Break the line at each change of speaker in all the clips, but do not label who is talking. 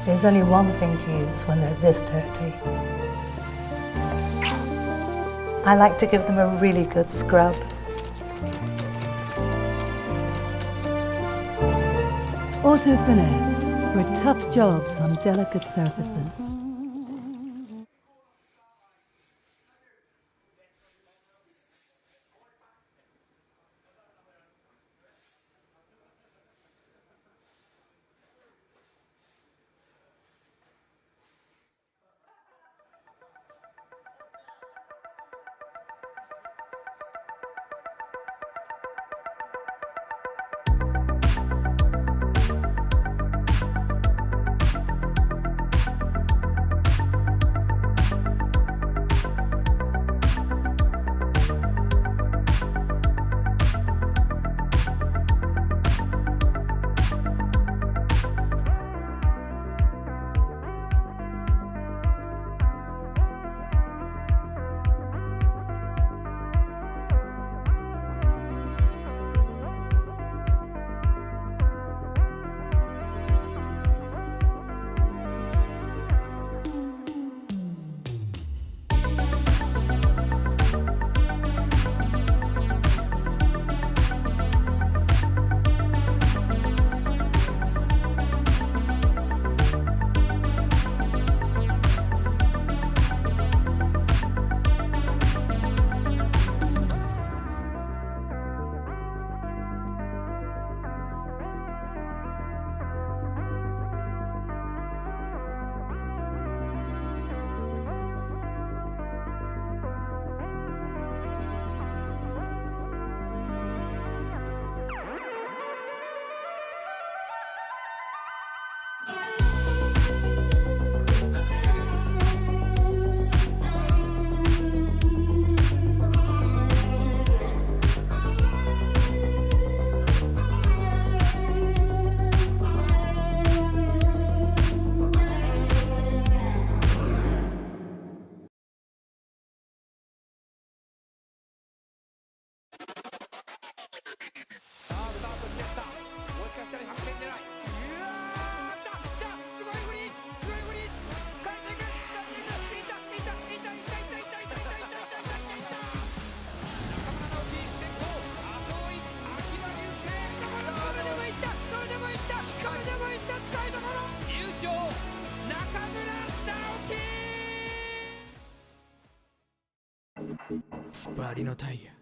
There's only one thing to use when they're this dirty. I like to give them a really good scrub.
Auto Finesse for tough jobs on delicate surfaces.
バリのタイヤ。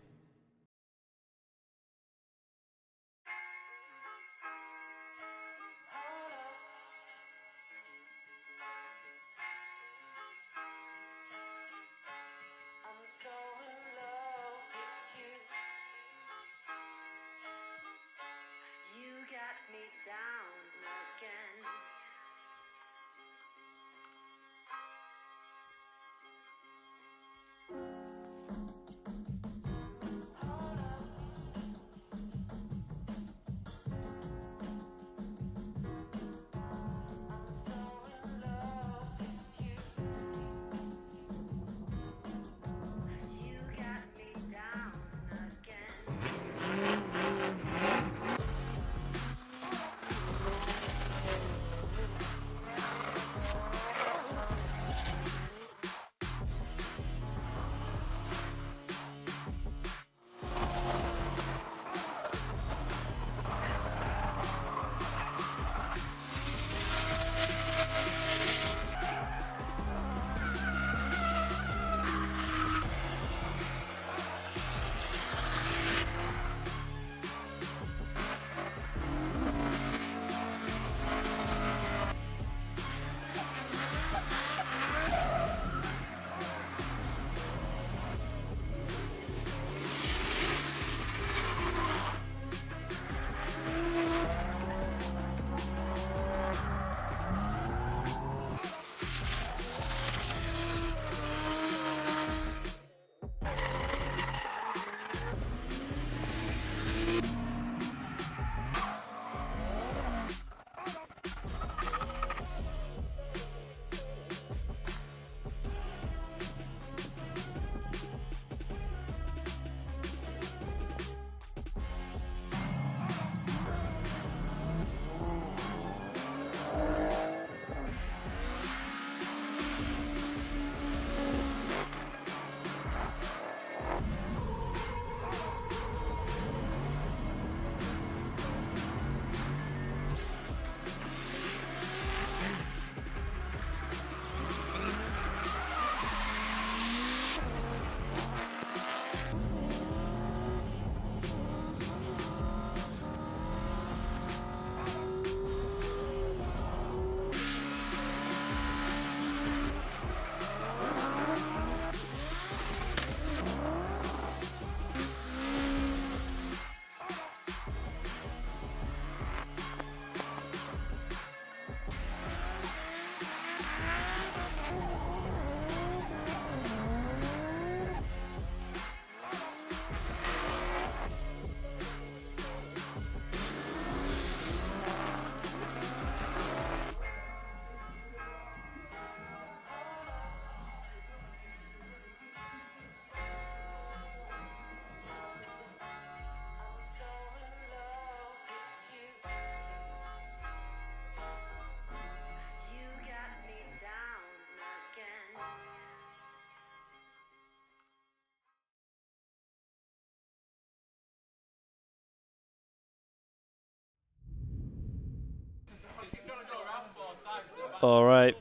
All right.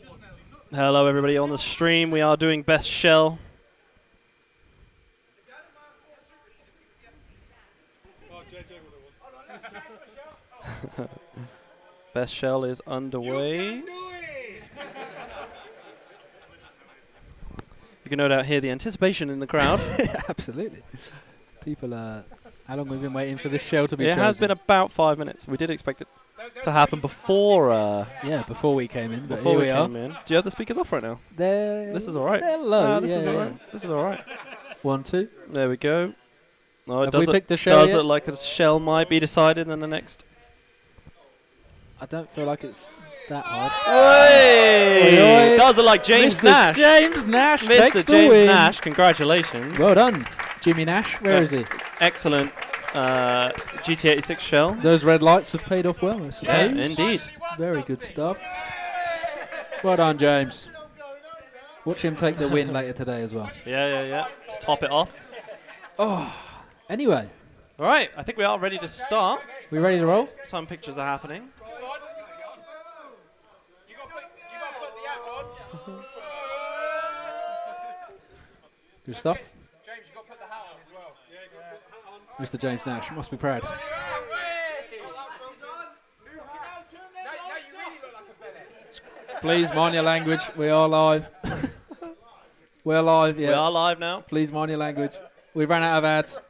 Hello, everybody on the stream. We are doing best shell. Best shell is underway. You can no doubt hear the anticipation in the crowd.
Absolutely. People are... How long have we been waiting for this shell to be chosen?
It has been about 5 minutes. We did expect it to happen before...
before we came in. But
before
here
we
we
came in. Do you have the speakers off right now? This is all right.
They're low.
This is all right. This is all right.
1, 2.
There we go. Oh,
Have we picked the shell
does
yet?
look like a shell might be decided in the next.
I don't feel like it's that hard.
Hey! Does it like James
Mr.
Nash?
James Nash takes
Mr.
the
James
win.
Nash, congratulations.
Well done, Jimmy Nash. Where is he?
Excellent GT86 shell.
Those red lights have paid off well, I suppose.
Yeah, indeed.
Very good stuff. Well done, James. Watch him take the win later today as well.
Yeah. To top it off.
Anyway.
All right, I think we are ready to start.
We ready to roll?
Some pictures are happening.
Good stuff. James, you got to put the hat on as well. Mr. James Nash must be proud. Please mind your language. We are live. We're live. Yeah.
We are live now.
Please mind your language. We ran out of ads.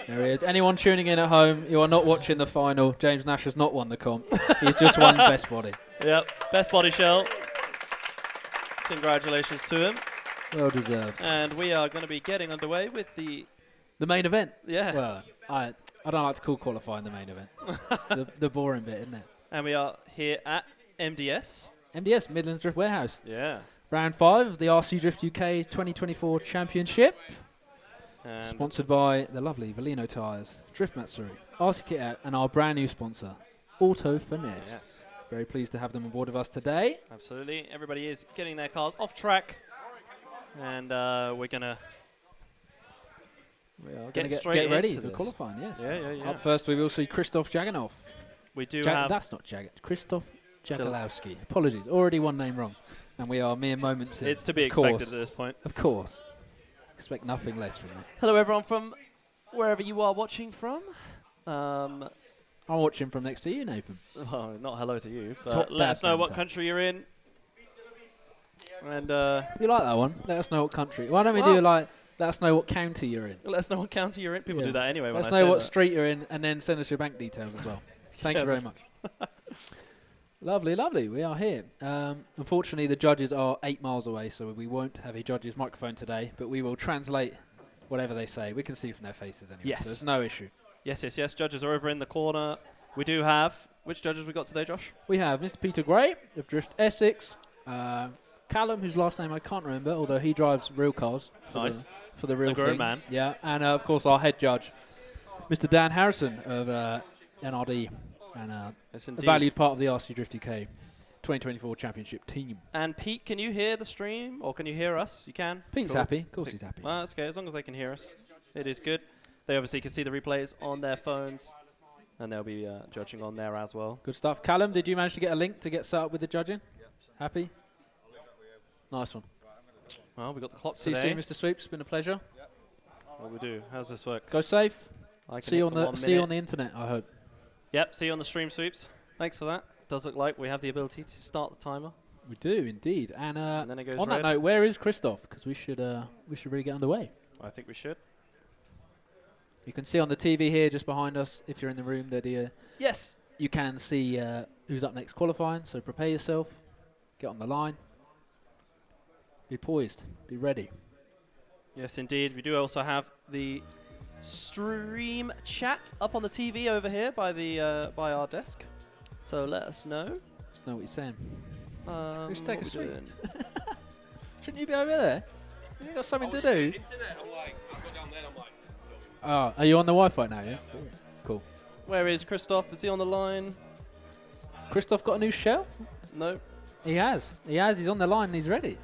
There he is. Anyone tuning in at home, you are not watching the final. James Nash has not won the comp. He's just won best body.
Yep, best body shell. Congratulations to him.
Well deserved.
And we are going to be getting underway with the
main event.
Yeah.
Well, I don't like to call qualifying the main event. It's the boring bit, isn't it?
And we are here at MDS.
MDS, Midlands Drift Warehouse.
Yeah.
Round 5 of the RC Drift UK 2024 Championship.
And
Sponsored by the lovely Valino Tyres, Drift Matsuri, RC Kit Out, and our brand new sponsor, Auto Finesse.
Yes.
Very pleased to have them on board with us today.
Absolutely. Everybody is getting their cars off track. And we're going to
get
straight
ready
into
for
this.
qualifying, yes.
Yeah.
Up first, we will see Kristoff Jaganov.
We do have...
That's not Jagan. Kristoff Jagalowski. Apologies. Already one name wrong. And we are mere moments in.
It's to be expected at this point.
Of course. Expect nothing less from me.
Hello, everyone from wherever you are watching from.
I'm watching from next to you, Nathan.
Well, not hello to you, but
Top
let us know
dad
what
banter.
country you're in. And
You like that one? Let us know what country. Why don't we
Well-
do like, let us know what county you're in.
let us know what county you're in. People
Yeah.
do that anyway.
Let us
when I
know
say
what
that.
street you're in, and then send us your bank details as well. Thank
Yeah,
you very much. Lovely, lovely. We are here. Unfortunately, the judges are 8 miles away, so we won't have a judge's microphone today, but we will translate whatever they say. We can see from their faces anyway,
Yes.
so there's no issue.
Yes. Judges are over in the corner. We do have... Which judges we got today, Josh?
We have Mr. Peter Gray of Drift Essex, Callum, whose last name I can't remember, although he drives real cars
Nice.
for the real
A grown
thing.
man.
Yeah, and of course our head judge, Mr. Dan Harrison of NRD, and
Yes,
a
indeed.
valued part of the RC Drift UK 2024 Championship team.
And Pete, can you hear the stream? Or can you hear us? You can?
Pete's
Cool.
happy. Of course he's happy.
Well, that's okay. As long as they can hear us. It is good. They obviously can see the replays on their phones. And they'll be judging on there as well.
Good stuff. Callum, did you manage to get a link to get set up with the judging? Yep. Happy? Nice one.
Well, we got the clock
See you
today.
soon, Mr. Sweeps. It's been a pleasure.
What we do? How's this work?
Go safe.
I can
See you
hit
on
for
the
1
see you on
minute.
the internet, I hope.
Yep, see you on the stream sweeps. Thanks for that. Does look like we have the ability to start the timer.
We do indeed. And
then it goes
on that
red.
note, where is Kristoff? Because we should really get underway.
I think we should.
You can see on the TV here, just behind us, if you're in the room, that
Yes.
you can see who's up next qualifying. So prepare yourself, get on the line, be poised, be ready.
Yes, indeed. We do also have the stream chat up on the TV over here by the by our desk. So let us know.
Just know what you're saying.
Let's
take a
we
sweep.
doing?
Shouldn't you be over there? You got something to do. Oh, are you on the Wi-Fi now? Yeah. Cool.
Where is Kristoff? Is he on the line?
Kristoff got a new shell?
No.
He has. He's on the line and he's ready.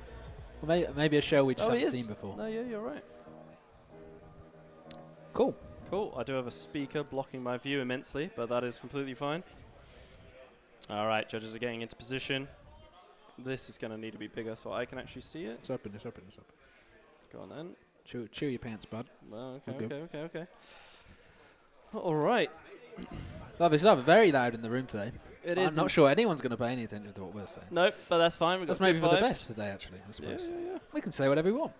Well, maybe a shell we just
he
haven't
is.
seen before.
No, yeah, you're right.
Cool.
Cool. I do have a speaker blocking my view immensely, but that is completely fine. All right, judges are getting into position. This is going to need to be bigger so I can actually see it.
It's open, it's open, it's open.
Go on then.
Chew your pants, bud.
Well,
Okay.
okay. All right.
Lovely stuff. Very loud in the room today.
It
I'm
is.
not sure anyone's going to pay any attention to what we're saying.
Nope, but that's fine. We've
That's
got
maybe
good
for the
vibes.
best today, actually, I suppose.
Yeah.
We can say whatever we want.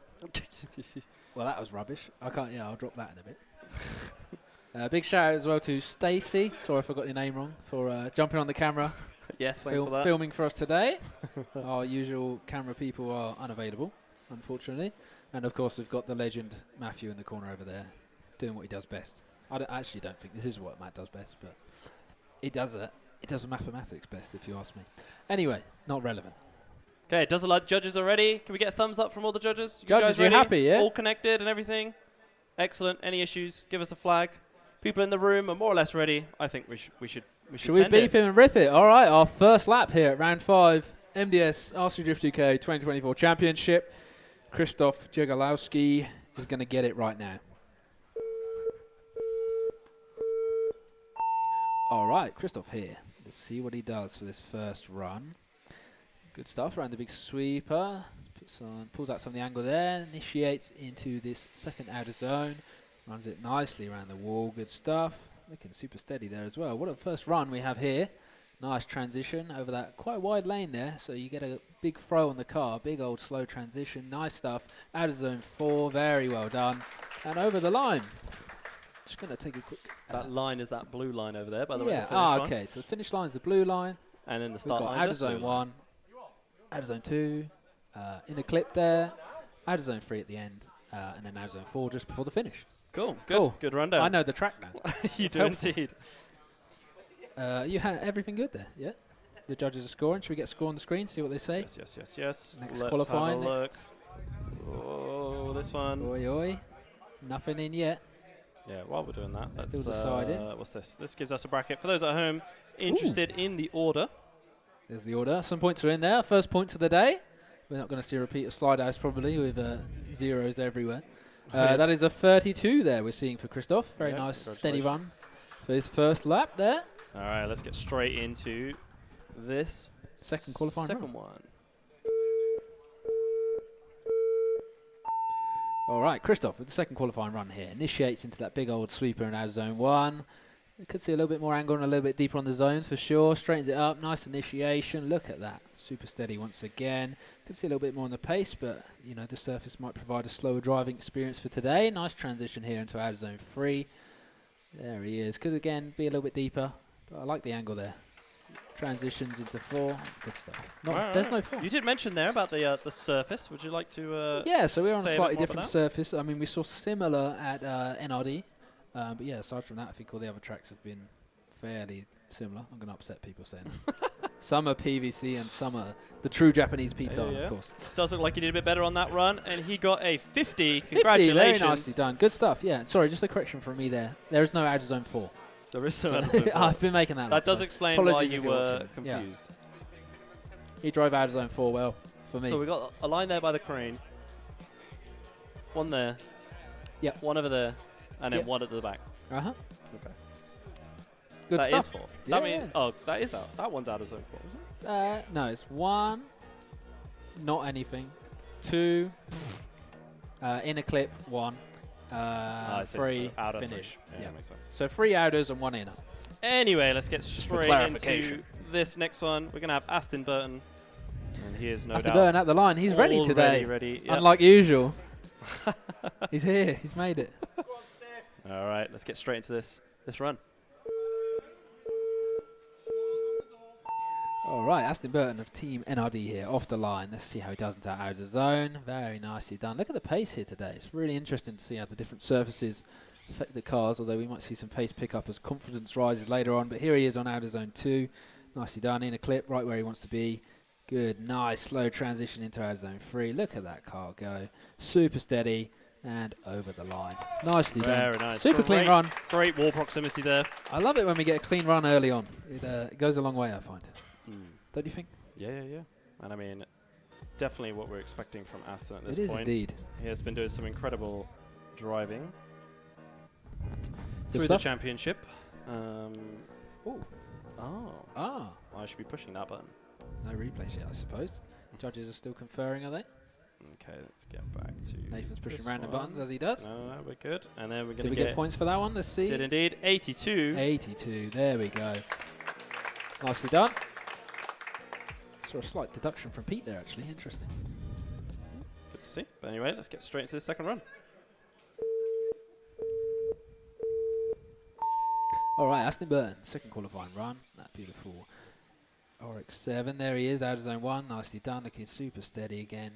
Well, that was rubbish. I can't. Yeah, I'll drop that in a bit. Big shout out as well to Stacey. Sorry if I got your name wrong, for jumping on the camera,
Yes, thanks for that.
filming for us today. Our usual camera people are unavailable, unfortunately. And of course, we've got the legend Matthew in the corner over there, doing what he does best. I actually don't think this is what Matt does best, but he does it. He does mathematics best, if you ask me. Anyway, not relevant.
Okay, does a lot of judges already? Can we get a thumbs up from all the judges?
Judges,
guys
you
ready?
happy, yeah?
All connected and everything? Excellent. Any issues? Give us a flag. People in the room are more or less ready. I think we should
Should we
send
beep
it.
him and rip it? All right, our first lap here at round 5, MDS RC Drift UK 2024 Championship. Kristoff Jegalowski is going to get it right now. All right, Kristoff here. Let's see what he does for this first run. Good stuff around the big sweeper. Pulls out some of the angle there. Initiates into this second outer zone. Runs it nicely around the wall. Good stuff. Looking super steady there as well. What a first run we have here. Nice transition over that quite wide lane there. So you get a big throw on the car. Big old slow transition. Nice stuff. Outer zone 4. Very well done. And over the line. Just going to take a quick...
That line is that blue line over there, by the way.
yeah.
The finish line.
Okay. So the finish line is the blue line.
And then the
We've
start
got
line
outer
is this
zone
blue line.
1. Outer zone 2. In a clip there. Outer zone 3 at the end. And then outer zone 4 just before the finish.
Cool. Good.
Cool.
Good rundown.
I know the track now.
You
It's
do
helpful.
indeed.
You had everything good there, yeah? The judges are scoring. Should we get a score on the screen, see what they say?
Yes.
Next
Let's
qualifying,
have a
next.
look. Oh, this one.
Oi, oi. Nothing in yet.
Yeah, while we're doing that, let's
Still deciding.
what's this? This gives us a bracket. For those at home interested in the order.
There's the order. Some points are in there. First points of the day. We're not going to see a repeat of Slide House probably with zeros everywhere. That is a 32 there we're seeing for Kristoff. Very
Yeah,
nice, steady
congratulations.
run for his first lap there.
All right, let's get straight into this
Second qualifying run.
second one.
All right, Kristoff with the second qualifying run here. Initiates into that big old sweeper in outer zone 1. You could see a little bit more angle and a little bit deeper on the zone for sure. Straightens it up. Nice initiation. Look at that. Super steady once again. Could see a little bit more on the pace, but you know the surface might provide a slower driving experience for today. Nice transition here into outer zone 3. There he is. Could again be a little bit deeper, but I like the angle there. Transitions into 4. Good stuff. There's no 4.
You did mention there about the surface. Would you like to?
Yeah, so we're on a
say a bit
slightly
more about
different
that?
surface. I mean, we saw similar at NRD. But yeah, aside from that, I think all the other tracks have been fairly similar. I'm going to upset people saying that. Some are PVC and some are the true Japanese P-Ton,
Yeah.
of course.
Does look like he did a bit better on that run, and he got a 50.
50,
Congratulations.
very nicely done. Good stuff, yeah. Sorry, just a correction from me there. There is no outer zone 4.
There is
So
some Madison.
I've been making that
That
up,
does
so
explain why
apologies
you
if you're
were
watching. Yeah.
confused.
He drove outer zone 4 well for me.
So we got a line there by the crane. One there.
Yep.
One over there. And then
Yep.
one at the back.
Uh-huh.
Okay.
Good
That
stuff.
is 4.
Yeah,
That means,
yeah.
oh, that is out. That one's out of zone 4, isn't it?
No, it's 1, not anything. 2, in a clip, 1.
I see.
3,
So out of
finish.
3. Yeah, that makes sense.
So 3 outers and 1 inner.
Anyway, let's get
for
straight into
clarification.
this next one. We're going to have Aston Burton. And he is no
Aston
doubt
Burton at the line. He's ready
already
today.
ready. Yep.
Unlike usual. He's here. He's made it.
All right, let's get straight into this run.
All right, Aston Burton of Team NRD here, off the line. Let's see how he does into that outer zone. Very nicely done. Look at the pace here today. It's really interesting to see how the different surfaces affect the cars, although we might see some pace pick up as confidence rises later on. But here he is on outer zone 2. Nicely done. In a clip, right where he wants to be. Good, nice, slow transition into outer zone 3. Look at that car go. Super steady and over the line. Nicely done.
Very nice.
Super clean
Great-
run.
Great wall proximity there.
I love it when we get a clean run early on. It goes a long way, I find. Don't you think?
Yeah. And I mean, definitely what we're expecting from Aston at this
It is
point.
indeed.
He has been doing some incredible driving
Good
through the
stuff.
championship.
Ooh.
Oh, I should be pushing that button.
No replays yet, I suppose. Judges are still conferring, are they?
Okay, let's get back to
Nathan's pushing
this
random
one.
buttons as he does.
No, we're good. And then we're
Did
going
we
to
get points for that one? Let's see.
Did indeed. 82.
82. There we go. Nicely done. Saw a slight deduction from Pete there, actually. Interesting.
Good to see. But anyway, let's get straight into the second run.
All right, Aston Burton, second qualifying run. That beautiful RX-7. There he is, out of zone 1. Nicely done, looking super steady again.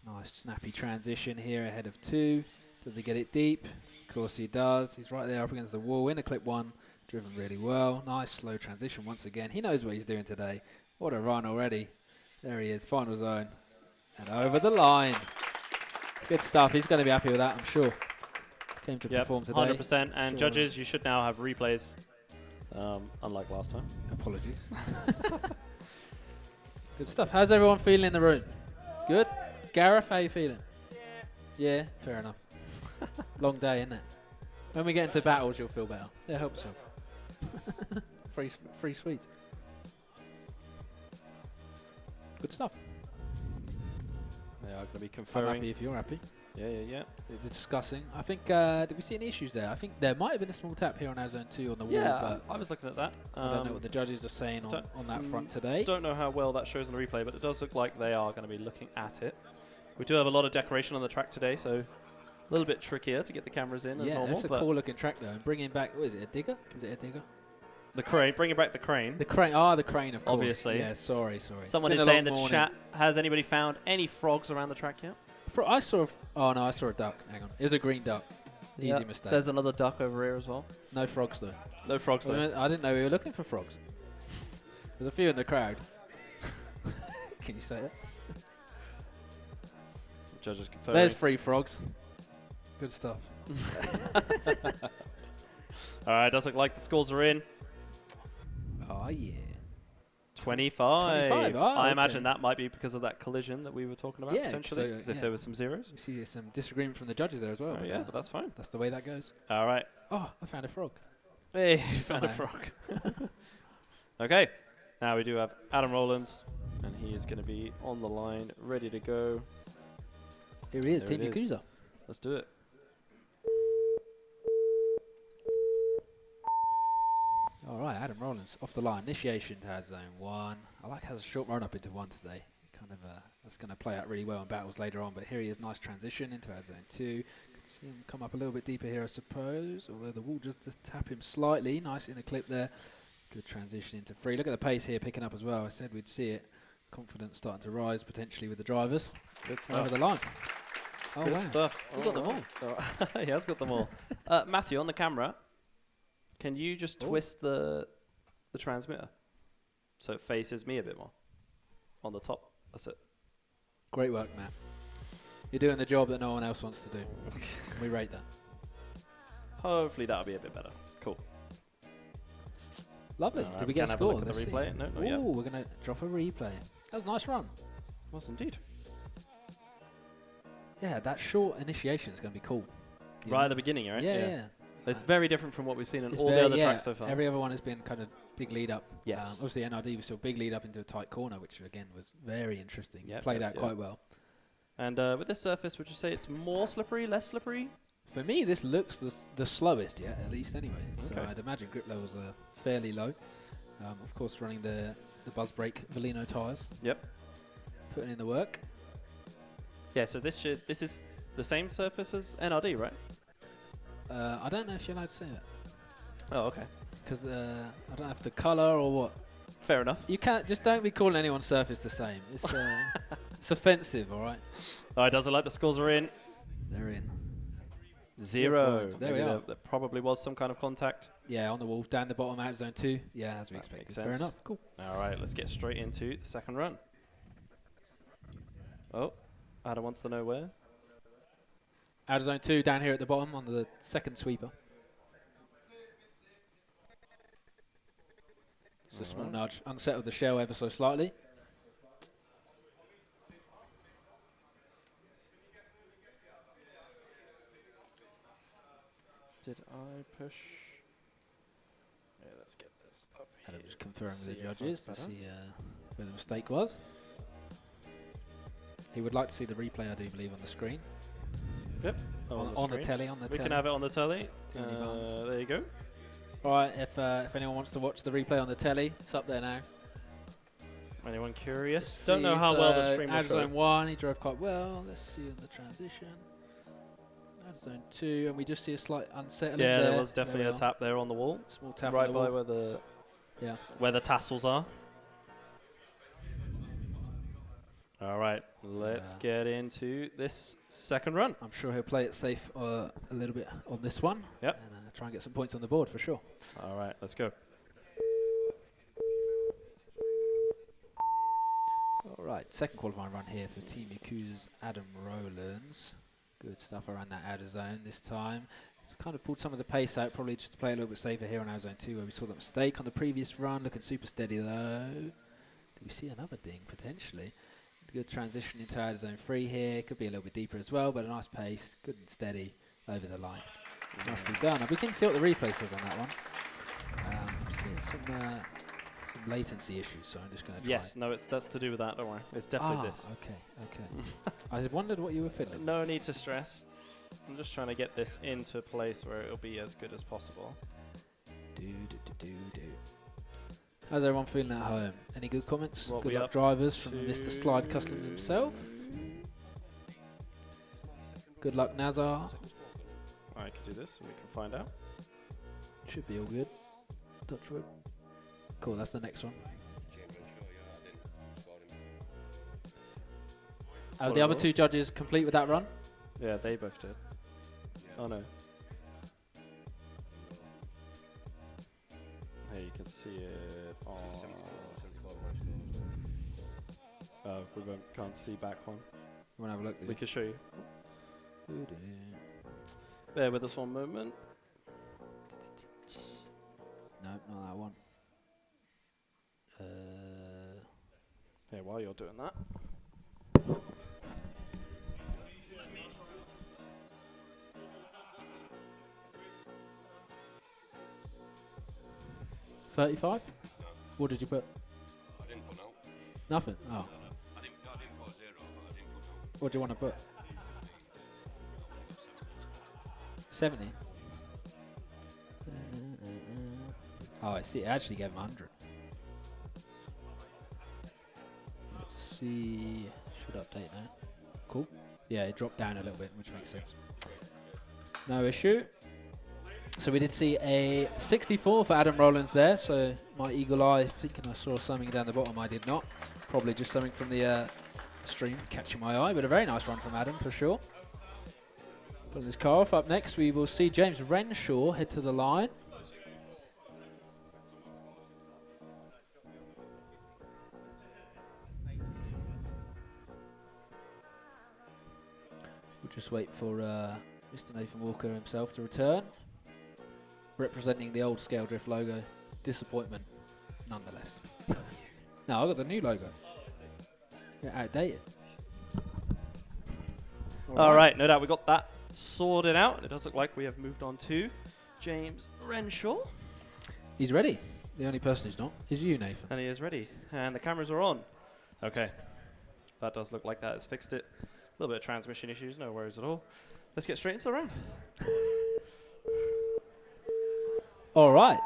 Nice snappy transition here ahead of 2. Does he get it deep? Of course he does. He's right there up against the wall in a clip 1. Driven really well. Nice slow transition once again. He knows what he's doing today. What a run already. There he is, final zone. And over the line. Good stuff. He's going to be happy with that, I'm sure. Came to perform today.
100%. And
Sure.
judges, you should now have replays, unlike last time.
Apologies. Good stuff. How's everyone feeling in the room? Good? Gareth, how you feeling? Yeah, fair enough. Long day, isn't it? When we get into battles, you'll feel better. Yeah, help yourself. free sweets. Good stuff.
They are going to be
I'm
conferring.
happy if you're happy.
Yeah.
We're discussing. I think, did we see any issues there? I think there might have been a small tap here on our zone 2 on the wall,
Yeah,
but
I was looking at that.
I don't know what the judges are saying on that front today.
Don't know how well that shows on the replay, but it does look like they are going to be looking at it. We do have a lot of decoration on the track today, so a little bit trickier to get the cameras in as
Yeah,
normal.
that's a
but
cool looking track though. And bringing back, what is it, a digger? Is it a digger?
the crane, bringing back the crane.
The crane, the crane, of course.
Obviously.
Yeah, sorry.
Someone
It's
is
been a
saying in
long
the
morning.
chat, has anybody found any frogs around the track yet?
I saw I saw a duck. Hang on. It was a green duck. Easy mistake.
There's another duck over here as well.
No frogs though.
No frogs though.
I didn't know we were looking for frogs. There's a few in the crowd. Can you say that?
Judges confirming.
There's 3 frogs. Good stuff.
All right, does look like the scores are in.
Oh yeah.
25.
25,
I
okay.
imagine that might be because of that collision that we were talking about
Yeah,
potentially.
so,
Because if
yeah.
there were some zeros.
We see some disagreement from the judges there as well.
Oh, yeah, but that's fine.
That's the way that goes.
All right.
Oh, I found a frog.
Hey, found a
Somehow.
frog. Okay, now we do have Adam Rowlands, and he is going to be on the line, ready to go.
Here he is,
There
Team
it is.
Yakuza.
Let's do it.
All right, Adam Rollins off the line. Initiation to zone 1. I like how there's a short run up into 1 today. Kind of that's going to play out really well in battles later on. But here he is, nice transition into our zone 2. Could see him come up a little bit deeper here, I suppose. Although the wall just to tap him slightly. Nice inner clip there. Good transition into 3. Look at the pace here picking up as well. I said we'd see it. Confidence starting to rise potentially with the drivers.
Good
Over
stuff.
the line. Oh
Good
wow.
stuff.
He got them
all. He has got them all. Matthew, on the camera, can you just twist the transmitter so it faces me a bit more on the top? That's it.
Great work, Matt. You're doing the job that no one else wants to do. We rate that.
Hopefully that'll be a bit better. Cool.
Lovely.
Alright,
Did
we
we get a
can have a
score?
look at the
Let's see.
replay. No, not yet.
Ooh, we're going to drop a replay. That was a nice run.
Was indeed.
Yeah, that short initiation is going to be cool. You
Right
know?
at the beginning, right?
Yeah.
It's very different from what we've seen in
It's
all the
very-
other
yeah,
tracks so far.
Every other one has been kind of big lead up.
Yes.
Obviously, NRD was still big lead up into a tight corner, which again was very interesting.
Yep,
Played
yep,
out
yep.
quite well.
And with this surface, would you say it's more slippery, less slippery?
For me, this looks the slowest yet, at least anyway. So
Okay.
I'd imagine grip levels are fairly low. Of course, running the buzz brake Velino tyres.
Yep.
Putting in the work.
Yeah, so this is the same surface as NRD, right?
I don't know if you're allowed to say that.
Oh, okay.
Because I don't know if the colour or what.
Fair enough.
You can't, just don't be calling anyone's surface the same. It's it's offensive, all right?
All right, does it like the scores are in?
They're in.
0.
points. There
Maybe
we are.
There probably was some kind of contact.
Yeah, on the wall, down the bottom, out zone 2. Yeah, as we
That
expected.
makes
Fair
sense.
enough. Cool.
All right, let's get straight into the second run. Oh, Adam wants to know where.
Out of zone 2, down here at the bottom on the second sweeper. It's a small nudge. Unsettled the shell ever so slightly.
did I push? Yeah, let's get this up
And
here.
I'm just conferring with the
See if
judges to
that's better.
see where the mistake was. He would like to see the replay, I do believe, on the screen.
Yep.
On the telly, on the
We
telly.
can have it on the telly.
Too many buttons.
There you go.
Alright, if anyone wants to watch the replay on the telly, it's up there now.
Anyone curious? Don't know how well the stream will show.
Zone 1, he drove quite well. Let's see on the transition. Zone 2, and we just see a slight unsettling
Yeah,
there.
there was definitely a tap there on the wall.
Small tap
right
on the
by
wall.
where the tassels are. All right, let's get into this second run.
I'm sure he'll play it safe a little bit on this one.
Yep.
And try and get some points on the board for sure.
All right, let's go.
All right, second qualifying run here for Team Yakuza's Adam Rowlands. Good stuff around that outer zone this time. He's kind of pulled some of the pace out, probably just to play a little bit safer here on outer zone 2, where we saw that mistake on the previous run. Looking super steady though. Do we see another ding potentially? Good transition into outer zone 3 here. Could be a little bit deeper as well, but a nice pace, good and steady over the line. Nicely done. And we can see what the replay says on that one. I'm seeing some latency issues, so I'm just going to try.
Yes, no, that's to do with that. Don't worry, it's definitely this.
Okay. I wondered what you were fiddling.
No need to stress. I'm just trying to get this into a place where it'll be as good as possible.
How's everyone feeling at home? Any good comments?
What
Good
we
luck
up
drivers from Mr. Slide Customs himself. Good luck Nazar.
I can do this and we can find out.
Should be all good. Touch wood. Cool, that's the next one. Are the other two judges complete with that run?
Yeah, they both did. Oh no. Here you can see it on. We can't see back one.
You want to have a look?
We can show you. Bear with us one moment.
No, not that one.
Here, while you're doing that.
$35? What did you put?
I didn't put no.
Nothing? Oh.
I didn't put zero, but I didn't put no.
What do you want to put? 70? Oh, I see. It actually gave him 100. Let's see. Should update now. Cool. Yeah, it dropped down a little bit, which makes sense. No issue. So we did see a 64 for Adam Rowlands there. So my eagle eye thinking I saw something down the bottom. I did not. Probably just something from the stream catching my eye. But a very nice run from Adam for sure. Putting this car off. Up next we will see James Renshaw head to the line. We'll just wait for Mr. Nathan Walker himself to return. Representing the old Scale Drift logo. Disappointment, nonetheless. No, I got the new logo. Yeah, outdated.
All right, no doubt we got that sorted out. It does look like we have moved on to James Renshaw.
He's ready. The only person who's not is you, Nathan.
And he is ready. And the cameras are on. Okay. That does look like that has fixed it. A little bit of transmission issues, no worries at all. Let's get straight into the round.
All right.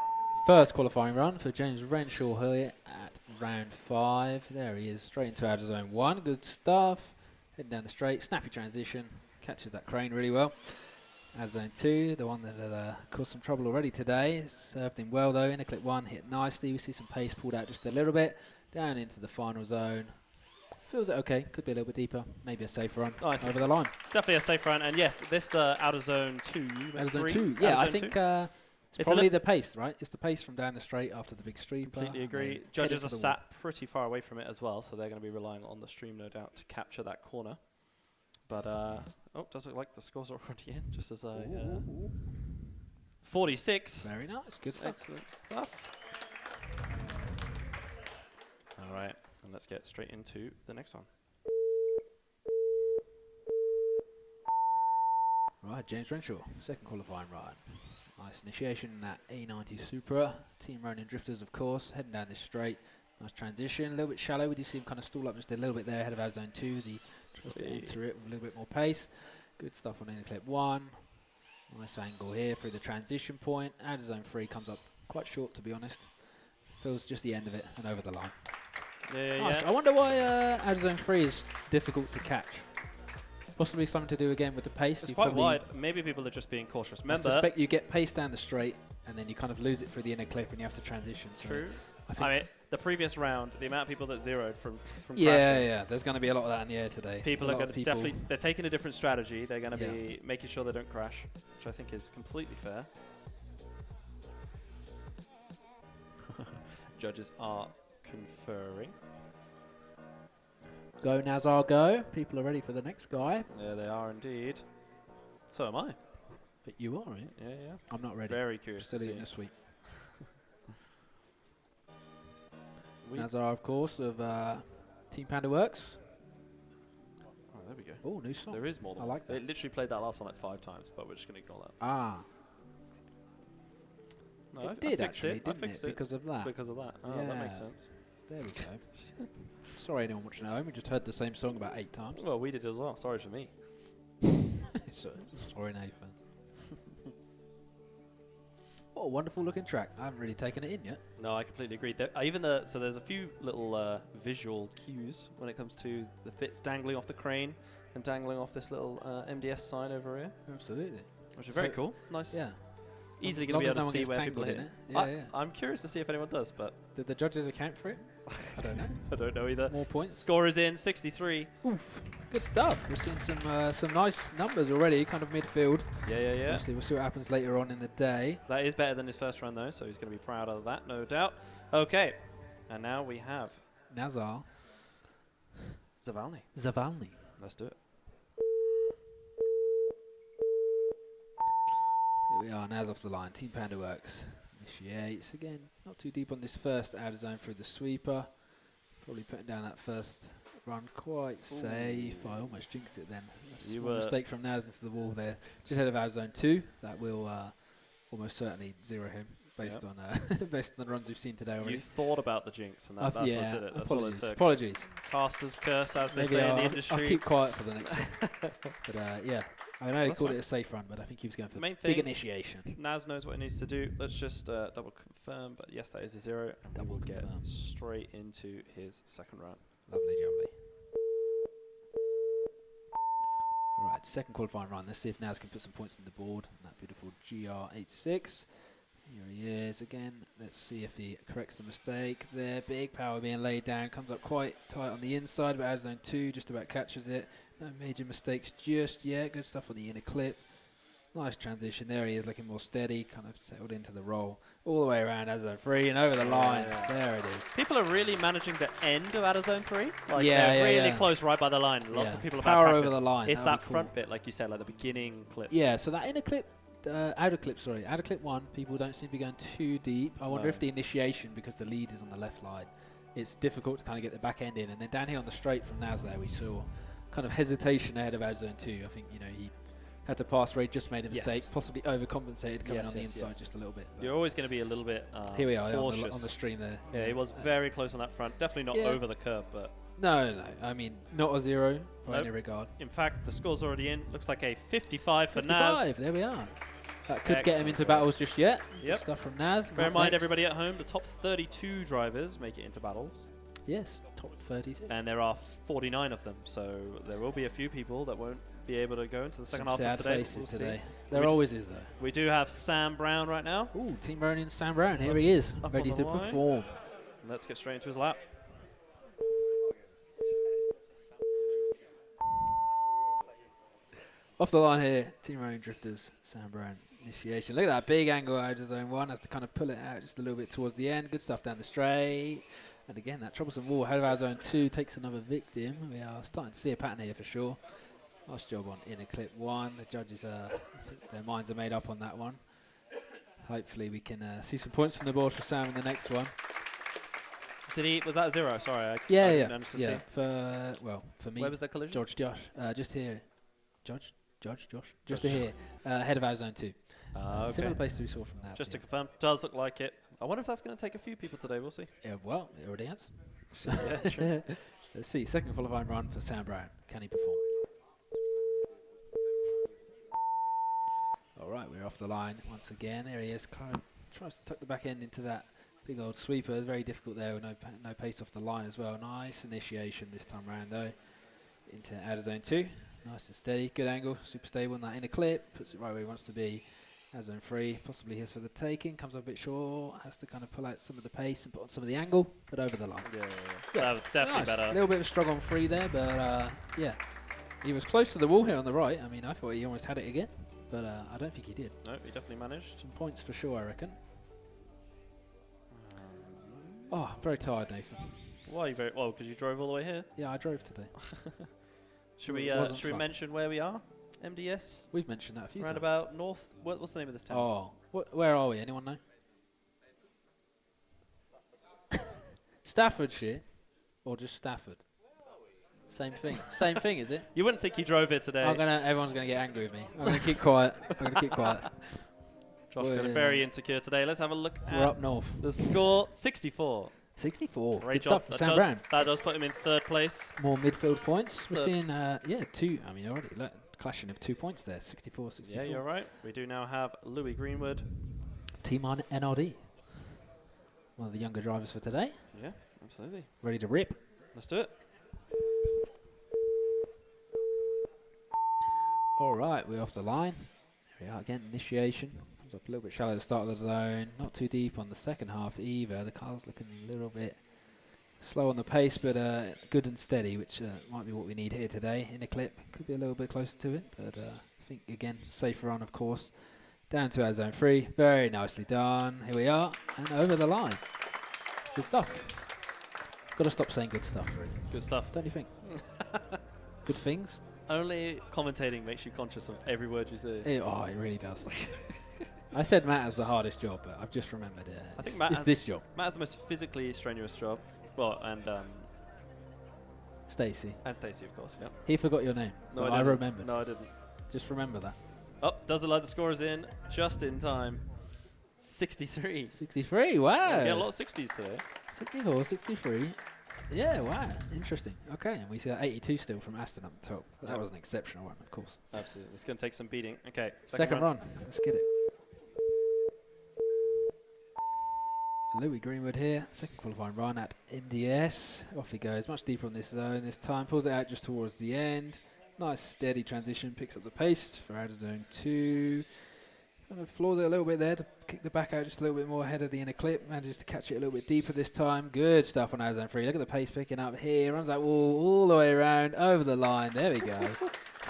First qualifying run for James Renshaw here at round 5. There he is, straight into outer zone 1. Good stuff. Heading down the straight. Snappy transition. Catches that crane really well. Outer zone 2, the one that had caused some trouble already today. Served him well though. Inner clip 1 hit nicely. We see some pace pulled out just a little bit. Down into the final zone. Feels it okay. Could be a little bit deeper. Maybe a safe run over the line.
Definitely a safe run. And yes, this outer zone 2.
Outer zone 2. Yeah, I think it's probably the pace, right? It's the pace from down the straight after the big street.
Completely agree. Judges are sat pretty far away from it as well, so they're going to be relying on the stream, no doubt, to capture that corner. But, does look like the scores are already in, just as I... 46.
Very nice. Good stuff.
Excellent stuff. All right, and let's get straight into the next one.
Right, Right, James Renshaw, second qualifying ride. Nice initiation in that A90 Supra. Team Ronin Drifters, of course, heading down this straight. Nice transition, a little bit shallow. We do see him kind of stall up just a little bit there ahead of our zone 2 as he tries to enter it with a little bit more pace. Good stuff on inner clip 1. Nice angle here through the transition point. Out of zone 3 comes up quite short, to be honest. Feels just the end of it and over the line.
Yeah,
Nice. I wonder why out of zone 3 is difficult to catch. Possibly something to do again with the pace.
It's quite wide. Maybe people are just being cautious.
I
Remember,
suspect you get pace down the straight and then you kind of lose it through the inner clip and you have to transition. So
true.
I
I mean, the previous round, the amount of people that zeroed from
yeah,
crashing,
yeah. There's going to be a lot of that in the air today.
people are going to definitely, they're taking a different strategy. They're going to be making sure they don't crash, which I think is completely fair. Judges are conferring.
Go, Nazar, go. People are ready for the next guy.
Yeah, they are indeed. So am I.
But you are, right?
Yeah, yeah.
I'm not ready.
Very curious
Still
to
eating
see.
a sweet.
We-
Nazar, of course, of Team Panda Works.
Oh, there we go.
Oh, new song.
There is more than
I like
They
that.
literally played that last one like 5 times, but we're just going to ignore that.
Ah,
No, I
it did
fixed
actually,
I
didn't
fixed
it? Because of that.
Because of that. Oh, that makes
Yeah.
sense.
There we go. Sorry, anyone watching at home. We just heard the same song about 8 times.
Well, we did as well. Sorry for me.
Sorry, Nathan. What a wonderful looking track. I haven't really taken it in yet.
No, I completely agree. So there's a few little visual cues when it comes to the fits dangling off the crane and dangling off this little MDS sign over here,
Absolutely.
which is very
So-
cool. Nice.
Yeah.
Easily
Long
going to
as
be
no
able
one
to see
gets
where people
tangled
hit
in
it.
it. Yeah,
I'm curious to see if anyone does, but
Did the judges account for it? I don't know.
I don't know either.
More points.
Score is in 63.
Oof. Good stuff. We're seeing some nice numbers already, kind of midfield.
Yeah, yeah, yeah.
Obviously, we'll see what happens later on in the day.
That is better than his first run, though, so he's going to be proud of that, no doubt. Okay, and now we have
Nazar.
Zavalny.
Zavalny.
Let's do it.
Here we are, Naz off the line. Team Panda Works. Initiates. Again, not too deep on this first out of zone through the sweeper. Probably putting down that first run quite safe. I almost jinxed it then. A
You
small
were-
mistake from Naz into the wall there. Just ahead of out of zone 2. That will almost certainly zero him based on based on the runs we've seen today already.
You thought about the jinx, and that's what did it. That's all it
apologies.
took.
Apologies.
Caster's curse, as they
Maybe
say in the
I'll
industry.
keep quiet for the next one. But yeah, I know they
That's
called
fine.
it a safe run, but I think he was going for
Main
big
thing-
initiation.
Naz knows what he needs to do. Let's just double confirm. But yes, that is a 0. And
Double
we'll get
confirm.
straight into his second round.
Lovely jubbly. All right, second qualifying run. Let's see if Naz can put some points on the board. And that beautiful GR86. Here he is again. Let's see if he corrects the mistake there. Big power being laid down. Comes up quite tight on the inside, but out of zone 2, just about catches it. No major mistakes just yet. Good stuff on the inner clip. Nice transition. There he is, looking more steady. Kind of settled into the roll. All the way around out of zone 3 and over the line. There it is.
People are really managing the end of out of zone 3. Like
Yeah,
they're
yeah,
really
yeah.
close right by the line. Lots
Yeah.
of people have
Power
had
over
practice.
the line.
It's
That would
that
be cool.
front bit, like you said, like the beginning clip.
Yeah, so that inner clip, outer clip 1, people don't seem to be going too deep. I wonder
No.
if the initiation, because the lead is on the left line, it's difficult to kind of get the back end in. And then down here on the straight from Naz there, we saw kind of hesitation ahead of out zone 2. I think, he had to pass where he just made a
Yes.
mistake, possibly overcompensated coming
Yes,
on the
yes,
inside
yes.
just a little bit. but
You're always going to be a little bit
here we are
cautious.
on the stream there.
Yeah, he was very close on that front. Definitely not
Yeah.
over the curb, but
No. I mean, not a 0 by
Nope.
any regard.
in fact, the score's already in. Looks like a 55 for
55,
Naz.
there we are. That could get him
Excellent.
into battles just yet. Good
Yep.
stuff from Naz.
Bear in
Up
mind,
next.
everybody at home, the top 32 drivers make it into battles,
Yes, top 32.
and there are 49 of them. So there will be a few people that won't be able to go into the second
Some
half
sad
of today.
faces
We'll see.
today. There
We d-
always is, though.
We do have Sam Brown right now.
Ooh, Team Ronin, Sam Brown. Here he is,
Up
ready
on
to
the line.
perform.
Let's get straight into his lap.
Off the line here, Team Ronin Drifters, Sam Brown. Initiation. Look at that big angle out of zone 1. Has to kind of pull it out just a little bit towards the end. Good stuff down the straight. And again, that troublesome wall ahead of our zone 2 takes another victim. We are starting to see a pattern here for sure. Nice job on inner clip 1. The judges, I think their minds are made up on that one. Hopefully we can see some points on the board for Sam in the next one.
Was that a 0? Sorry. I
Yeah.
didn't manage to see.
For me,
Where was the collision?
Josh, just here. Judge? Josh, just to here, ahead of our zone 2.
Okay.
Similar place to we saw from that.
Just to confirm, does look like it. I wonder if that's going to take a few people today. We'll see.
Yeah, well, it already has.
Yeah, true.
Let's see. Second qualifying run for Sam Brown. Can he perform? All right, we're off the line once again. There he is. Tries to tuck the back end into that big old sweeper. It's very difficult there with no pace off the line as well. Nice initiation this time around though. Into out of zone 2. Nice and steady. Good angle. Super stable in that inner clip. Puts it right where he wants to be. Out zone 3. Possibly his for the taking. Comes up a bit short. Has to kind of pull out some of the pace and put on some of the angle. But over the line.
Yeah. Definitely
Nice.
better.
A little bit of a struggle on 3 there. But yeah. He was close to the wall here on the right. I mean, I thought he almost had it again. But I don't think he did.
No, he definitely managed.
Some points for sure, I reckon. Oh, I'm very tired, Nathan.
Why are you very... Well, because you drove all the way here.
Yeah, I drove today.
Should
It wasn't
we
fun.
mention where we are? MDS?
We've mentioned that a few times.
Roundabout north? What's the name of this town?
Oh, where are we? Anyone know? Staffordshire, or just Stafford? Same thing. Same thing, is it?
You wouldn't think he drove here today.
Everyone's gonna get angry with me. I'm gonna keep quiet.
Josh feeling very insecure today. Let's have a look
We're
at
up north.
the score. 64.
64.
Great
Good
job.
stuff for Sam Brown.
That does put him in 3rd place.
More midfield points. We're
Third.
seeing, 2. I mean, already clashing of 2 points there. 64, 64.
Yeah, you're right. We do now have Louis Greenwood.
Team on NRD. One of the younger drivers for today.
Yeah, absolutely.
Ready to rip.
Let's do it.
All right, we're off the line. Here we are again, initiation. Comes up a little bit shallow at the start of the zone. Not too deep on the second half either. The car's looking a little bit slow on the pace, but good and steady, which might be what we need here today. In a clip, could be a little bit closer to it, but I think, again, safer on, of course. Down to our zone 3. Very nicely done. Here we are, and over the line. Good stuff. Got to stop saying good stuff, really.
Good stuff.
Don't you think? Good things?
Only commentating makes you conscious of every word you say.
It really does. I said Matt has the hardest job, but I've just remembered it.
I think Matt
it's
has
this job.
Matt has the most physically strenuous job. Well, and
Stacey.
Stacey, of course. Yeah.
He forgot your name.
No,
but
I
I
didn't.
remembered.
No, I didn't.
Just remember that.
Oh, does it like the score is in just in time. 63.
63, wow.
Yeah, we get a lot of 60s today.
64, 63. Yeah, wow. Interesting. Okay, and we see that 82 still from Aston up the top. But that was an exceptional one, of course.
Absolutely. It's going to take some beating. Okay.
Second run. Let's get it. Louis Greenwood here. Second qualifying run at MDS. Off he goes. Much deeper on this zone this time. Pulls it out just towards the end. Nice steady transition. Picks up the pace for out of zone 2. Kind of floors it a little bit there to kick the back out just a little bit more ahead of the inner clip. Manages to catch it a little bit deeper this time. Good stuff on out of zone 3. Look at the pace picking up here. Runs that wall all the way around over the line. There we go.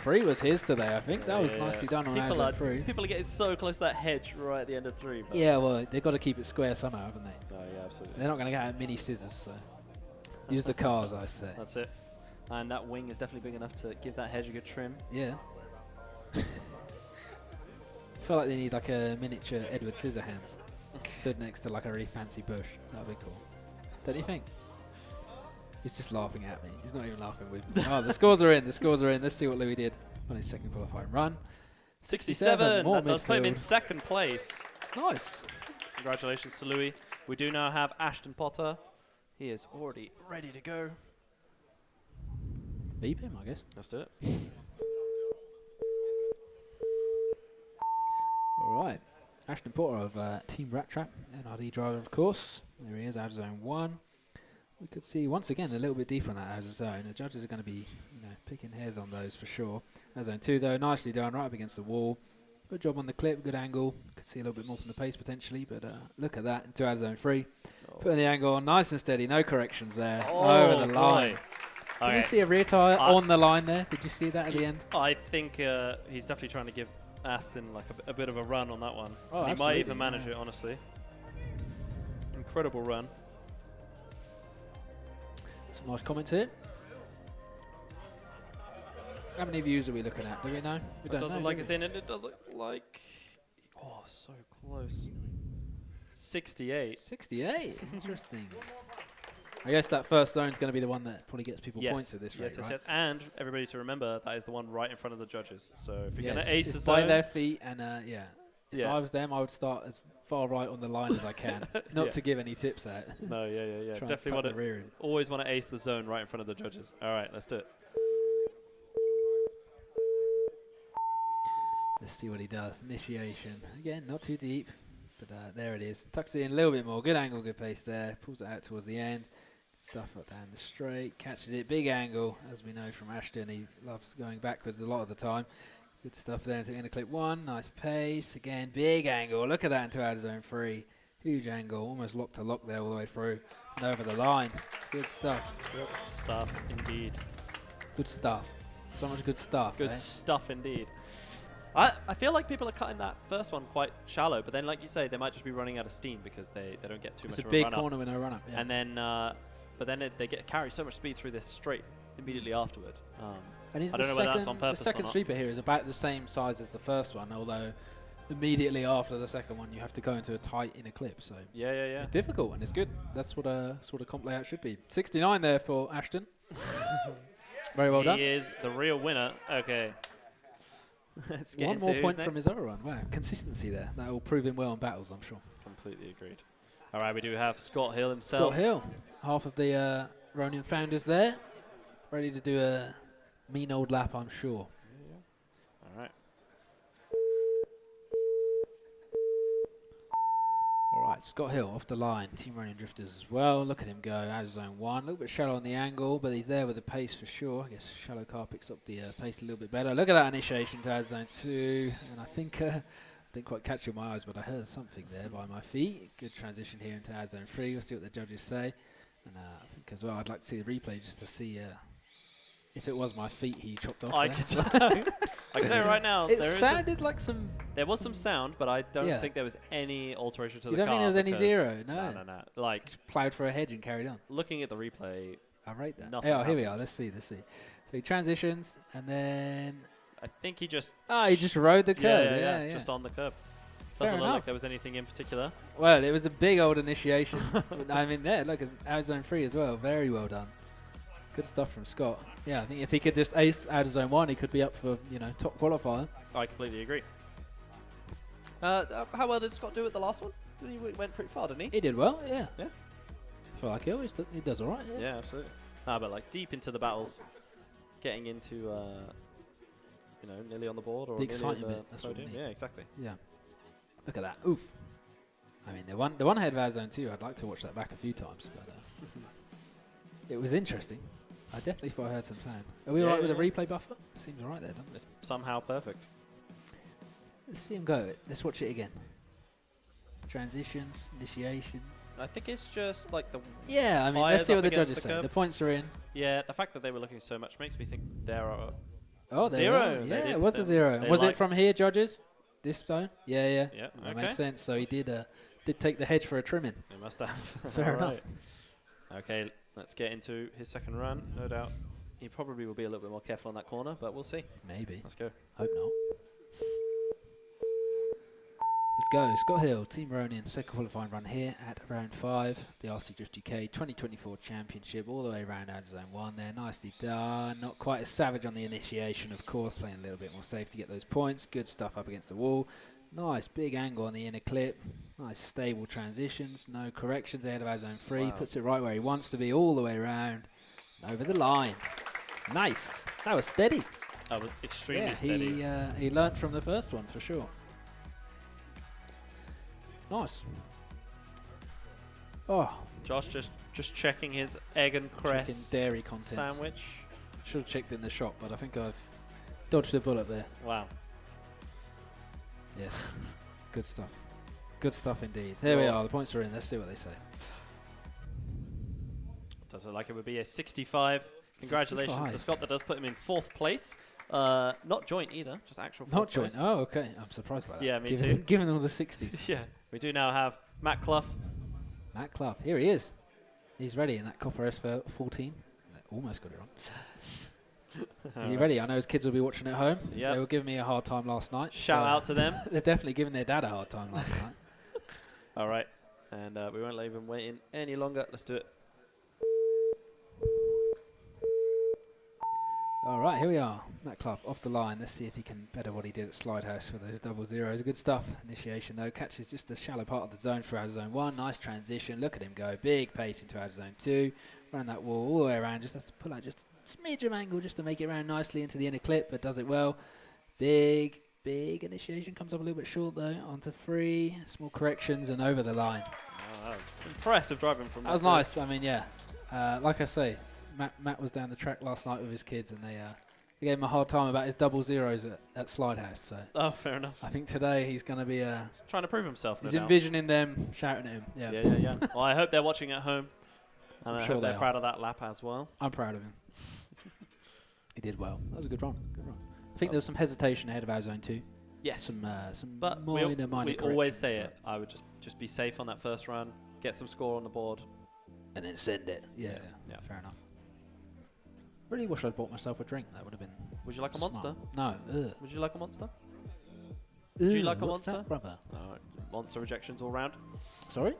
3 was his today, I think. That was nicely done on out of zone 3.
People are getting so close to that hedge right at the end of 3.
Yeah, well, they've got to keep it square somehow, haven't they?
Oh, yeah, absolutely.
They're not going to get out mini scissors, so use the cars, I say.
That's it. And that wing is definitely big enough to give that hedge a good trim.
Yeah. I feel like they need like a miniature Edward Scissorhands stood next to like a really fancy bush. That'd be cool. Don't you think? He's just laughing at me. He's not even laughing with me. Oh, the scores are in. The scores are in. Let's see what Louis did on his second qualifying run.
67.
More
That does put him in
midfield.
2nd place.
Nice.
Congratulations to Louis. We do now have Ashton Potter. He is already ready to go.
Beep him, I guess.
Let's do it.
All right. Ashton Potter of Team Rat Trap, NRD driver, of course. There he is, out of zone 1. We could see once again a little bit deeper on that out of zone. The judges are going to be, picking hairs on those for sure. Out of zone 2 though, nicely done, right up against the wall. Good job on the clip, good angle. Could see a little bit more from the pace potentially, but look at that into out of zone 3. Putting the angle on, nice and steady, no corrections there. Over the line. Did you see a rear tyre on the line there? Did you see that at the end?
I think he's definitely trying to give Aston like a bit of a run on that one.
Oh,
he might even
absolutely,
manage it, honestly. Incredible run.
Some nice comments here. How many views are we looking at? Do we know? We
It
don't
doesn't
know,
like
do
it's
we?
in, and it does look like... Oh, so close. 68.
68. Interesting. I guess that first zone's going to be the one that probably gets people
Yes.
points at this rate,
Yes,
right?
yes. And everybody to remember, that is the one right in front of the judges. So if you're going to
it's
ace the
by
zone,
their feet, and yeah. If
Yeah.
I was them, I would start as far right on the line as I can, not
Yeah.
to give any tips out.
no, yeah.
Try and
Definitely
tuck
want
the
to
rear in.
always want to ace the zone right in front of the judges. All right, let's do it.
Let's see what he does. Initiation. Again, not too deep, but there it is. Tucks it in a little bit more. Good angle, good pace there. Pulls it out towards the end. Stuff up down the straight. Catches it. Big angle, as we know from Ashton. He loves going backwards a lot of the time. Good stuff there into inner clip 1. Nice pace. Again, big angle. Look at that into out of zone 3. Huge angle. Almost lock to lock there all the way through. And over the line. Good stuff.
Good stuff indeed.
Good stuff. So much good stuff.
Good
eh?
stuff indeed. I feel like people are cutting that first one quite shallow, but then, like you say, they might just be running out of steam because they don't get too
It's
much
a
of a
big
run
corner with no run up. Yeah.
And then, but then they carry so much speed through this straight immediately afterward.
And
I don't know whether that's on purpose
the
or
second
not.
sweeper here is about the same size as the first one, although immediately after the second one you have to go into a tight inner clip. So
Yeah.
it's difficult and it's good. That's what a comp layout should be. 69 there for Ashton. Very well done.
He is the real winner. Okay. Let's get
One
into
more
who's
point from
next.
his other run. Wow, consistency there. That will prove him well in battles, I'm sure.
Completely agreed. All right, we do have Scott Hill himself.
Scott Hill, half of the Ronin founders there, ready to do a mean old lap, I'm sure.
All right.
All right, Scott Hill off the line. Team Running Drifters as well. Look at him go out of zone 1. A little bit shallow on the angle, but he's there with the pace for sure. I guess shallow car picks up the pace a little bit better. Look at that initiation to out of zone 2. And I think, I didn't quite catch it with my eyes, but I heard something there by my feet. Good transition here into out of zone 3. We'll see what the judges say. And I think as well, I'd like to see the replay just to see if it was my feet he chopped off.
I
there.
can tell you right now,
It sounded like some...
there was some sound, but I don't
Yeah.
think there was any alteration to
You
the
don't
car.
think there was any
because-
zero? No.
No. Like,
Just ploughed for a hedge and carried on.
looking at the replay,
I rate that.
Nothing
Yeah, here we
happened.
are. Let's see. So he transitions and then...
I think he just...
he just rode the curb. Yeah.
just on the curb.
Fair
Doesn't look
enough.
like there was anything in particular.
Well, it was a big old initiation. But I mean, there, look, it's out of zone 3 as well. Very well done. Good stuff from Scott. Yeah, I think if he could just ace out of zone 1, he could be up for, top qualifier.
I completely agree. How well did Scott do at the last one? He went pretty far, didn't he?
He did well, yeah.
Yeah.
I feel like he does all right, yeah.
Yeah, absolutely. But like deep into the battles, getting into, nearly on the board or
The
nearly
exciting
on the
bit, that's what we
podium.
need.
Yeah, exactly.
Yeah. Look at that. Oof. I mean, the one ahead of out of zone 2, I'd like to watch that back a few times, but it was interesting. I definitely thought I heard some sound. Are we
Yeah,
all right with
yeah.
the replay buffer? Seems all right there, doesn't it?
It's somehow perfect.
Let's see him go. Let's watch it again. Transitions, initiation.
I think it's just like the
Yeah, I mean,
Fires
let's see
up
what the
against
judges
the
say.
curb.
The points are in.
the fact that they were looking so much makes me think there are.
Oh, there
Zero.
we are.
They
Yeah,
did-
it was a
they-
0.
they
Was it
like-
from here, judges? This zone? Yeah.
Yeah,
That
okay.
makes sense. So he did take the hedge for a trimming.
They must have.
Fair
All
enough.
right. Okay, let's get into his second run. No doubt, he probably will be a little bit more careful on that corner, but we'll see.
Maybe.
Let's go.
Hope not. Let's go. Scott Hill, Team Ronin, second qualifying run here at round 5. The RC Drift UK 2024 Championship, all the way around out of zone 1 there. Nicely done. Not quite as savage on the initiation, of course, playing a little bit more safe to get those points. Good stuff up against the wall. Nice big angle on the inner clip. Nice stable transitions. No corrections ahead of our zone 3.
Wow.
Puts it right where he wants to be, all the way around. Over the line. Nice. That was steady.
That was extremely
Yeah,
steady.
he learnt from the first one for sure. Nice. Oh,
Josh just checking his egg and
chicken
cress
dairy content.
sandwich.
Should have checked in the shop, but I think I've dodged a bullet there.
Wow.
Yes. Good stuff. Good stuff indeed. There we
Well-
are. The points are in. Let's see what they say.
Does look like it would be a 65. Congratulations
65.
to Scott. That does put him in 4th place. Not joint either, just actual 4th
Not joint.
place.
Oh, okay. I'm surprised by that.
Yeah, me
given,
too.
Given all the 60s.
Yeah. We do now have Matt Clough.
Matt Clough. Here he is. He's ready in that copper S14. Almost got it wrong. Is he ready? I know his kids will be watching at home.
Yep.
They were giving me a hard time last night.
Shout
so
out to them.
They're definitely giving their dad a hard time last night.
All right. And we won't leave him waiting any longer. Let's do it.
All right, here we are. Matt Clough off the line. Let's see if he can better what he did at Slide House with those double zeros. Good stuff. Initiation, though. Catches just the shallow part of the zone for outer zone 1. Nice transition. Look at him go. Big pace into outer zone 2. Running that wall all the way around. Just has to pull out just a smidge of angle just to make it round nicely into the inner clip, but does it well. Big initiation. Comes up a little bit short, though. Onto 3. Small corrections and over the line.
Impressive driving from
that was nice. I mean, yeah. Like I say, Matt was down the track last night with his kids, and they gave him a hard time about his double zeros at Slide House. So
fair enough.
I think today he's going to be
trying to prove himself.
He's envisioning them shouting at him.
Yeah. Well, I hope they're watching at home, and I hope they're proud of that lap as well.
I'm proud of him. He did well. That was a good run. I think there was some hesitation ahead of our zone 2.
Yes.
Some
but
minor
we always say it. I would just be safe on that first run, get some score on the board,
and then send it. Yeah. Fair enough. Really wish I'd bought myself a drink. That would have been.
Would you like a
smart.
monster?
No.
Would you like a monster? Would you like a
what's
monster?
that, brother?
Monster rejections all round.
Sorry?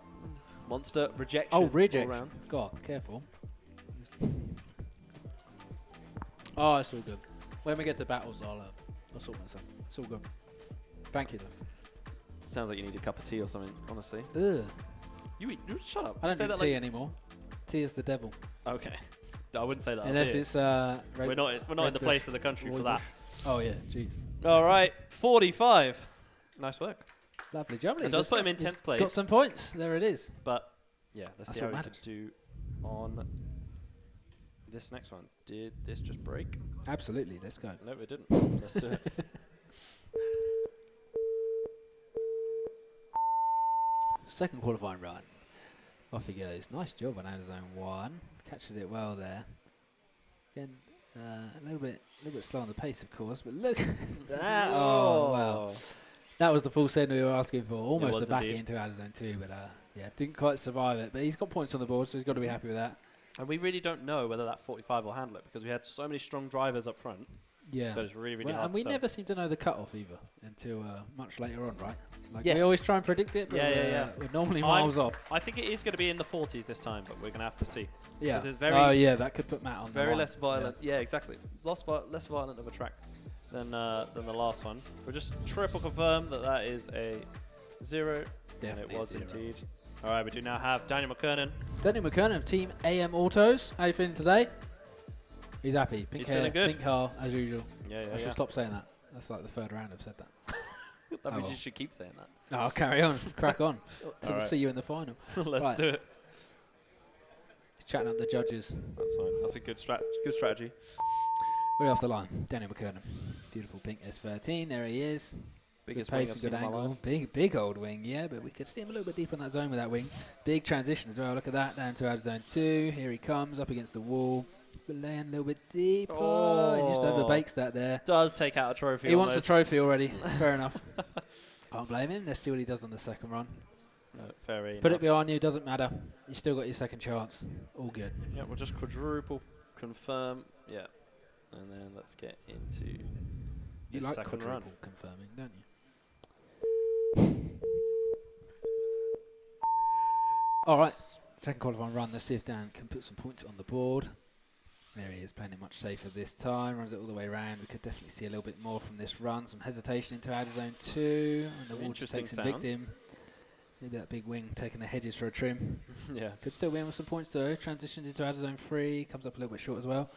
Monster rejections
Oh, rejection.
all round.
God, careful. Oh, it's all good. When we get to battles, I'll sort myself. It's all good. Thank you, though.
Sounds like you need a cup of tea or something, honestly.
Ugh.
You shut up.
I don't
say
drink
that
tea anymore. Tea is the devil.
Okay. I wouldn't say that.
Unless it's
we're not in the place of the country for that.
Oh yeah, jeez.
All right, 45. Nice work.
Lovely, jubbly.
It does put him in 10th place.
Got some points. There it is.
But yeah, let's see how
what
we
matters.
do on this next one. Did this just break?
Absolutely. Let's go.
No, it didn't. Let's do it.
Second qualifying run. Off he goes. Nice job on outer zone 1. Catches it well there. Again, a little bit slow on the pace, of course, but look at that. Oh, wow. That was the full send we were asking for. Almost a back into outer zone 2, but yeah, didn't quite survive it. But he's got points on the board, so he's got to be happy with that.
And we really don't know whether that 45 will handle it because we had so many strong drivers up front.
Yeah.
But it's really hard
and
to
we
tell.
never seem to know the cut-off either until much later on, right? Like
Yes.
we always try and predict it, but we're normally miles off.
I think it is going to be in the 40s this time, but we're going to have to see.
Yeah.
'Cause it's very
that could put Matt on the
very
line.
less violent. Yeah, exactly. Less violent of a track than the last one. We'll just triple confirm that is a 0.
Definitely
and it was
a 0.
indeed. All right, we do now have Daniel McKernan.
Daniel McKernan of Team AM Autos. How you feeling today? He's happy. Pink
He's
hair,
feeling good.
pink car, as usual.
Yeah.
I should stop saying that. That's like the third round I've said that.
That means
well.
you should keep saying that.
No, I'll carry on. Crack on.
All right.
See you in the final.
Let's
Right.
do it.
He's chatting up the judges.
That's fine. That's a good strategy.
We're off the line. Daniel McKernan. Beautiful pink S13. There he is.
Biggest
Good
wing
pace,
I've
and
seen
good
in my
angle.
life.
Big old wing, yeah, but we could see him a little bit deep on that zone with that wing. Big transition as well. Look at that. Down to outer zone 2. Here he comes up against the wall. But laying a little bit deeper. He just overbakes that there.
Does take out a trophy.
He wants a
almost.
trophy already. Fair enough. Can't blame him. Let's see what he does on the second run.
No, fair enough.
Put it behind you. Doesn't matter. You still got your second chance. All good.
Yeah, we'll just quadruple confirm. Yeah. And then let's get into
You
the
like
second
quadruple
run.
confirming, don't you? All right. Second qualifying run. Let's see if Dan can put some points on the board. There he is, playing it much safer this time. Runs it all the way around. We could definitely see a little bit more from this run. Some hesitation into outer zone 2. And the wall just
Interesting
takes him
sounds.
victim. Maybe that big wing taking the hedges for a trim.
Yeah.
Could still win with some points though. Transitions into outer zone 3. Comes up a little bit short as well.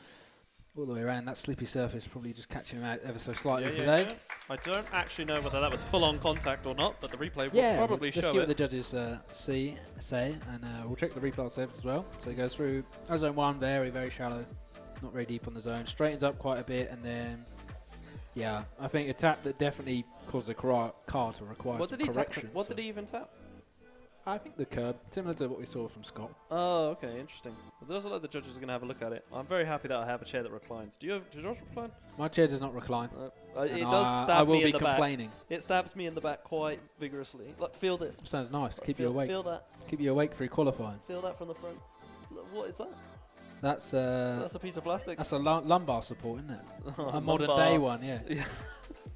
All the way around. That slippy surface probably just catching him out ever so slightly today.
Yeah. I don't actually know whether that was full-on contact or not, but the replay
Yeah,
will probably
let's
show
see what
it.
the judges say, and we'll check the replay ourselves as well. So he goes through outer zone 1, very shallow, not very deep on the zone. Straightens up quite a bit, and then I think a tap that definitely caused the car to require
What
some
did he
correction.
tap? What did he even tap?
I think the curb, similar to what we saw from Scott.
Oh, okay, interesting. Well, there's a lot of the judges are going to have a look at it. I'm very happy that I have a chair that reclines. Does yours recline?
My chair does not recline.
It
and
does
I
stab
will
me
be
in the back.
complaining.
It stabs me in the back quite vigorously. Like, feel this.
Sounds nice.
Like,
Keep
feel,
you awake.
Feel that.
Keep you awake through qualifying.
Feel that from the front. Look, what is that?
That's
That's a piece of plastic.
that's a lumbar support, isn't it?
Oh,
A modern
lumbar.
day one, yeah.
Yeah.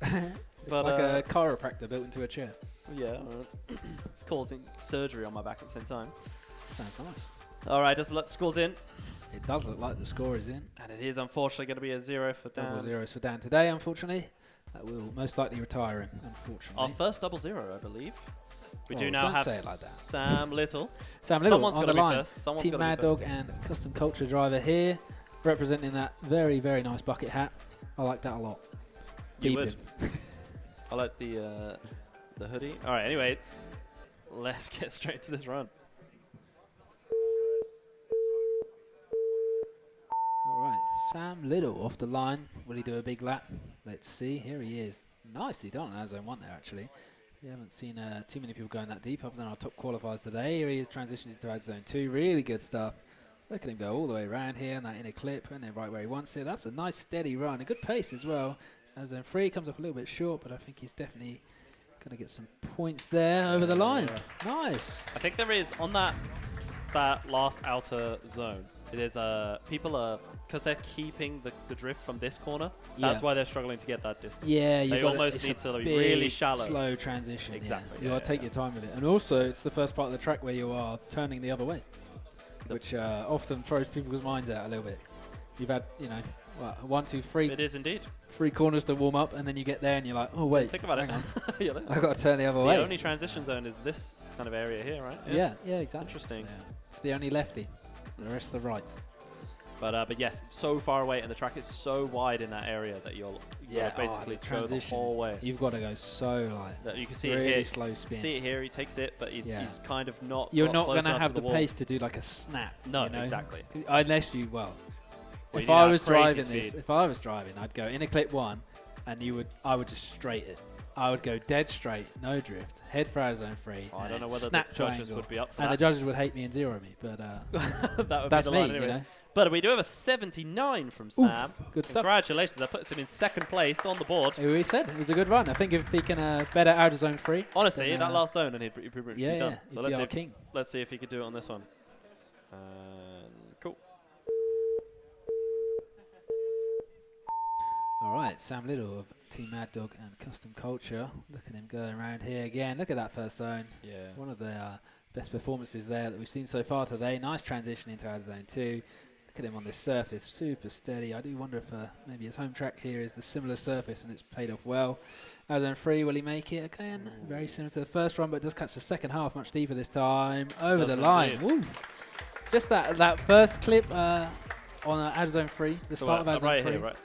It's
But,
like a chiropractor built into a chair.
Yeah, it's causing surgery on my back at the same time.
Sounds nice.
All right, just let the scores in.
It does look like the score is in.
And it is unfortunately going to be a 0 for Dan.
Double zeros for Dan today, unfortunately. That will most likely retire him, unfortunately.
Our first 0-0, I believe. We
Oh,
do now
don't
have
say it like that.
Sam Little.
Sam Little
Someone's
on
gotta
the
be
line.
first. Someone's
Team
gotta be
Mad
first.
Dog and Custom Culture driver here, representing that very, very nice bucket hat. I like that a lot.
You
Beep
would.
him.
I like the hoodie. All right, anyway, let's get straight to this run.
All right, Sam Little off the line. Will he do a big lap? Let's see. Here he is. Nicely done on zone 1 there, actually. We haven't seen too many people going that deep other than our top qualifiers today. Here he is transitioning to zone 2. Really good stuff. Look at him go all the way around here and that inner clip and then right where he wants it. That's a nice steady run. A good pace as well. Zone 3 comes up a little bit short, but I think he's definitely going to get some points there over the line. Nice.
I think there is on that last outer zone. It is people are because they're keeping the drift from this corner. That's why they're struggling to get that distance.
Yeah,
they almost need to be really shallow.
Slow transition.
Exactly.
Yeah. You got to take your time with it, and also it's the first part of the track where you are turning the other way, which often throws people's minds out a little bit. You've had 1, 2, 3.
It is indeed
3 corners to warm up, and then you get there and you're like, oh wait,
think about it.
Yeah, I got to turn the other way.
The only transition zone is this kind of area here, right?
Yeah, exactly.
Interesting.
So, it's the only lefty. The rest are rights.
But yes, so far away, and the track is so wide in that area that you'll basically go the whole way.
You've got to go so
that you can see
really
it here.
slow spin.
See it here. He takes it, but he's kind of not.
You're not
going to
have the
wall.
pace to do like a snap.
No, exactly.
Unless you
Well,
if I was driving this, if I was driving, I'd go in a clip 1, and I would just straight it. I would go dead straight, no drift, head for zone 3.
I don't know whether
snap
the judges
triangle.
would be up for
and
that.
the judges would hate me and zero me, but
that would
that's
be the
me,
line anyway.
you know.
But we do have a 79 from Sam.
Good stuff.
Congratulations, that puts him in 2nd place on the board.
We said it was a good run. I think if he can better out of zone 3.
Honestly,
then,
that last zone, and he'd be done. So
he'd be our king.
Let's see if he could do it on this one. Cool.
All right, Sam Little of Team Mad Dog and Custom Culture. Look at him going around here again. Look at that first zone.
Yeah.
One of the best performances there that we've seen so far today. Nice transition into out zone 2. Look at him on this surface, super steady. I do wonder if maybe his home track here is the similar surface and it's paid off well. Out zone 3, will he make it again? Very similar to the first run, but does catch the second half much deeper this time. Over the line. Woo. Just that first clip on out zone 3, the start of out zone 3.
Here, right?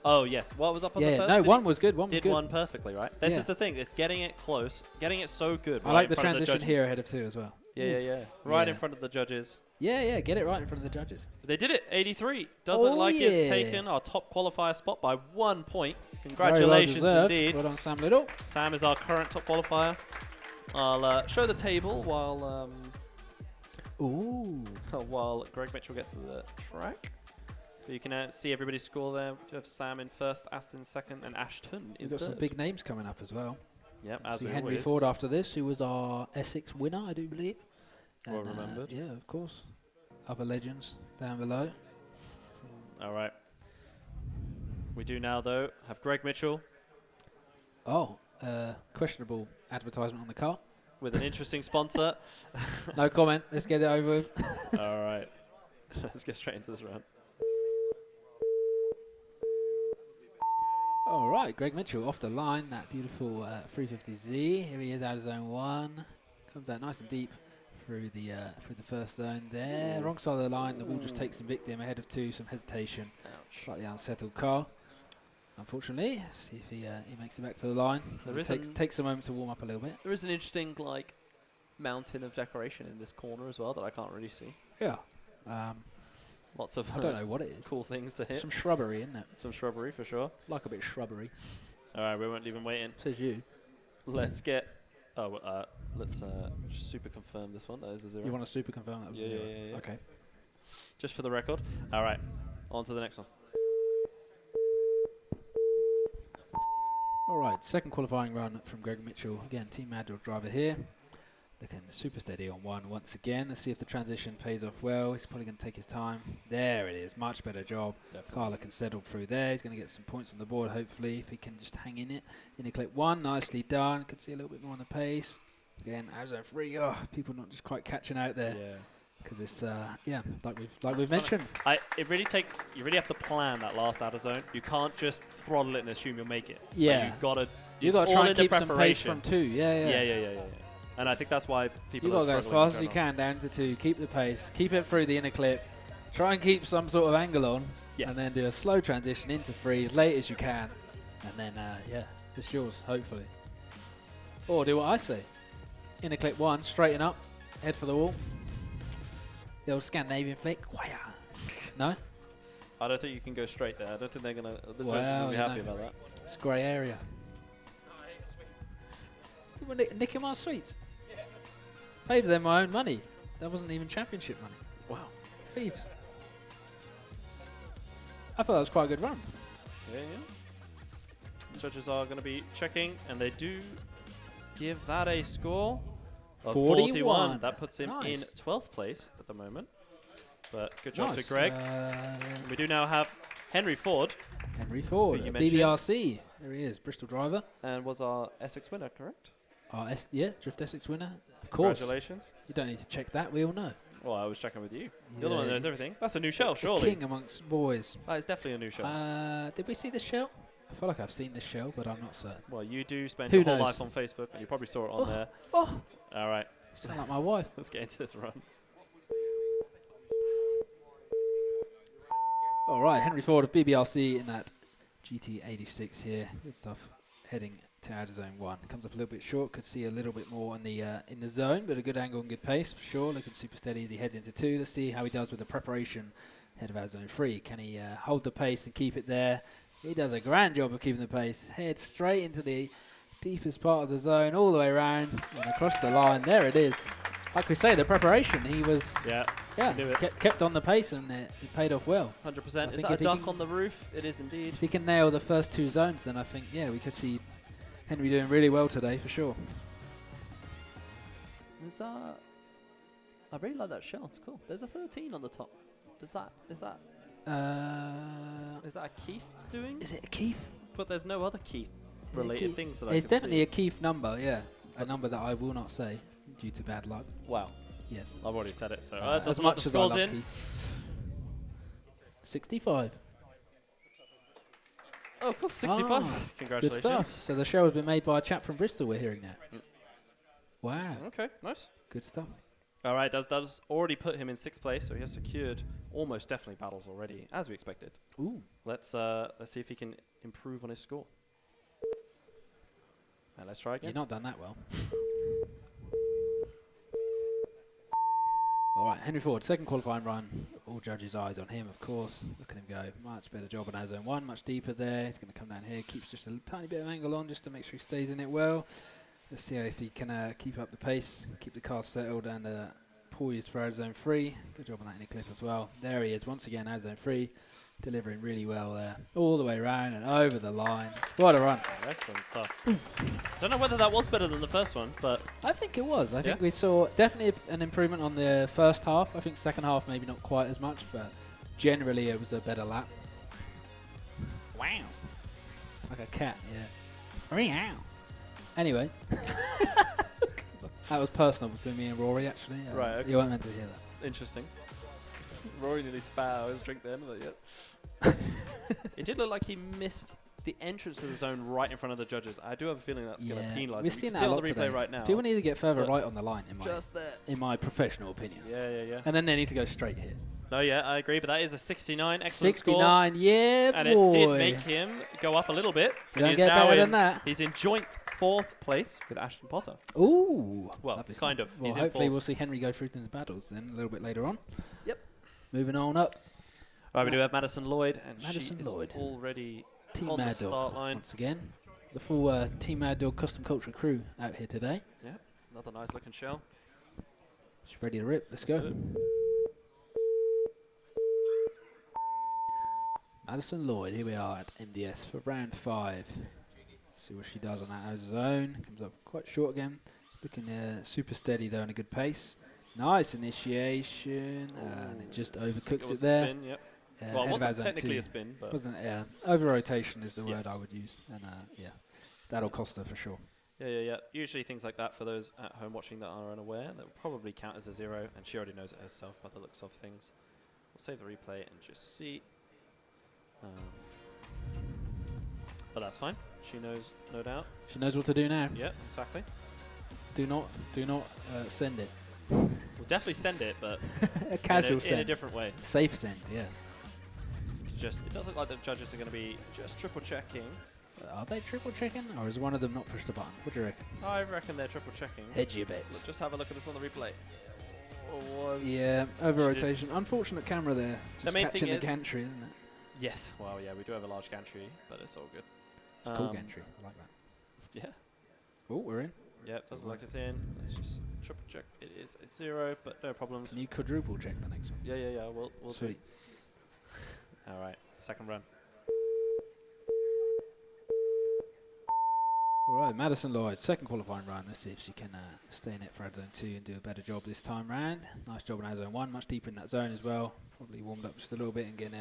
Oh, yes. What was up on the first?
No, one was good. One was
did
good.
one perfectly, right? This is the thing. It's getting it close, getting it so good.
I like the transition here ahead of 2 as well.
Yeah. Right in front of the judges.
Yeah, get it right in front of the judges.
They did it, 83. Does look like it's taken our top qualifier spot by 1 point. Congratulations indeed.
Well done, Sam Little.
Sam is our current top qualifier. I'll show the table while while Greg Mitchell gets to the track. So you can see everybody's score there. We have Sam in 1st, Aston 2nd, and Ashton in 3rd.
We've got some big names coming up as well.
Yep, as we
Henry
always.
Ford after this, who was our Essex winner, I do believe.
Well remembered.
Yeah, of course. Other legends down below.
All right. We do now, though, have Greg Mitchell.
Questionable advertisement on the car.
With an interesting sponsor.
No comment. Let's get it over with.
All right. Let's get straight into this round.
All right, Greg Mitchell off the line. That beautiful 350Z. Here he is out of zone 1. Comes out nice and deep through the first zone there. Wrong side of the line. The wall just takes him victim ahead of 2. Some hesitation.
Ouch.
Slightly unsettled car. Unfortunately, see if he makes it back to the line. Takes a moment to warm up a little bit.
There is an interesting mountain of decoration in this corner as well that I can't really see.
Yeah.
Lots of
I don't know what it is.
cool things to hit.
Some shrubbery, isn't it?
Some shrubbery for sure.
Like a bit of shrubbery.
All right, we won't leave him waiting.
Says you.
Let's get. Let's just super confirm this one. That is a 0.
You want to super confirm that was a 0?
Yeah.
Okay.
Just for the record. All right, on to the next one.
All right, second qualifying run from Greg Mitchell. Again, Team Mad Dog driver here. Looking super steady on 1 once again. Let's see if the transition pays off well. He's probably going to take his time. There it is. Much better job.
Definitely.
Car looking settled through there. He's going to get some points on the board, hopefully, if he can just hang in it. In a clip 1, nicely done. Could see a little bit more on the pace. Again, as a 3, people not just quite catching out there.
Yeah.
because it's yeah, like we've mentioned.
It really takes. You really have to plan that last outer zone. You can't just throttle it and assume you'll make it.
Yeah.
You've got to.
You got to try and keep some pace from 2. Yeah.
And I think that's why people.
You got to go as fast as you can down to 2. Keep the pace. Keep it through the inner clip. Try and keep some sort of angle on.
Yeah.
And then do a slow transition into 3 as late as you can. And then yeah, it's yours hopefully. Or do what I say. Inner clip 1, straighten up, head for the wall. The old Scandinavian flick. No?
I don't think you can go straight there. I don't think they're gonna. The judges
Well,
will be happy about that.
It's a grey area. People nicking my sweets. Paid them my own money. That wasn't even championship money.
Wow.
Thieves. I thought that was quite a good run.
Yeah. Judges are going to be checking, and they do give that a score of 41. That puts him in 12th place at the moment. But good job to Greg. We do now have Henry Ford.
Henry Ford, BBRC. There he is, Bristol driver.
And was our Essex winner, correct?
Yeah, Drift Essex winner. Of course.
Congratulations.
You don't need to check that, we all know.
Well, I was checking with you. You're the one that knows everything. That's a new shell, surely.
King amongst boys.
That is definitely a new shell.
Did we see this shell? I feel like I've seen this shell, but I'm not certain.
Well, you do spend your whole life on Facebook, and you probably saw it on there.
Oh.
All right.
Sound like my wife.
Let's get into this run.
All right, Henry Ford of BBRC in that GT86 here. Good stuff. Heading to outer zone 1. Comes up a little bit short. Could see a little bit more in the zone, but a good angle and good pace for sure. Looking super steady as he heads into 2. Let's see how he does with the preparation ahead of outer zone 3. Can he hold the pace and keep it there? He does a grand job of keeping the pace. Heads straight into the deepest part of the zone, all the way around and across the line. There it is. Like we say, the preparation, he was kept on the pace, and it paid off well.
100%. Is that a duck on the roof? It is indeed.
If he can nail the first 2 zones, then I think, yeah, we could see Henry doing really well today for sure.
I really like that shell. It's cool. There's a 13 on the top. Is that a Keith's doing?
Is it a Keith?
But there's no other Keith related things that I
It's
can
definitely
see.
a Keith number, yeah. A number that I will not say due to bad luck.
Wow.
Yes.
I've already said it, so
as much as I love Keith. 65.
Oh, cool. 65. Congratulations.
Good stuff. So the show has been made by a chap from Bristol, we're hearing now. Wow.
Okay, nice.
Good stuff.
All right, does already put him in 6th place, so he has secured almost definitely battles already, as we expected.
Ooh.
Let's see if he can improve on his score. And let's try again.
You've not done that well. All right, Henry Ford, second qualifying run. All judges' eyes on him, of course. Look at him go. Much better job on our zone 1, much deeper there. He's going to come down here, keeps just a tiny bit of angle on just to make sure he stays in it well. Let's see if he can keep up the pace, keep the car settled and poised for our zone 3. Good job on that in the clip as well. There he is, once again, our zone 3. Delivering really well there. All the way around and over the line. What a run.
Excellent stuff. Don't know whether that was better than the first one, but...
I think it was. I think we saw definitely an improvement on the first half. I think second half maybe not quite as much, but generally it was a better lap. Wow. Like a cat, yeah. Meow. Anyway. That was personal between me and Rory, actually.
Right, okay.
You weren't meant to hear that.
Interesting. Rory nearly spat out his drink then, but yet. It did look like he missed the entrance to the zone right in front of the judges. I do have a feeling that's going to penalise him.
We're seeing
that
that a
on
lot
the replay
today.
right now.
People need to get further right on the line,
in
my professional opinion.
Yeah.
And then they need to go straight here.
No, yeah, I agree, but that is a 69. Excellent
69,
score.
yeah,
and
boy.
it did make him go up a little bit.
You don't get better than that.
He's in joint 4th place with Ashton Potter.
Ooh.
Well, kind of.
Well,
he's
hopefully
in
we'll see Henry go through to the battles then a little bit later on.
Yep.
Moving on up.
All right, we do have Madison Lloyd, and
Madison
she
Lloyd.
is already
Team
on the
Mad Dog
start line.
once again. The full Team Mad Dog Custom Culture crew out here today.
Yeah, another nice looking shell.
She's ready to rip. Let's go. Madison Lloyd, here we are at MDS for round 5. See what she does on that outer zone. Comes up quite short again. Looking super steady though and a good pace. Nice initiation. And it just overcooks it there.
Spin, yep. Well, it wasn't technically a spin, but...
Wasn't, yeah. Over rotation is the word I would use. And yeah, that'll cost her for sure.
Yeah. Usually things like that for those at home watching that are unaware, that will probably count as a 0, and she already knows it herself by the looks of things. We'll save the replay and just see. But that's fine. She knows, no doubt.
She knows what to do now.
Yeah, exactly.
Do not send it.
We'll definitely send it, but
A casual
in
send.
a different way.
Safe send, yeah.
It does look like the judges are going to be just triple checking.
Are they triple checking, or is one of them not pushed the button? What do you reckon?
I reckon they're triple checking.
Hedge your
Let's
bets.
just have a look at this on the replay.
Yeah, over rotation. Unfortunate camera there. Just
main
catching
thing
the
is-
gantry, isn't it?
Yes. Well, yeah, we do have a large gantry, but it's all good.
It's cool gantry. I like that.
Yeah.
Oh, we're in.
Yeah, it doesn't look like it's in. Let's just triple check. It is a 0, but no problems.
Can you quadruple check the next one?
Yeah. We'll do.
Sweet.
All right, second run.
All right, Madison Lloyd, second qualifying run. Let's see if she can stay in it for zone 2 and do a better job this time round. Nice job on zone 1, much deeper in that zone as well. Probably warmed up just a little bit and getting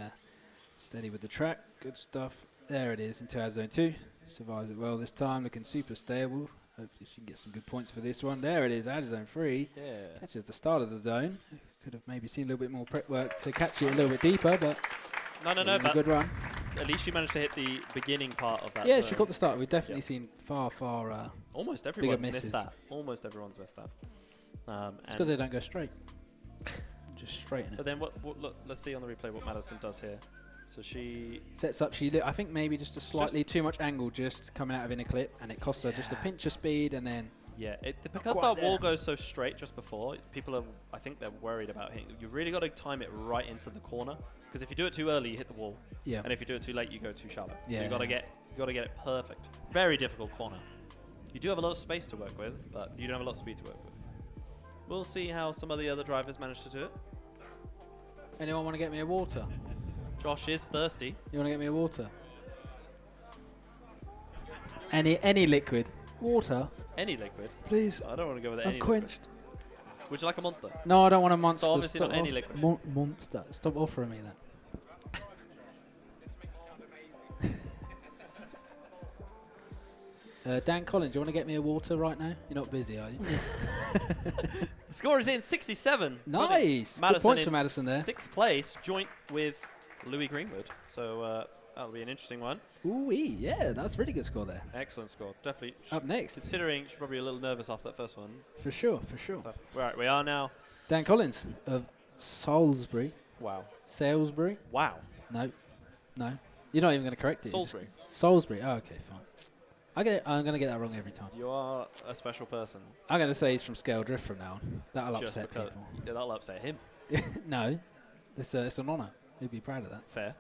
steady with the track. Good stuff. There it is into zone 2. Survives it well this time, looking super stable. Hopefully she can get some good points for this one. There it is, out of zone 3.
Yeah.
Catches the start of the zone. Could have maybe seen a little bit more prep work to catch it a little bit deeper, but
No,
it was a good run.
at least she managed to hit the beginning part of that.
Yeah,
zone.
she got the start. We've definitely seen far
Almost everyone's
misses.
missed that. Almost everyone's missed that.
it's because they don't go straight. Just straighten
But
it.
then look, let's see on the replay what Madison does here. So she
Sets up, I think maybe just a slightly too much angle just coming out of in a clip, and it costs her just a pinch of speed, and then
because that wall goes so straight just before, I think they're worried about hitting. You really got to time it right into the corner, because if you do it too early, you hit the wall.
Yeah.
And if you do it too late, you go too shallow.
Yeah.
So you got to get it perfect. Very difficult corner. You do have a lot of space to work with, but you don't have a lot of speed to work with. We'll see how some of the other drivers manage to do it.
Anyone want to get me a water?
Josh is thirsty.
You want to get me a water? Any liquid. Water,
Any liquid.
please.
I don't want to go with
I'm
any liquid.
quenched.
Would you like a monster?
No, I don't want a monster.
So obviously
Stop
not any liquid.
Monster. Stop offering me that. Dan Collins, do you want to get me a water right now? You're not busy, are you?
The score is in 67.
Nice. Good
Madison
points for
in
Madison there.
6th place, joint with Louis Greenwood. So that'll be an interesting one.
Ooh, yeah, that's a really good score there.
Excellent score. Definitely.
Up next.
Considering she's probably a little nervous after that first one.
For sure.
So, right, we are now.
Dan Collins of Salisbury.
Wow.
Salisbury?
Wow.
No. You're not even going to correct it.
Salisbury.
Salisbury. Oh, okay, fine. I'm going to get that wrong every time.
You are a special person.
I'm going to say he's from Scale Drift from now on. That'll
Just
upset
because-
people.
Yeah, that'll upset him.
No. It's an honour. He'd be proud of that.
Fair.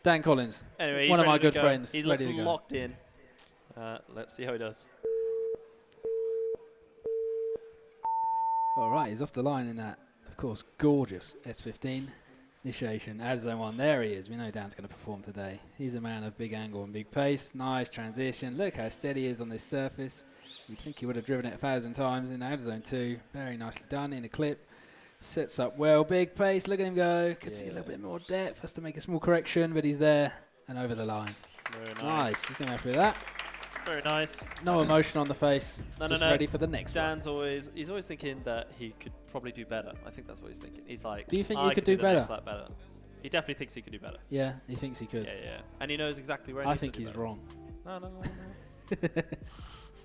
Dan Collins.
Anyway, he's
One of
ready
my
to
good
go.
friends,
He
ready
looks
to go.
locked in. Let's see how he does.
All right, he's off the line in that, of course, gorgeous S15. Initiation, out of zone 1. There he is. We know Dan's going to perform today. He's a man of big angle and big pace. Nice transition. Look how steady he is on this surface. You'd think he would have driven it 1,000 times in out of zone 2. Very nicely done in a clip. Sets up well. Big pace. Look at him go. Could see a little bit more depth. Has to make a small correction, but he's there and over the line.
Very nice.
Nice. He's going to happy with that.
Very nice.
No emotion on the face.
No,
Just
no.
ready for the next one.
He's always thinking that he could probably do better. I think that's what he's thinking. He's like,
Do you think
I
you could do
the next
better?
lap better? He definitely thinks he could do better.
Yeah, he thinks he could.
Yeah. And he knows exactly where he
I
needs to
think
do
he's
better.
wrong.
No.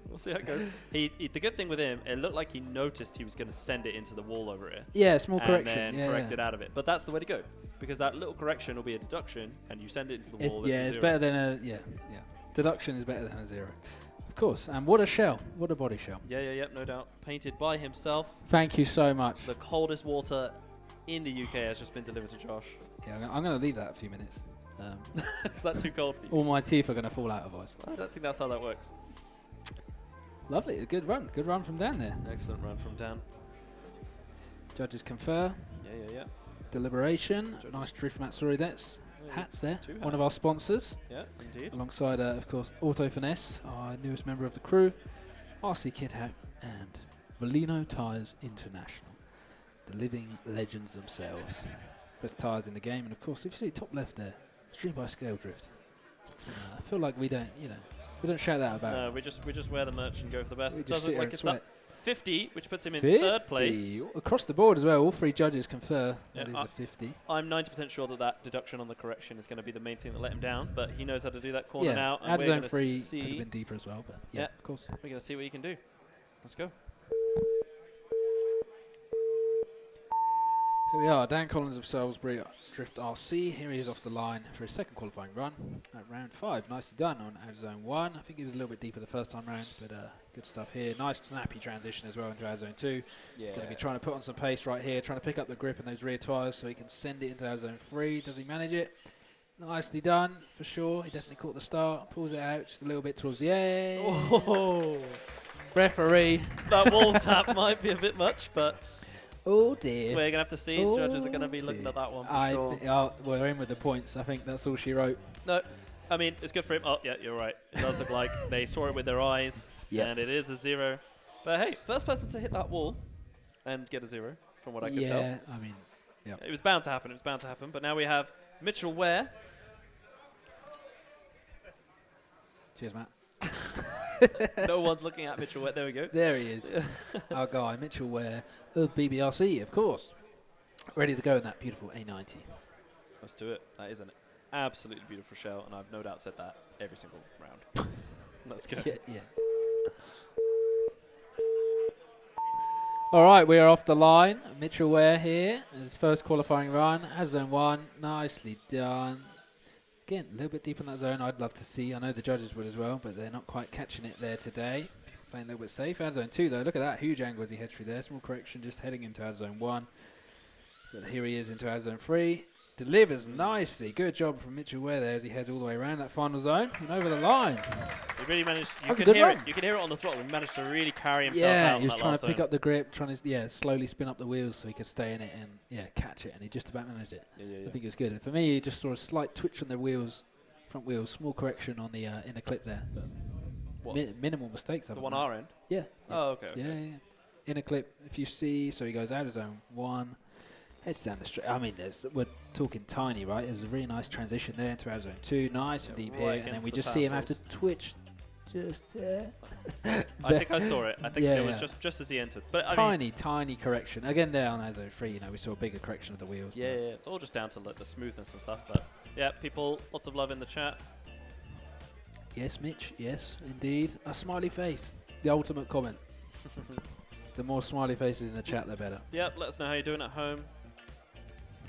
We'll see how it goes. The good thing with him, it looked like he noticed he was going to send it into the wall over here.
Yeah, small correction.
And then
yeah,
correct it out of it. But that's the way to go. Because that little correction will be a deduction, and you send it into the wall.
It's better than a Deduction is better than a 0, of course. And what a shell! What a body shell!
Yeah, no doubt. Painted by himself.
Thank you so much.
The coldest water in the UK has just been delivered to Josh.
Yeah, I'm going to leave that a few minutes.
Is that too cold for you?
All my teeth are going to fall out otherwise.
I don't think that's how that works.
Lovely, a good run from Dan there.
Excellent run from Dan.
Judges confer.
Yeah.
Deliberation. Nice drift mat. Sorry, that's hats there.
Two
One of
hats.
our sponsors.
Yeah, indeed.
Alongside, of course, Auto Finesse, our newest member of the crew, RC Kit Hat, and Valino Tyres International, the living legends themselves. Best tyres in the game, and of course, if you see top left there, streamed by Scale Drift. I feel like we don't, We don't shout that about.
No, we just wear the merch and go for the best.
We
It
just
does
sit
look
here
like
and
it's
sweat.
up 50, which puts him in
50.
third place.
Across the board as well. All 3 judges confer
Yeah,
that is a 50.
I'm 90% sure that deduction on the correction is going to be the main thing that let him down, but he knows how to do that corner now. And
add
we're
zone
gonna
3
see
could have been deeper as well, but
Yeah.
of course.
We're going to see what he can do. Let's go.
Here we are, Dan Collins of Salisbury Drift RC. Here he is off the line for his second qualifying run at round 5. Nicely done on out of zone 1. I think he was a little bit deeper the first time round, but good stuff here. Nice snappy transition as well into out of zone 2. He's going to be trying to put on some pace right here, trying to pick up the grip in those rear tyres so he can send it into out of zone 3. Does he manage it? Nicely done, for sure. He definitely caught the start, pulls it out just a little bit towards the end.
Oh,
Referee.
that wall tap might be a bit much, but
Oh dear.
we're going to have to see. Judges are going to be looking at that one for sure.
We're in with the points. I think that's all she wrote.
No, I mean, it's good for him. Oh, yeah, you're right. It does look like they saw it with their eyes, and it is a 0. But hey, first person to hit that wall and get a 0, from what I can tell.
Yeah, I mean,
It was bound to happen. It was bound to happen. But now we have Mitchell Ware.
cheers, Matt.
No one's looking at Mitchell Ware. There we go.
There he is. Our guy, Mitchell Ware of BBRC, of course. Ready to go in that beautiful A90.
Let's do it. That is an absolutely beautiful shell, and I've no doubt said that every single round. Let's go.
Yeah. All right, we are off the line. Mitchell Ware here, his first qualifying run, has zone 1. Nicely done. Again, a little bit deep in that zone, I'd love to see. I know the judges would as well, but they're not quite catching it there today. Playing a little bit safe. Out zone 2, though. Look at that huge angle as he heads through there. Small correction, just heading into out zone 1. But here he is into out zone 3. Delivers nicely. Good job from Mitchell Ware there as he heads all the way around that final zone and over the line.
He really managed. You
That was a
can
good
hear
run.
it. You can hear it on the throttle. He managed to really carry himself
Yeah,
out.
he was
on that
trying
last
to pick
zone.
up the grip, trying to slowly spin up the wheels so he could stay in it and catch it, and he just about managed it.
Yeah.
I think it was good. For me, you just saw a slight twitch on the wheels, front wheels, small correction on the inner clip there, but
What?
minimal mistakes.
The
other
one
than that.
our end.
Yeah.
Oh, okay.
Yeah. Inner clip, if you see, so he goes out of zone 1, heads down the straight. I mean, we're talking tiny, right? It was a really nice transition there into out zone 2, nice and deep
right
here, and then
against
we
the
just see him have to
tassels.
twitch just there.
I think I saw it. I think
Yeah,
it was
yeah.
just as he entered. But I mean,
Tiny correction. Again, there on out zone 3, we saw a bigger correction of the wheels.
yeah, it's all just down to like the smoothness and stuff. But yeah, people, lots of love in the chat.
Yes, Mitch. Yes, indeed. A smiley face. The ultimate comment. The more smiley faces in the chat, the better.
Yep, let us know how you're doing at home.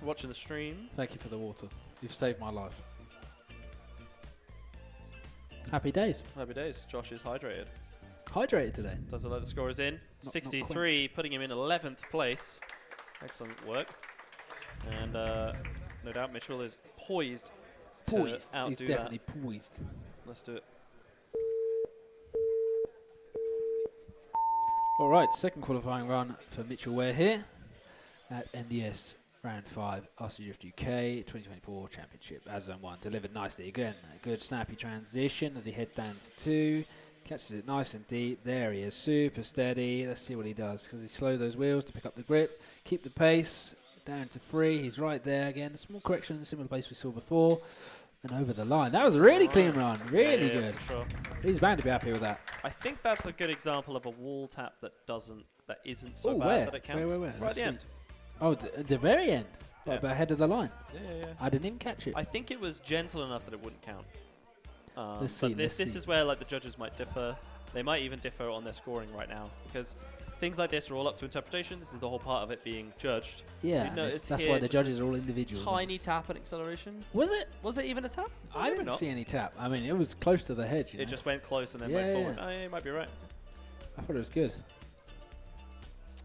Watching the stream.
Thank you for the water. You've saved my life. Happy days.
Happy days. Josh is hydrated.
Hydrated today.
Does it like the score is in?
Not
63, putting him in 11th place. Excellent work. And no doubt Mitchell is poised to
He's
outdo
definitely poised.
that. Let's do it.
All right, second qualifying run for Mitchell Ware here at MDS Round 5 RC Drift UK 2024 Championship as zone 1. Delivered nicely again. A good snappy transition as he heads down to 2. Catches it nice and deep. There he is, super steady. Let's see what he does because he slows those wheels to pick up the grip, keep the pace. Down to 3. He's right there again. A small correction, similar place we saw before. And over the line. That was a really clean run. Really
Yeah,
good.
for sure.
He's bound to be happy with that.
I think that's a good example of a wall tap that isn't so
Oh,
bad
where?
that it counts.
Where?
Right
Let's
at the end.
see. Oh, the very end.
Yeah.
But ahead of the line.
Yeah.
I didn't even catch it.
I think it was gentle enough that it wouldn't count.
Let's see,
But
let's
this
see.
is where like the judges might differ. They might even differ on their scoring right now because things like this are all up to interpretation. This is the whole part of it being judged.
Yeah,
You
and
noticed
that's
here
why the
just
judges are all individual.
Tiny tap and acceleration.
Was it?
Was it even a tap?
I
Maybe
didn't
not.
see any tap. I mean, it was close to the hedge. You
It
know?
just went close and then
Yeah,
went forward.
yeah.
Oh, yeah, you might be right.
I thought it was good.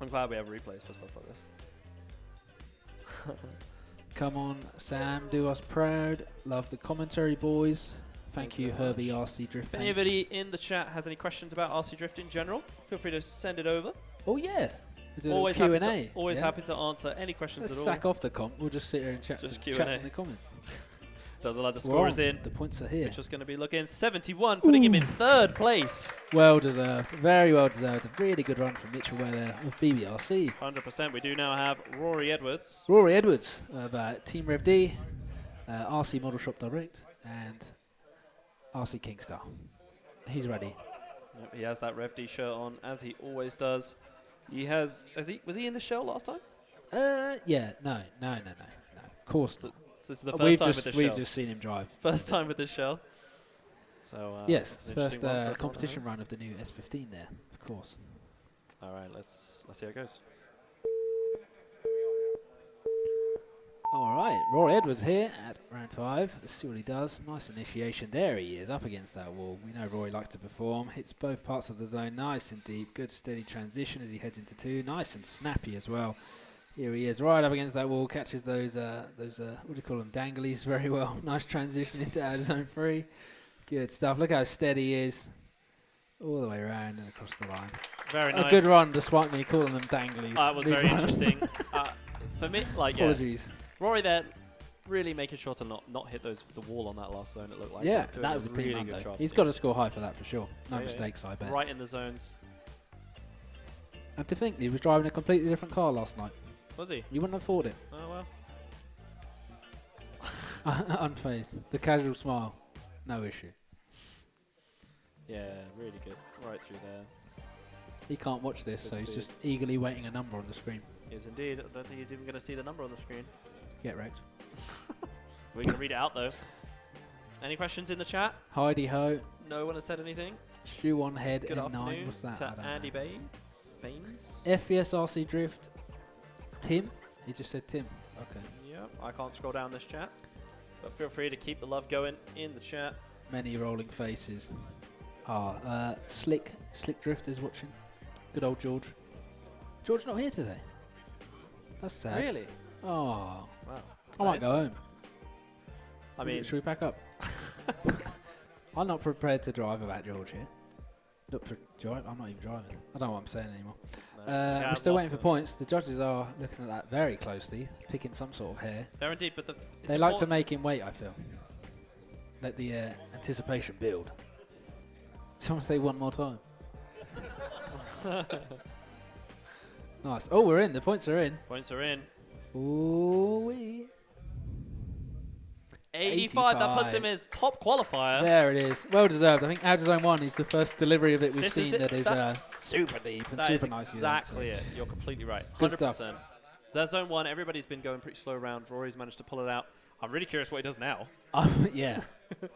I'm glad we have replays for stuff like this.
Come on, Sam, do us proud. Love the commentary, boys. Thank you,
very
Herbie
much.
RC Drift.
If anybody in the chat has any questions about RC Drift in general, feel free to send it over.
Oh yeah, we do
Always
a
happy
Q&A.
to, always
yeah.
happy to answer any questions
Let's
at all.
sack off the comp. We'll just sit here and chat,
Just
chat
Q&A.
in the comments.
Doesn't like the
We're
score
on.
is in.
The points are here.
Which is going to be looking 71, putting him in third place.
Well deserved. Very well deserved. A really good run from Mitchell Ware there of BBRC.
100%. We do now have Rory Edwards.
Rory Edwards of Team Rev D, RC Model Shop Direct, and RC Kingstar. He's ready.
Yep, he has that Rev D shirt on, as he always does. He has. Was he in the shell last time?
Yeah. No. Of course.
So this is the first time with the
we've
shell.
just seen him drive.
First time with the shell. So
yes,
it's an
first
interesting one for
competition run of the new S15 there, of course.
All right, let's see how it goes.
All right, Rory Edwards here at round 5. Let's see what he does. Nice initiation. There he is, up against that wall. We know Rory likes to perform. Hits both parts of the zone nice and deep. Good steady transition as he heads into 2. Nice and snappy as well. Here he is, right up against that wall. Catches those what do you call them, danglies very well. Nice transition into out of zone 3. Good stuff. Look how steady he is. All the way around and across the line.
Very nice.
A good run, despite me calling them danglies.
That was very interesting. For me,
apologies.
Rory there, really making sure to not hit the wall on that last zone. It looked like.
Yeah,
doing
that was a
really
clean run
good
though.
job.
He's got to score high for that for sure. No
Yeah,
mistakes, I bet.
Right in the zones.
And to think he was driving a completely different car last night.
Was he?
You wouldn't have thought it.
Oh well.
Unfazed. The casual smile. No issue.
Yeah, really good. Right through there.
He can't watch this,
Good
so he's
speed.
just eagerly waiting a number on the screen.
Yes, indeed. I don't think he's even going to see the number on the screen.
Get wrecked.
We can read it out though. Any questions in the chat?
Heidi ho.
No one has said anything.
Shoe on head
Good
M9.
afternoon
What's that? I
to
don't
Andy
know.
Baines.
FPS RC Drift. Tim? He just said Tim. Okay.
Yep, I can't scroll down this chat. But feel free to keep the love going in the chat.
Many rolling faces. Slick Drift is watching. Good old George. George not here today. That's sad.
Really?
Oh.
Wow.
I might go home.
I mean,
Should we pack up? I'm not prepared to drive without George here. I'm not even driving. I don't know what I'm saying anymore. We're still waiting for points. The judges are looking at that very closely, picking some sort of hair.
they're indeed, but
They like to make him wait, I feel. Let the anticipation build. Someone say one more time. Nice. Oh, we're in. The points are in.
Points are in.
Ooh-wee.
85. That puts him as top qualifier.
There it is. Well deserved. I think out of zone 1 is the first delivery of it we've
This
seen
is it.
that is super deep and
That
super
is
nice.
exactly it. You're completely right. 100%.
Good stuff.
There's zone 1. Everybody's been going pretty slow around. Rory's managed to pull it out. I'm really curious what he does now.
Yeah.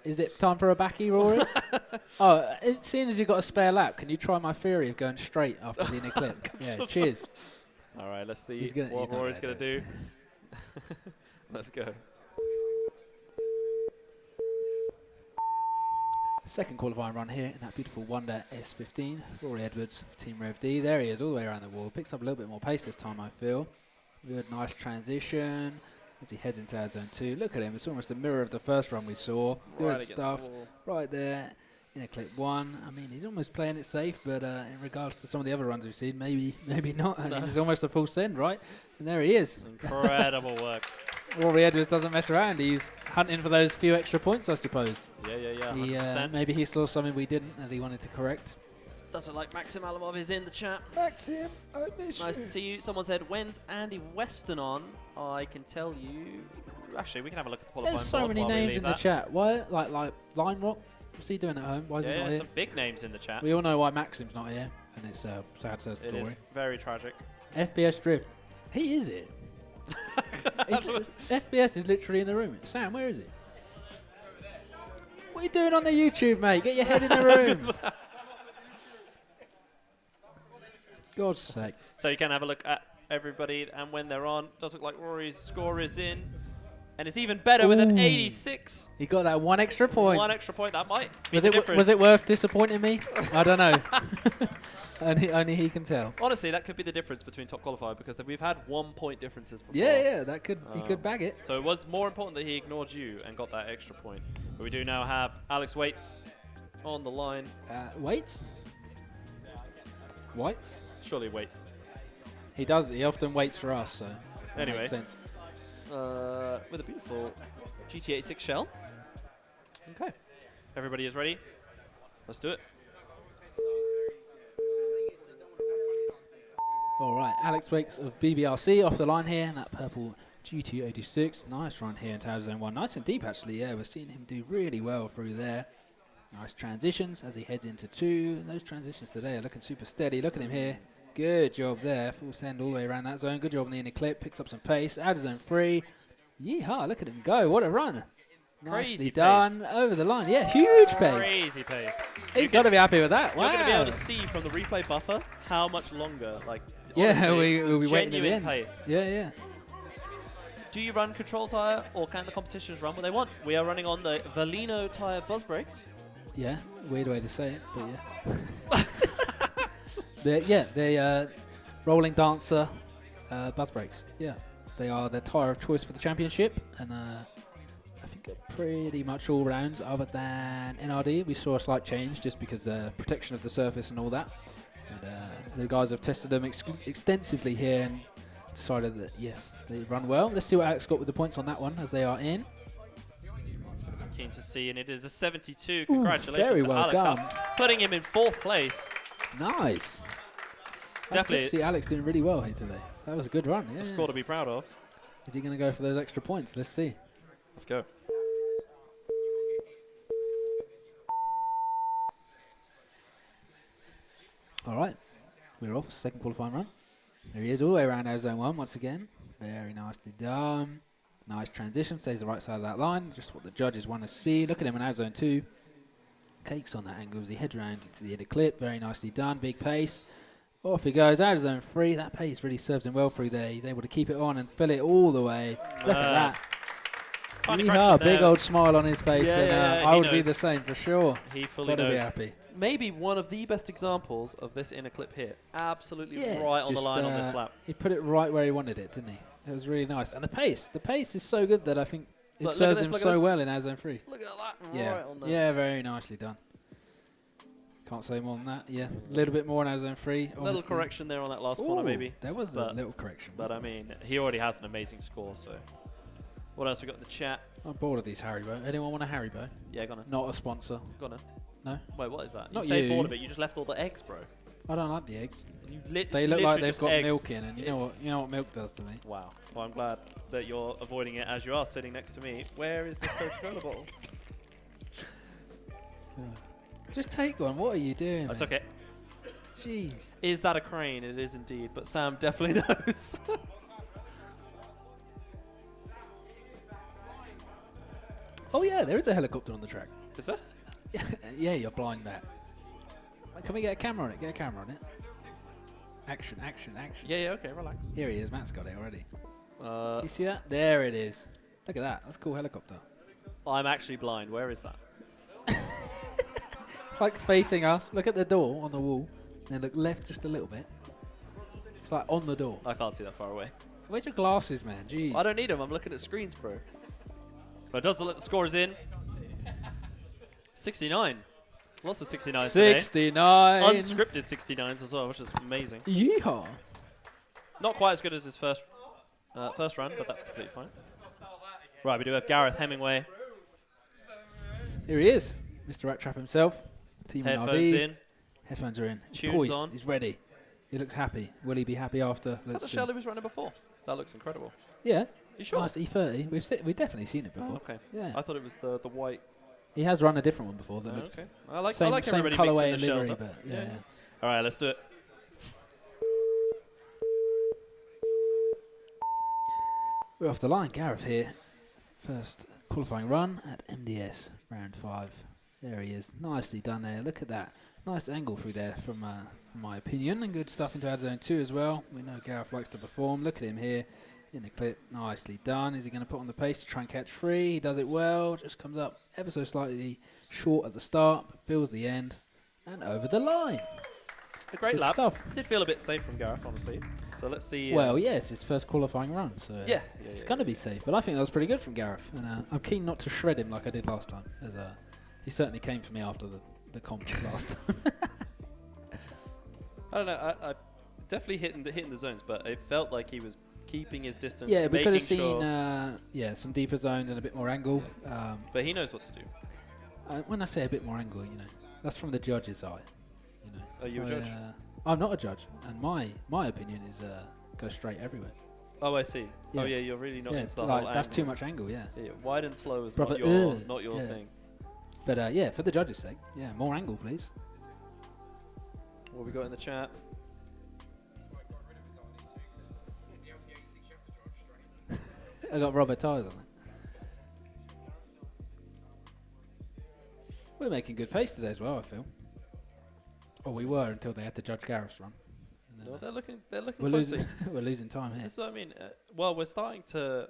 Is it time for a backy, Rory? Seeing as you've got a spare lap, can you try my theory of going straight after being a clip? Yeah, cheers.
All right, let's see
He's
what
not
Rory's
gonna
going to do. Let's go.
Second qualifying run here in that beautiful Wonder S15. Rory Edwards, Team Rev D. There he is, all the way around the wall. Picks up a little bit more pace this time, I feel. Good, nice transition as he heads into our zone 2. Look at him, it's almost a mirror of the first run we saw.
Right
Good stuff. Right there in a clip 1. I mean, he's almost playing it safe, but in regards to some of the other runs we've seen, maybe not. I mean, it's almost a full send, right? And there he is.
Incredible work.
Rory Edwards doesn't mess around. He's hunting for those few extra points, I suppose.
Yeah, 100%.
Maybe he saw something we didn't that he wanted to correct.
Doesn't like Maxim Alamov is in the chat.
Maxim, I miss
Nice to see you. Someone said, when's Andy Weston on? I can tell you. Actually, we can have a look at the qualifying
There's so
board
many
while we
names
leave
in the
that.
chat. Why, like Line Rock? What's he doing at home? Why is he
Yeah,
not here?
some big names in the chat.
We all know why Maxim's not here, and it's a sad
It
story.
is very tragic.
FPS Drift. He is it. FPS is literally in the room. Sam, where is he? What are you doing on the YouTube, mate? Get your head in the room. God's sake.
So you can have a look at everybody and when they're on. Does look like Rory's score is in. And it's even better with an 86.
He got that one extra point.
One extra point. That might be
Was
the
it
difference.
was it worth disappointing me? I don't know. only he can tell.
Honestly, that could be the difference between top qualifier because we've had 1 point differences before.
Yeah, that could he could bag it.
So it was more important that he ignored you and got that extra point. But we do now have Alex Waits on the line.
Waits? Whites?
Surely Waits.
He does. He often waits for us, so that
Anyway.
makes sense.
With a beautiful GT86 shell. Okay. Everybody is ready. Let's do it.
All right, Alex Wakes of BBRC off the line here in that purple GT86. Nice run here in Tower Zone 1. Nice and deep, actually. Yeah, we're seeing him do really well through there. Nice transitions as he heads into 2. And those transitions today are looking super steady. Look at him here. Good job there. Full send all the way around that zone. Good job in the inner clip. Picks up some pace. Out of zone 3. Yeehaw, look at him go. What a run.
Crazy
Nicely
pace.
done. Over the line. Yeah, huge pace.
Crazy pace.
He's got to be happy with that.
You're
Wow.
going to be able to see from the replay buffer how much longer. Like,
Yeah,
honestly,
we'll be waiting at the
genuine
end.
pace.
Yeah.
Do you run control tyre or can the competitions run what they want? We are running on the Valino tyre buzz brakes.
Yeah, weird way to say it, but yeah. They rolling dancer buzz brakes. Yeah, they are the tyre of choice for the championship, and I think pretty much all rounds other than NRD we saw a slight change just because protection of the surface and all that. And, the guys have tested them extensively here and decided that yes, they run well. Let's see what Alex got with the points on that one as they are in.
Keen to see, and it is a 72. Congratulations
very
to
well
Alex,
done.
putting him in 4th place.
Nice. That's good
Definitely
to see Alex doing really well here today. That was a good run. Yeah.
A score to be proud of.
Is he going to go for those extra points? Let's see.
Let's go.
All right, we're off. Second qualifying run. There he is, all the way around our zone 1 once again. Very nicely done. Nice transition, stays the right side of that line. Just what the judges want to see. Look at him in our zone 2. Cakes on that angle as he heads around into the inner clip. Very nicely done, big pace. Off he goes, out of zone 3. That pace really serves him well through there. He's able to keep it on and fill it all the way. Look at that.
Tiny
Yeehaw,
correction
big
there.
old smile on his face,
Yeah,
and
yeah,
I
he
would be
knows.
the same for sure.
He fully
Gotta be
knows.
happy.
Maybe one of the best examples of this inner clip here. Absolutely
Yeah,
right on the
just,
line on this lap.
He put it right where he wanted it, didn't he? It was really nice. And the pace is so good that I think it
Look at
serves
this,
him
look at
so
this.
well in our zone 3.
Look at that,
Yeah,
right on there.
yeah, very nicely done. Can't say more than that. Yeah, a little bit more in our zone 3.
Little
obviously.
correction there on that last corner,
Ooh,
maybe.
There was a
But-
little correction.
But I mean, he already has an amazing score, so. What else we got in the chat?
I'm bored of these Haribo. Anyone want a Haribo?
Yeah, gonna.
Not a sponsor.
Gonna.
No?
Wait, what is that?
Not
you say
you.
bored of it, you just left all the eggs, bro.
I don't like the eggs.
You
They look like
literally
they've
just
got
eggs.
milk in, and you know what milk does to me.
Wow. Well, I'm glad that you're avoiding it as you are sitting next to me. Where is this Coca-Cola bottle?
Just take one. What are you doing?
That's
mate?
okay.
Jeez.
Is that a crane? It is indeed, but Sam definitely knows.
Oh yeah, there is a helicopter on the track.
Is there?
Yeah, you're blind, Matt. Can we get a camera on it? Get a camera on it. Action, action, action.
Yeah, okay, relax.
Here he is. Matt's got it already.
Uh,
You see that? There it is. Look at that. That's a cool helicopter.
I'm actually blind. Where is that?
It's like facing us. Look at the door on the wall. Then look left just a little bit. It's like on the door.
I can't see that far away.
Where's your glasses, man? Jeez.
I don't need them. I'm looking at screens, bro. But it does look like the score is in. 69. Lots of 69s
69.
today. Unscripted 69s as well, which is amazing.
Yeehaw.
Not quite as good as his first run, but that's completely fine. Right, we do have Gareth Hemingway.
Here he is. Mr. Rat Trap himself. Team
Headphones
NRD.
in.
Headphones are in. He's
Tunes
poised.
on.
He's ready. He looks happy. Will he be happy after?
Is that
Let's
the
see.
shell he was running before? That looks incredible.
Yeah.
You sure?
Nice E30. We've definitely seen it before.
Oh, okay.
Yeah.
I thought it was the white.
He has run a different one before that
Oh,
looked
okay. I like
same
everybody
colourway
mixing
and
the shells
livery,
up.
but yeah.
All right, let's do it.
We're off the line. Gareth here. First qualifying run at MDS, round 5. There he is. Nicely done there. Look at that. Nice angle through there from my opinion. And good stuff into zone 2 as well. We know Gareth likes to perform. Look at him here in the clip. Nicely done. Is he going to put on the pace to try and catch 3? He does it well. Just comes up ever so slightly short at the start. But fills the end. And over the line.
A great
Good
lap.
stuff.
Did feel a bit safe from Gareth, honestly. So let's see.
Well, yeah, it's his first qualifying run, so it's
yeah,
going to be safe. But I think that was pretty good from Gareth, and I'm keen not to shred him like I did last time. As he certainly came for me after the comp last time.
I don't know. I definitely hitting the zones, but it felt like he was keeping his distance.
Yeah, we could have
making
seen
sure-
some deeper zones and a bit more angle.
But he knows what to do.
When I say a bit more angle, that's from the judge's eye.
Are you a judge?
I'm not a judge, and my opinion is go straight everywhere.
Oh, I see.
Yeah.
Oh, yeah, you're really not
Yeah,
into the
like
whole
that's
angle.
too much angle. Yeah.
Yeah, wide and slow is
Brother,
not your
yeah.
thing.
But yeah, for the judges' sake, yeah, more angle, please.
What we got in the chat?
I got rubber tyres on it. We're making good pace today as well, I feel. Oh, we were until they had to judge Gareth's run.
No, they're looking
We're
closely.
losing, we're losing time here.
So I mean, well, we're starting to.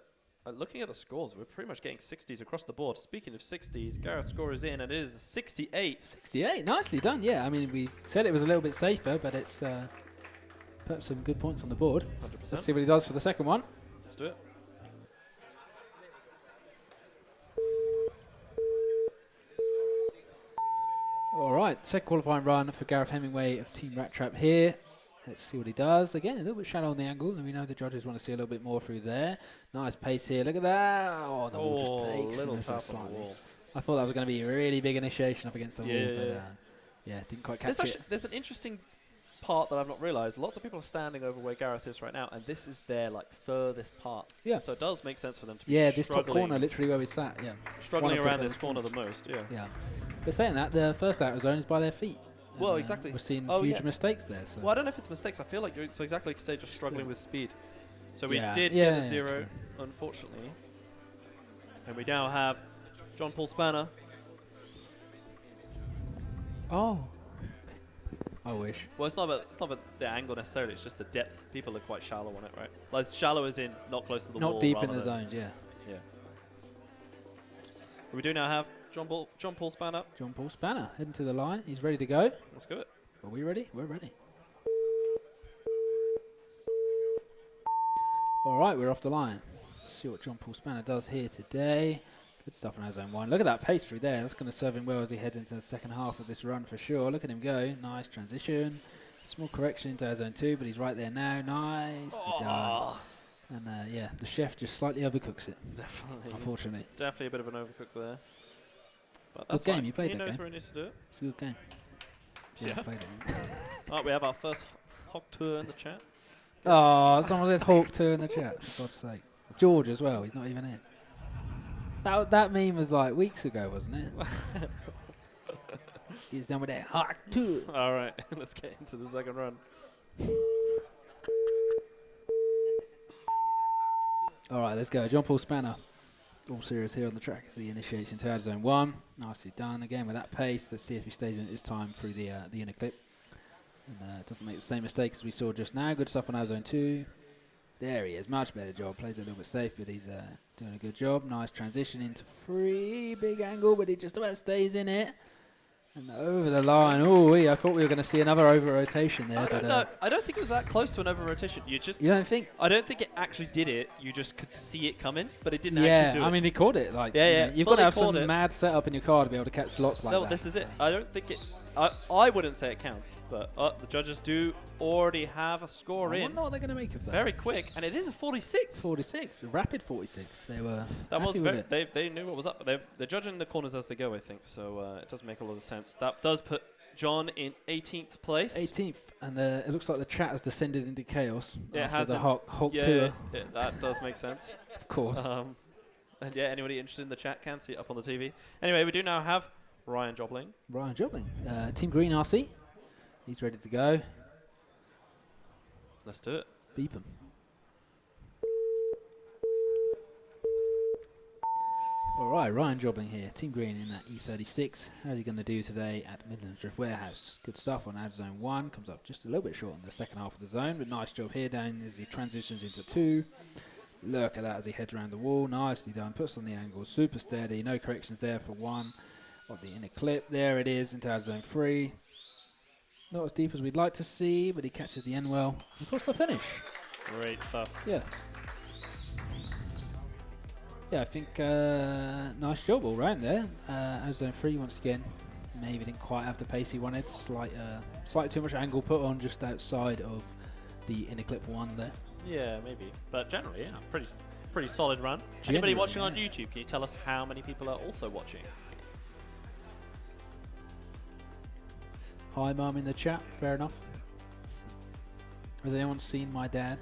Looking at the scores, we're pretty much getting 60s across the board. Speaking of 60s, Gareth's score is in, and it is 68.
68, nicely done. Yeah, I mean, we said it was a little bit safer, but it's put some good points on the board.
100%.
Let's see what he does for the second one.
Let's do it.
All right, second qualifying run for Gareth Hemingway of Team Rat Trap here. Let's see what he does. Again, a little bit shallow on the angle, and we know the judges want to see a little bit more through there. Nice pace here. Look at that. Oh, the wall just takes
little
him
tap on
slightly.
the wall.
I thought that was going to be a really big initiation up against the
Yeah,
wall, but
yeah.
yeah, didn't quite catch it.
There's an interesting part that I've not realised. Lots of people are standing over where Gareth is right now, and this is their like furthest part.
Yeah.
So it does make sense for them to be
Yeah, this top
struggling,
corner, literally where we sat. Yeah,
struggling
one of the
around this
furthest
corner the
corners.
most. Yeah.
Yeah. But saying that, the first outer zone is by their feet.
Well,
And,
exactly.
We're seeing
Oh,
huge
yeah.
mistakes there. So.
Well, I don't know if it's mistakes. I feel like you're so exactly like you say, just struggling with speed. So we
Yeah.
did
Yeah,
get a
yeah,
0, unfortunately, and we now have John Paul Spanner.
Oh. I wish.
Well, it's not about the angle necessarily. It's just the depth. People are quite shallow on it, right? Like shallow as in not close to the wall.
Not deep in
rather
the
than-
zones, yeah.
Yeah. We do now have John Paul Spanner.
John Paul Spanner heading to the line. He's ready to go.
Let's go it.
Are we ready? We're ready. All right, we're off the line. Let's see what John Paul Spanner does here today. Good stuff on our zone 1. Look at that pace through there. That's going to serve him well as he heads into the second half of this run for sure. Look at him go. Nice transition. Small correction into our zone 2, but he's right there now. Nicely done. And yeah, the chef just slightly overcooks it,
Definitely.
unfortunately.
Definitely a bit of an overcook there. But
Good
that's
game,
fine.
you played
He
that
knows
game.
where he needs to do it.
It's a good game.
Yeah.
I played it.
Alright, we have our first hog tour in the chat.
Oh, someone said Hawk 2 in the chat, for God's sake. George as well, he's not even in. That meme was like weeks ago, wasn't it? He's done with that Hawk 2.
Alright, let's get into the second run.
All right, let's go. John Paul Spanner. All serious here on the track. The initiation to out zone 1. Nicely done. Again with that pace. Let's see if he stays in his time through the inner clip. And doesn't make the same mistake as we saw just now. Good stuff on our zone 2. There he is. Much better job. Plays a little bit safe, but he's doing a good job. Nice transition into 3. Big angle, but he just about stays in it. And over the line. Oh, I thought we were going to see another over rotation there.
I don't think it was that close to an over rotation.
You don't think?
I don't think it actually did it. You just could see it coming, but it didn't
Yeah,
actually do it.
I mean, he caught it. Like,
Yeah,
you
yeah,
know, you've got to
fully
have some
caught it.
mad setup in your car to be able to catch blocks like
No,
that.
this is it. I don't think it. I wouldn't say it counts, but the judges do already have a score
I
in.
wonder what they're going to make of that.
Very quick, and it is a 46.
46, a rapid 46. They were
That was
happy with
very,
it.
they knew what was up. They're judging the corners as they go, I think. So it does make a lot of sense. That does put John in 18th place.
18th, and it looks like the chat has descended into chaos
Yeah, it
after
has
the
him.
Hulk
Yeah,
tour,
yeah, that does make sense.
of course.
And yeah, anybody interested in the chat can see it up on the TV. Anyway, we do now have Ryan Jobling.
Ryan Jobling, Team Green RC. He's ready to go.
Let's do it.
Beep him. All right, Ryan Jobling here. Team Green in that E36. How's he going to do today at Midlands Drift Warehouse? Good stuff on out zone 1. Comes up just a little bit short in the second half of the zone, but nice job here down as he transitions into 2. Look at that as he heads around the wall. Nicely done. Puts on the angle. Super steady. No corrections there for 1. Got the inner clip. There it is into out zone 3. Not as deep as we'd like to see, but he catches the end well. And puts the finish.
Great stuff.
Yeah. Yeah, I think nice job all round there. Out zone 3 once again. Maybe didn't quite have the pace he wanted. Slightly too much angle put on just outside of the inner clip 1 there.
Yeah, maybe. But generally, yeah, pretty solid run.
Generally,
Anybody watching on
yeah.
YouTube, can you tell us how many people are also watching?
Hi, Mum, in the chat. Fair enough. Has anyone seen my dad?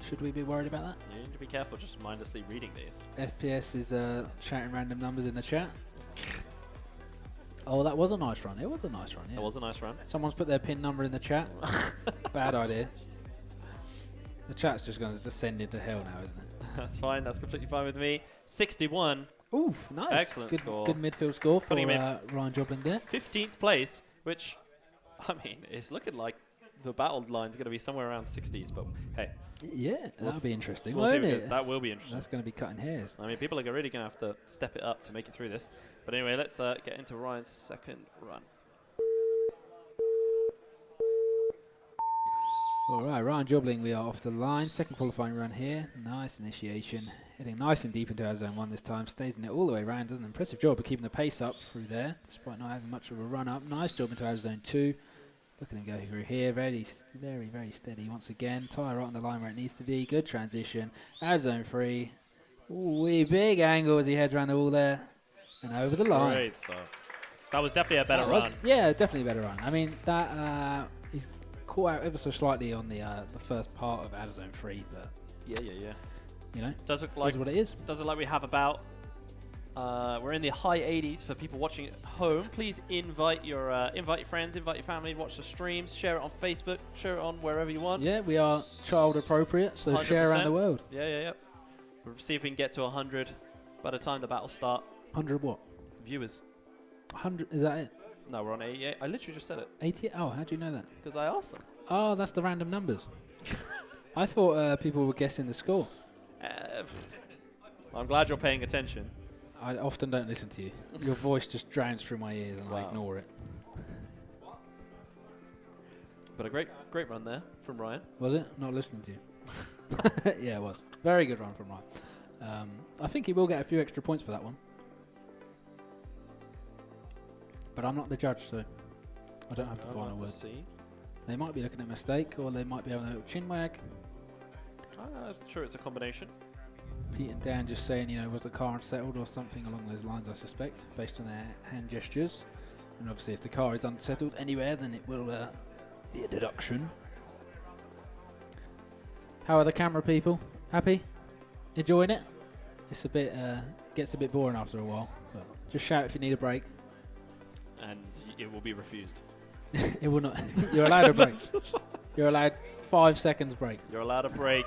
Should we be worried about that?
You need to be careful just mindlessly reading these.
FPS is shouting random numbers in the chat. Oh, that was a nice run. It was a nice run, yeah.
That was a nice run.
Someone's put their pin number in the chat. Bad idea. The chat's just going to descend into hell now, isn't it?
That's fine. That's completely fine with me. 61.
Oof, nice.
Excellent
good,
score.
Good midfield score for
Putting him
Ryan Jobling there.
15th place, which, I mean, it's looking like the battle line's going to be somewhere around 60s, but hey.
Yeah, that'll be interesting,
We'll see
won't
what it
it?
is. That will be interesting.
That's going to be cutting hairs.
I mean, people are really going to have to step it up to make it through this. But anyway, let's get into Ryan's second run.
All right, Ryan Jobling, we are off the line. Second qualifying run here. Nice initiation. Heading nice and deep into our zone 1 this time. Stays in it all the way around. Does an impressive job of keeping the pace up through there, despite not having much of a run up. Nice job into our zone 2. Look at him go through here. Very, very steady once again. Tyre right on the line where it needs to be. Good transition. Our zone 3. Ooh, big angle as he heads around the wall there. And over the line.
Great stuff. That was definitely a better run.
Yeah, definitely a better run. I mean, that he's caught out ever so slightly on the first part of our zone 3, but
Yeah.
you know,
Does look like
is what it is.
Does look like we have about. We're in the high 80s for people watching at home. Please invite your friends, invite your family, watch the streams, share it on Facebook, share it on wherever you want.
Yeah, we are child appropriate, so share around the world.
Yeah. We'll see if we can get to 100 by the time the battles start.
100 what?
Viewers.
100, is that it?
No, we're on 88. I literally just said it
80? Oh, how do you know that?
because I asked them.
Oh, that's the random numbers. I thought people were guessing the score.
I'm glad you're paying attention.
I often don't listen to you. Your voice just drowns through my ears and I
Wow.
ignore it.
But a great run there from Ryan.
Was it? Not listening to you. Yeah, it was. Very good run from Ryan. I think he will get a few extra points for that one. But I'm not the judge, so I don't have the final word.
See.
They might be looking at a mistake, or they might be having a little chin wag.
I'm sure it's a combination.
Pete and Dan just saying, you know, was the car unsettled or something along those lines, I suspect, based on their hand gestures. And obviously if the car is unsettled anywhere, then it will be a deduction. How are the camera people? Happy? Enjoying it? It's a bit, gets a bit boring after a while. But just shout if you need a break.
And it will be refused.
It will not. You're allowed a break. You're allowed 5 seconds break.
You're allowed a break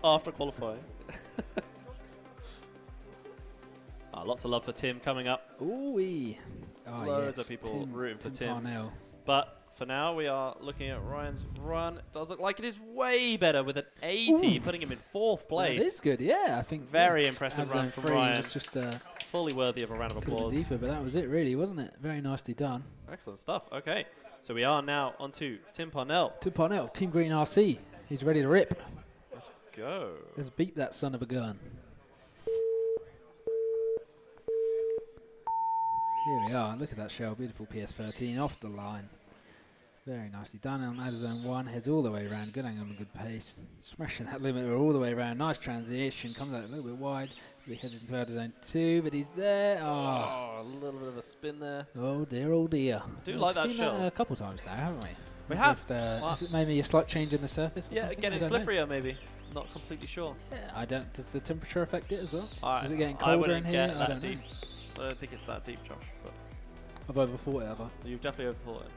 after qualifying. Lots of love for Tim coming up.
Ooh-wee. Oh,
Loads
yes.
of people rooting for Tim.
Parnell.
But for now, we are looking at Ryan's run. It does look like it is way better with an 80, putting him in 4th place.
That is good, yeah. I think
Very impressive run from Ryan.
Was just
Fully worthy of a round of
could have
applause.
been deeper, but that was it, really, wasn't it? Very nicely done.
Excellent stuff. Okay, so we are now on to Tim Parnell.
To Parnell, Team Green RC. He's ready to rip.
Let's go.
Let's beat that son of a gun. Here we are. Look at that shell. Beautiful PS13 off the line. Very nicely done. And on zone 1, heads all the way around. Good angle and good pace. Smashing that limiter all the way around. Nice transition. Comes out a little bit wide. He heads into zone 2, but he's there.
Oh, a little bit of a spin there.
Oh dear, oh dear.
Do like that
seen
shell.
that a couple times now, haven't we?
We have.
Is it maybe a slight change in the surface? Or
Yeah,
something?
getting
I don't know.
slipperier maybe. Not completely sure.
Yeah, I don't. Does the temperature affect it as well? Is it getting
I
colder
wouldn't
in here?
get
I
that
don't
deep.
know.
I don't think it's that deep, Josh. But
I've overthought it, have I?
you've definitely overthought it.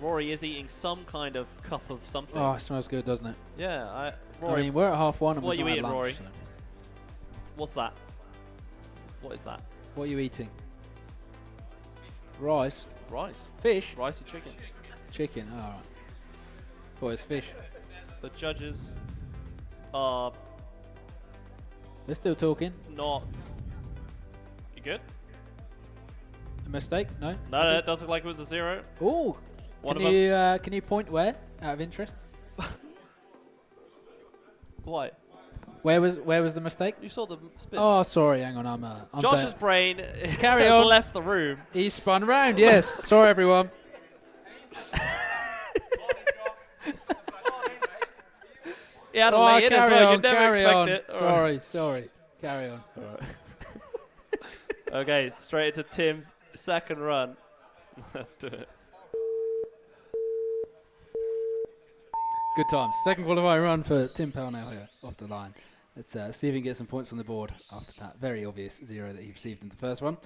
Rory is eating some kind of cup of something.
Oh, it smells good, doesn't it?
Yeah,
I
Rory.
mean, we're at half 1 and
What
we've
you
not had
eating,
lunch,
Rory?
so-
What's that? What is that?
What are you eating? Rice?
Rice.
Fish?
Rice and chicken.
Chicken. Oh, alright. Thought it was fish.
The judges are
They're still talking.
not. You good?
A mistake? No?
No, it does look like it was a 0.
Oh!
One
Can you point where? Out of interest?
Why?
Where was the mistake?
You saw the spin.
Oh, sorry. Hang on. I'm
Josh's brain
Carry
has
on.
left the room.
He spun round. Yes. Sorry, everyone.
He had a lay in as well. You'd never expect it. All right.
Sorry. Carry on.
Okay, straight into Tim's second run. Let's do it.
Good times. Second qualifying run for Tim Parnell here off the line. Let's see if he can get some points on the board after that very obvious 0 that he received in the first one.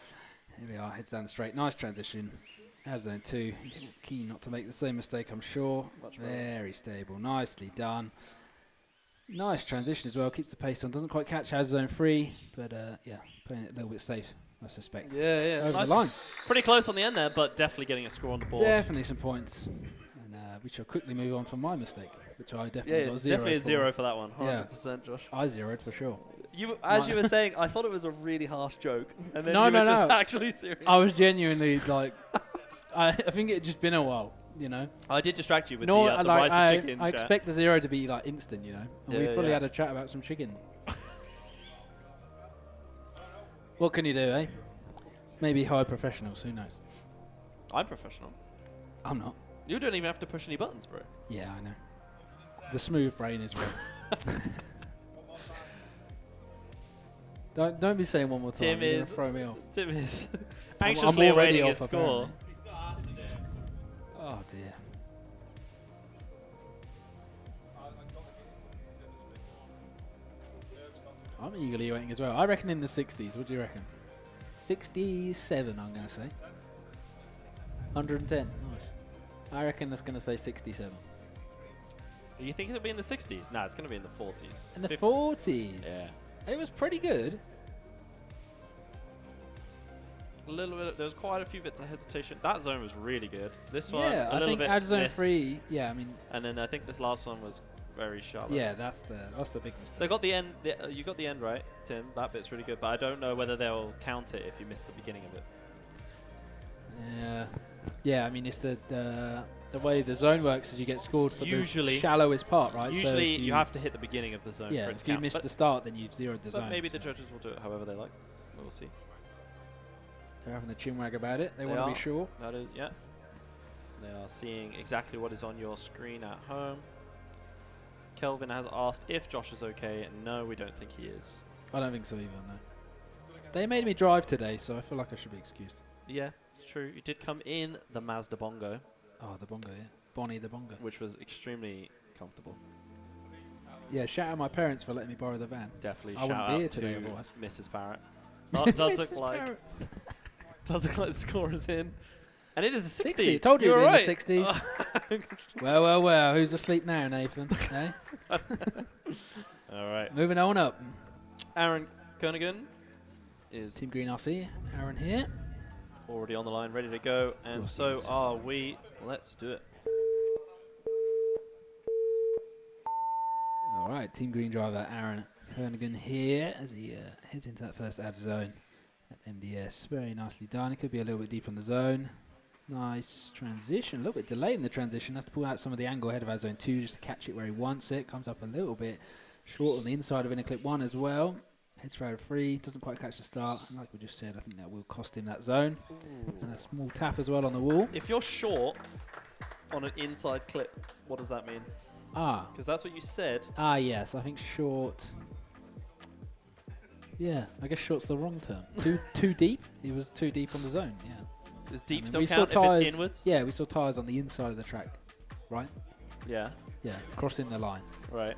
Here we are, heads down the straight. Nice transition. As zone 2. Keen not to make the same mistake, I'm sure. Very stable. Nicely done. Nice transition as well. Keeps the pace on. Doesn't quite catch as zone 3, but yeah, playing it a little bit safe, I suspect.
Yeah.
Over
Nice.
the line.
Pretty close on the end there, but definitely getting a score on the board.
Definitely some points. And we shall quickly move on from my mistake, which I definitely got
it's
0
definitely a
for.
0 for that one. 100%,
Yeah.
Josh.
I zeroed for sure.
As you were saying, I thought it was a really harsh joke, and then
No,
you were
no,
just
no.
actually serious.
I was genuinely like, I think it had just been a while, you know.
I did distract you with
No,
the
like,
rice and chicken.
I
chat.
expect the 0 to be like instant, you know. And
Yeah,
we fully
yeah.
had a chat about some chicken. What can you do, eh? Maybe hire professionals, who knows?
I'm professional.
I'm not.
You don't even have to push any buttons, bro.
Yeah, I know. The smooth brain is real. Don't be saying one more time.
Tim
You're gonna
is-
throw me off.
Tim is
I'm
anxiously
already
awaiting his
off,
score.
apparently. Oh dear. I'm eagerly waiting as well. I reckon in the 60s. What do you reckon? 67, I'm going to say. 110. Nice. I reckon that's going to say 67.
You think it'll be in the 60s? Nah, it's going to be in the 40s.
In the
50.
40s?
Yeah.
It was pretty good.
A little bit. There's quite a few bits of hesitation. That zone was really good. This one,
Yeah,
a
I
little
think
bit
Ad Zone
missed.
3, yeah, I mean,
And then I think this last one was very shallow.
yeah, that's the big mistake.
They got the end. You got the end right, Tim. That bit's really good, but I don't know whether they'll count it if you miss the beginning of it.
Yeah, I mean, it's the way the zone works is you get scored for
Usually-
the shallowest part, right? So
Usually,
if
you have to hit the beginning of the zone
yeah,
for it to
if you
count.
miss
but,
the start, then you've zeroed the
but
zone.
maybe the
so
judges will do it however they like. We'll see.
they're having a chinwag about it. They
They
want to
are.
be sure.
That is, yeah. They are seeing exactly what is on your screen at home. Kelvin has asked if Josh is okay. No, we don't think he is.
I don't think so either, no. They made me drive today, so I feel like I should be excused.
Yeah, it's true. You did come in the Mazda Bongo,
Oh, the bongo, yeah. Bonnie the bongo.
which was extremely comfortable.
Yeah, shout out my parents for letting me borrow the van.
Definitely
I
shout
wouldn't be
out
here today
to
otherwise.
Mrs. Parrott. That does look
Mrs.
like
Parrott.
does look like the score is in, and it is a 60.
60. Told you
were
it'd
right.
be in the 60s. Well. Who's asleep now, Nathan? Eh?
All right.
Moving on up.
Aaron Kernigan is
Team Green RC. Aaron here.
already on the line, ready to go, and
course he
so
is.
are we. Let's do it.
All right, Team Green driver Aaron Kernigan here as he heads into that first ad zone at MDS. Very nicely done. It could be a little bit deep on the zone. Nice transition. A little bit delayed in the transition. Has to pull out some of the angle ahead of ad zone 2 just to catch it where he wants it. Comes up a little bit short on the inside of inner clip 1 as well. Heads for out 3. Doesn't quite catch the start. And like we just said, I think that will cost him that zone. And a small tap as well on the wall.
If you're short on an inside clip, what does that mean? Because that's what you said.
Yes. I think short. Yeah, I guess short's the wrong term. Too deep? He was too deep on the zone, yeah.
Does deep
I mean,
still
we saw
count if
tyres-
it's inwards?
Yeah, we saw tyres on the inside of the track, right?
Yeah.
Yeah, crossing the line.
Right.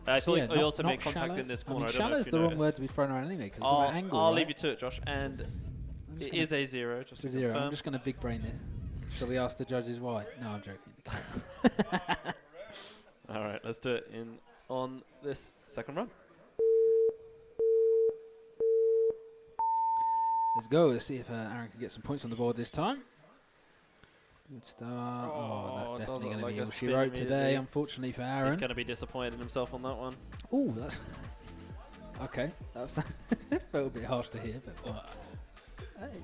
I
thought you also made contact in this corner. I don't know
shallow
if
is
you
the wrong
noticed.
word to be thrown around anyway, because it's about angle,
I'll
right?
leave you to it, Josh. And
I'm just
it
gonna-
is a 0. Just
It's
to
a 0.
confirm.
I'm just going to big brain this. Shall we ask the judges why? No, I'm joking.
All right, let's do it on this second run.
Let's go. Let's see if Aaron can get some points on the board this time. Good start. Oh, that's
it does
definitely
look
going to
like
be
a
all she
spin
wrote today,
immediately.
unfortunately for
He's
Aaron.
going to be disappointed in himself on that one.
Oh, that's okay. That's a little bit harsh to hear, but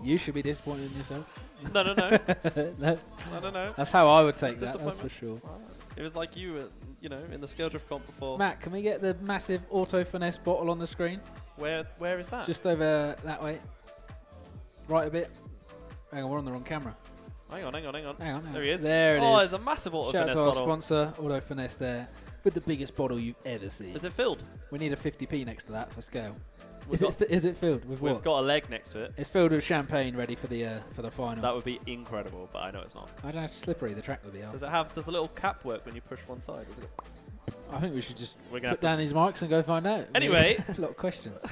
you should be disappointed in yourself.
No.
that's
I don't know.
that's how I would take
That's
that. That's for
disappointment.
sure.
It was like you, in the scale drift comp before.
Matt, can we get the massive auto finesse bottle on the screen?
Where is that?
Just over that way. Right a bit. Hang on, we're on the wrong camera.
Hang on.
Hang on.
There he is.
There it is.
Oh, there's a massive auto
Shout out
finesse
to our
bottle.
sponsor, Auto Finesse there, with the biggest bottle you've ever seen.
Is it filled?
We need a 50p next to that for scale.
We've
Is it filled with
We've
what?
got a leg next to it.
It's filled with champagne, ready for the final.
That would be incredible, but I know it's not.
I don't know how slippery the track would be.
Does the little cap work when you push one side? Does it?
I think we should just
We're gonna
put down these mics and go find out.
Anyway.
a lot of questions.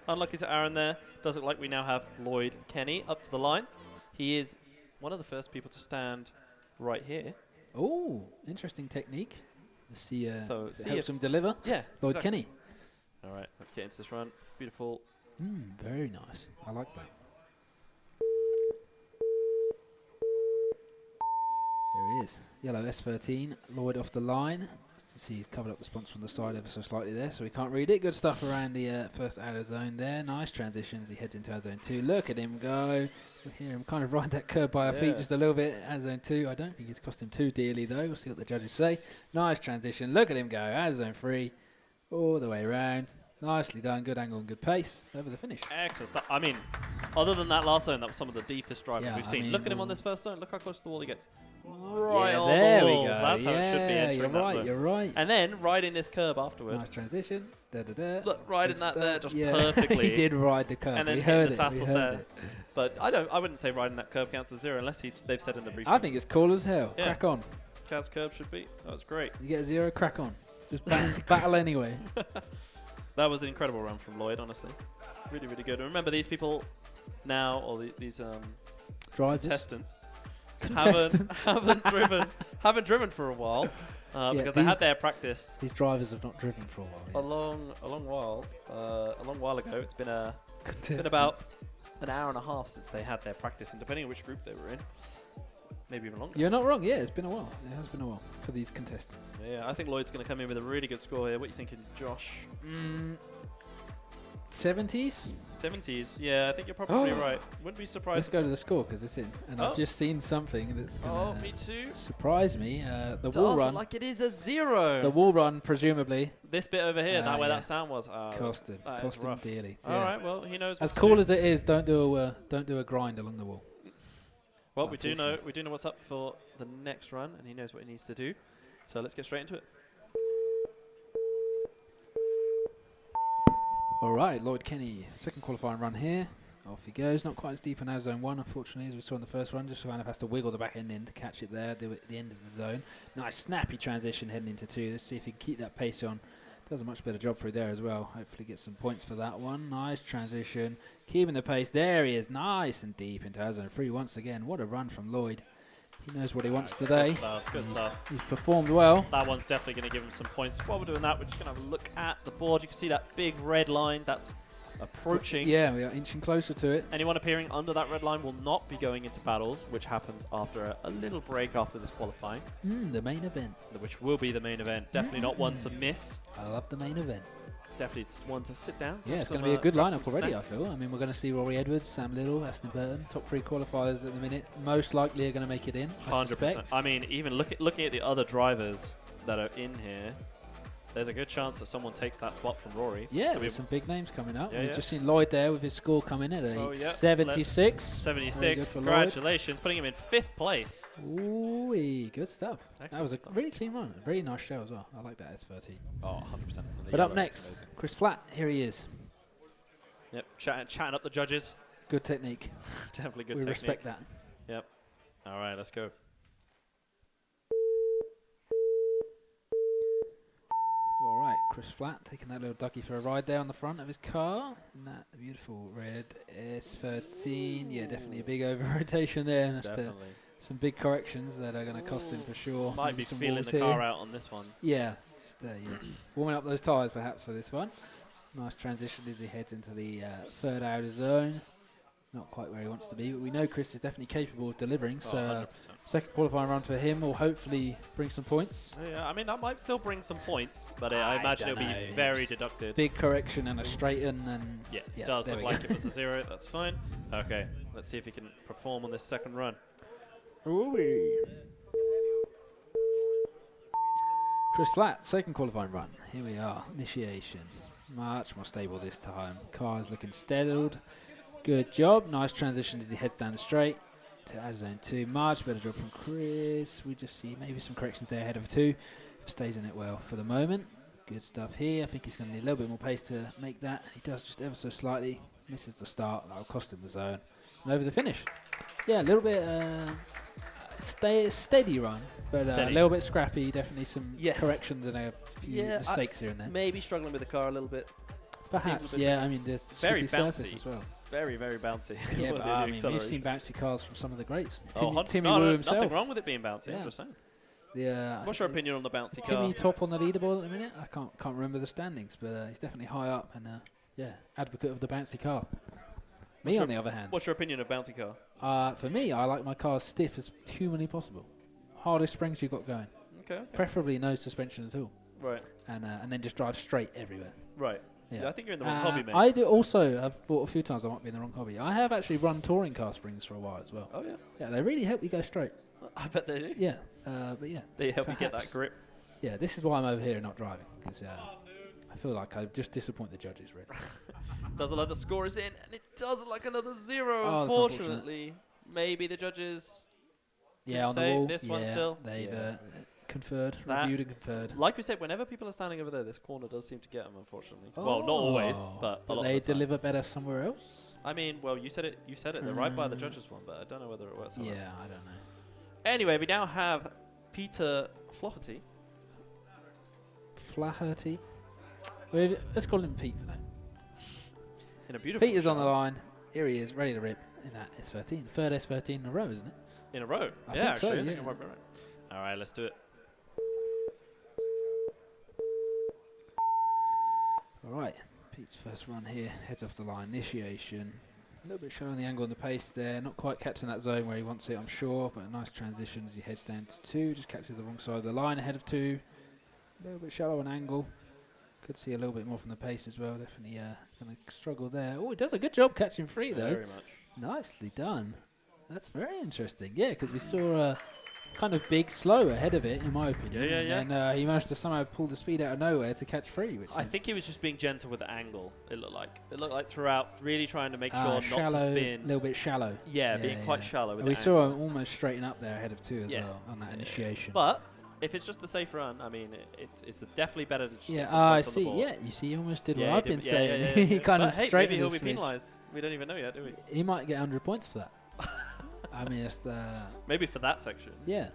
unlucky to Aaron there. Does look like we now have Lloyd Kenny up to the line. He is one of the first people to stand right here.
Oh, interesting technique. Let's see,
So
if it
see
helps
if-
him deliver.
Yeah,
Lloyd
exactly.
Kenny.
All right, let's get into this run. Beautiful.
Very nice. I like that. There he is. Yellow S13. Lloyd off the line. To see he's covered up the sponsor from the side ever so slightly there, so we can't read it. Good stuff around the first outer zone there. Nice transitions. He heads into our zone 2. Look at him go. We hear him kind of ride that curb by our feet just a little bit. Our zone 2. I don't think it's cost him too dearly though. We'll see what the judges say. Nice transition. Look at him go. Out zone 3. All the way around. Nicely done. Good angle and good pace. Over the finish.
Excellent stuff. I mean, other than that last zone, that was some of the deepest driving
Yeah,
we've
I
seen.
mean,
Look at him on this first zone. Look how close to the wall he gets. Right on
there
the
we
wall.
go.
That's how it should be entering
you're
that
right.
zone.
You're right.
And then riding this curb afterwards.
Nice transition. Da-da-da.
Look, riding
Good
that there
stuff.
just perfectly.
He did ride the curb.
And then
we
hitting
heard
the
it.
tassels
we heard
there.
it.
But I wouldn't say riding that curb counts as 0 unless they've said in the briefing.
I think it's cool as hell.
Yeah.
Crack on.
Chaz curb should be. That was great.
You get a 0, crack on. Just battle anyway.
That was an incredible run from Lloyd, honestly. Really, really good. And remember, these people now, or these
Drivers.
contestants,
Contestant.
haven't driven for a while because they had their practice
These drivers have not driven for a while.
a long while ago. It's been
Contestants.
about an hour and a half since they had their practice, and depending on which group they were in, maybe even longer.
You're not wrong. Yeah, it's been a while. It has been a while for these contestants.
Yeah, I think Lloyd's going to come in with a really good score here. What are you thinking, Josh?
70s?
70s. Yeah, I think you're probably right. Wouldn't be surprised.
Let's go to the score because it's in. And I've just seen something that's going
me too.
to surprise me. The
Does
wall
it
run.
like it is a 0.
The wall run, presumably,
This bit over here, that where
yeah.
that sound was.
cost him.
that is
Cost him
rough.
dearly.
All right, well, he knows.
As
what to
cool
do.
as it is, don't do a grind along the wall.
Well, we do know
Unfortunately.
what's up for the next run, and he knows what he needs to do. So let's get straight into it.
All right, Lloyd Kenny, second qualifying run here. Off he goes. Not quite as deep in our zone 1, unfortunately, as we saw in the first run. Just kind of has to wiggle the back end in to catch it there, do it at the end of the zone. Nice snappy transition heading into 2. Let's see if he can keep that pace on. Does a much better job through there as well. Hopefully get some points for that one. Nice transition. Keeping the pace. There he is. Nice and deep into our zone 3 once again. What a run from Lloyd. He knows what he wants today.
Good stuff. Good stuff.
He's performed well.
That one's definitely going to give him some points. While we're doing that, we're just going to have a look at the board. You can see that big red line. That's approaching.
Yeah, we are inching closer to it.
Anyone appearing under that red line will not be going into battles, which happens after a little break after this qualifying,
The main event.
which will be the main event. Definitely not one to miss.
I love the main event.
Definitely it's one to sit down.
Yeah,
grab
it's
some,
going to be a good
grab
lineup
some
already,
snacks.
I feel. I mean, we're going to see Rory Edwards, Sam Little, Aston Burton, top 3 qualifiers at the minute. Most likely are going to make it in, I
100%.
suspect.
I mean, even looking at the other drivers that are in here, there's a good chance that someone takes that spot from Rory.
Yeah,
So
there's some big names coming up.
Yeah,
We've
yeah.
just seen Lloyd there with his score coming in at
Oh, yeah.
76.
76.
Very good for Lloyd.
Congratulations, putting him in 5th place.
Ooh, good stuff. That
Excellent
was a
stuff.
really clean run. A very nice show as well. I like that S13.
Oh, 100%. And the
But up
yellow
next,
looks amazing.
Chris Flatt. Here he is.
Yep, chatting up the judges.
Good technique.
Definitely good
We
technique.
respect that.
Yep. All right, let's go.
All right, Chris Flatt taking that little ducky for a ride there on the front of his car. And that beautiful red S13. Yeah, definitely a big over rotation there. And that's
Definitely.
some big corrections that are going to cost him for sure.
Might
Maybe
be
some
feeling
walls
the car
here.
out on this one.
Yeah, just warming up those tyres perhaps for this one. Nice transition as he heads into the third outer zone. Not quite where he wants to be, but we know Chris is definitely capable of delivering.
Oh,
So
100%.
second qualifying run for him will hopefully bring some points.
Yeah, I mean, that might still bring some points, but I imagine it'll be
dunno.
very deducted.
Big correction and a straighten and
Yeah,
yeah,
it does
there
look
we
like
go.
it was a 0. That's fine. Okay, let's see if he can perform on this second run.
Chris Flatt, second qualifying run. Here we are, initiation. Much more stable this time. Car's looking steadied. Good job. Nice transition as he heads down the straight to outer zone 2. Much better job from Chris. We just see maybe some corrections there ahead of 2. Stays in it well for the moment. Good stuff here. I think he's going to need a little bit more pace to make that. He does just ever so slightly. Misses the start. That'll cost him the zone. And over the finish. Yeah, a little bit steady run, but a
Steady.
little bit scrappy. Definitely some
Yes.
corrections and a few
Yeah,
mistakes here and there.
Maybe struggling with the car a little bit.
Perhaps,
a bit
yeah. I mean, there's
very
slippery surface
bouncy.
as well.
very, very bouncy.
Yeah,
with
but
the
I mean, we've
acceleration.
seen bouncy cars from some of the greats.
Oh,
Timmy
no,
Woo
no,
himself.
nothing wrong with it being bouncy.
Yeah.
I'm just saying.
Yeah.
What's your opinion on the bouncy car?
Timmy top on the leaderboard at the minute. I can't remember the standings, but he's definitely high up and yeah, advocate of the bouncy car. Me, on the other hand,
What's your opinion of bouncy car?
for me, I like my car as stiff as humanly possible. Hardest springs you've got going.
Okay.
Preferably no suspension at all,
Right.
and then just drive straight everywhere.
Right.
Yeah.
Yeah, I think you're in the wrong hobby, mate.
I do also. I've thought a few times I might be in the wrong hobby. I have actually run touring car springs for a while as well.
Oh yeah.
Yeah, they really help you go straight.
I bet they do.
Yeah, but yeah.
They help you get that
perhaps.
grip.
Yeah, this is why I'm over here and not driving, because I feel like I just disappoint the judges, really.
Doesn't look like the score is in, and it doesn't look like another 0.
Oh, that's
Unfortunately, maybe the judges.
Yeah, on the
say
wall.
this one
yeah,
still.
They've
Yeah.
conferred,
That-
reviewed and conferred.
Like we said, whenever people are standing over there, this corner does seem to get them. Unfortunately. Well, not always, but a lot
they
of the time.
deliver better somewhere else.
I mean, well, you said it. You said it. They're right by the judges one, but I don't know whether it works. Or not.
Yeah, I don't know.
Anyway, we now have Peter Flaherty.
Flaherty. Let's call him Pete for now.
In a beautiful.
Peter's on the
shot.
line. Here he is, ready to rip in that S13. Third S13 in a row, isn't it?
In a row.
I
Yeah,
think so,
actually. I think
yeah.
it might be right. All right, let's do it.
All right. Pete's first run here. Heads off the line. Initiation. A little bit shallow on the angle on the pace there. Not quite catching that zone where he wants it, I'm sure. But a nice transition as he heads down to 2. Just catches the wrong side of the line ahead of 2. A little bit shallow on angle. Could see a little bit more from the pace as well. Definitely going to struggle there. Oh, he does a good job catching 3 though.
Very much.
Nicely done. That's very interesting. Yeah, because we saw a kind of big slow ahead of it, in my opinion.
Yeah, yeah,
And he managed to somehow pull the speed out of nowhere to catch 3, which
I
is
think he was just being gentle with the angle. It looked like throughout, really trying to make sure not
shallow,
to
a
spin.
little bit shallow.
Yeah, being quite shallow. With
And we
the
saw
angle.
him almost straighten up there ahead of 2 as
Yeah.
well on that initiation.
But if it's just the safe run, I mean, it's definitely better to just
yeah,
get some
I
points on the
see.
board.
Yeah, you see, he almost did
Yeah,
what
he
I've been
did- yeah,
saying.
yeah, yeah,
He
yeah.
kind
But
of
hey,
straightened
maybe he'll be
the switch.
penalised. We don't even know yet, do we?
He might get 100 points for that. I mean, it's the
Maybe for that section.
yeah.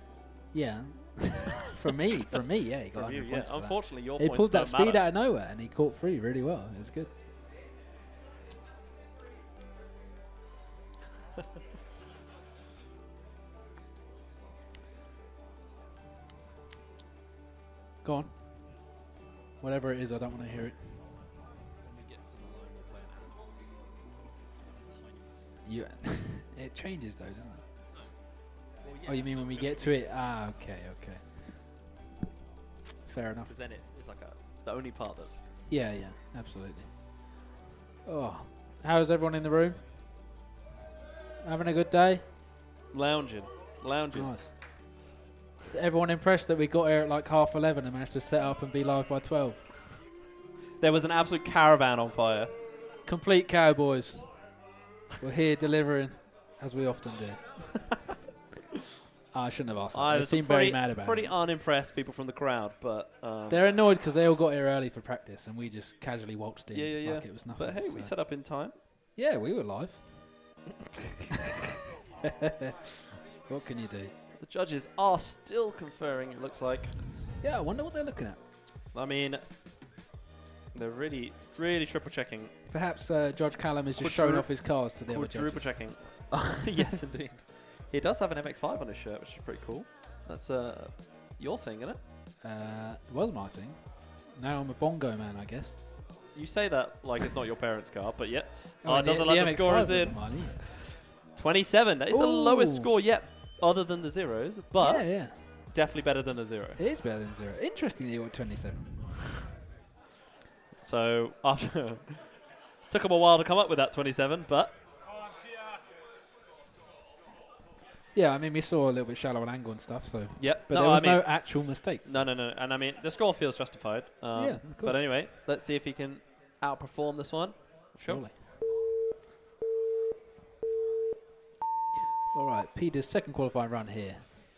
For me, yeah, he got
From
100
you, yeah.
points for that.
Unfortunately, your
He
points
pulled that
don't
speed
matter.
out of nowhere and he caught 3 really well. It was good. Go on. Whatever it is, I don't want to hear it. You, it changes though, doesn't it? Oh, you mean when we get to it? Ah, okay. Fair enough.
Because then it's like the only part that's...
Yeah, absolutely. Oh, how's everyone in the room? Having a good day?
Lounging.
Nice. Everyone impressed that we got here at like 11:30 and managed to set up and be live by 12.
There was an absolute caravan on fire.
Complete cowboys. We're here delivering, as we often do. I shouldn't have asked that. They
There's
seem
some
very mad about
pretty
it.
unimpressed people from the crowd, but...
They're annoyed because they all got here early for practice and we just casually waltzed in
Yeah.
like it was nothing.
But hey, we
so.
set up in time.
Yeah, we were live. What can you do?
The judges are still conferring, it looks like.
Yeah, I wonder what they're looking at.
I mean, they're really, really triple checking.
Perhaps Judge Callum is just showing off his cars to the other
Quadruple
judges.
checking. Yes, indeed. He does have an MX-5 on his shirt, which is pretty cool. That's your thing, isn't it?
It was my thing. Now I'm a bongo man, I guess.
You say that like it's not your parents' car, but yeah.
I mean,
It doesn't like the
MX-5
score is
wasn't
in.
mine either.
27. That is the lowest
Ooh.
score yet, other than the zeros, but
Yeah.
definitely better than the 0.
It is better than 0. Interesting that you got 27.
So after took him a while to come up with that 27, but
Yeah, I mean, we saw a little bit shallow on angle and stuff, so.
yep.
But there was no actual mistakes.
No. And I mean, the score feels justified.
Yeah, of course.
But anyway, let's see if he can outperform this one.
Surely. All right, Peter's second qualifying run here.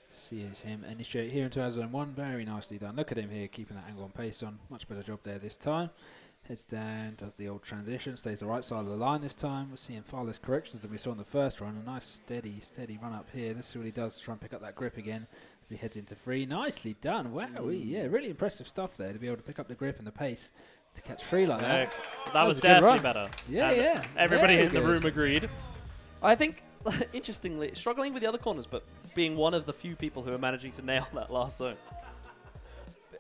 Sees him initiate here in 2001. Very nicely done. Look at him here, keeping that angle and pace on. Much better job there this time. Heads down, does the old transition, stays the right side of the line this time. We're seeing far less corrections than we saw in the first run. A nice steady run up here. This is what he does to try and pick up that grip again as he heads into 3. Nicely done. Wow, yeah, really impressive stuff there to be able to pick up the grip and the pace to catch 3 like that.
That was
was a good
definitely
run.
better.
Yeah,
And
yeah.
Everybody
Very
in the
good.
room agreed. I think, interestingly, struggling with the other corners, but being one of the few people who are managing to nail that last zone.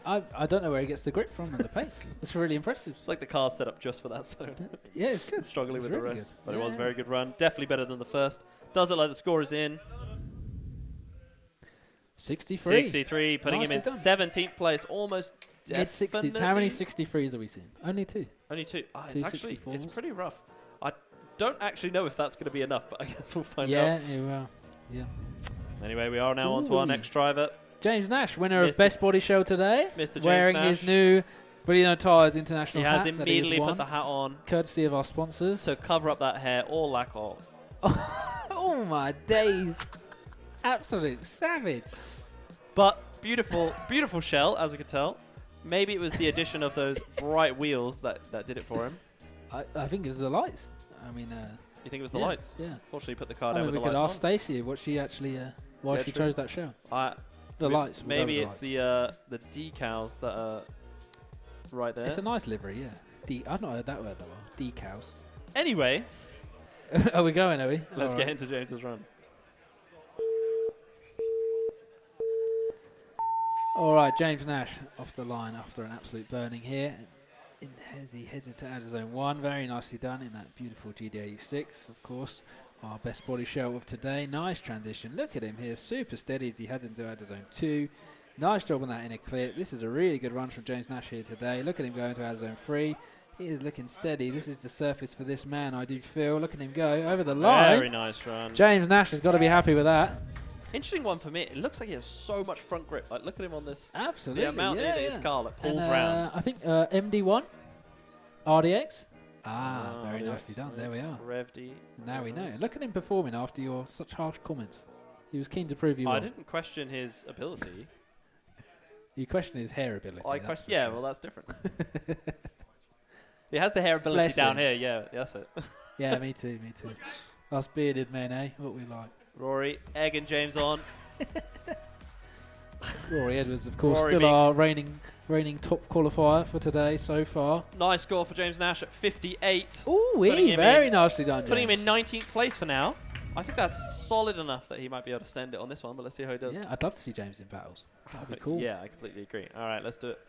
I don't know where he gets the grip from and the pace. It's really impressive.
It's like the car's set up just for that zone.
Yeah, it's good.
Struggling
It's
with
really
the rest.
good.
But it was a
Yeah.
very good run. Definitely better than the first. Does it like the score is in.
63.
63, putting him in
Nicely done.
17th place, almost
Mid-60s. How many
definitely-
63s have we seen? Only 2.
Only 2.
Two
It's actually,
64s.
it's pretty rough. I don't actually know if that's going to be enough, but I guess we'll find out.
Yeah, well, yeah.
Anyway, we are now on to our
Ooh.
next driver.
James Nash, winner of
Mr.
Best Body Show today.
Mr. James
Wearing
Nash.
his new Brilliant Tires International
He has
hat that
immediately
he has
put the
won,
hat on
courtesy of our sponsors.
to cover up that hair or lack of.
Oh my days. Absolute savage.
But beautiful, beautiful shell, as we could tell. Maybe it was the addition of those bright wheels that did it for him.
I think it was the lights. I mean,
You think it was the
yeah,
lights?
Yeah.
Fortunately, put the car
I
down
mean,
with
we
the
could
lights
ask Stacey what she actually, why
Yeah,
she
true.
chose that show.
on.
The lights. we'll go
Maybe
with
it's
the
the decals that are right there.
lights. It's a nice livery, yeah. I've not heard that word that well. Decals.
Anyway,
Are we going, are we?
let's
All
get
right.
into James's run.
All right, James Nash off the line after an absolute burning here. He heads into outer zone 1. Very nicely done in that beautiful GD86, of course. Our best body show of today. Nice transition. Look at him here. Super steady as he heads into outer zone 2. Nice job on that inner clip. This is a really good run from James Nash here today. Look at him going to outer zone 3. He is looking steady. This is the surface for this man, I do feel. Look at him go over the line.
Very nice run.
James Nash has got to be happy with that.
Interesting one for me. It looks like he has so much front grip. Like, look at him on this.
Absolutely.
The amount
yeah,
in his car that pulls
and,
round.
I think MD1, RDX. Very
RDX,
nicely done. There we
yes.
are.
Rev D.
Now we know.
Nice.
Look at him performing after your such harsh comments. He was keen to prove you
I
wrong.
didn't question his ability.
You question his hair ability.
I
that's
question.
for
Yeah,
sure.
well, that's different. He has the hair ability
Bless
down
him.
here. Yeah, that's it.
Yeah, me too. Me too. Us bearded men, eh? What we like.
Rory egging James on.
Rory Edwards, of course,
Rory
still
being-
our reigning top qualifier for today so far.
Nice score for James Nash at 58.
Ooh,
Putting him
very
in-
nicely done,
Putting him
James.
in 19th place for now. I think that's solid enough that he might be able to send it on this one, but let's see how he does.
Yeah, I'd love to see James in battles. That'd be cool.
Yeah, I completely agree. All right, let's do it.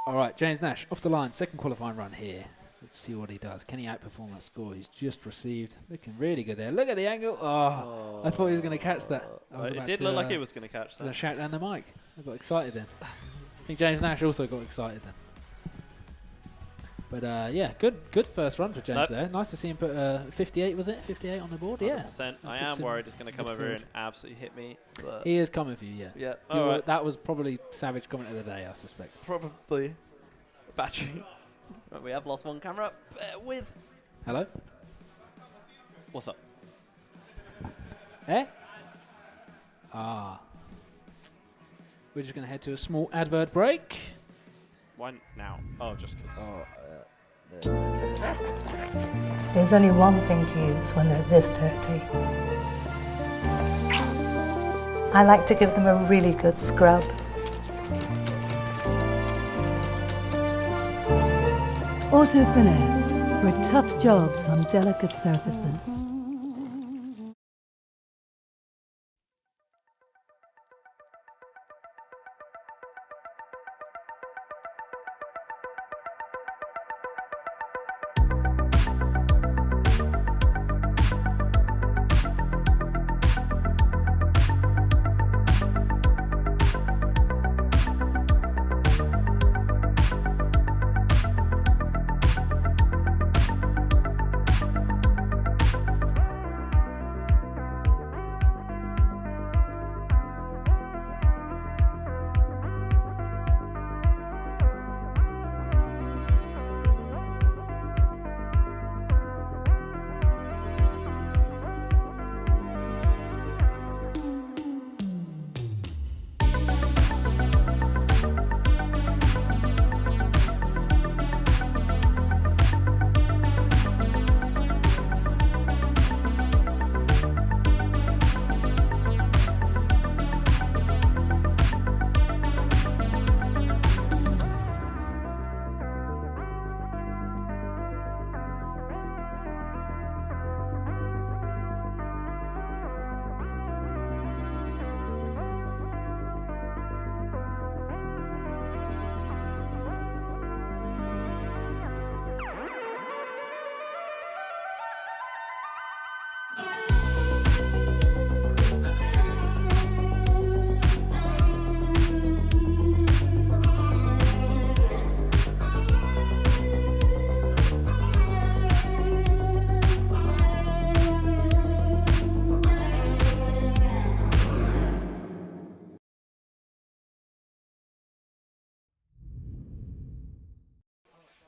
All right, James Nash off the line, second qualifying run here. Let's see what he does. Can he outperform that score he's just received? Looking really good there. Look at the angle. Oh, I thought he was going to catch that. I was
It
about
did
to,
look like he was going to catch
to
that.
shout down the mic. I got excited then. I think James Nash also got excited then. But yeah, good first run for James
Nope.
there. Nice to see him put 58, was it? 58 on the board? Yeah.
100%. I
puts
am
him
worried it's going to come over here
midfield.
and absolutely hit me. But
He is coming for you, yeah.
yeah,
You
all
were-
right.
That was probably savage comment of the day, I suspect.
Probably. Battery. Right, we have lost one camera. Bear with.
Hello?
What's up?
Eh? Ah. We're just going to head to a small advert break.
Why now? Oh, just because.
There's only one thing to use when they're this dirty. I like to give them a really good scrub.
Auto Finesse for tough jobs on delicate surfaces.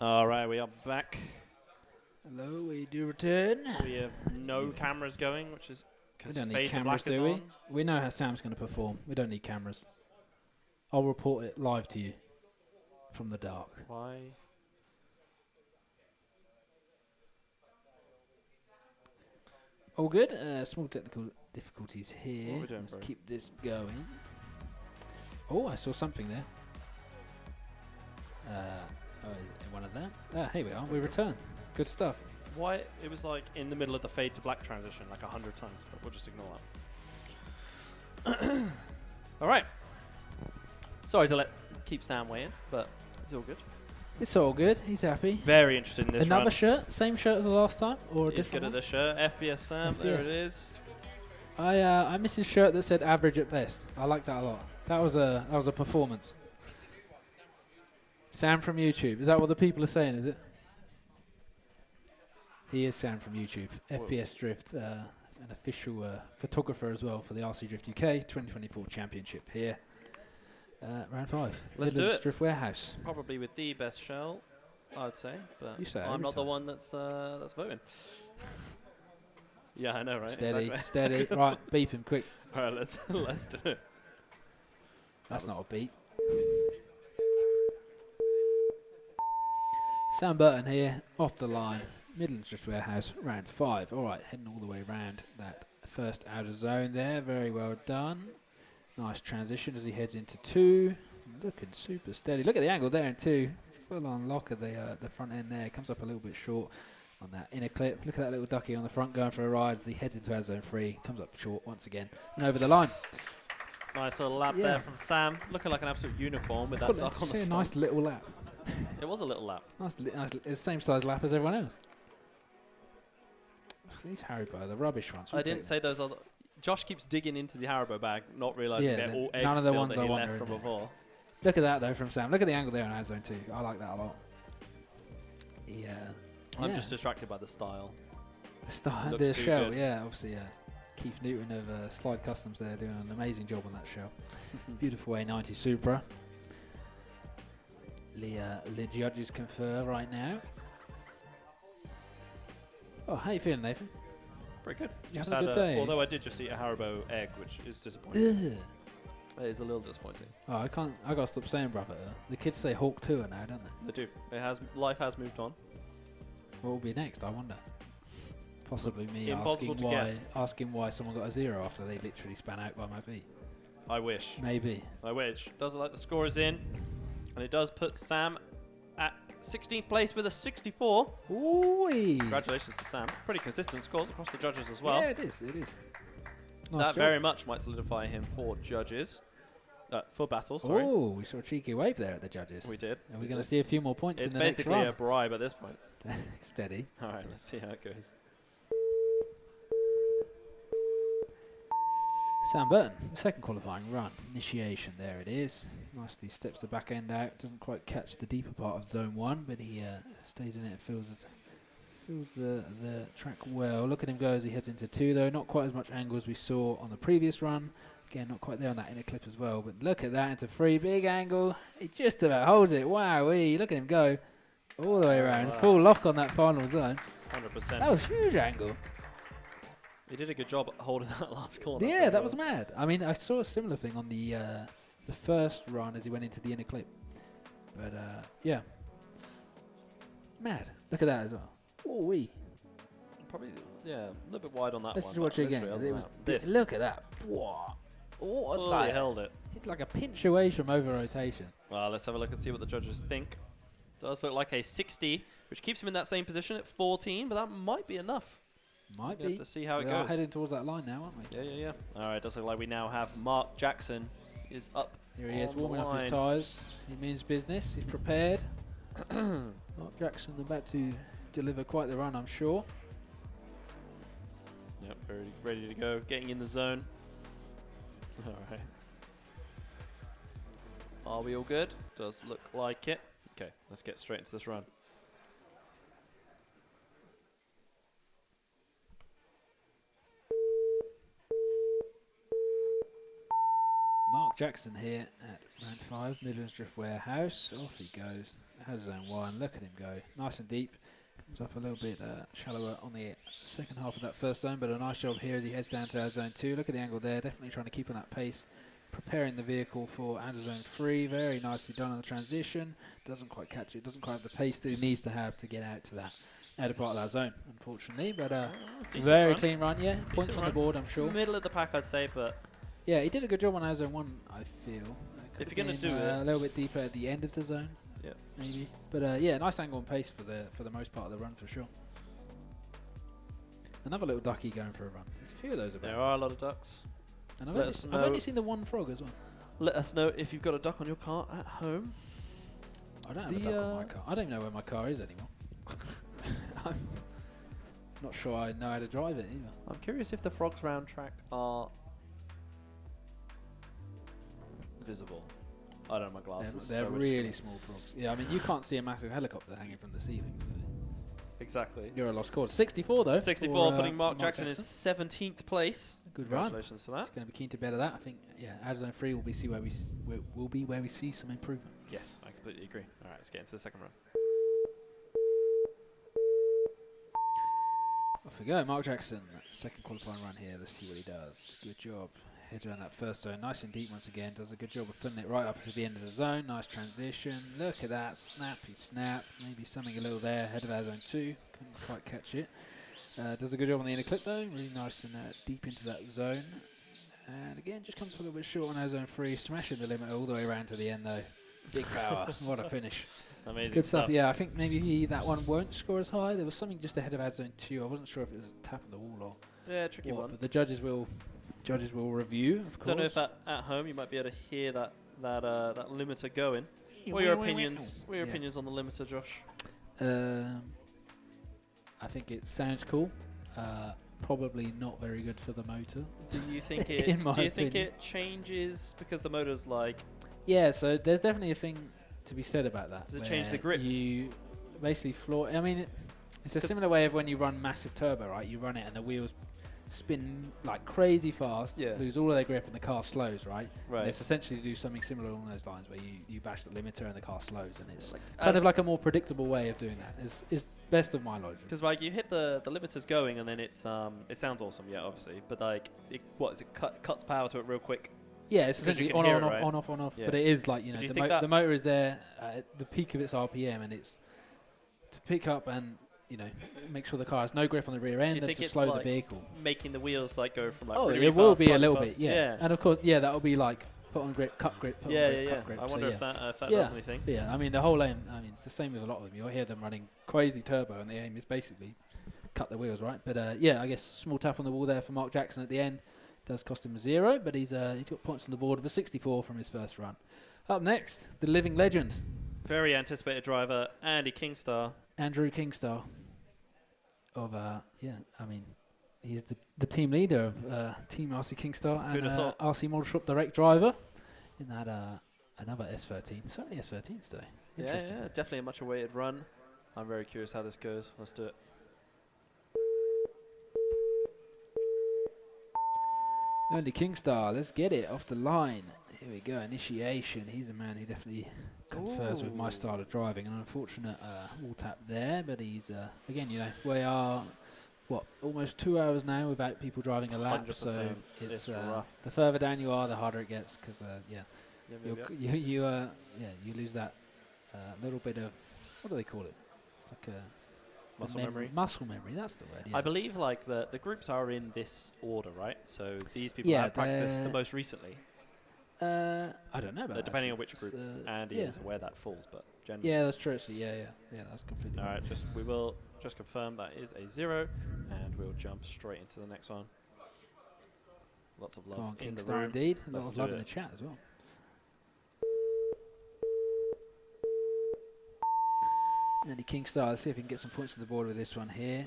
All right, we are back.
Hello, we do return.
We have no cameras going, which is
We
because
don't need
Fade to
cameras,
Black is
do we?
on.
We know how Sam's going to perform. We don't need cameras. I'll report it live to you from the dark.
Why?
All good. Small technical difficulties here.
What are we doing,
Let's
bro?
keep this going. Oh, I saw something there. One of them. Here we are. We return. Good stuff.
Why? It was like in the middle of the Fade to Black transition, like 100 times, but we'll just ignore that. All right. Sorry to keep Sam waiting, but it's all good.
It's all good. He's happy.
Very interested in this
Another
run.
shirt? Same shirt as the last time? Or a
He's good
different
at
one?
the shirt. FPS Sam, there it
FPS.
is.
I miss his shirt that said average at best. I like that a lot. That was a performance. Sam from YouTube. Is that what the people are saying, is it? He is Sam from YouTube. FPS Drift, an official photographer as well for the RC Drift UK 2024 Championship here. Round 5.
Let's do
Midlands
it.
Drift Warehouse.
Probably with the best shell, I'd say, but
You say it
I'm
every
not the
time.
one that's voting. Yeah, I know, right?
Steady,
Exactly.
steady. Right, beep him quick.
All right, let's do it.
That's
was-
not a beep. Sam Burton here, off the line. Midlands Drift Warehouse, round 5. All right, heading all the way around that first outer zone there. Very well done. Nice transition as he heads into 2. Looking super steady. Look at the angle there in 2. Full on lock of the front end there. Comes up a little bit short on that inner clip. Look at that little ducky on the front going for a ride as he heads into outer zone 3. Comes up short once again and over the line.
Nice little lap
Yeah.
there from Sam, looking like an absolute unicorn with that
Well,
duck on the
a
front.
nice little lap.
It was a little lap.
Nice, it's the same size lap as everyone else. These Haribo, the rubbish ones.
I didn't say those other. Josh keeps digging into the Haribo bag, not realizing
Yeah,
they're
they're
all eggs
none of the
still
ones
that
I
he
want
left
are
from
in there.
before.
Look at that though from Sam. Look at the angle there on Ad Zone 2. I like that a lot. Yeah.
I'm
Yeah.
just distracted by the style.
The style,
looks
the
too
shell.
good.
Yeah, obviously. Keith Newton of Slide Customs there doing an amazing job on that shell. Beautiful A90 Supra. The judges confer right now. Oh, how you feeling, Nathan?
Pretty good.
You
Just
having a good day?
Although I did just eat a Haribo egg, which is disappointing.
Ugh.
It is a little disappointing.
Oh, I gotta stop saying brother. The kids say Hawk 2 now, don't they?
They do. Life has moved on.
What will be next? I wonder. Possibly me
Impossible to guess.
asking why someone got a 0 after they literally span out by my feet.
I wish.
Maybe.
I wish. Does look like the score is in, and it does put Sam at 16th place with a 64.
Ooh.
Congratulations to Sam. Pretty consistent scores across the judges as well.
Yeah, it is. It is. Nice
That
job.
very much might solidify him for judges. For battle, sorry.
Oh, we saw a cheeky wave there at the judges.
We did.
Are we
we
going to
did.
see a few more points
It's
in the next
basically a
round?
bribe at this point.
Steady.
All right, let's see how it goes.
Sam Burton, the second qualifying run. Initiation, there it is. Nicely steps the back end out. Doesn't quite catch the deeper part of zone 1, but he stays in it and feels the track well. Look at him go as he heads into 2, though. Not quite as much angle as we saw on the previous run. Again, not quite there on that inner clip as well. But look at that into 3. Big angle. He just about holds it. Wow-wee. Look at him go all the way around. Full lock on that final zone.
100%.
That was a huge angle.
He did a good job at holding that last corner.
Yeah, that was mad. I mean, I saw a similar thing on the first run as he went into the inner clip. But, yeah. Mad. Look at that as well. Ooh-wee.
Probably, yeah, a little bit wide on that
Let's
one.
just watch
but
it again.
literally
It
other
was
than that. This.
Look at that. Whoa. What
Fully
that?
held it.
It's like a pinch away from over rotation.
Well, let's have a look and see what the judges think. Does look like a 60, which keeps him in that same position at 14, but that might be enough.
Might
We
be.
have to see how it
We are
goes.
heading towards that line now, aren't we?
Yeah. All right, does look like we now have Mark Jackson is up.
Here he is,
on the
warming up his
line.
tyres. He means business. He's prepared. Mark Jackson about to deliver quite the run, I'm sure.
Yep, ready to go. Getting in the zone. All right. Are we all good? Does look like it. Okay, let's get straight into this run.
Mark Jackson here at round 5, Midlands Drift Warehouse. Off he goes. has zone 1. Look at him go. Nice and deep. Comes up a little bit shallower on the second half of that first zone, but a nice job here as he heads down to zone 2. Look at the angle there. Definitely trying to keep on that pace. Preparing the vehicle for out of zone 3. Very nicely done on the transition. Doesn't quite catch it. Doesn't quite have the pace that he needs to have to get out to that outer part of that zone, unfortunately. But very clean run. Yeah, points on the board, I'm sure.
Middle of the pack, I'd say, but
yeah, he did a good job on out of zone 1, I feel.
If you're going to do it,
a little bit deeper at the end of the zone,
yeah,
maybe. But yeah, nice angle and pace for the most part of the run for sure. Another little ducky going for a run. There's a few of those about.
There are a lot of ducks.
And I've only seen the one frog as well.
Let us know if you've got a duck on your car at home.
I don't have a duck on my car. I don't know where my car is anymore. I'm not sure I know how to drive it either.
I'm curious if the frogs round track are visible. I don't have my glasses.
They're
so
really small frogs. Yeah, I mean, you can't see a massive helicopter hanging from the ceiling. So
exactly.
You're a lost cause. 64 though.
64, putting Mark Jackson in 17th place.
Good run.
Congratulations for that.
He's going to be keen to better that. I think, yeah, out of zone 3 will be where we see some improvement.
Yes, I completely agree. All right, let's get into the second run.
Off we go, Mark Jackson. Second qualifying run here. Let's see what he does. Good job. Heads around that first zone. Nice and deep once again. Does a good job of putting it right up to the end of the zone. Nice transition. Look at that. Snappy snap. Maybe something a little there ahead of our zone 2. Couldn't quite catch it. Does a good job on the inner clip though. Really nice and deep into that zone. And again, just comes a little bit short on our zone 3. Smashing the limit all the way around to the end though. Big power. What a finish.
Amazing
Good stuff. Yeah, I think maybe that one won't score as high. There was something just ahead of our zone 2. I wasn't sure if it was a tap on the wall or
yeah, tricky
what,
one.
but the judges will review, of course.
Don't know if at home you might be able to hear that limiter going. What are your opinions? What are your opinions on the limiter, Josh?
I think it sounds cool. Probably not very good for the motor.
Do you think it? Do you think it changes because the motor's like?
Yeah, so there's definitely a thing to be said about that.
Does it change the grip?
You basically floor. I mean, it's a similar way of when you run massive turbo, right? You run it and the wheels spin like crazy fast, lose all of their grip, and the car slows, right?
Right.
And it's essentially to do something similar along those lines, where you bash the limiter and the car slows, and it's like kind of like a more predictable way of doing that. Is best of my logic.
Because like you hit the limiters going, and then it's it sounds awesome, yeah, obviously, but like it cuts power to it real quick.
Yeah, it's essentially on, on,
right?
on, off, on, off.
Yeah.
But it is like, you know, the motor is there at the peak of its RPM, and it's to pick up and, you know, make sure the car has no grip on the rear end and to slow the vehicle.
Making the wheels like go from like
really
it
will
fast,
be a little
fast.
bit, yeah. And of course, yeah, that will be like put on grip, cut grip, put on grip, cut grip.
I wonder if that
yeah.
does anything.
Yeah, I mean, the whole aim, I mean, it's the same with a lot of them. You'll hear them running crazy turbo, and the aim is basically cut the wheels, right? But yeah, I guess small tap on the wall there for Mark Jackson at the end. Does cost him a 0, but he's got points on the board of a 64 from his first run. Up next, the living legend.
Very anticipated driver, Andy Kingstar.
Andrew Kingstar. Of, yeah, I mean, he's the team leader of Team RC Kingstar and RC Model Shop Direct driver in that another S13. So many S13s today.
Yeah, definitely a much awaited run. I'm very curious how this goes. Let's do it.
Andy Kingstar, let's get it off the line. Here we go, initiation. He's a man who definitely confers with my style of driving. An unfortunate wall tap there, but he's, again, you know, we are, almost 2 hours now without people driving a lap, so it's the further down you are, the harder it gets, because, you lose that little bit of, what do they call it? It's like a...
Muscle memory.
Muscle memory, that's the word, yeah.
I believe like the groups are in this order, right? So these people have practiced the most recently.
I don't know about that.
Depending on which group Andy is, where that falls, but generally.
Yeah, that's true. So yeah, that's completely
right. We will just confirm that is a 0, and we'll jump straight into the next one. Lots of love in the room.
Indeed. A lot of love in the chat as well. Andy Kingstar, let's see if we can get some points on the board with this one here.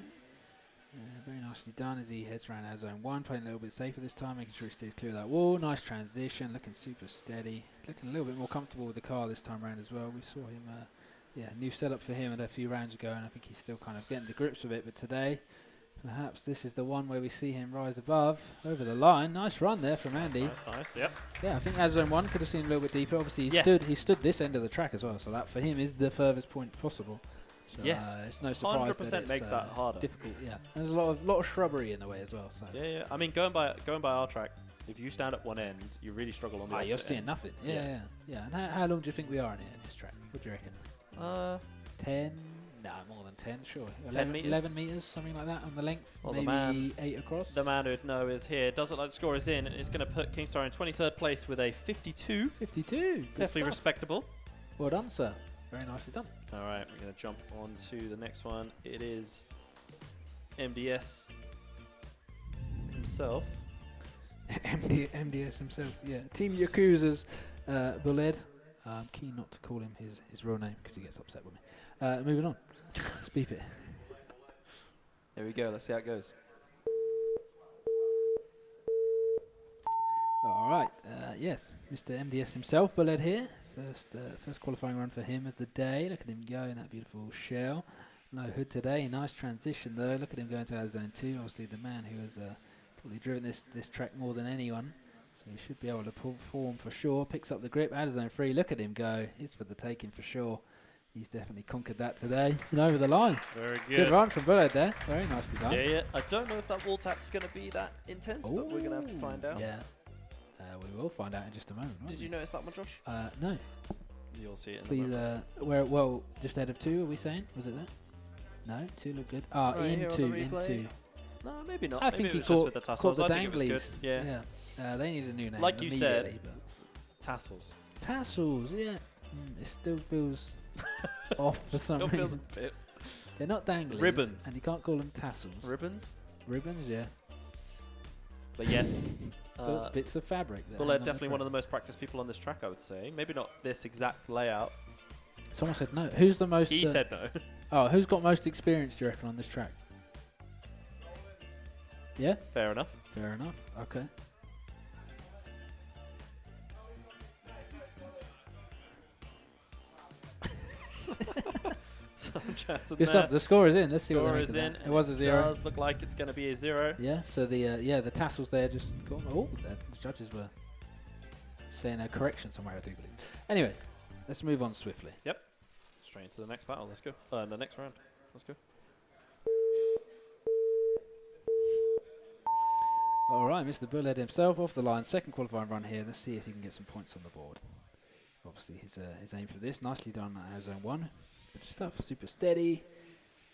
Very nicely done as he heads around our zone 1, playing a little bit safer this time, making sure he stays clear of that wall. Nice transition, looking super steady. Looking a little bit more comfortable with the car this time around as well. We saw him, new setup for him a few rounds ago, and I think he's still kind of getting the grips with it. But today, Perhaps this is the one where we see him rise above, over the line. Nice run there from Andy.
Nice. Yep.
Yeah, I think as zone 1 could have seen a little bit deeper. Obviously, he stood this end of the track as well, so that for him is the furthest point possible. So
Yes.
It's no surprise
100%
that it's
makes that harder.
difficult. Yeah, there's a lot of shrubbery in the way as well. So
Yeah. I mean, going by our track, if you stand at one end, you really struggle on the opposite
you're seeing
end.
nothing. Yeah. And how long do you think we are in this track? What do you reckon? 10? No, more than 10, sure.
10 meters?
11 meters, something like that on the length.
Well,
maybe 8 across.
The man who'd know is here. Doesn't like the score is in. It's going to put Kingstar in 23rd place with a 52.
52. Good
Definitely
stuff.
respectable.
Well done, sir. Very nicely done.
All right, we're going to jump on to the next one. It is MDS himself.
MDS himself, yeah. Team Yakuza's Buled. I'm keen not to call him his real name because he gets upset with me. Moving on. Let's beep it.
There we go. Let's see how it goes.
All right. Yes, Mr. MDS himself, Buled here. First qualifying run for him of the day. Look at him go in that beautiful shell. No hood today. Nice transition though. Look at him going to our zone 2. Obviously the man who has probably driven this track more than anyone. So he should be able to perform for sure. Picks up the grip out of zone 3. Look at him go. He's for the taking for sure. He's definitely conquered that today. And over the line.
Very good.
Good run from Bullet there. Very nicely done.
Yeah. I don't know if that wall tap's going to be that intense, but we're going to have to find out.
Yeah. We will find out in just a moment.
Did you notice that one, Josh?
No.
You'll see it in
Please,
the
well, just ahead of 2, are we saying? Was it that? No, 2 look good.
Right here on the
into.
replay. No, maybe not.
I
Maybe
think
it
he
was just
caught,
with the
caught
tassels.
the
I think it was
danglies.
good. Yeah.
They need a new name.
Like you said.
immediately, but
Tassels.
tassels, yeah. It still feels off for some
Still feels
reason.
a bit.
They're not danglies.
Ribbons.
And you can't call them tassels.
Ribbons?
Ribbons, yeah.
But yes.
Bits of fabric there.
Bullet definitely one of the most practiced people on this track, I would say. Maybe not this exact layout.
Someone said no. Who's the most...
He said no.
Oh, who's got most experience, do you reckon, on this track? Yeah?
Fair enough.
Fair enough. Okay. Good stuff. The score is in. Let's see what
Score
they
is
make
in.
of that. It was a 0.
It does look like it's going to be a 0.
Yeah, so the tassels there just gone. Oh, the judges were saying a correction somewhere, I do believe. Anyway, let's move on swiftly.
Yep. Straight into the next battle. Let's go. The next round. Let's go.
All right, Mr. Bullet himself off the line. Second qualifying run here. Let's see if he can get some points on the board. Obviously, his aim for this. Nicely done out of zone 1. Good stuff. Super steady.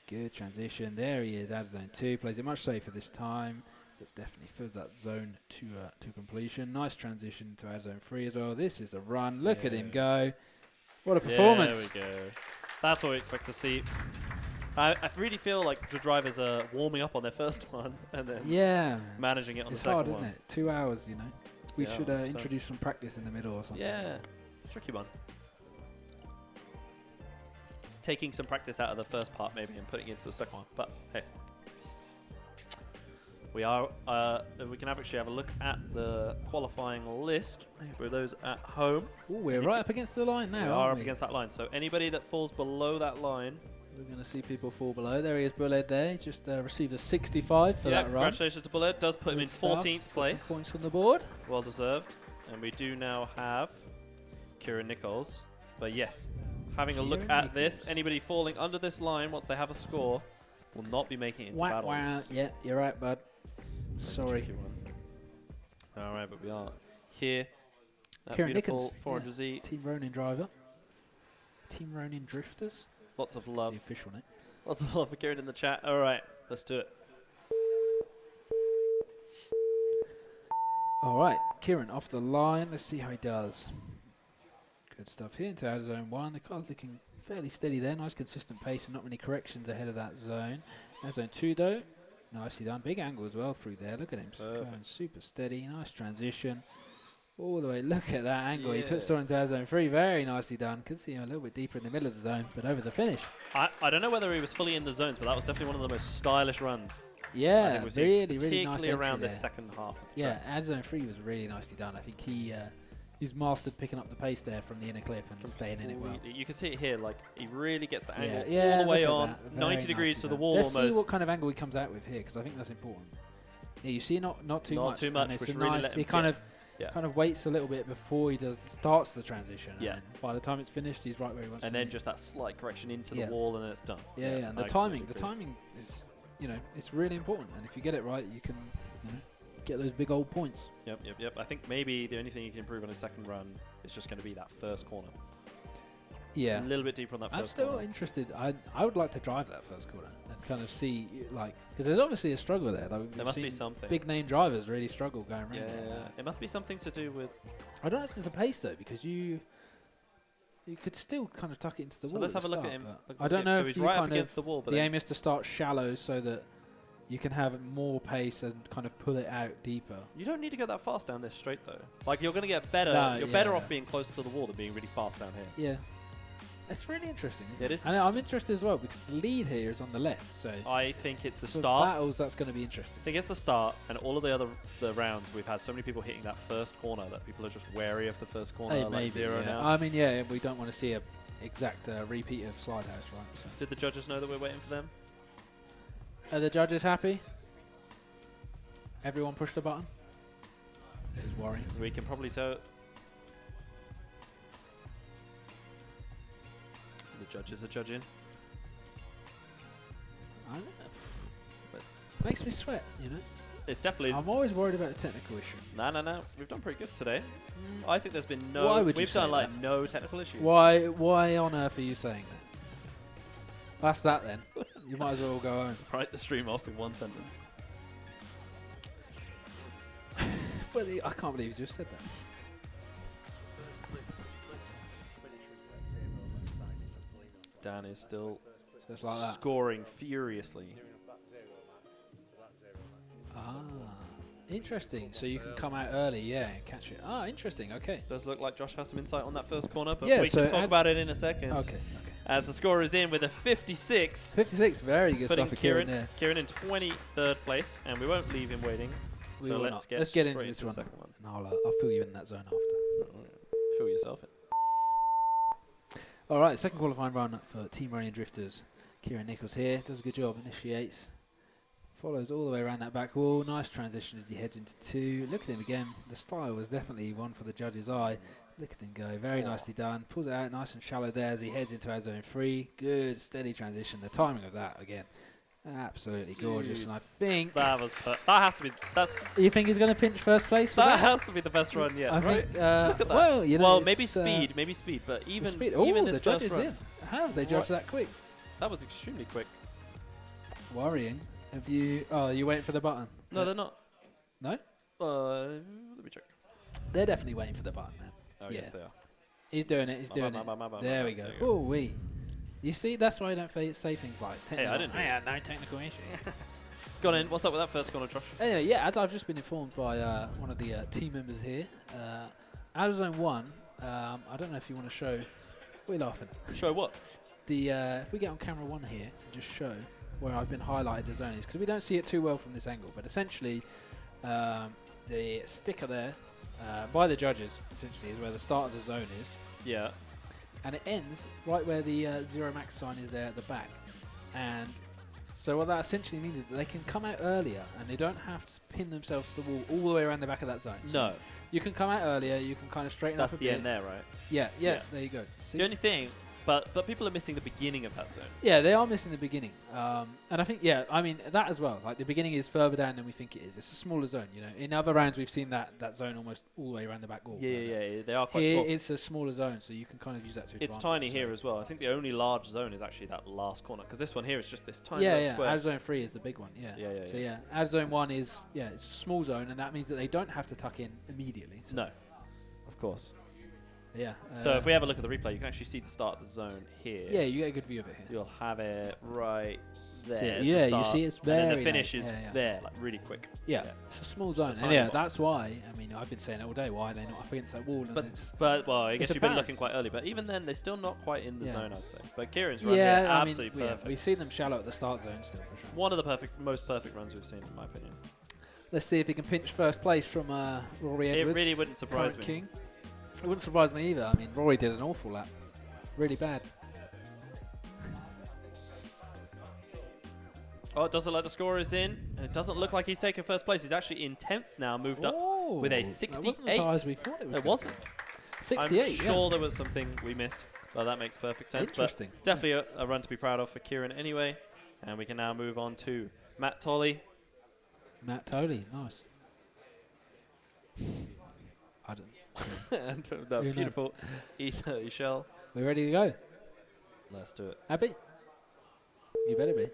Good transition. There he is out of zone 2. Plays it much safer this time. But definitely fills that zone to completion. Nice transition to our zone 3 as well. This is a run. Look at him go. What a performance.
There we go. That's what we expect to see. I really feel like the drivers are warming up on their first one and then managing it on the second one.
It's hard, isn't it? 2 hours, you know. We
Yeah,
should
so
introduce some practice in the middle or something.
Yeah, it's a tricky one. Taking some practice out of the first part maybe and putting it into the second one. But hey, we can actually have a look at the qualifying list for those at home.
Ooh, we're right up against the line now,
We are
aren't
up
we?
against that line. So anybody that falls below that line.
We're going to see people fall below. There he is, Bullet there. Just received a 65 for that run.
Congratulations to Bullet. Does put him in
Good stuff.
14th
Got
place.
some points on the board.
Well deserved. And we do now have Kieran Nichols. But yes, having a look
Kieran
at this,
Nichols.
anybody falling under this line once they have a score will not be making it into
Wow,
battles.
wow. Yeah, you're right, bud. Sorry.
All right, but we are here. That
Kieran
beautiful
Nichols,
400Z.
Team Ronin driver. Team Ronin Drifters.
Lots of
That's
love.
the official name.
Lots of love for Kieran in the chat. All right, let's do it.
All right, Kieran off the line. Let's see how he does. Good stuff here into our zone 1. The car's looking fairly steady there. Nice consistent pace and not many corrections ahead of that zone. Our zone 2 though, nicely done. Big angle as well through there. Look at him going super steady. Nice transition. All the way. Look at that angle. He puts it into our zone 3. Very nicely done. Could see him a little bit deeper in the middle of the zone, but over the finish.
I don't know whether he was fully in the zones, but that was definitely one of the most stylish runs.
Yeah, really nice
particularly
entry
around
there.
this second half. Of the
Yeah,
track.
our zone 3 was really nicely done. I think he he's mastered picking up the pace there from the inner clip and staying in it well.
You can see it here, like he really gets the angle
Yeah,
all the way
look at
on,
that. Very
90 degrees
nicely
to the
done.
wall
Let's
almost.
see what kind of angle he comes out with here, because I think that's important. Yeah, you see, not too
Not
much.
too much,
and it's
which
a
really
nice.
let him
He kind
get-
of waits a little bit before he starts the transition.
Yeah.
And by the time it's finished, he's right where he wants
And
to
then
be.
just that slight correction into
Yeah.
the wall, and then it's done.
Yeah, and the
I
timing
completely agree.
is, it's really important. And if you get it right, you can, get those big old points.
Yep. I think maybe the only thing he can improve on his second run is just going to be that first corner.
Yeah.
A little bit deeper on that
I'm
first
still
corner.
interested. I would like to drive that first corner and kind of see, because there's obviously a struggle there. Like,
There must be something.
Big name drivers really struggle going around
Yeah,
there.
it must be something to do with.
I don't know if it's the pace though, because you could still kind of tuck it into the
So
wall.
let's
at
have a
the
look at
start,
him.
but
Look
I don't
at
know
so
if
he's
you
right up
kind
against
of
the wall, but
the
then
aim is to start shallow so that you can have more pace and kind of pull it out deeper.
you don't need to go that fast down this straight though. Like you're going to get better.
No,
you're better
yeah.
off being closer to the wall than being really fast down here.
Yeah. It's really interesting, isn't
It
it?
is
And I'm interested as well because the lead here is on the left, so
I think it's the
for
start.
battles that's going to be interesting.
I think it's the start, and all of the rounds we've had so many people hitting that first corner that people are just wary of the first corner,
Hey,
like
maybe,
zero
yeah.
now.
I mean, yeah, we don't want to see a exact repeat of Slide House, right? So.
Did the judges know that we're waiting for them?
Are the judges happy? Everyone pushed the button? This is worrying.
We can probably tell. The judges are judging.
I don't know. But makes me sweat,
It's definitely.
I'm always worried about a technical issue.
No. We've done pretty good today. I think there's been no.
Why would you
we've
say
done like
that?
no technical issues.
Why on earth are you saying that? That's that then. You might as well go home.
Write the stream off in one sentence.
Well, I can't believe you just said that.
Dan is still
Just like that.
scoring furiously.
Ah, interesting. So you can come out early, yeah, and catch it. Ah, interesting. Okay.
Does look like Josh has some insight on that first corner, but
Yeah,
we
so
can talk about it in a second.
Okay.
As the score is in with a 56,
56, very good
putting
stuff for Kieran there.
Kieran in 23rd place, and we won't leave him waiting.
We
So
will
let's
not. Let's get into
straight
this
the
one.
second one.
And I'll fill you in that zone after.
Fill yourself in.
All right, second qualifying run for Team Rory and Drifters. Kieran Nichols here, does a good job, initiates. Follows all the way around that back wall. Nice transition as he heads into two. Look at him again. The style was definitely one for the judge's eye. Look at him go. Very nicely done. Pulls it out nice and shallow there as he heads into our zone 3. Good, steady transition. The timing of that, again, absolutely gorgeous. And I think...
That has to be.
You think he's going to pinch first place for
That
that?
has to be the best run yet,
I
right?
think,
Look at that.
well,
Well, maybe
it's,
speed, but even
speed.
even
Oh,
this
the
first
judges
run,
in. How have they judged that quick?
that was extremely quick.
Worrying. Have you... Oh, are you waiting for the button?
No, they're not.
No?
Let me check.
They're definitely waiting for the button, man.
Oh,
Yeah.
yes, they are.
He's doing it. He's
My
doing
bad,
it.
my bad, my bad,
There
my
we
bad.
go.
There you go.
Oh, we. You see, that's why I don't say things like technical.
I didn't do it.
Yeah, no technical issue.
Gone in. What's up with that first corner, Josh?
Anyway, yeah, as I've just been informed by one of the team members here, out of zone 1, I don't know if you want to show. We're laughing.
Show what?
The if we get on camera 1 here and just show where I've been highlighted the zone is, because we don't see it too well from this angle, but essentially the sticker there by the judges essentially is where the start of the zone is.
Yeah.
And it ends right where the zero max sign is there at the back. And so what that essentially means is that they can come out earlier and they don't have to pin themselves to the wall all the way around the back of that zone. So
No.
you can come out earlier, you can kind of straighten
That's
up a
the
bit.
end there, right?
Yeah,
Yeah.
there you go. See?
The only thing, but people are missing the beginning of that zone.
Yeah, they are missing the beginning. And I think, yeah, I mean, that as well. Like, the beginning is further down than we think it is. It's a smaller zone, you know. In other rounds, we've seen that zone almost all the way around the back wall.
Yeah. They are quite
Here,
small.
it's a smaller zone, so you can kind of use that to
It's
advantage,
tiny
so.
here as well. I think the only large zone is actually that last corner, because this one here is just this tiny
Yeah,
little
yeah.
square.
Out of zone 3 is the big one, yeah.
Yeah.
So, yeah, out of zone 1 is, it's a small zone, and that means that they don't have to tuck in immediately. So,
No, of course.
yeah.
So if we have a look at the replay, you can actually see the start of the zone here.
Yeah, you get a good view of it here.
You'll have it right there.
So,
as the
yeah, you
start,
see it's
and then
very
the finish
nice.
is
Yeah.
there, like really quick.
Yeah,
Yeah.
it's a small zone.
a
And
tiny
yeah,
one.
that's why, I mean, I've been saying it all day, why are they not up against that wall? And it's
But well, I guess
a
you've been
bad-
looking quite early. But even then, they're still not quite in the
Yeah.
zone, I'd say. But Kieran's run
yeah,
here,
I mean,
absolutely
yeah,
perfect.
we see them shallow at the start zone still, for sure.
One of the most perfect runs we've seen, in my opinion.
Let's see if he can pinch first place from Rory Edwards.
It really wouldn't surprise
current
me.
King. It wouldn't surprise me either. I mean, Rory did an awful lap. Really bad.
Oh, it doesn't look like the score is in. And it doesn't look like he's taken first place. He's actually in 10th now, moved up with a 68.
That wasn't as high as we thought it was.
It wasn't.
68,
I'm sure there was something we missed. Well, that makes perfect sense.
Interesting.
But definitely a run to be proud of for Kieran anyway. And we can now move on to Matt Tolley.
Matt Tolley, nice. I don't.
And that
Who
beautiful E30 shell.
We ready to go?
Let's do it.
Happy? You better be.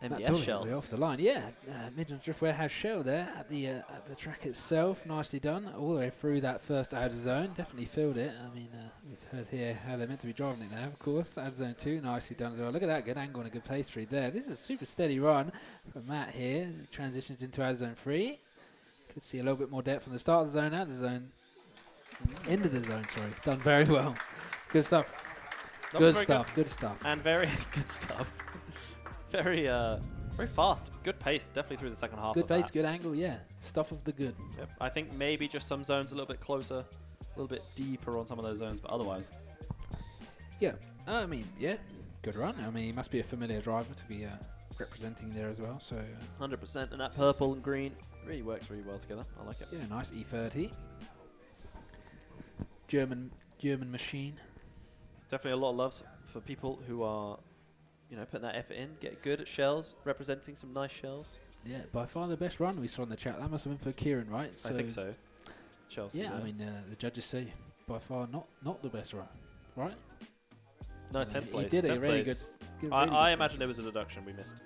Matt
MDS
Tolley,
shell.
we're off the line. Yeah, Midlands Drift Warehouse shell there at the track itself. Nicely done. All the way through that first outer zone. Definitely filled it. I mean, we've heard here how they're meant to be driving it now, of course. Outer zone 2, nicely done as well. Look at that, good angle and a good pace through there. This is a super steady run from Matt here as he transitions into outer zone 3. Could see a little bit more depth from the start of the zone, out of the zone, into the zone, sorry. Done very well. Good stuff. Good stuff, good stuff.
And very good stuff. Very fast. Good pace, definitely through the second half.
Good
of
pace,
that.
good angle, yeah. Stuff of the good.
Yep. I think maybe just some zones a little bit closer, a little bit deeper on some of those zones, but otherwise.
Yeah, I mean, yeah, good run. I mean, he must be a familiar driver to be representing there as well. So
100%, and that purple and green really works really well together. I like it.
yeah, nice E30. German machine.
Definitely a lot of love for people who are, putting that effort in, get good at shells, representing some nice shells.
Yeah, by far the best run we saw in the chat. That must have been for Kieran, right?
I think so. Chelsea.
Yeah, I mean, the judges say by far not the best run, right?
No, 10th place.
He did
10th
a really
place.
good.
I imagine there was a deduction we missed.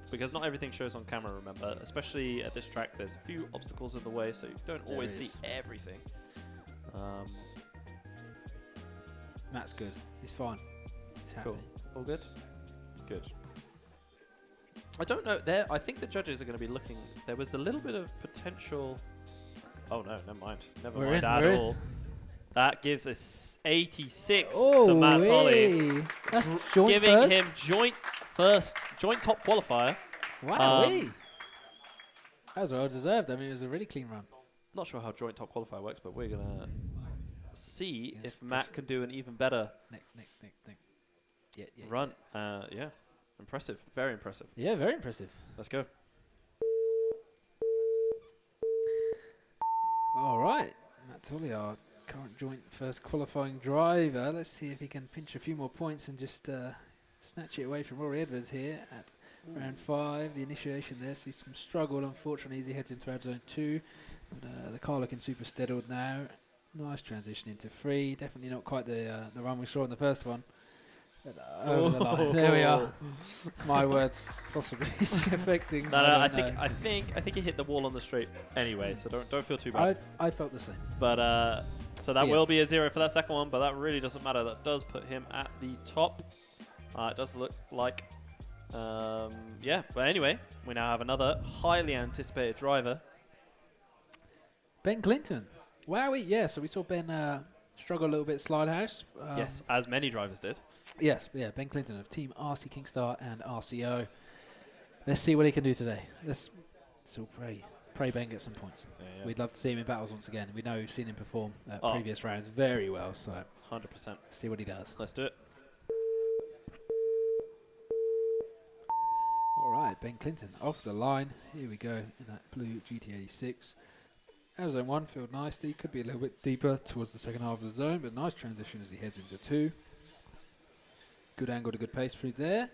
Because not everything shows on camera, remember. Especially at this track, there's a few obstacles in the way, so you don't always see everything.
Matt's good. He's fine. He's happy.
Cool. All good? Good. I don't know. I think the judges are going to be looking. There was a little bit of potential. Oh, no, never mind. Never
We're
mind
in,
at
we're in.
all. That gives us 86
Oh,
to Matt Tolley.
That's joint
giving
first.
him joint top qualifier.
Wow. That was well deserved. I mean, it was a really clean run.
Not sure how joint top qualifier works, but we're going to see
Yes,
if Matt can do an even better
Nick. Yeah.
run. Yeah. Impressive. Very impressive.
Yeah, very impressive.
Let's go.
All right. Matt Tolley, our current joint first qualifying driver. Let's see if he can pinch a few more points and just snatch it away from Rory Edwards here at round 5. The initiation there sees some struggle, unfortunately, as he heads into zone 2. But, the car looking super steadied now. Nice transition into 3. Definitely not quite the run we saw in the first one. But, over the line. There we are. My words, possibly affecting.
No, I think he hit the wall on the straight anyway, so don't feel too bad.
I felt the same.
But so that will be a 0 for that second one, but that really doesn't matter. That does put him at the top. It does look like, yeah. But anyway, we now have another highly anticipated driver.
Ben Clinton. Wowie. Yeah, so we saw Ben struggle a little bit at Slidehouse.
Yes, as many drivers did.
Yes, yeah, Ben Clinton of Team RC Kingstar and RCO. Let's see what he can do today. Let's still pray Ben gets some points.
Yeah.
We'd love to see him in battles once again. We know we've seen him perform at previous rounds very well, so
100%.
see what he does.
Let's do it.
All right, Ben Clinton off the line. Here we go in that blue GT86. As zone 1 filled nicely. Could be a little bit deeper towards the second half of the zone, but nice transition as he heads into 2. Good angle to good pace through there.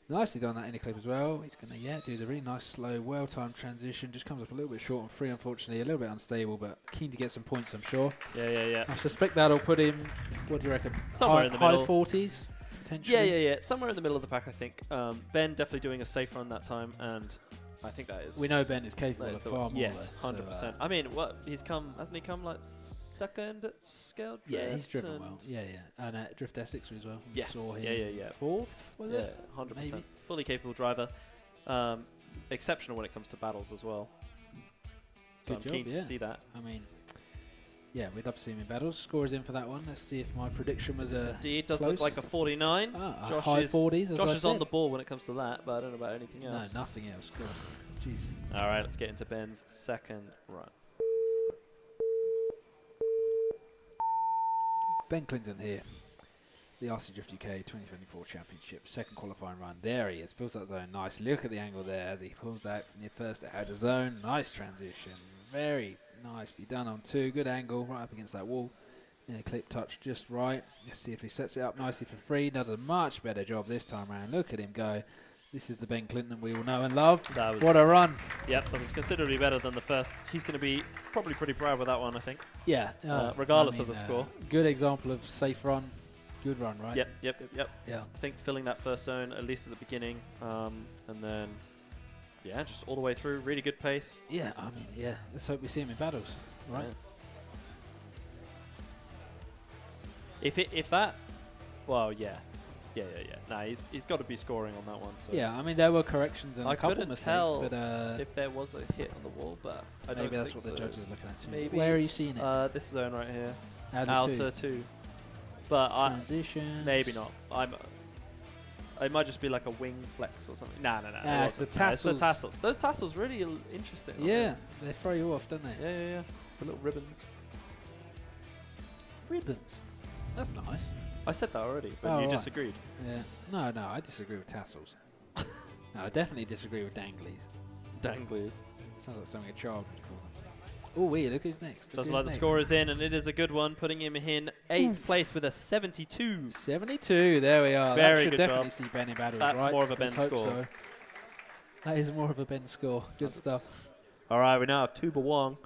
Nicely done that inner clip as well. He's going to, do the really nice, slow, well-timed transition. Just comes up a little bit short on 3, unfortunately. A little bit unstable, but keen to get some points, I'm sure.
Yeah.
I suspect that'll put him, what do you reckon?
Somewhere in the middle.
High 40s, potentially?
Yeah. Somewhere in the middle of the pack, I think. Ben definitely doing a safe run that time, and I think that is.
We know Ben is capable of far more.
Yes,
though,
100%. I mean, hasn't he come like second at scale drift?
Yeah, he's driven well. Yeah. And Drift Essex as well. We
Yes.
saw him
Yeah.
4th, was it?
100%.
Maybe.
Fully capable driver. Exceptional when it comes to battles as well. So
Good
I'm
job,
keen
yeah.
to see that.
I mean, yeah, we'd love to see him in battles. Scores in for that one. Let's see if my prediction was
Indeed, does
close.
look like a 49.
a
Josh
high
is
40s, as
Josh
I
is on
said.
the ball when it comes to that, but I don't know about anything
No,
else.
nothing else. God. Jeez.
All right, let's get into Ben's second run.
Ben Clinton here. The RC Drift UK 2024 Championship, second qualifying run. There he is, fills that zone nice. Look at the angle there as he pulls out from the first outer zone. Nice transition, very nicely done on 2. Good angle, right up against that wall. In a clip touch just right. Let's see if he sets it up nicely for 3. Does a much better job this time around. Look at him go. This is the Ben Clinton we all know and love.
That was
What a run.
Yep, that was considerably better than the first. He's going to be probably pretty proud with that one, I think.
Yeah.
Regardless of the score.
Good example of safe run. Good run, right?
Yep.
Yeah.
I think filling that first zone, at least at the beginning, and then, yeah, just all the way through. Really good pace.
Yeah, I mean, yeah. Let's hope we see him in battles, right?
Yeah. If that, well, yeah. Nah, he's got to be scoring on that one. So.
Yeah, I mean, there were corrections and
I
a couple
couldn't
mistakes,
tell
but
if there was a hit on the wall, but I don't
maybe that's
think
what the
so.
judge is looking at too.
Maybe.
Where are you seeing it?
This zone right here.
Outer
2. But
transitions.
maybe not. It might just be like a wing flex or something. Nah.
It's the
It's the
tassels.
tassels. Those tassels really interesting. aren't
Yeah, they throw you off, don't they?
they? Yeah. The little ribbons.
Ribbons. That's nice.
I said that already, but
Oh,
you
right.
disagreed.
Yeah. No, I disagree with tassels. No, I definitely disagree with danglies.
Danglies.
Sounds like something a child would call them. Oh, wait, look who's next.
Doesn't like the score is in, and it is a good one, putting him in 8th place with a 72.
72, there we are.
Very
that should
good
definitely
job.
see Ben in battles,
That's
right?
more of a
Let's
Ben
hope
score.
so. That is more of a Ben score. Good stuff.
All right, we now have Tuba Wong.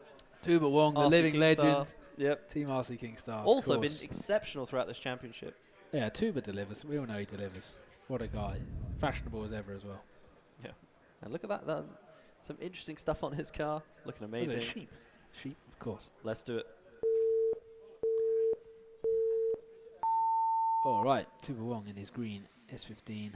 Tuba Wong, the
RC
living
King
legend.
Star. Yep.
Team RC King Star. of
Also been
course.
exceptional throughout this championship.
Yeah, Tuba delivers. We all know he delivers. What a guy. Fashionable as ever as well.
Yeah. And look at that. Some interesting stuff on his car. Looking
What is it,
amazing.
sheep. Sheep, of course.
Let's do it.
All right, Tuba Wong in his green S15.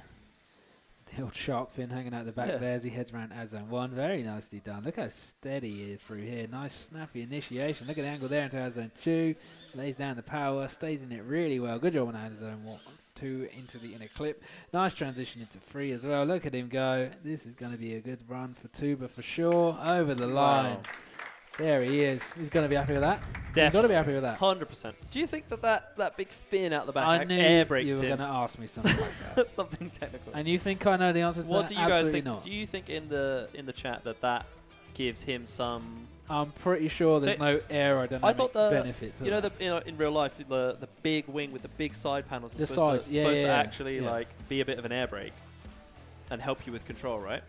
The old shark fin hanging out the back
Yeah.
there as he heads around as zone 1. Very nicely done. Look how steady he is through here. Nice snappy initiation. Look at the angle there into our zone 2. Lays down the power. Stays in it really well. Good job on out of zone 1. 2 into the inner clip. Nice transition into 3 as well. Look at him go. This is going to be a good run for Tuba for sure. Over the line.
Wow.
There he is. He's going to be happy with that. He's got to
Definitely.
be happy with that.
100%. Do you think that big fin out the back
I knew
air brakes
you were
him?
going to ask me something like that.
That's something technical.
And you think I know the answer to
What
that?
do you guys
Absolutely
think?
not.
Do you think in the chat that gives him some?
I'm pretty sure there's
So
no aerodynamic
thought the-
benefit to
You know,
that.
in real life, the big wing with the big side panels
The
is supposed
sides, yeah,
to
yeah,
actually
yeah.
like be a bit of an air brake and help you with control, right?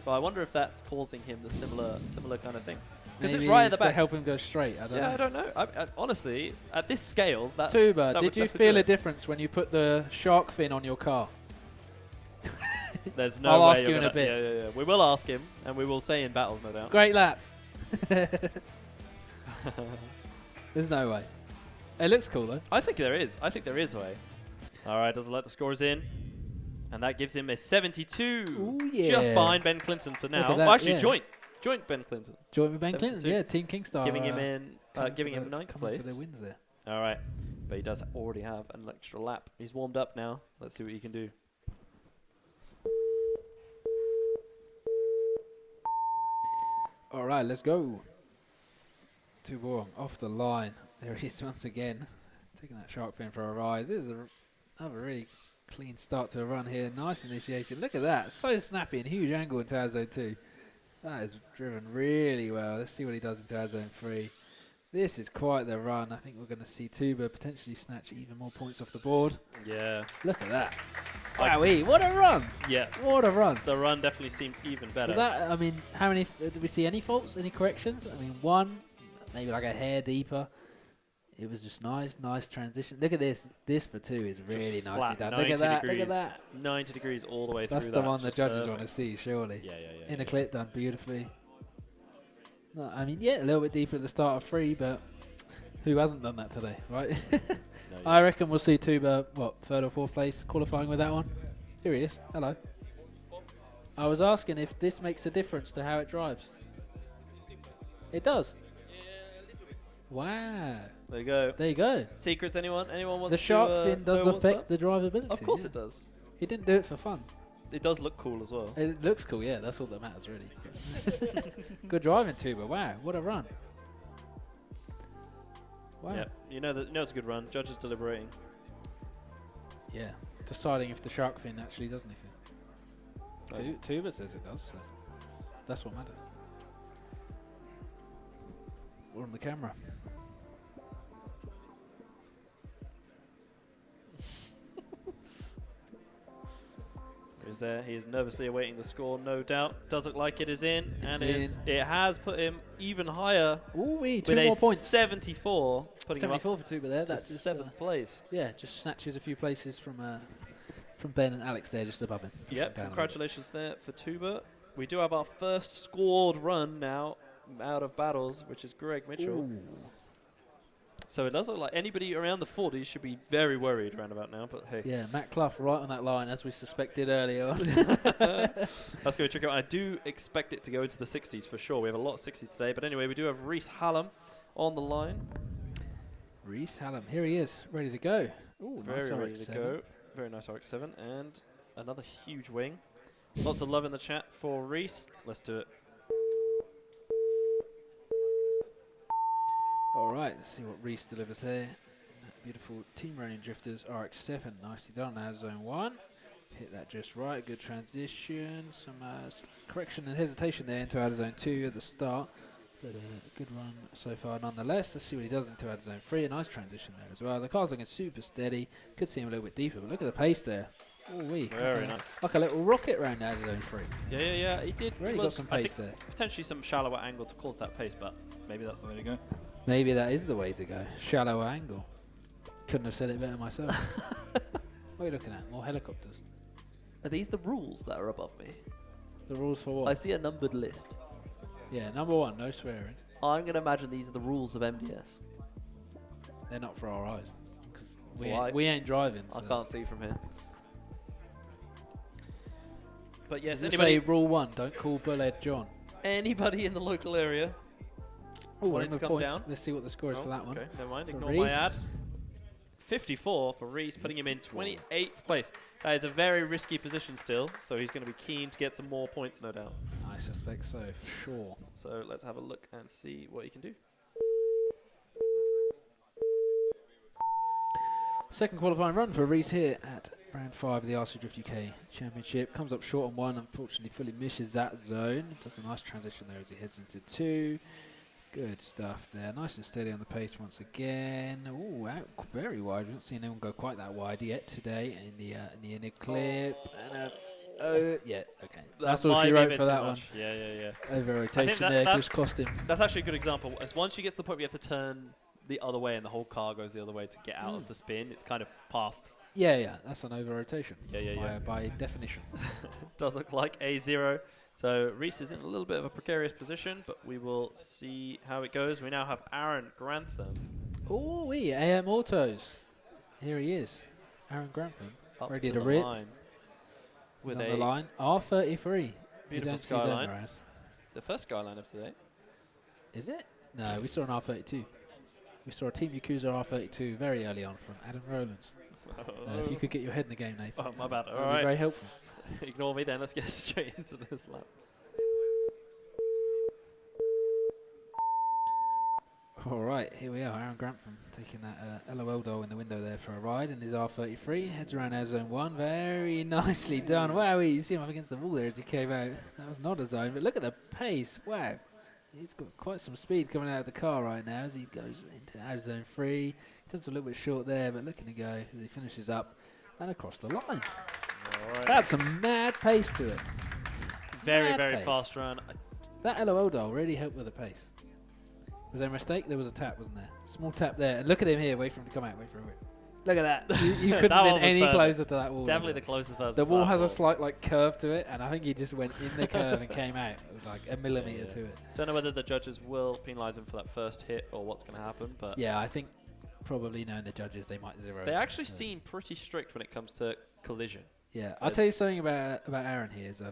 But I wonder if that's causing him the similar kind of thing. Because
Maybe
it's right at the
it's to
back.
help him go straight. I don't know.
I don't know. I honestly, at this scale, that
Tuba,
that
did
would
you
definitely
feel
do
a
it.
difference when you put the shark fin on your car?
There's no
I'll
way
ask
you're
you in a
gonna-
bit.
Yeah. We will ask him, and we will say in battles, no doubt.
Great lap. There's no way. It looks cool though.
I think there is. I think there is a way. All right, doesn't let the scores in. And that gives him a 72.
Ooh, yeah.
Just behind Ben Clinton for now.
at that,
Well, actually,
yeah.
joint Ben Clinton.
Joint with Ben Clinton.
72.
Yeah, Team Kingstar.
giving him in,
coming
giving
for
him
the-
9th
coming
place.
for their wins there.
All right, but he does already have an extra lap. He's warmed up now. Let's see what he can do.
All right, let's go. Tuba Wong off the line. There he is once again, taking that shark fin for a ride. This is another really clean start to a run here. Nice initiation. Look at that. So snappy and huge angle into our zone 2. That is driven really well. Let's see what he does into our zone 3. This is quite the run. I think we're going to see Tuba potentially snatch even more points off the board.
Yeah.
Look at that.
Like-
Wowee, what a run.
Yeah.
What a run.
The run definitely seemed even better.
Was that, I mean, how many, did we see any faults, any corrections? I mean, one, maybe like a hair deeper. It was just nice transition. Look at this. This for 2 is really
Just
nicely
flat,
done.
90
Look at that.
degrees,
Look at that.
90 degrees all the way
That's
through
the
that.
one the
Just
judges
perfect.
want to see, surely.
Yeah.
In a clip done beautifully. No, I mean, yeah, a little bit deeper at the start of 3, but who hasn't done that today, right?
No,
I reckon we'll see Tuba, 3rd or 4th place qualifying with that one. Here he is. Hello. I was asking if this makes a difference to how it drives. It does. Wow.
There you go.
There you go.
Secrets, anyone? Anyone wants
The
to
shark fin does
know what's up?
affect the drivability.
Of course
yeah.
it does.
He didn't do it for fun.
It does look cool as well.
It looks cool, yeah. That's all that matters, really. Good driving, Tuba. Wow, what a run. Wow.
Yeah, you know it's a good run. Judges deliberating.
Yeah, deciding if the shark fin actually does anything.
Right.
Tuba says it does, so that's what matters. We're on the camera.
He's there. He is nervously awaiting the score, no doubt. Does look like it is in,
It's
and it has put him even higher.
Ooh, 2
with
more
a
points.
74, putting him
74 for Tuba there.
up to
That's just,
7th place.
yeah, just snatches a few places from Ben and Alex there, just above him.
Yep, congratulations there for Tuba. We do have our first scored run now out of battles, which is Greg Mitchell.
Ooh.
So it does look like anybody around the 40s should be very worried around about now, but hey.
Yeah, Matt Clough right on that line, as we suspected earlier on.
That's going to trick out. I do expect it to go into the 60s for sure. We have a lot of 60s today, but anyway, we do have Reese Hallam on the line.
Reese Hallam, here he is, ready to go. Ooh,
Very
nice
ready
RX-7.
to go. Very nice RX-7 and another huge wing. Lots of love in the chat for Reese. Let's do it.
All right, let's see what Reese delivers there. Beautiful Team Running Drifters RX-7, nicely done. Now zone 1, hit that just right. Good transition. Some correction and hesitation there into out of zone 2 at the start, but a good run so far nonetheless. Let's see what he does into out of zone 3. A nice transition there as well. The car's looking super steady. Could see him a little bit deeper, but look at the pace there. Ooh-wee.
Very nice.
Like a little rocket round out of zone 3.
Yeah. He did.
Really got some pace there.
Potentially some shallower angle to cause that pace, but maybe that's the way to go.
Maybe that is the way to go. Shallow angle. Couldn't have said it better myself. What are you looking at? More helicopters.
Are these the rules that are above me?
The rules for
I
what?
see a numbered list.
Yeah, number 1, no swearing.
I'm going to imagine these are the rules of MDS.
They're not for our eyes. 'Cause
Why?
we ain't driving.
I
So.
can't see from here.
But yes,
Does it
anybody,
say rule 1, don't call Bullhead John?
anybody in the local area.
Oh,
Want it to come
points.
down?
Let's see what the score is
Oh,
for that one.
Okay, never mind.
For
Ignore my
Reese.
ad. 54 for Reese, putting him in 28th place. That is a very risky position still, so he's going to be keen to get some more points, no doubt.
I suspect so, for sure.
So let's have a look and see what he can do.
Second qualifying run for Reese here at round 5 of the RC Drift UK Championship. Comes up short on 1, unfortunately fully misses that zone. Does a nice transition there as he heads into 2. Good stuff there. Nice and steady on the pace once again. Ooh, out very wide. We've not seen anyone go quite that wide yet today in the inner clip. And yeah, okay. That's all
might
she
be a
wrote
bit
for
too
that
much. Yeah.
one. Over rotation
that-
there,
that-
just cost him.
That's actually a good example. As once you get to the point where you have to turn the other way and the whole car goes the other way to get out of the spin, it's kind of past.
Yeah, that's an over rotation.
Yeah.
By definition.
Does look like a 0. So Reese is in a little bit of a precarious position, but we will see how it goes. We now have Aaron Grantham
Ooh, AM Autos. Here he is. Aaron Grantham.
up
Ready
to
to
the
rip.
line
He's
with
on
a
the line. R33. You
beautiful
don't see them
skyline.
around.
The first skyline of today.
Is it? No, we saw an R32. We saw a Team Yakuza R32 very early on from Adam Rowlands. If you could get your head in the game, Nathan.
Oh, my bad.
That'd
All
be
right.
very helpful.
Ignore me then. Let's get straight into this lap.
All right, here we are. Aaron Grantham taking that LOL doll in the window there for a ride in his R33. Heads around our zone 1. Very nicely done. Wow, you see him up against the wall there as he came out. That was not a zone, but look at the pace. Wow. He's got quite some speed coming out of the car right now as he goes into out of zone 3. Comes a little bit short there, but looking to go as he finishes up and across the line.
All right.
That's some mad pace to it.
Very,
mad
very
pace.
fast run.
That LOL doll really helped with the pace. Was there a mistake? There was a tap, wasn't there? Small tap there. And look at him here. Wait for him to come out. Wait for him. Look at that. You couldn't
That
have
one
been
was
any
perfect.
closer to that wall.
Definitely the closest person.
The
to
wall
that
has a
wall.
slight like curve to it, and I think he just went in the curve and came out. It was like a millimetre
Yeah.
to it.
Don't know whether the judges will penalise him for that first hit or what's going to happen, but
Yeah, I think probably knowing the judges, they might zero.
they
it,
actually
so.
seem pretty strict when it comes to collision.
Yeah, I'll tell you something about Aaron here. Is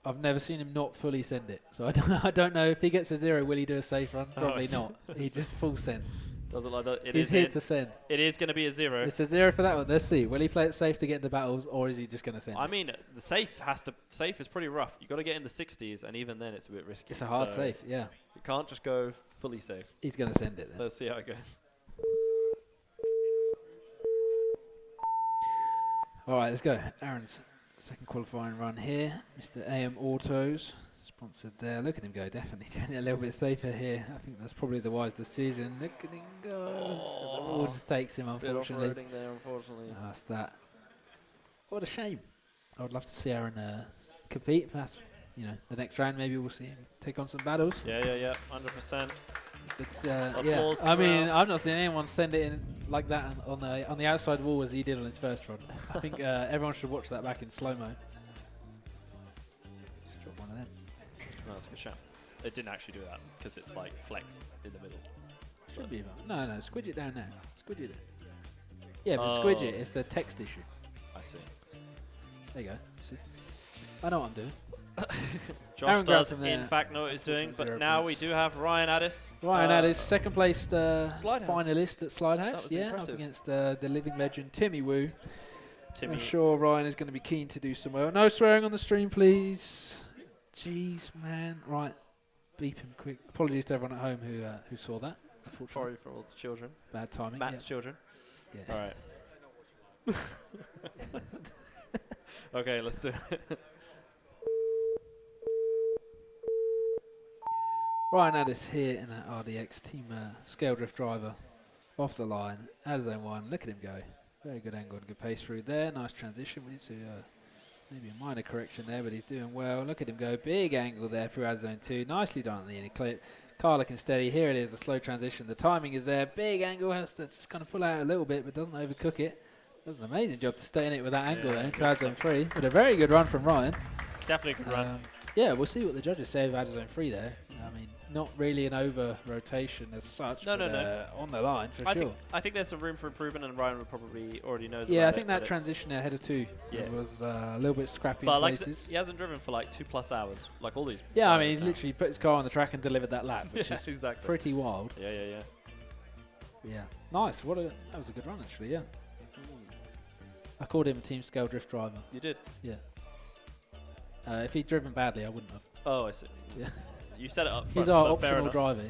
I've never seen him not fully send it, so I don't know if he gets a 0, will he do a safe run? Probably
it's-
not. He just full send.
Doesn't like that. It
He's
is
here
in.
to send.
It is going to be a 0.
It's a 0 for that one. Let's see. Will he play it safe to get into battles, or is he just going to send
I
it?
mean, the safe is pretty rough. You got to get in the 60s, and even then, it's a bit risky.
It's a hard
so
safe, yeah.
You can't just go fully safe.
He's going to send it then.
Let's see how it goes.
All right, let's go. Aaron's second qualifying run here. Mr. AM Autos, sponsored there. Look at him go. Definitely doing it a little bit safer here. I think that's probably the wise decision. Look at him go. The wall just takes him,
Bit
unfortunately.
off-roading there, unfortunately.
That's that. What a shame. I would love to see Aaron compete. Perhaps, the next round maybe we'll see him take on some battles.
Yeah, 100%.
It's
Applause
I mean,
throughout.
I've not seen anyone send it in like that on the outside wall as he did on his first run. I think everyone should watch that back in slow mo. Just drop one of them.
No, that's a good shout. It didn't actually do that because it's like flexed in the middle.
Should be fine. No, squidge it down now. Squidge it. Yeah, but squidge it. It's the text issue.
I see.
There you go. See, I know what I'm doing.
Josh
Aaron grabs
does
him there.
in fact know what he's doing,
Unfortunately,
but
0
now
points.
we do have Ryan Addis.
Ryan Addis, second placed
Slidehouse.
finalist at Slidehouse.
That was
Yeah, up
impressive.
against the living legend Timmy Woo.
Timmy.
I'm sure Ryan is going to be keen to do some well. No swearing on the stream, please. Jeez, man. Right, beep him quick. Apologies to everyone at home who saw that. Unfortunately,
Sorry for all the children.
bad timing.
Matt's children.
Yeah.
All right. Okay, let's do it.
Ryan Addis here in that RDX team scale drift driver off the line out of zone 1. Look at him go. Very good angle and good pace through there. Nice transition. We need to maybe a minor correction there, but he's doing well. Look at him go. Big angle there through out of zone 2. Nicely done on the inner clip. Car looking steady. Here it is, the slow transition. The timing is there. Big angle. Has to just kind of pull out a little bit, but doesn't overcook it. Does an amazing job to stay in it with that angle there into out of zone 3. But a very good run from Ryan.
Definitely a good run.
Yeah, we'll see what the judges say of out of zone 3 there. I mean, not really an over rotation as such.
No,
but,
no.
on the line for
I
sure.
think there's some room for improvement, and Ryan would probably already knows
Yeah,
about
I think
it,
that
but
transition ahead of 2
Yeah.
was a little bit scrappy
But
in
like
places.
he hasn't driven for like 2+ hours, like all these.
Yeah, I mean,
drivers
he's
now.
literally put his car on the track and delivered that lap, which
Yeah,
is
exactly.
pretty wild.
Yeah.
Yeah, nice. That was a good run, actually. Yeah, I called him a team scale drift driver.
You did.
Yeah. If he'd driven badly, I wouldn't have.
Oh, I see.
Yeah.
You set it up.
He's
front,
our
but fair
optional
enough.
driver.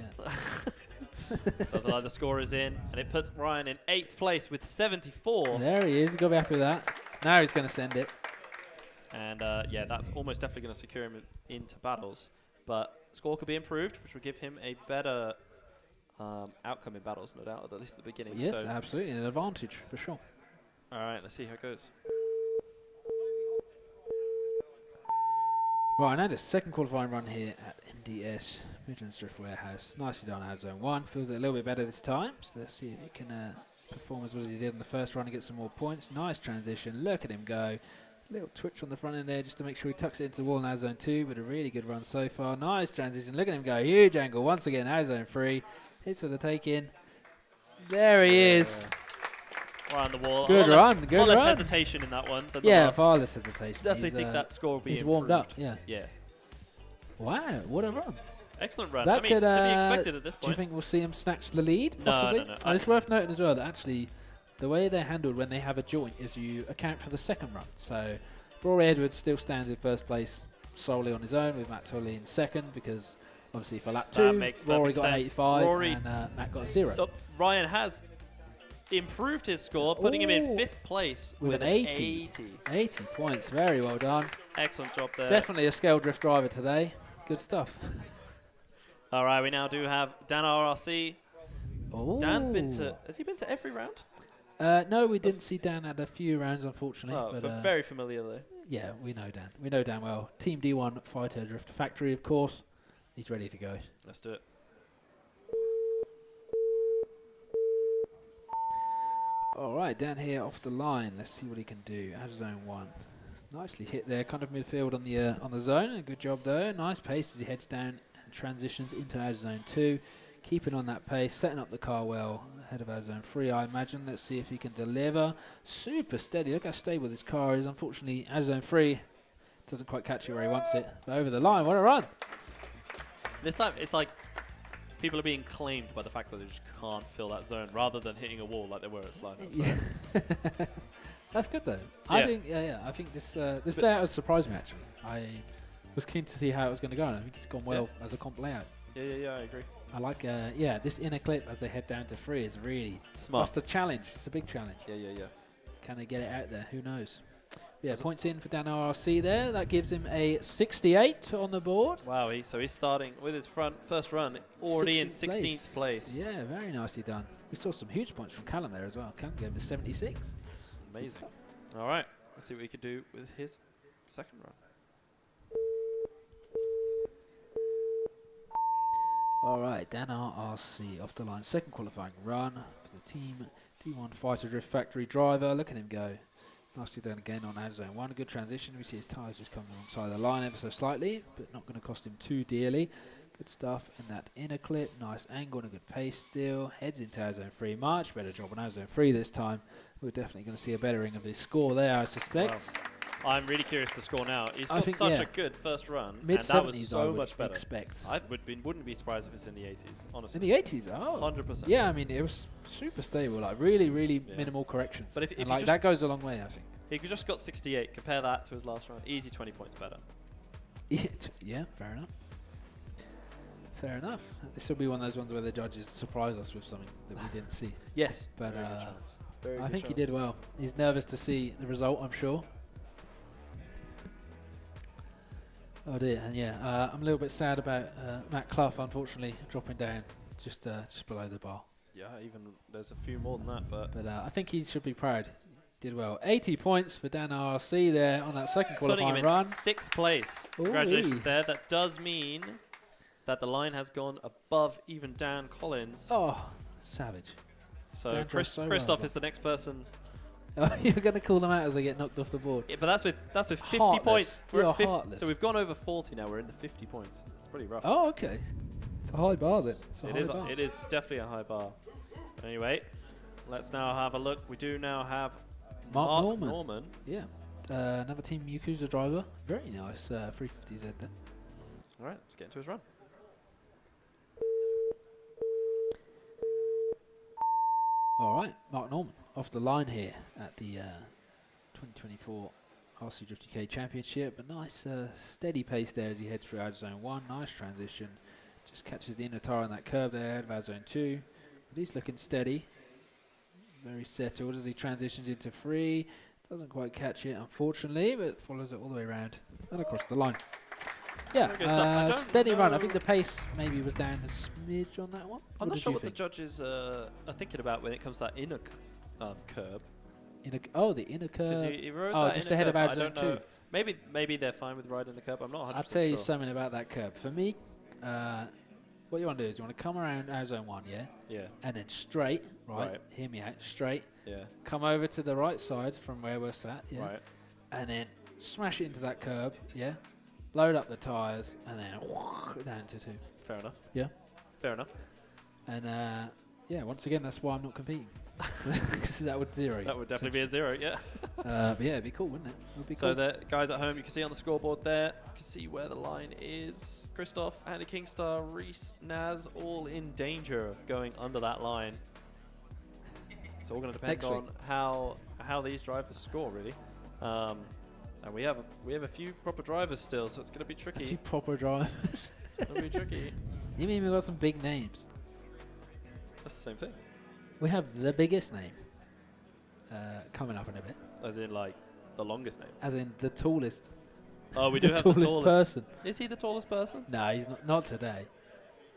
Yeah.
Doesn't like the score is in, and it puts Ryan in 8th place with 74.
There he is. He's got to be happy with that. Now he's going to send it.
And yeah, that's almost definitely going to secure him into battles. But score could be improved, which would give him a better outcome in battles, no doubt, at least at the beginning.
Yes,
So,
absolutely, an advantage for sure.
all right, let's see how it goes.
Right, now the second qualifying run here at MDS, Midlands Drift Warehouse. Nicely done out of zone 1. Feels it a little bit better this time. So let's see if he can perform as well as he did in the first run and get some more points. Nice transition. Look at him go. Little twitch on the front end there just to make sure he tucks it into the wall in out of zone 2, but a really good run so far. Nice transition. Look at him go. Huge angle once again out of zone 3. Hits for the take in. There he is.
Right on the wall.
Good
A lot
run, good
lot less
run.
hesitation in that one than the
Yeah,
last.
far less hesitation.
Definitely
He's,
think that score will be
he's
improved.
warmed up. Yeah.
Yeah.
Wow, what a run.
Excellent run.
That
I mean,
could,
to be expected at this
Do you
point.
think we'll see him snatch the lead?
No,
Possibly?
no.
And it's worth noting as well that actually the way they're handled when they have a joint is you account for the second run. So Rory Edwards still stands in first place solely on his own, with Matt Tully in second, because obviously for lap
That
2,
makes
Rory
perfect
got an
sense.
85
Rory-
and Matt got a 0.
Oh, Ryan has improved his score, putting him in
Ooh.
5th place
With an 80. 80 points, very well done.
Excellent job there.
Definitely a scale drift driver today. Good stuff.
All right, we now do have Dan RRC. Dan's been
Ooh.
to. Has he been to every round?
No, we didn't see Dan at a few rounds, unfortunately.
Oh,
but,
but very familiar though.
yeah, we know Dan. We know Dan well. Team D1 Fighter Drift Factory, of course. He's ready to go.
Let's do it.
All right, Dan here off the line. Let's see what he can do. Out of zone 1. Nicely hit there, kind of midfield on the zone. A good job though. Nice pace as he heads down and transitions into out of zone 2. Keeping on that pace, setting up the car well ahead of out of zone 3, I imagine. Let's see if he can deliver. Super steady. Look how stable this car is. Unfortunately, out of zone 3 doesn't quite catch it where he wants it. But over the line, what a run!
This time it's like people are being claimed by the fact that they just can't fill that zone rather than hitting a wall like they were at Slide.
Yeah. That's good though. I think I think this layout has surprised me actually. I was keen to see how it was going to go, and I think it's gone well as a comp layout.
Yeah, I agree.
I like this inner clip as they head down to 3 is really
Smart.
That's the challenge. It's a big challenge.
Yeah.
Can they get it out there? Who knows? Yeah, points in for Dan RRC there. That gives him a 68 on the board.
Wow, so he's starting with his first run already in 16th place.
Yeah, very nicely done. We saw some huge points from Callum there as well. Callum gave him a 76.
Amazing. All right, let's see what he could do with his second run.
All right, Dan RRC off the line. Second qualifying run for the team. T1 Fighter Drift Factory driver. Look at him go. Nicely done again on out zone 1. A good transition. We see his tyres just coming alongside the line ever so slightly, but not going to cost him too dearly. Good stuff in that inner clip. Nice angle and a good pace still. Heads into out zone 3. Much better job on out zone 3 this time. We're definitely going to see a bettering of his score there, I suspect.
Wow. I'm really curious to score now. He's
I
got
think,
such a good first run, and
Mid-70s
that was so
I would
much better.
Expect.
I wouldn't be surprised if it's in the 80s, honestly.
In the 80s? Oh.
100%.
Yeah, I mean, it was super stable. Like, really minimal corrections.
But if
like that goes a long way, I think.
He just got 68. Compare that to his last run. Easy 20 points better.
Yeah, fair enough. Fair enough. This will be one of those ones where the judges surprise us with something that we didn't see.
Yes.
But
Very
I
good
think he
chance.
did well. He's nervous to see the result, I'm sure. Oh dear, and yeah, I'm a little bit sad about Matt Clough, unfortunately, dropping down just below the bar.
Yeah, even there's a few more than that, but
I think he should be proud. Did well. 80 points for Dan RRC there on that second
putting
qualifying
him in
run.
6th place.
Ooh-wee.
Congratulations there. That does mean that the line has gone above even Dan Collins.
Oh, savage.
So
Dan does so well,
Kristoff
but-
is the next person.
Oh, you're going to call them out as they get knocked off the board.
Yeah, but that's with 50
Heartless.
points. We're
You're
at 50,
heartless.
so we've gone over 40 now. We're in the 50 points. It's pretty rough.
Oh, okay. It's a high bar then. It's a
It
high
is.
bar.
It is definitely a high bar. Anyway, let's now have a look. We do now have
Mark
Norman.
Yeah. Another Team Yakuza driver. Very nice 350Z there.
All right, let's get into his run.
All right, Mark Norman off the line here at the 2024 RC Drift UK Championship. A nice steady pace there as he heads through out of zone 1. Nice transition. Just catches the inner tire on that curve there out of zone 2. But he's looking steady. Very settled as he transitions into 3. Doesn't quite catch it, unfortunately, but follows it all the way around and across the line. Yeah, steady run. I think the pace maybe was down a smidge on that one.
I'm not sure
you
what the
think?
judges are thinking about when it comes to that inner curb.
The inner
'Cause
curb.
he wrote
Oh,
that
just
inner
ahead of
curb.
out
I
zone
don't know.
2.
Maybe they're fine with riding the curb. I'm not 100%
I'll tell you
sure.
something about that curb. For me, what you want to do is you want to come around out zone 1, yeah?
Yeah.
And then straight, right?
Right.
Hear me out, straight.
Yeah.
Come over to the right side from where we're sat, yeah?
Right.
And then smash it into that curb, yeah? Load up the tyres, and then down to 2.
Fair enough.
Yeah?
Fair enough.
And yeah, once again, that's why I'm not competing. Because that would zero.
That would definitely be a 0, yeah.
But yeah, it'd be cool, wouldn't it? Would be
So
cool.
the guys at home, you can see on the scoreboard there, you can see where the line is. Kristoff, Andy Kingstar, Reese, Naz, all in danger of going under that line. It's all going to depend
Next week.
on how these drivers score, really. And we have a few proper drivers still, so it's going to be
A few
tricky.
proper drivers.
It'll be tricky.
You mean we've got some big names?
That's the same thing.
We have the biggest name coming up in a bit,
As in, like, the longest name.
as in the tallest.
Oh, we do
the
have the
tallest
tallest.
person.
Is he the tallest person?
No, he's not today.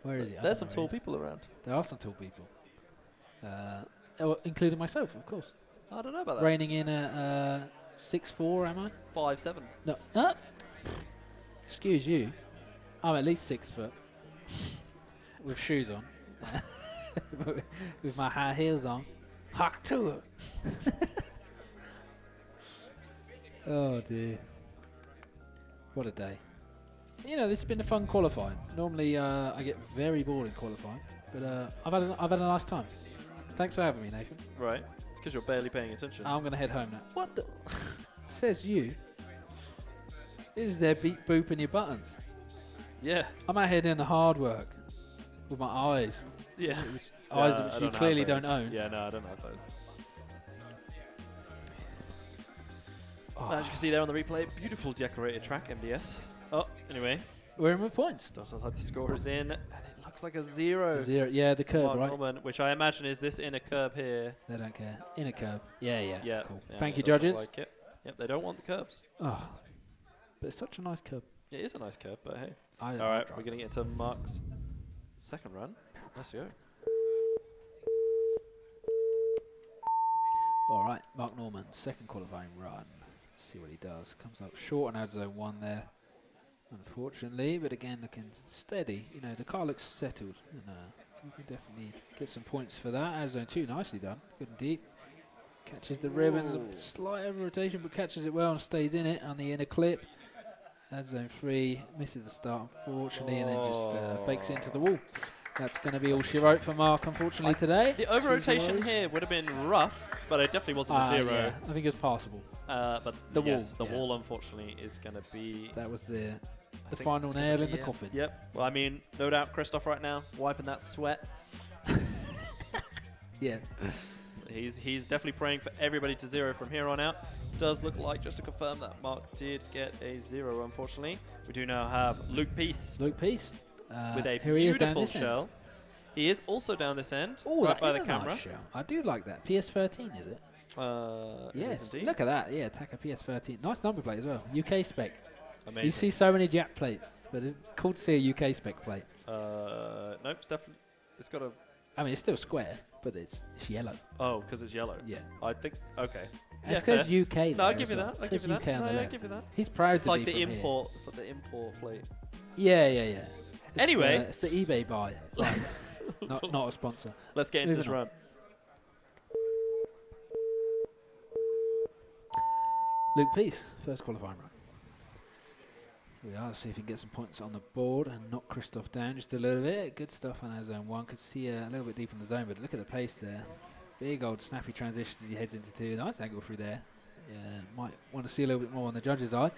Where is he? I
There's
don't
some
know where
tall
he is.
people around.
There are some tall people, including myself, of course.
I don't know about that.
Reigning in at 6'4", am I?
5'7".
No. Excuse you. I'm at least 6 foot. With shoes on. With my high heels on. Hark to it. Oh dear. What a day. You know, this has been a fun qualifying. Normally I get very bored in qualifying. But I've had a nice time. Thanks for having me, Nathan.
Right. It's because you're barely paying attention.
I'm going to head home now. What the? Says you. Is there beep booping your buttons?
Yeah.
I'm out here doing the hard work. with my eyes.
Yeah.
Eyes
I
which you
don't have
clearly don't
those.
own.
Yeah, no, I don't have those.
Oh.
As you can see there on the replay, beautiful decorated track, MDS. Oh, anyway,
We're in with points.
does look like the score is in, and it looks like a 0.
0. Yeah, the curb,
Mark
right?
Norman, which I imagine is this inner curb here.
They don't care. In a curb. Yeah, yeah.
Yeah.
Cool.
Yeah,
Thank
it
you,
does look
judges.
Like it. Yep, they don't want the curbs.
Oh, but it's such a nice curb.
It is a nice curb, but hey.
I
All right, we're going to get into Mark's second run. Let's go.
All right, Mark Norman, second qualifying run. See what he does. Comes up short and out of zone 1 there, unfortunately, but again looking steady. You know, the car looks settled, and you can definitely get some points for that. Out of zone 2, nicely done. Good and deep. Catches the ribbons, a slight over rotation, but catches it well and stays in it on the inner clip. Out of zone 3, misses the start, unfortunately, and then just bakes into the wall. That's going to be all she wrote for Mark, unfortunately, today.
The over rotation
Choose
here would have been rough, but it definitely wasn't a 0.
Yeah, I think it was passable.
But
The
yes,
wall,
the
yeah.
wall unfortunately is going to be
That was the
I think
final
it's gonna
nail
be
in the
it.
coffin.
Yep. Well, I mean, no doubt Kristoff right now wiping that sweat.
Yeah.
He's definitely praying for everybody to 0 from here on out. Does look like, just to confirm, that Mark did get a 0, unfortunately. We do now have Luke Peace
Luke Peace.
with a
here he is down
beautiful
this
shell.
end.
He is also down this end,
Oh,
right
that
by
is
the
a
camera.
nice shell. I do like that. PS13, is it?
It is
Yes.
indeed.
Look at that. Yeah, Taka PS13. Nice number plate as well. UK spec.
Amazing.
You see so many Jap plates, but it's cool to see a UK spec plate.
Nope, it's definitely. It's got a.
I mean, it's still square, but it's yellow.
Oh, because it's yellow.
Yeah.
I think. Okay.
It's
fair.
because UK.
No, I
there
give
as
you
well.
that. I
It
give
says
you that.
UK on
No,
the
I
left.
give you that.
He's proud
It's
to
like
be
the
from here.
import. It's like the import plate.
Yeah, yeah, yeah. It's
Anyway.
it's the eBay buy. Like, not a sponsor.
Let's get into this
Moving on.
run.
Luke Peace, first qualifying run. Here we are, see if he can get some points on the board and knock Kristoff down just a little bit. Good stuff on our zone 1. Could see a little bit deep in the zone, but look at the pace there. Big old snappy transitions as he heads into 2. Nice angle through there. Yeah, might want to see a little bit more on the judge's eye.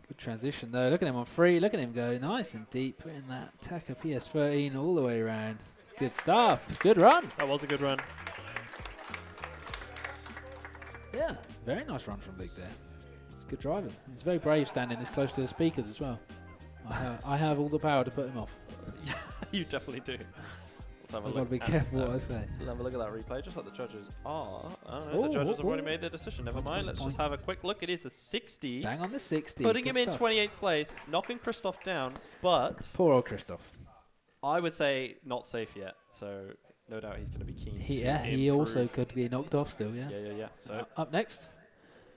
Good transition though. Look at him on 3. Look at him go nice and deep, putting that Taka PS13 all the way around. Good stuff. Good run.
That was a good run.
Yeah, very nice run from Luke there. It's good driving. He's very brave standing this close to the speakers as well. I have all the power to put him off.
You definitely do. Let's have a
I've
look.
got to be
at
careful
that.
what I say.
Let's have a look at that replay, just like the judges are. I don't know, the judges have already made their decision. Never mind. Let's just have a quick look. It is a 60.
Bang on the 60.
Putting
Good
him in
stuff.
28th place, knocking Kristoff down, but
Poor old Kristoff.
I would say not safe yet. So no doubt he's going to be keen.
He also could be knocked off still, yeah.
Yeah. So,
Up next.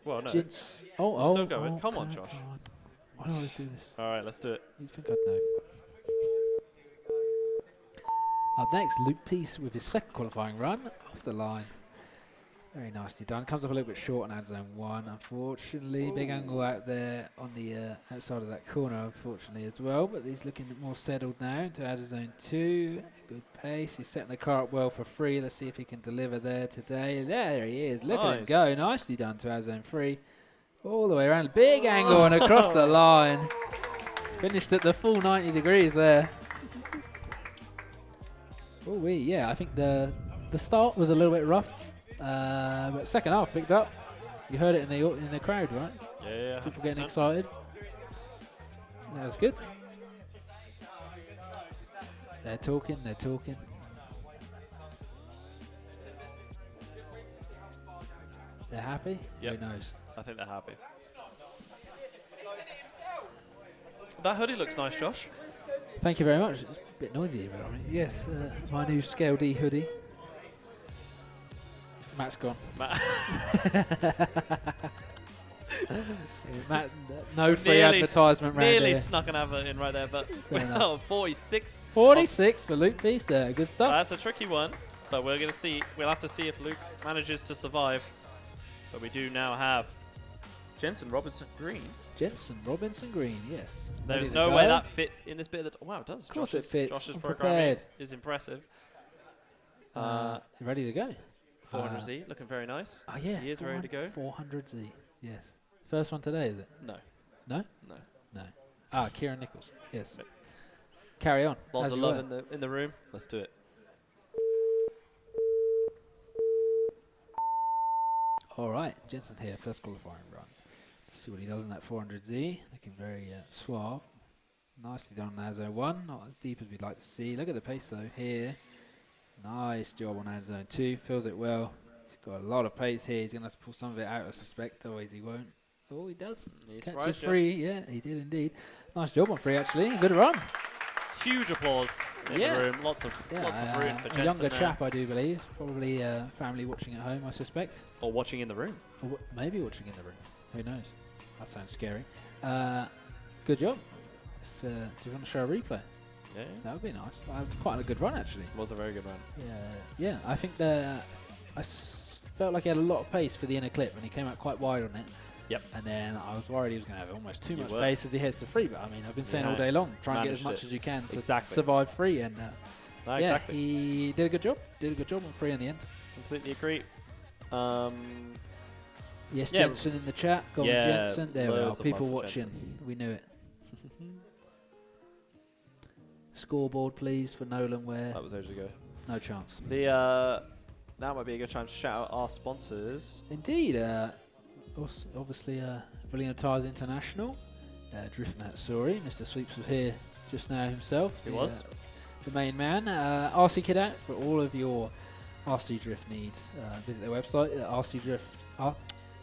well, no.
Jinx.
Still going. Come on,
okay,
Josh.
Why do I always do this?
All right, let's do it.
You'd think I'd know. Up next, Luke Peace with his second qualifying run off the line. Very nicely done. Comes up a little bit short on out zone 1, unfortunately. Big angle out there on the outside of that corner, unfortunately, as well. But he's looking more settled now into out of zone 2. Good pace. He's setting the car up well for 3. Let's see if he can deliver there today. There he is. Look at him go. Nicely done to out zone 3. All the way around. Big angle and across the line. Finished at the full 90 degrees there. Oh, yeah, I think the start was a little bit rough, but second half picked up. You heard it in the crowd, right?
Yeah.
People getting
100%.
excited. That was good. They're talking. They're happy?
Yep.
Who knows?
I think they're happy. That hoodie looks nice, Josh.
Thank you very much. It's a bit noisy here, but yes, my new Scale D hoodie. Matt's gone. Matt, no free advertisement round
Nearly
here.
snuck an advert in right there, but
Fair enough.
well, 46.
46 for Luke Peace there. Good stuff.
That's a tricky one, but we're going to see. We'll have to see if Luke manages to survive. But we do now have Jensen Robinson Green.
Jensen Robinson Green, yes.
There's
Ready to
no
go.
way that fits in this bit of the. Wow, it does.
Of course it fits.
Josh's
I'm
programming
prepared.
is impressive.
Ready to go.
400Z, looking very nice.
Oh yeah,
He is ready to go.
400Z, yes. First one today, is it?
No.
No?
No.
No. Ah, Kieran Nichols, yes. carry on.
Lots
as
of
you
love
were.
in the room. Let's do it.
All right, Jensen here, first qualifying run. Let's see what he does in that 400Z. Looking very suave. Nicely done on Nazar 1. Not as deep as we'd like to see. Look at the pace though here. Nice job on Nazar 2. Feels it well. He's got a lot of pace here. He's going to have to pull some of it out, I suspect. Otherwise he won't. Oh, he does. Catches free. Yeah, he did indeed. Nice job on free actually. Good run.
Huge applause in the room. Lots of room for Jensen.
A younger
there.
chap, I do believe. Probably family watching at home, I suspect.
Or watching in the room.
Or maybe watching in the room. Who knows? That sounds scary. Good job. Do you want to show a replay?
Yeah.
That would be nice. That was quite a good run, actually.
It was a very good run.
Yeah. I think felt like he had a lot of pace for the inner clip, and he came out quite wide on it.
Yep.
And then I was worried he was going to have almost too much pace as he heads to free. But I mean, I've been saying all day long, try and get as much as you can to survive free. And
exactly.
He did a good job. Did a good job on free in the end.
Completely agree.
Yes, Jensen in the chat. Go on, Jensen. There we are. People watching.
Jensen.
We knew it. Scoreboard, please, for Nolan Ware.
That was ages ago.
No chance.
Now might be a good time to shout out our sponsors.
Indeed. Obviously, Valino Tires International. Drift Sorry. Mr. Sweeps was here just now himself.
He was.
The main man. RC Kit Out for all of your RC Drift needs. Visit their website,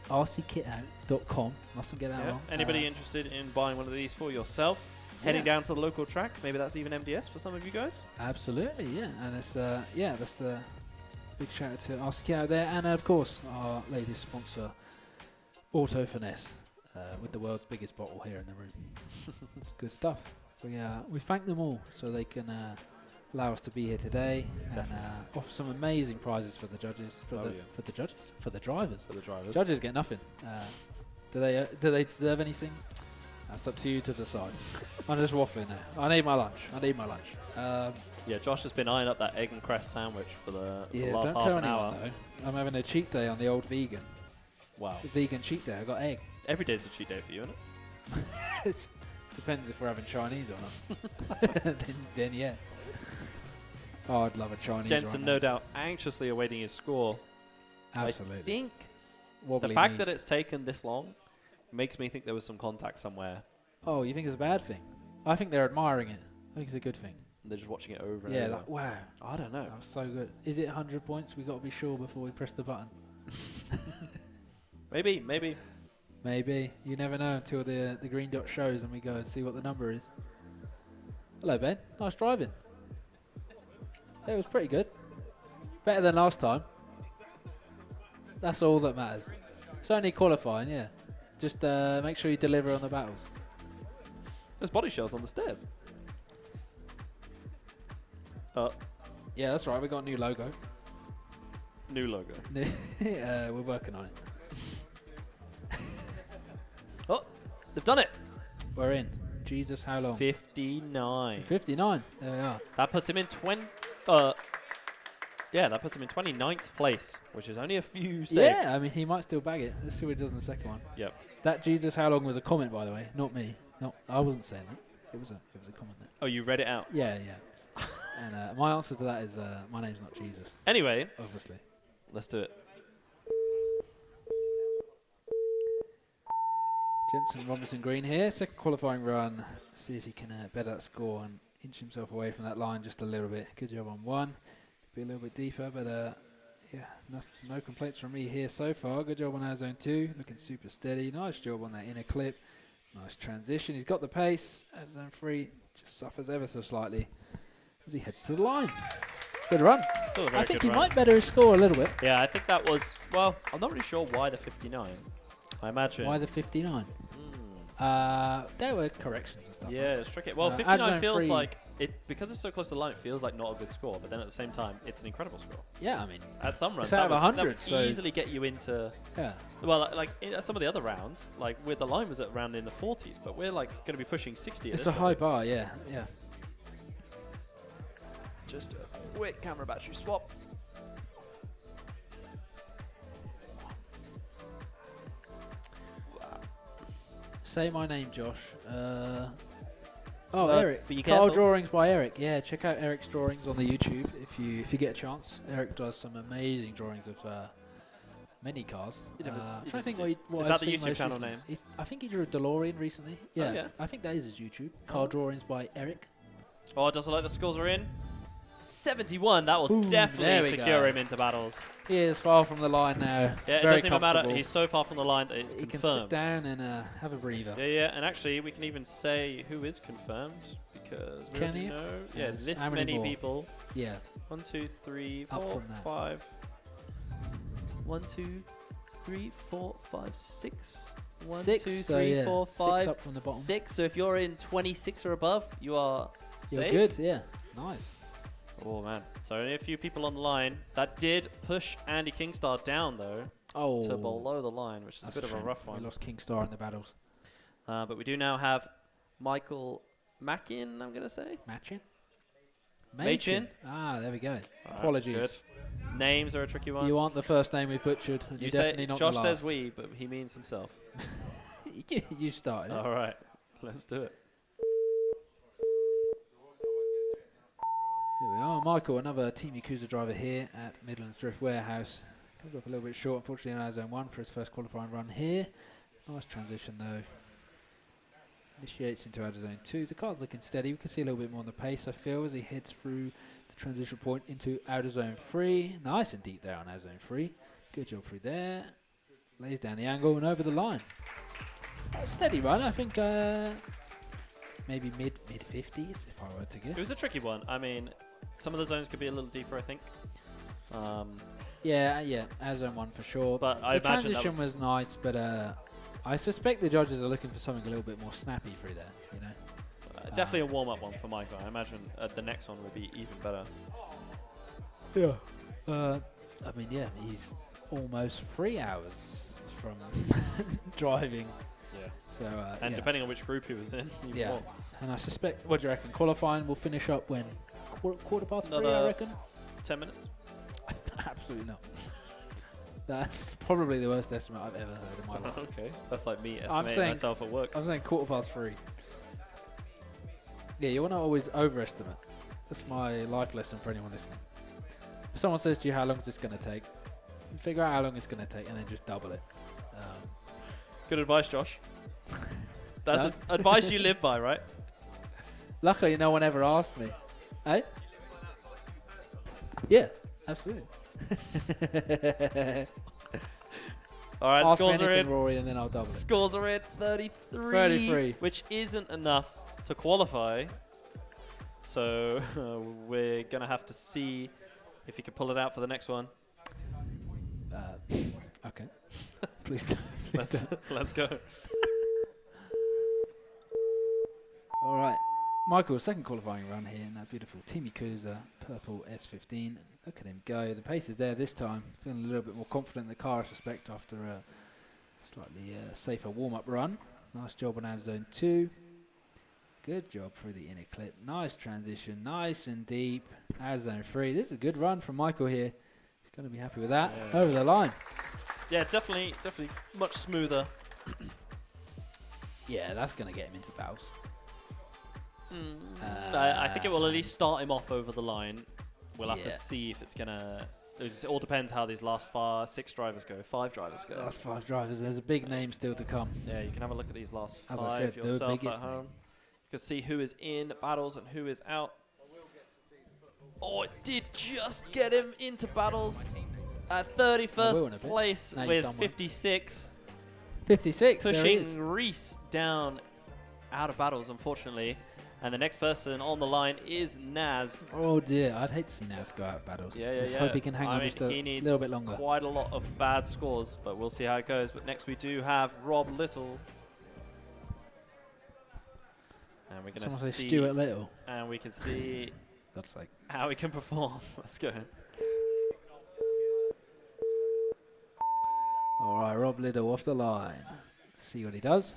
rckitout.com. Mustn't get that wrong.
Anybody interested in buying one of these for yourself? Heading down to the local track, maybe that's even MDS for some of you guys.
Absolutely, yeah, and it's that's a big shout out to RC Kit Out there, and of course our latest sponsor, Auto Finesse, with the world's biggest bottle here in the room. Good stuff. We thank them all so they can allow us to be here today and offer some amazing prizes for the judges, for the drivers. Judges get nothing. Do they deserve anything? That's up to you to decide. I'm just waffling now. I need my lunch.
Josh has been eyeing up that egg and cress sandwich for the last
don't
half
tell
an hour.
anyone though. I'm having a cheat day on the old vegan.
Wow.
The vegan cheat day. I got egg.
Every day's a cheat day for you, isn't it?
It depends if we're having Chinese or not. then yeah. Oh, I'd love a Chinese.
Jensen,
right
no
now.
doubt, anxiously awaiting his score.
Absolutely.
I think
Wobbly
the fact
knees.
that it's taken this long makes me think there was some contact somewhere.
Oh, you think it's a bad thing? I think they're admiring it. I think it's a good thing.
They're just watching it over and
Yeah,
over.
like, wow.
I don't know.
That was so good. Is it 100 points? We've got to be sure before we press the button.
Maybe.
Maybe. You never know until the green dot shows and we go and see what the number is. Hello, Ben. Nice driving. It was pretty good. Better than last time. That's all that matters. It's only qualifying, yeah. Just make sure you deliver on the battles.
There's body shells on the stairs.
Yeah, that's right. We got a new logo.
New logo.
We're working on it.
Oh, they've done it.
We're in. Jesus, how long?
59.
59. There we are.
That puts him in that puts him in 29th place, which is only a few safe.
Yeah, I mean, he might still bag it. Let's see what he does in the second one.
Yep.
That Jesus, how long was a comment, by the way, not me. No, I wasn't saying that. It was a comment there.
Oh, you read it out.
Yeah. And my answer to that is my name's not Jesus.
Anyway,
Obviously.
let's do it.
Jensen Robinson Green here, second qualifying run. See if he can better that score and inch himself away from that line just a little bit. Good job on one. Be a little bit deeper, but no complaints from me here so far. Good job on our zone 2, looking super steady. Nice job on that inner clip. Nice transition. He's got the pace. At zone 3, just suffers ever so slightly as he heads to the line. Good run. I think he might better his score a little bit.
Yeah, I think that was, well, I'm not really sure why the 59. I imagine.
Why the 59? There were corrections and stuff.
Yeah, it's tricky. Well, 59 feels like, because it's so close to the line, it feels like not a good score, but then at the same time, it's an incredible score.
Yeah, I mean,
at some runs,
it's out of 100,
that would
so
easily get you into, well, like in some of the other rounds, like with the line was at around in the 40s, but we're like going to be pushing 60.
It's a high bar, yeah.
Just a quick camera battery swap.
Say my name, Josh. Oh, Eric.
But you
Car
careful.
drawings by Eric. Yeah, check out Eric's drawings on the YouTube if you get a chance. Eric does some amazing drawings of many cars. I'm trying to think what
Is
I've
that the
seen
YouTube
most
channel
recently.
name?
I think he drew a DeLorean recently. Yeah,
yeah.
I think that is his YouTube. Car drawings by Eric.
Oh, does it like the scores are in? 71. That will
Boom, there
definitely
we
secure
go.
him into battles.
He is far from the line now.
Yeah, it
Very
doesn't even matter.
comfortable.
He's so far from the line that it's
He can
confirmed.
sit down and have a breather.
Yeah, and actually, we can even say who is confirmed because we
Can
already
you?
know.
Yeah,
Yeah,
there's
this
how many
many
more?
people.
Yeah.
1, 2, 3,
Up
4,
from that.
5.
1, 2, 3, 4, 5, 6. 1,
6,
2,
so
3,
yeah,
4,
6
5,
up from the bottom.
6. So if you're in 26 or above, you are
You're
safe.
good, yeah. Nice.
Oh man, so only a few people on the line. That did push Andy Kingstar down though
Oh.
to below the line, which is
That's
a bit of a
shame.
rough
We
one.
lost Kingstar in the battles.
But we do now have Michael Mackin, I'm gonna say.
Machin?
Machin?
Ah, there we go.
Alright,
Apologies.
good. Names are a tricky one.
You aren't the first name we've butchered, and
You
you're
say
definitely not
Josh
the
says
last.
we, but he means himself.
You started it.
All right, let's do it.
Here we are. Michael, another Team Yakuza driver here at Midlands Drift Warehouse. Comes up a little bit short, unfortunately, on our zone 1 for his first qualifying run here. Nice transition, though. Initiates into outer zone 2. The car's looking steady. We can see a little bit more on the pace, I feel, as he heads through the transition point into outer zone 3. Nice and deep there on outer zone 3. Good job through there. Lays down the angle and over the line. A steady run, I think. Maybe mid 50s, if I were to guess.
It was a tricky one. I mean, some of the zones could be a little deeper, I think.
Yeah, as zone 1 for sure.
But
the
I imagine that
transition was nice, but I suspect the judges are looking for something a little bit more snappy through there, you know.
Definitely a warm-up one for Michael. I imagine the next one would be even better.
I mean, yeah, he's almost 3 hours from driving.
Yeah.
So,
And
yeah.
depending on which group he was in, even
Yeah.
more.
And I suspect, what do you reckon? Qualifying will finish up when? Quarter past 3, I
Another
reckon?
10 minutes.
Absolutely not. That's probably the worst estimate I've ever heard in my life.
Okay, that's like me
I'm
estimating
saying-
myself at work.
I'm saying quarter past 3. Yeah, you want to always overestimate. That's my life lesson for anyone listening. If someone says to you, how long is this going to take? Figure out how long it's going to take and then just double it.
Good advice, Josh. That's
No?
advice you live by, right?
Luckily, no one ever asked me. Eh? Yeah, absolutely.
All right,
Ask me
scores are
anything,
in.
Rory, and then I'll double it.
Scores are in. 33.
33.
Which isn't enough to qualify. So we're going to have to see if he can pull it out for the next one.
Okay. Please don't.
Let's go.
All right. Michael, second qualifying run here in that beautiful Team Yakuza purple S15. Look at him go. The pace is there this time. Feeling a little bit more confident in the car, I suspect, after a slightly safer warm-up run. Nice job on out of zone 2. Good job through the inner clip. Nice transition. Nice and deep. Out of zone 3. This is a good run from Michael here. He's going to be happy with that.
Yeah.
Over the line.
Yeah, definitely much smoother.
Yeah, that's going to get him into battles.
I think it will at least start him off over the line. We'll have to
Yeah.
see if it's going to... It all depends how these last 6 drivers go, 5 drivers go.
Last 5 drivers. There's a big name still to come.
Yeah, you can have a look at these last
As
5
I said, the
yourself at
biggest
home.
name.
You can see who is in battles and who is out. Oh, it did just get him into battles at
I will in a
31st
bit.
place
Now you've
with
done one.
56.
56. There he is.
Pushing Reese down out of battles, unfortunately. And the next person on the line is Naz.
Oh dear, I'd hate to see Naz go out of battles.
Yeah,
Let's hope he can hang on just a
he needs
little bit longer.
quite a lot of bad scores, but we'll see how it goes. But next we do have Rob Little. And we're going
Someone
to
say
see...
Stuart Little.
And we can see
God's sake.
how he can perform. Let's go.
All right, Rob Little off the line. See what he does.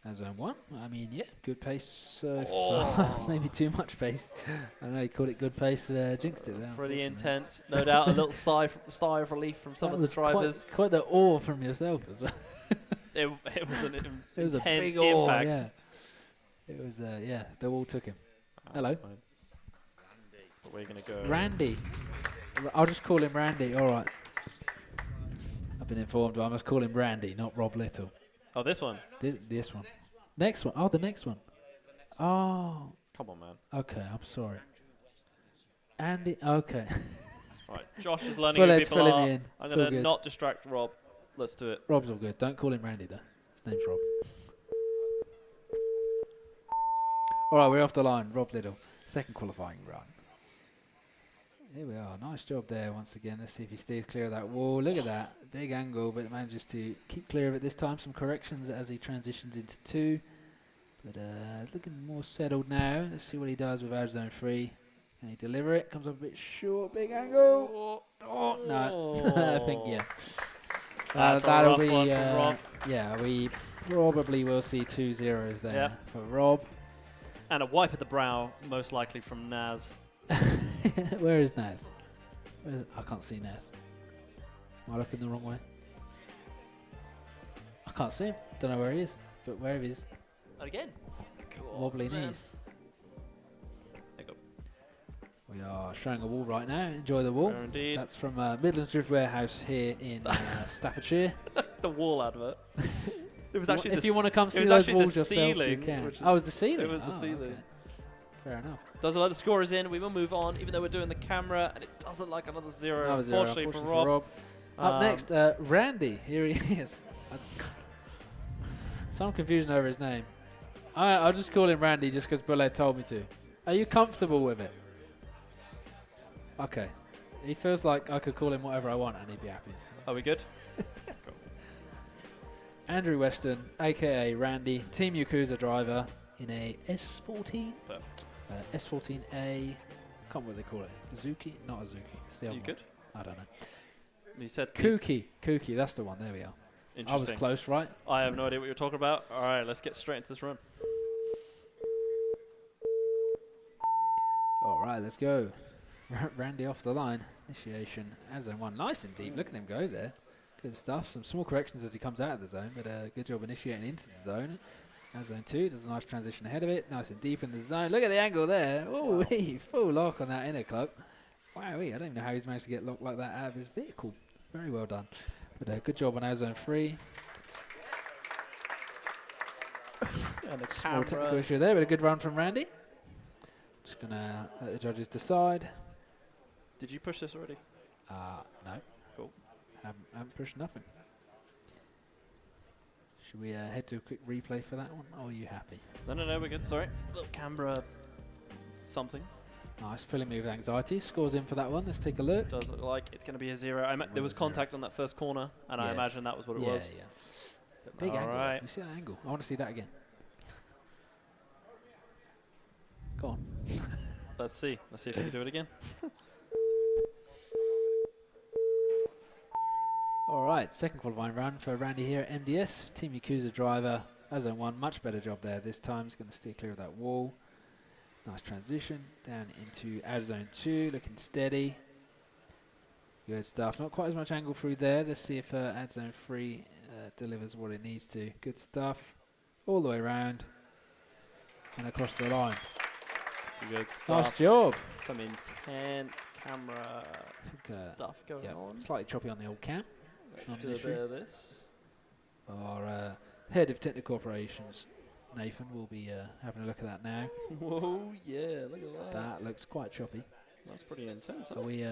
And zone 1. I mean, yeah, good pace so far. Maybe too much pace. I know he called it good pace, jinxed it there.
Pretty
unfortunately.
intense. No doubt a little sigh of relief from some
That
of the
was
drivers.
Quite the awe from yourself as well.
It was an
It was a
intense
big awe,
impact.
yeah. It was, yeah, the wall took him.
That's
Hello.
fine. But we're going to go.
Randy. I'll just call him Randy. All right. I've been informed I must call him Randy, not Rob Little.
Oh, this one.
This one. Next one. Oh, the next one. Oh.
Come on, man.
Okay, I'm sorry. Andy. Okay.
Right, Josh is learning
Well,
who
let's
people
fill him
are.
in.
I'm
It's
going
all
to
good.
not distract Rob. Let's do it.
Rob's all good. Don't call him Randy, though. His name's Rob. All right, we're off the line. Rob Little. Second qualifying run. Here we are. Nice job there once again. Let's see if he stays clear of that wall. Look at that. Big angle, but manages to keep clear of it this time. Some corrections as he transitions into 2. But looking more settled now. Let's see what he does with out of zone 3. Can he deliver it? Comes up a bit short. Big angle. Oh, no. I think, yeah.
That's a
that'll
rough
be,
one from Rob.
yeah, we probably will see 2 zeros there
Yep.
for Rob.
And a wipe at the brow, most likely from Naz.
Where is Naz? I can't see Naz. Am I looking the wrong way? I can't see him. Don't know where he is, but where he is.
And again.
Wobbly knees.
There you go.
We are showing a wall right now. Enjoy the wall.
There indeed.
That's from Midlands Drift Warehouse here in Staffordshire.
The wall advert. It was actually
If you want to come see
was
those
actually
walls
the
yourself, you
ceiling,
can.
which is-
Oh, it was the ceiling?
it was the
Oh,
ceiling.
okay. Fair enough.
Doesn't like the score is in. We will move on, even though we're doing the camera, and it doesn't like another zero.
Another zero,
Unfortunately, for
unfortunately
Rob.
Up next, Randy. Here he is. Some confusion over his name. I'll just call him Randy just because Bullet told me to. Are you comfortable with it? Okay. He feels like I could call him whatever I want and he'd be happy. So.
Are we good?
Andrew Weston, a.k.a. Randy, Team Yakuza driver in a S14.
Perfect.
S14A. Can't remember what they call it. Zuki? Not a Zuki. It's the
Are
other
you
one.
good?
I don't know.
You said
Kuki, that's the one. There we are. I was
Interesting.
close, right?
I have no idea what you're talking about. All right, let's get straight into this run.
All right, let's go. Randy off the line. Initiation as zone 1. Nice and deep. Look at him go there. Good stuff. Some small corrections as he comes out of the zone, but good job initiating into the zone. As zone 2 does a nice transition ahead of it. Nice and deep in the zone. Look at the angle there. Oh, full lock on that inner club. Wow, I don't even know how he's managed to get locked like that out of his vehicle. Very well done. But good job on our zone 3.
And a
Small technical issue there, but a good run from Randy. Just going to let the judges decide.
Did you push this already?
No.
Cool.
Haven't pushed nothing. Should we head to a quick replay for that one? Or are you happy?
No, we're good. Sorry. Little camera something.
Nice, filling me with anxiety. Scores in for that one. Let's take a look.
Does look like it's going to be a zero. There was
a zero.
contact on that first corner, and I
Yes.
imagine that was what it was.
Yeah. Big
All
angle.
right.
You see that angle? I want to see that again. Go on.
Let's see. Let's see if we can do it again.
All right, second qualifying run for Randy here at MDS. Team Yakuza driver, as zone 1, much better job there this time. He's going to steer clear of that wall. Nice transition down into out of zone 2, looking steady. Good stuff. Not quite as much angle through there. Let's see if out zone 3 delivers what it needs to. Good stuff. All the way around and across the line.
Good stuff.
Nice job.
Some intense camera stuff going
Yep,
on.
slightly choppy on the old cam.
Let's
not
do
an
a
issue.
bit of this.
Our head of technical operations, Nathan, will be having a look at that now.
Whoa, yeah, look at that.
That looks quite choppy.
That's pretty intense. Huh?
Are we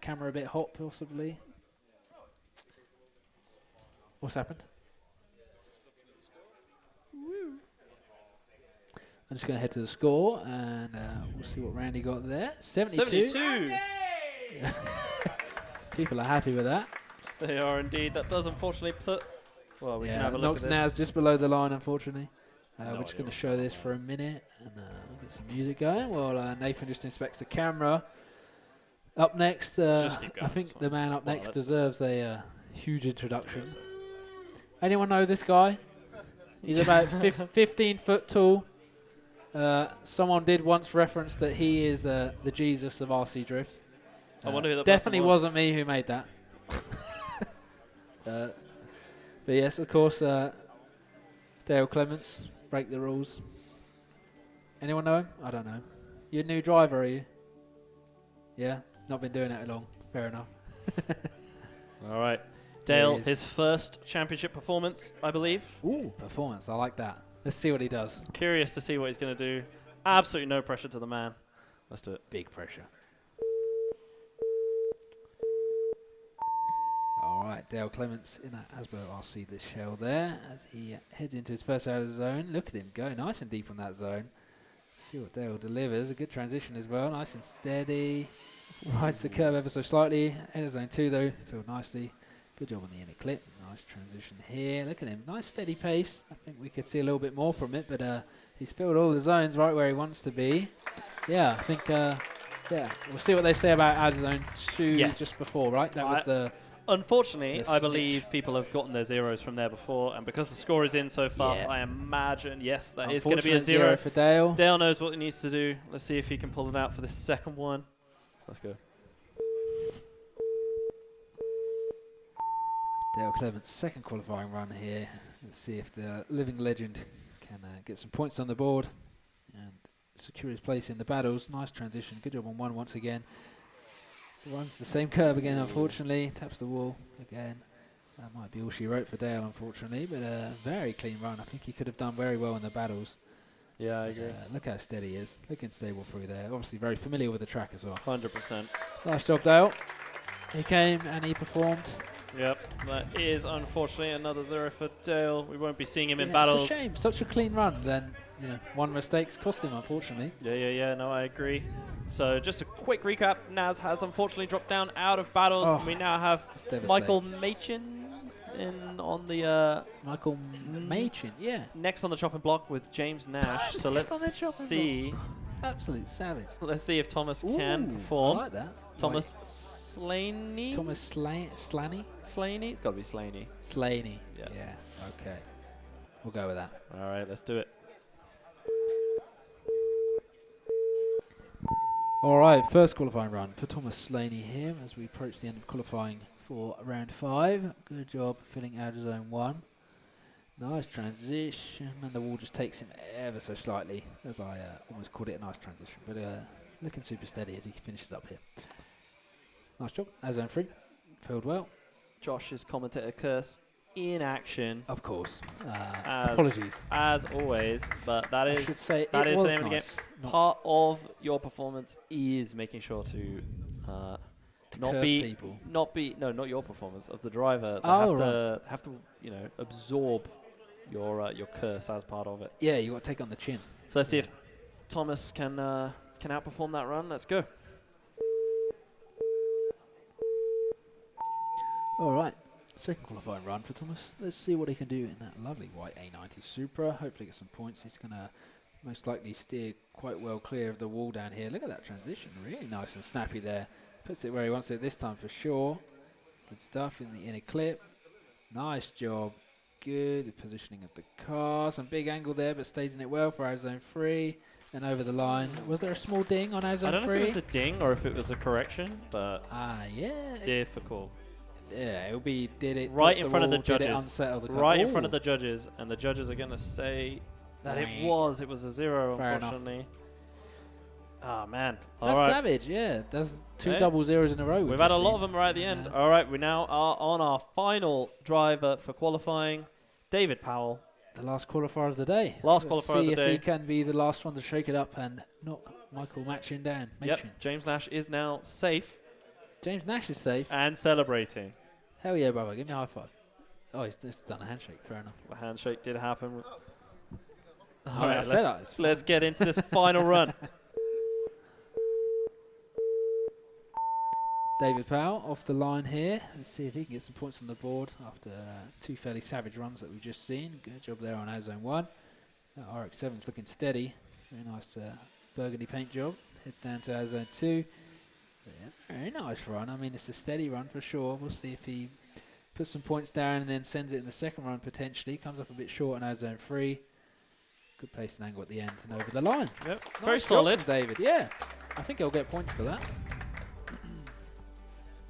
camera a bit hot, possibly? What's happened? I'm just going to head to the score and we'll see what Randy got there. 72.
72!
People are happy with that.
They are indeed. That does unfortunately put... Well, we can have a look
knocks
at
Naz
this.
just below the line, unfortunately.
No
We're just
idea
going to
what
show this for a minute and get some music going. Well, Nathan just inspects the camera. Up next,
Just keep
I
going,
think
it's
the
fine.
man up
Well,
next
that's-
deserves a huge introduction. Anyone know this guy? He's about 15 foot tall. Someone did once reference that he is the Jesus of RC Drift.
I wonder who that
definitely
person was.
wasn't me who made that. But yes, of course, Dale Clements, break the rules. Anyone know him? I don't know. You a new driver, are you? Yeah? Not been doing it long. Fair enough.
All right. Dale, his first championship performance, I believe.
Ooh, performance. I like that. Let's see what he does.
Curious to see what he's going to do. Absolutely no pressure to the man. Let's do it.
Big pressure. All right, Dale Clements in that Asbo RC this shell there as he heads into his first out of the zone. Look at him go nice and deep on that zone. See what Dale delivers. A good transition as well. Nice and steady. Rides the curve ever so slightly. End of zone 2 though. Filled nicely. Good job on the inner clip. Nice transition here. Look at him. Nice steady pace. I think we could see a little bit more from it, but he's filled all the zones right where he wants to be. Yeah, I think, yeah. We'll see what they say about out of zone 2 just before, right? That was the...
Unfortunately, I believe people have gotten their zeros from there before, and because the score is in so fast, I imagine, yes, that is going to be a zero
for Dale.
Dale knows what he needs to do. Let's see if he can pull it out for this second one. Let's go.
Dale Clements' second qualifying run here. Let's see if the living legend can get some points on the board and secure his place in the battles. Nice transition. Good job on one once again. Runs the same curve again, unfortunately. Taps the wall again. That might be all she wrote for Dale, unfortunately. But a very clean run. I think he could have done very well in the battles.
Yeah, I agree.
Look how steady he is. Looking stable through there. Obviously very familiar with the track as well.
100%.
Nice job, Dale. He came and he performed.
Yep, that is unfortunately another zero for Dale. We won't be seeing him in
It's
battles.
a shame. Such a clean run. Then, you know, one mistake's cost him, unfortunately.
Yeah. No, I agree. So just a quick recap. Naz has unfortunately dropped down out of battles. And we now have Michael Machin on the...
Michael Machin, yeah.
Next on the chopping block with James Nash. So let's see.
Absolute savage.
Let's see if Thomas can perform.
I like that.
Thomas Slaney?
Thomas Slaney?
Slaney? It's got to be Slaney.
Slaney.
Yeah.
Okay. We'll go with that.
All right, let's do it.
All right, first qualifying run for Thomas Slaney here as we approach the end of qualifying for round 5. Good job filling out of zone 1. Nice transition, and the wall just takes him ever so slightly, as I almost called it a nice transition, but looking super steady as he finishes up here. Nice job, as zone 3, filled well.
Josh's commentator curse in action.
Of course. Apologies.
As always, but that is,
I should say
that
it
is
was
the name of the game.
nice.
Part of your performance is making sure to not your performance of the driver. They have to you know, absorb your curse as part of it.
Yeah, you got to take on the chin.
So let's see if Thomas can outperform that run. Let's go.
All right, second qualifying run for Thomas. Let's see what he can do in that lovely white A90 Supra. Hopefully get some points. He's going to most likely steer quite well clear of the wall down here. Look at that transition, really nice and snappy there. Puts it where he wants it this time for sure. Good stuff in the inner clip. Nice job. Good positioning of the car. Some big angle there, but stays in it well for our zone 3 and over the line. Was there a small ding on our zone 3?
I don't know if it was a ding or if it was a correction, but
yeah,
difficult.
Yeah, it'll be
right in front of the judges.
Unsettle the car.
Right in front of the judges, and the judges are going to say that it was a zero,
Fair
unfortunately. Oh man,
that's savage. Yeah, that's two double zeros in a row.
We've had a lot of them right at the end. All right, we now are on our final driver for qualifying, David Powell.
The last qualifier of the day.
Last qualifier of the day.
See if he can be the last one to shake it up and knock Michael Machin down.
Yep, James Nash is now safe.
James Nash is safe.
And celebrating.
Hell yeah, brother. Give me a high five. Oh, he's just done a handshake. Fair enough.
The handshake did happen.
All right,
let's get into this final run.
David Powell off the line here. Let's see if he can get some points on the board after two fairly savage runs that we've just seen. Good job there on our zone 1. RX-7's looking steady. Very nice burgundy paint job. Head down to our zone 2. Yeah, very nice run. I mean, it's a steady run for sure. We'll see if he puts some points down and then sends it in the second run potentially. Comes up a bit short on our zone 3. Good pace and angle at the end and over the line.
Yep,
nice
very solid.
David. Yeah, I think he'll get points for that.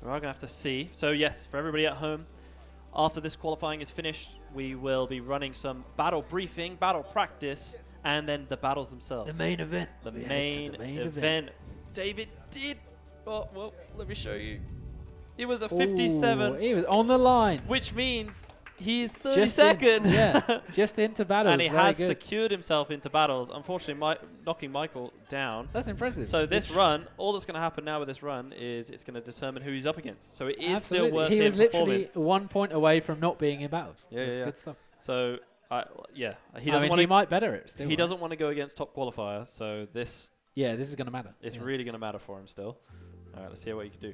We're going to have to see. So yes, for everybody at home, after this qualifying is finished, we will be running some battle briefing, battle practice, and then the battles themselves.
The main event.
The
We head
main,
to the main
event. David did. Oh, well, let me show you. It was a 57,
Ooh, he was on the line.
which means he is
Just in-
32nd.
yeah, just into battles.
And he
Very
has
good.
secured himself into battles, unfortunately knocking Michael down.
That's impressive.
So this run, all that's going to happen now with this run is it's going to determine who he's up against. So it is
Absolutely.
still worth
He
him
was literally
performing.
1 point away from not being in battles.
Yeah,
That's
yeah,
good stuff.
So, yeah, he
I
doesn't
mean,
want
he
to.
might better it still.
He
right?
doesn't want to go against top qualifier. So this
Yeah, this is going to matter.
is
Yeah.
really going to matter for him still. All right, let's see what he can do.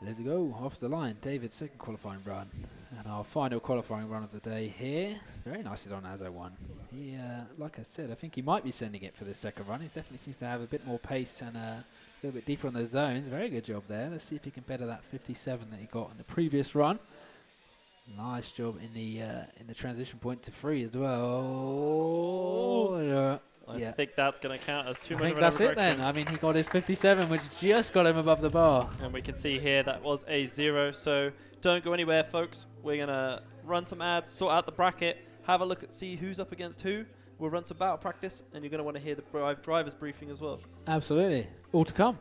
Let's go. Off the line. David's second qualifying run. And our final qualifying run of the day here. Very nicely done, Nazar one. He, like I said, I think he might be sending it for this second run. He definitely seems to have a bit more pace and a little bit deeper on those zones. Very good job there. Let's see if he can better that 57 that he got in the previous run. Nice job in the transition point to free as well.
I think that's going to count as too
I
much
think
of an
that's it
overcorrection.
then. I mean, he got his 57, which just got him above the bar.
And we can see here that was a 0. So don't go anywhere, folks. We're going to run some ads, sort out the bracket, have a look at see who's up against who. We'll run some battle practice, and you're going to want to hear the driver's briefing as well.
Absolutely. All to come.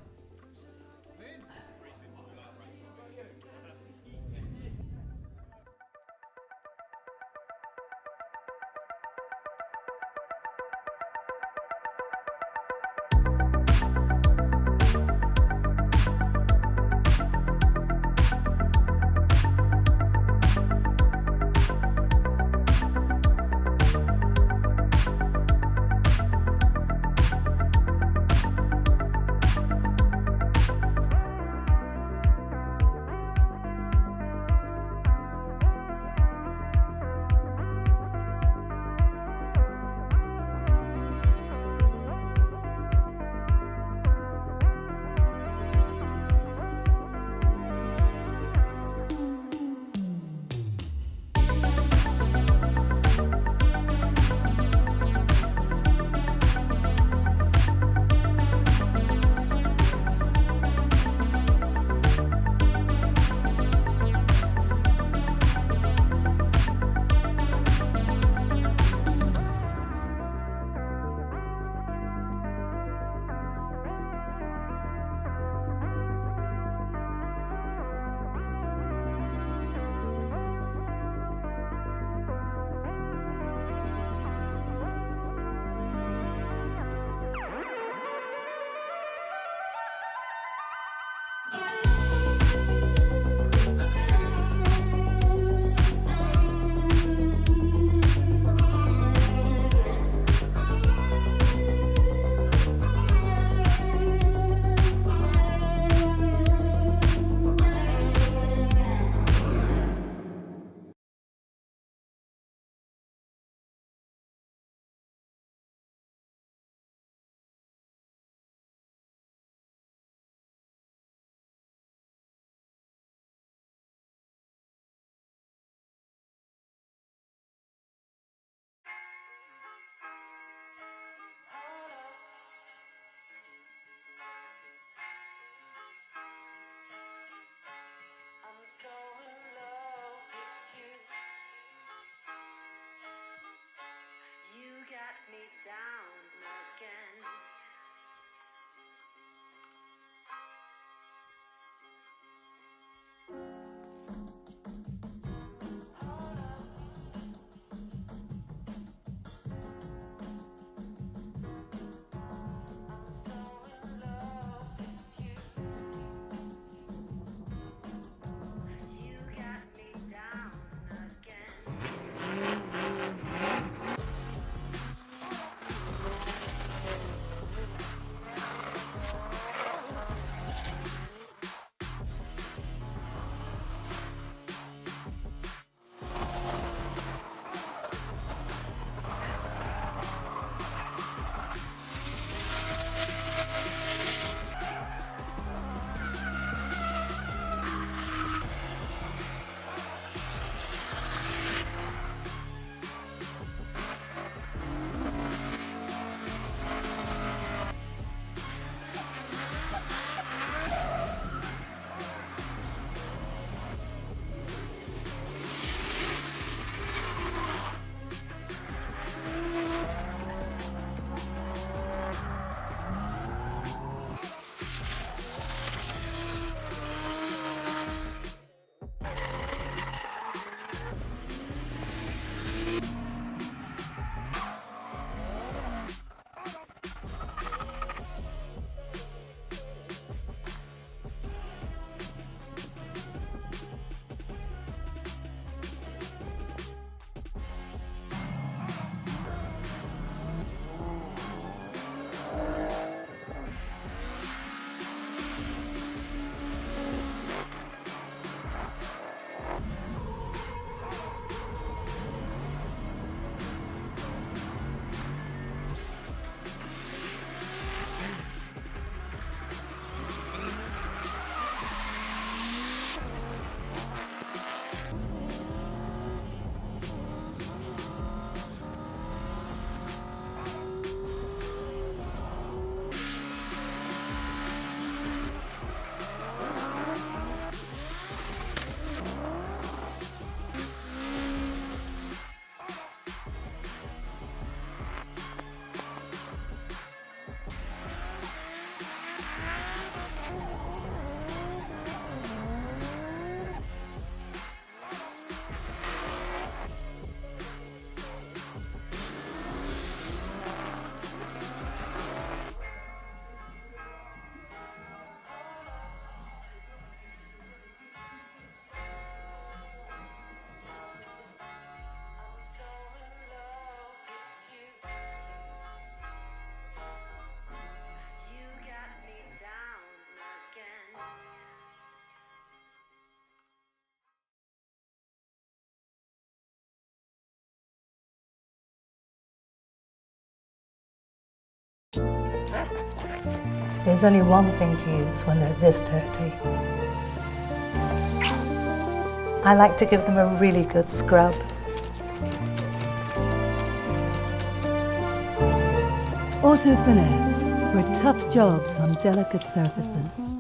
There's only one thing to use when they're this dirty. I like to give them a really good scrub.
Auto Finesse for tough jobs on delicate surfaces.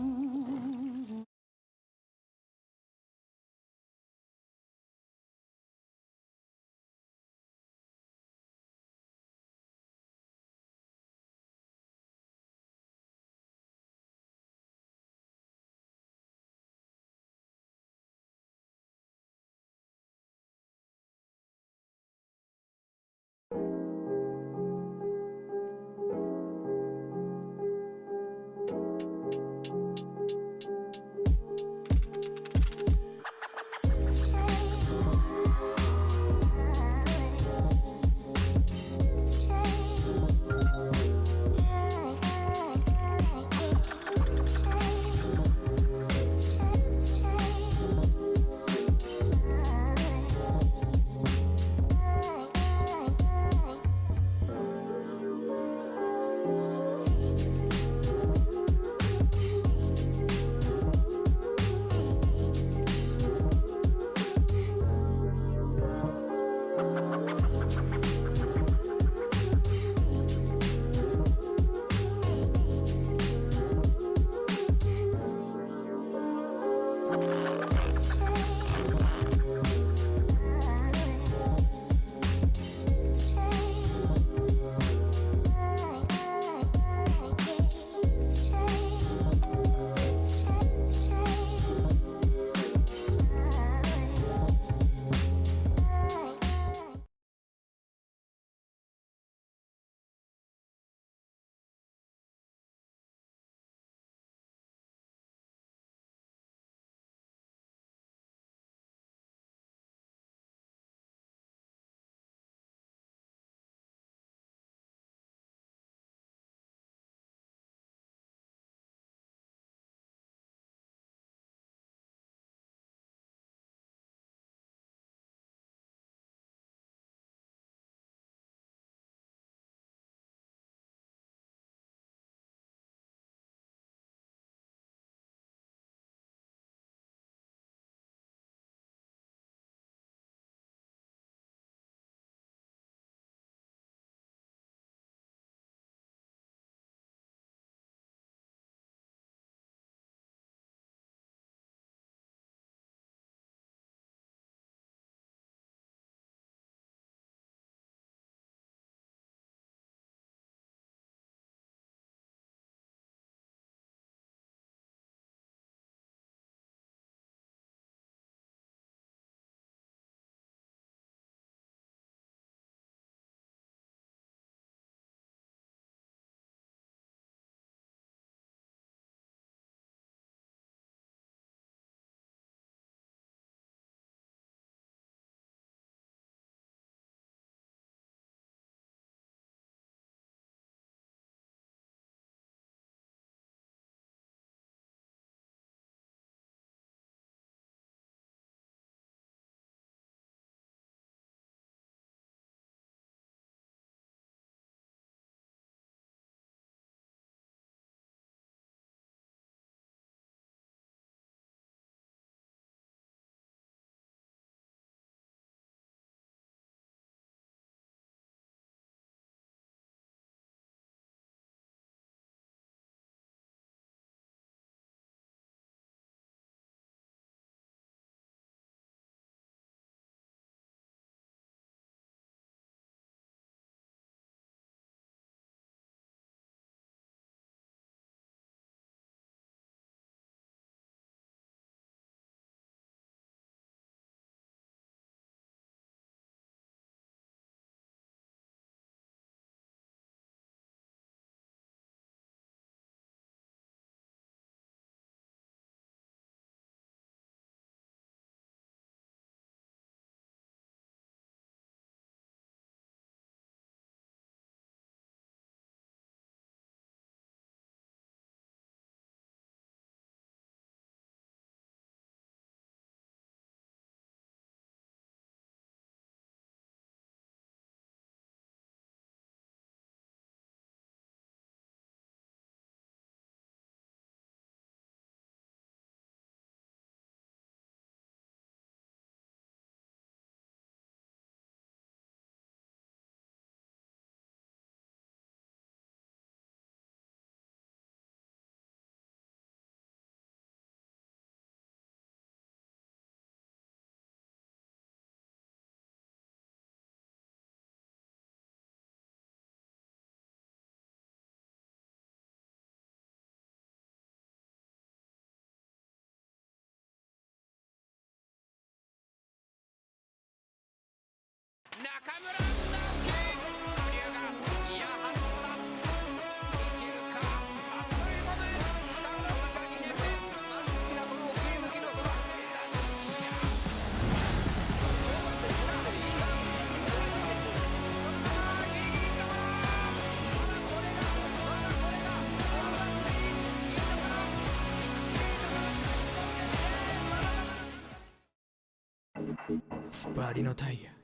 バリのタイヤ。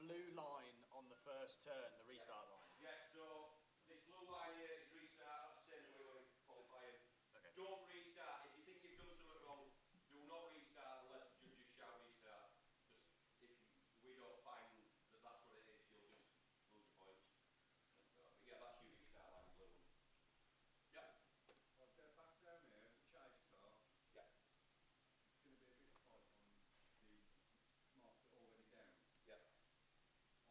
blue line on the first turn, the restart line?
Yeah, so this blue line here is restart, that's the same way we're qualifying.
Okay.
Don't restart. If you think you've done something wrong, do not restart unless the judges shout restart. Because if we don't find that that's what it is, you'll just lose your points. But yeah, that's your restart line, blue. Yeah.
I'll go back down here, the chase car.
Yeah.
It's going to be a bit tight on the marks that are already down.
Yeah.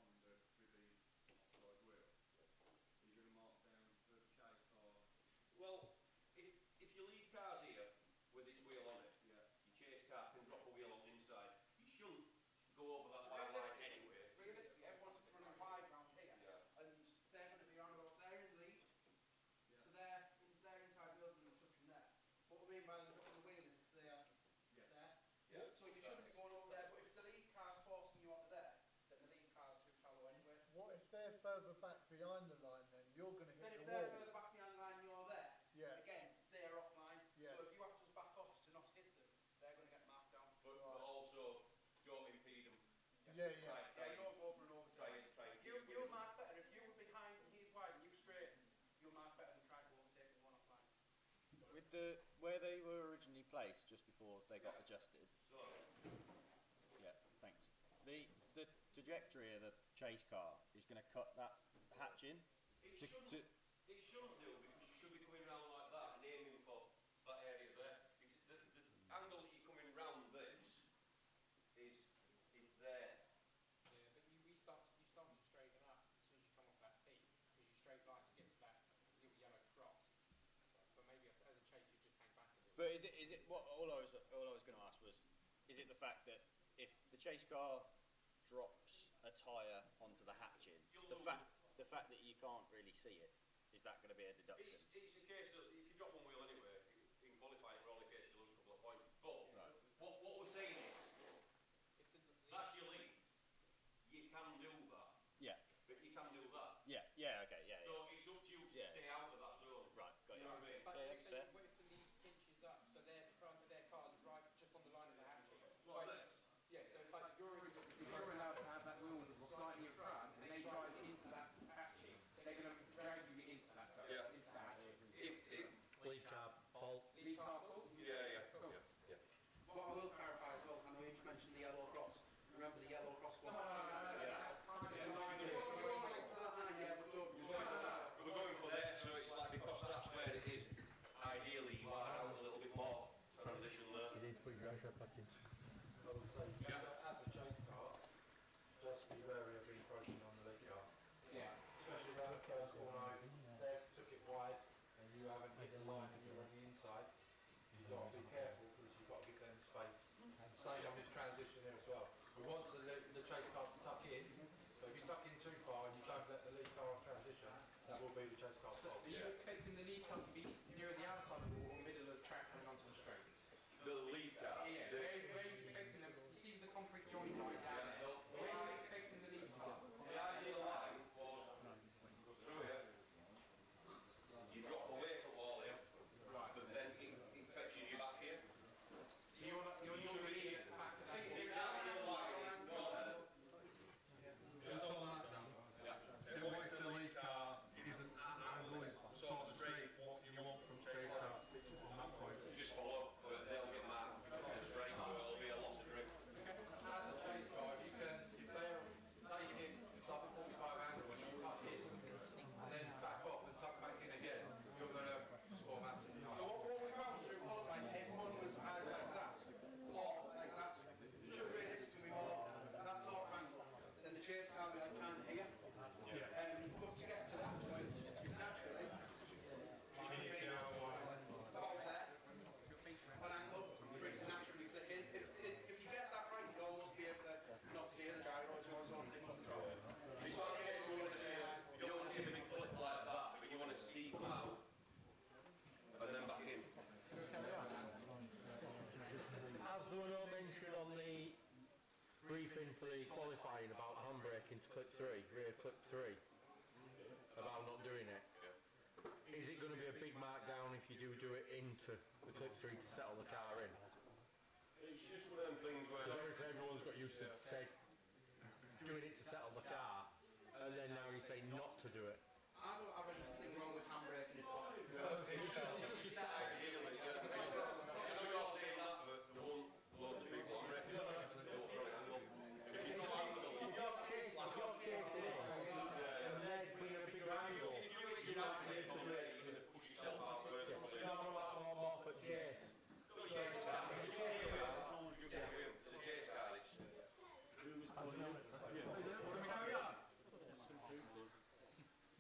On the with the offside wheel. You're going to mark down the chase car.
Well, if your lead car's here with its wheel on it,
Yeah.
your chase car can drop a wheel on the inside. You shouldn't go over that white line anyway.
Realistically, everyone's running wide round here,
Yeah.
and they're going to be around about there in the lead.
Yeah.
So they're inside the other and touching there. What we mean by the wheel is they're
Yeah.
there.
Yeah.
So you shouldn't be going over there, but if the lead car's forcing you onto there, then the lead car's too shallow anyway.
What if they're further back behind the line then? You're going to
Then
hit
if
the
they're
wall.
further back behind the line, you're there.
Yeah.
Again, they're offline.
Yeah.
So if you have to back off to not hit them, they're going to get marked down.
But also, don't impede them.
Yeah,
Try,
yeah.
try,
Don't go for an
try,
overtake.
try and
You'll mark better. If you were behind and he's wide and you straighten, you'll mark better than trying to overtake the one offline.
With the where they were originally placed, just before they got adjusted.
So,
Yeah, thanks. The trajectory of the chase car is going to cut that hatch in.
it
To-
shouldn't,
to-
it shouldn't do because you should be coming round like that and aiming for that area there. It's the angle that you're coming round this is there.
Yeah, but you start to straighten up as soon as you come off that tee, because you straight line to get to that little yellow cross. But maybe as a chase you just hang back a little.
But is it what all I was going to ask was, is it the fact that if the chase car drops a tyre onto the hatching, the fact that you can't really see it, is that going to be a deduction?
It's a case of if you drop one wheel anyway, in qualifying, we're only case you lose a couple of points. But
Right.
what we're saying is, that's your lead. You can do that,
Yeah,
but you can do that.
yeah, okay, yeah.
So it's up to you to
Yeah.
stay out of that zone.
Right, got
You
you.
know what I mean?
But
Yeah,
if
fair.
if the lead pinches up, so their front of their car's right just on the line of the hatching.
Like this.
Yeah, so like you're allowed to have that wheel slightly in front, and they drive into that hatching. They're going to drag you into that zone,
Yeah.
into the hatching.
If
Lead car fault.
Lead car full.
yeah.
What I will clarify as well, I know you just mentioned the yellow cross. Remember the yellow cross was
We're going for there, so it's like because that's where it is. Ideally, you are out a little bit more transition there.
You need to put your pressure back in.
Yeah.
As a chase car, just be wary of approaching on the lead car.
Yeah.
Especially around the first corner, they took it wide and you haven't hit the line and you're on the inside. You've got to be careful because you've got to give them space. And same on this transition there as well. We want the chase car to tuck in, so if you tuck in too far and you don't let the lead car transition, that will be the chase car's fault.
Are you expecting the lead car to be near the outside of the wall or middle of the track coming onto the straight?
The lead car.
Yeah, where are you expecting them? You see the concrete joint right down there. Where are you expecting the lead car?
The ideal line was through here. You drop away from wall here, but then it fetches you back here.
You're usually at the back of that
The ideal line is not
Just on that note, what if the lead car isn't angle is sort of straight what you want from chase car on that point?
just follow, but they'll get marked because they're straight, so it'll be a loss of drift.
As a chase car, if they hit like a 45 angle when you tuck in and then back off and tuck back in again, you're going to score massively.
So what we found through was like if one was either like that or like that, it should realistically be more that sort of angle. Then the chase car will be like kind of here. But to get to that point, naturally, you need to go about there, an angle, for it to naturally click in. If you get that right, you'll almost be able to not see the gyro, it's always on control.
It's not a case you want to see, you don't want to see a big flip like that, but you want to see come out and then back in.
As there were no mention on the briefing for the qualifying about handbrake into clip 3, rear clip 3, about not doing it, is it going to be a big markdown if you do it into the clip 3 to settle the car in?
It's just one of them things where...
Because obviously everyone's got used to, say, doing it to settle the car, and then now you say not to do it.
I don't have anything wrong with handbraking.
It's just your settle. If you're chasing in, and they're bringing a bigger angle, you don't need to do it. More for chase.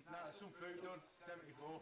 Nah, there's some food done. 74.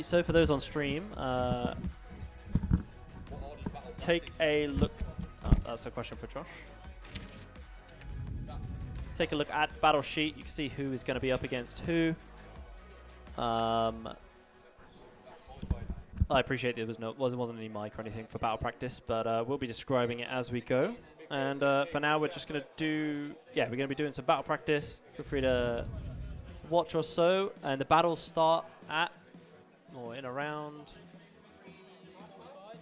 So for those on stream, take a look. Oh, that's a question for Josh. Take a look at the battle sheet. You can see who is going to be up against who. I appreciate there wasn't any mic or anything for battle practice, but we'll be describing it as we go. And for now, we're just going to do, we're going to be doing some battle practice. Feel free to watch or so, and the battles start at or in around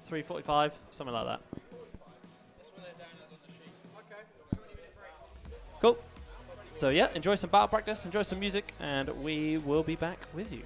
3:45, something like that. Cool. So yeah, enjoy some battle practice, enjoy some music, and we will be back with you.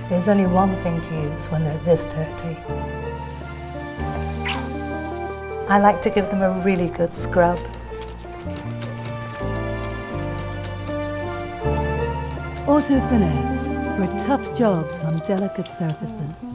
There's only one thing to use when they're this dirty. I like to give them a really good scrub.
Auto Finesse for tough jobs on delicate surfaces.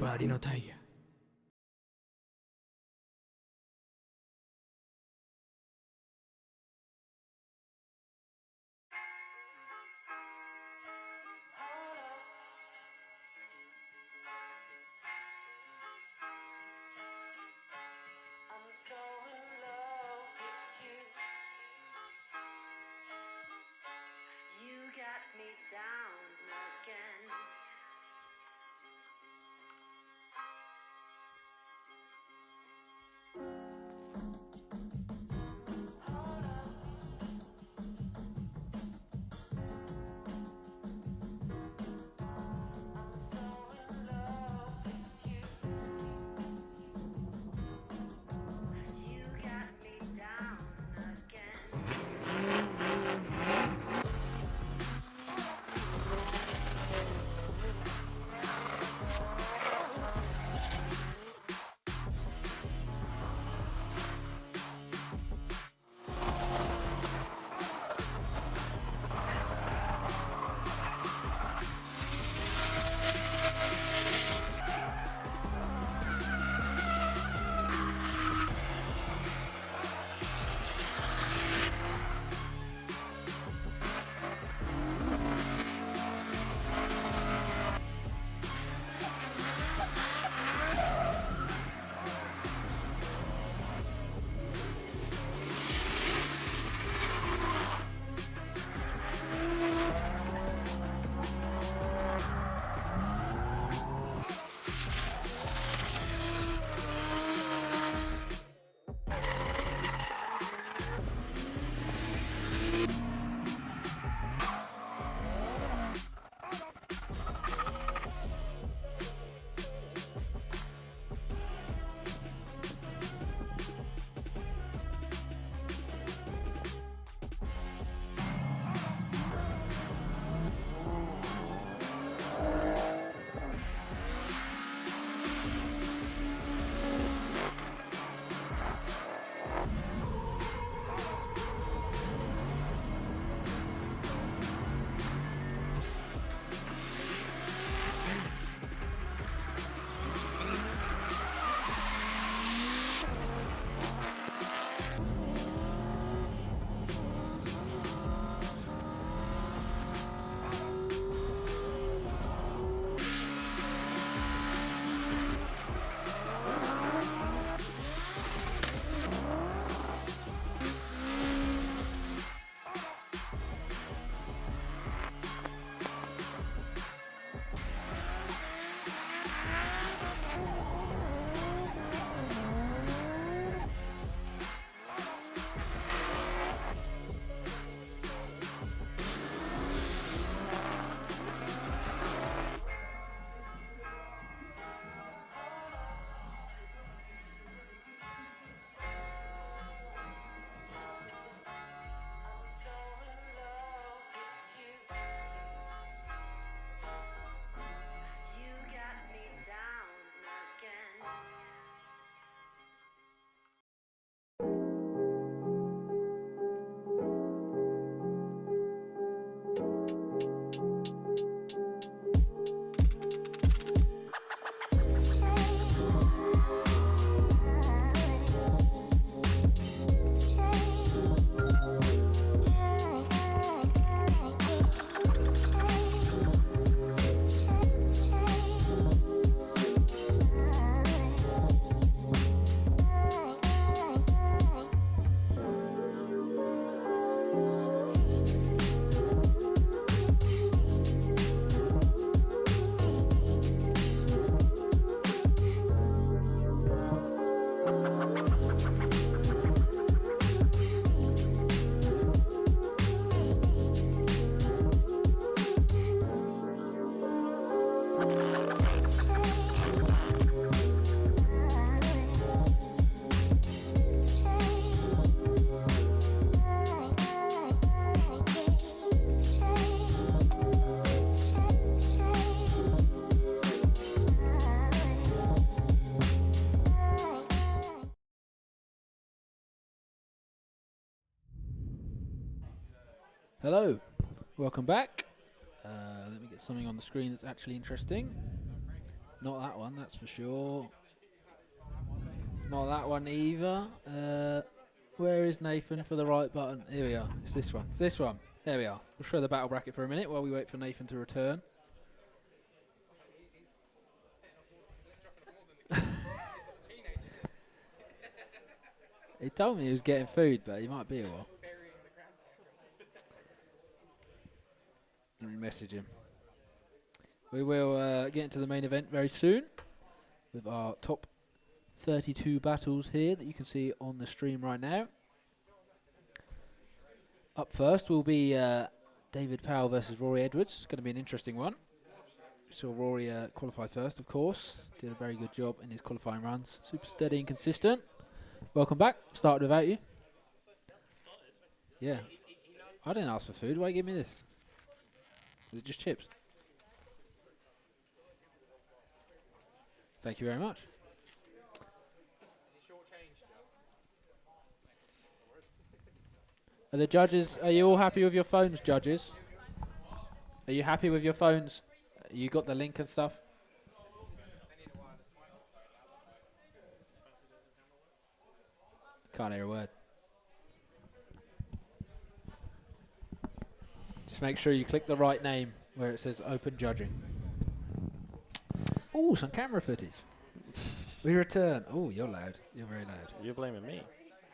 バリのタイヤ。
Hello, welcome back. Let me get something on the screen that's actually interesting. Not that one, that's for sure. Not that one either. Where is Nathan for the right button? Here we are. It's this one. It's this one. There we are. We'll show the battle bracket for a minute while we wait for Nathan to return. He told me he was getting food, but he might be a while. Let me message him. We will get into the main event very soon with our top 32 battles here that you can see on the stream right now. Up first will be David Powell versus Rory Edwards. It's going to be an interesting one. We saw Rory qualify first, of course. Did a very good job in his qualifying runs. Super steady and consistent. Welcome back. Started without you. Yeah. I didn't ask for food. Why you give me this? Is it just chips? Thank you very much. Are the judges, are you all happy with your phones, judges? Are you happy with your phones? You got the link and stuff? Can't hear a word. Just make sure you click the right name where it says open judging. Oh, some camera footage. We return. Oh, you're loud. You're very loud.
You're blaming me.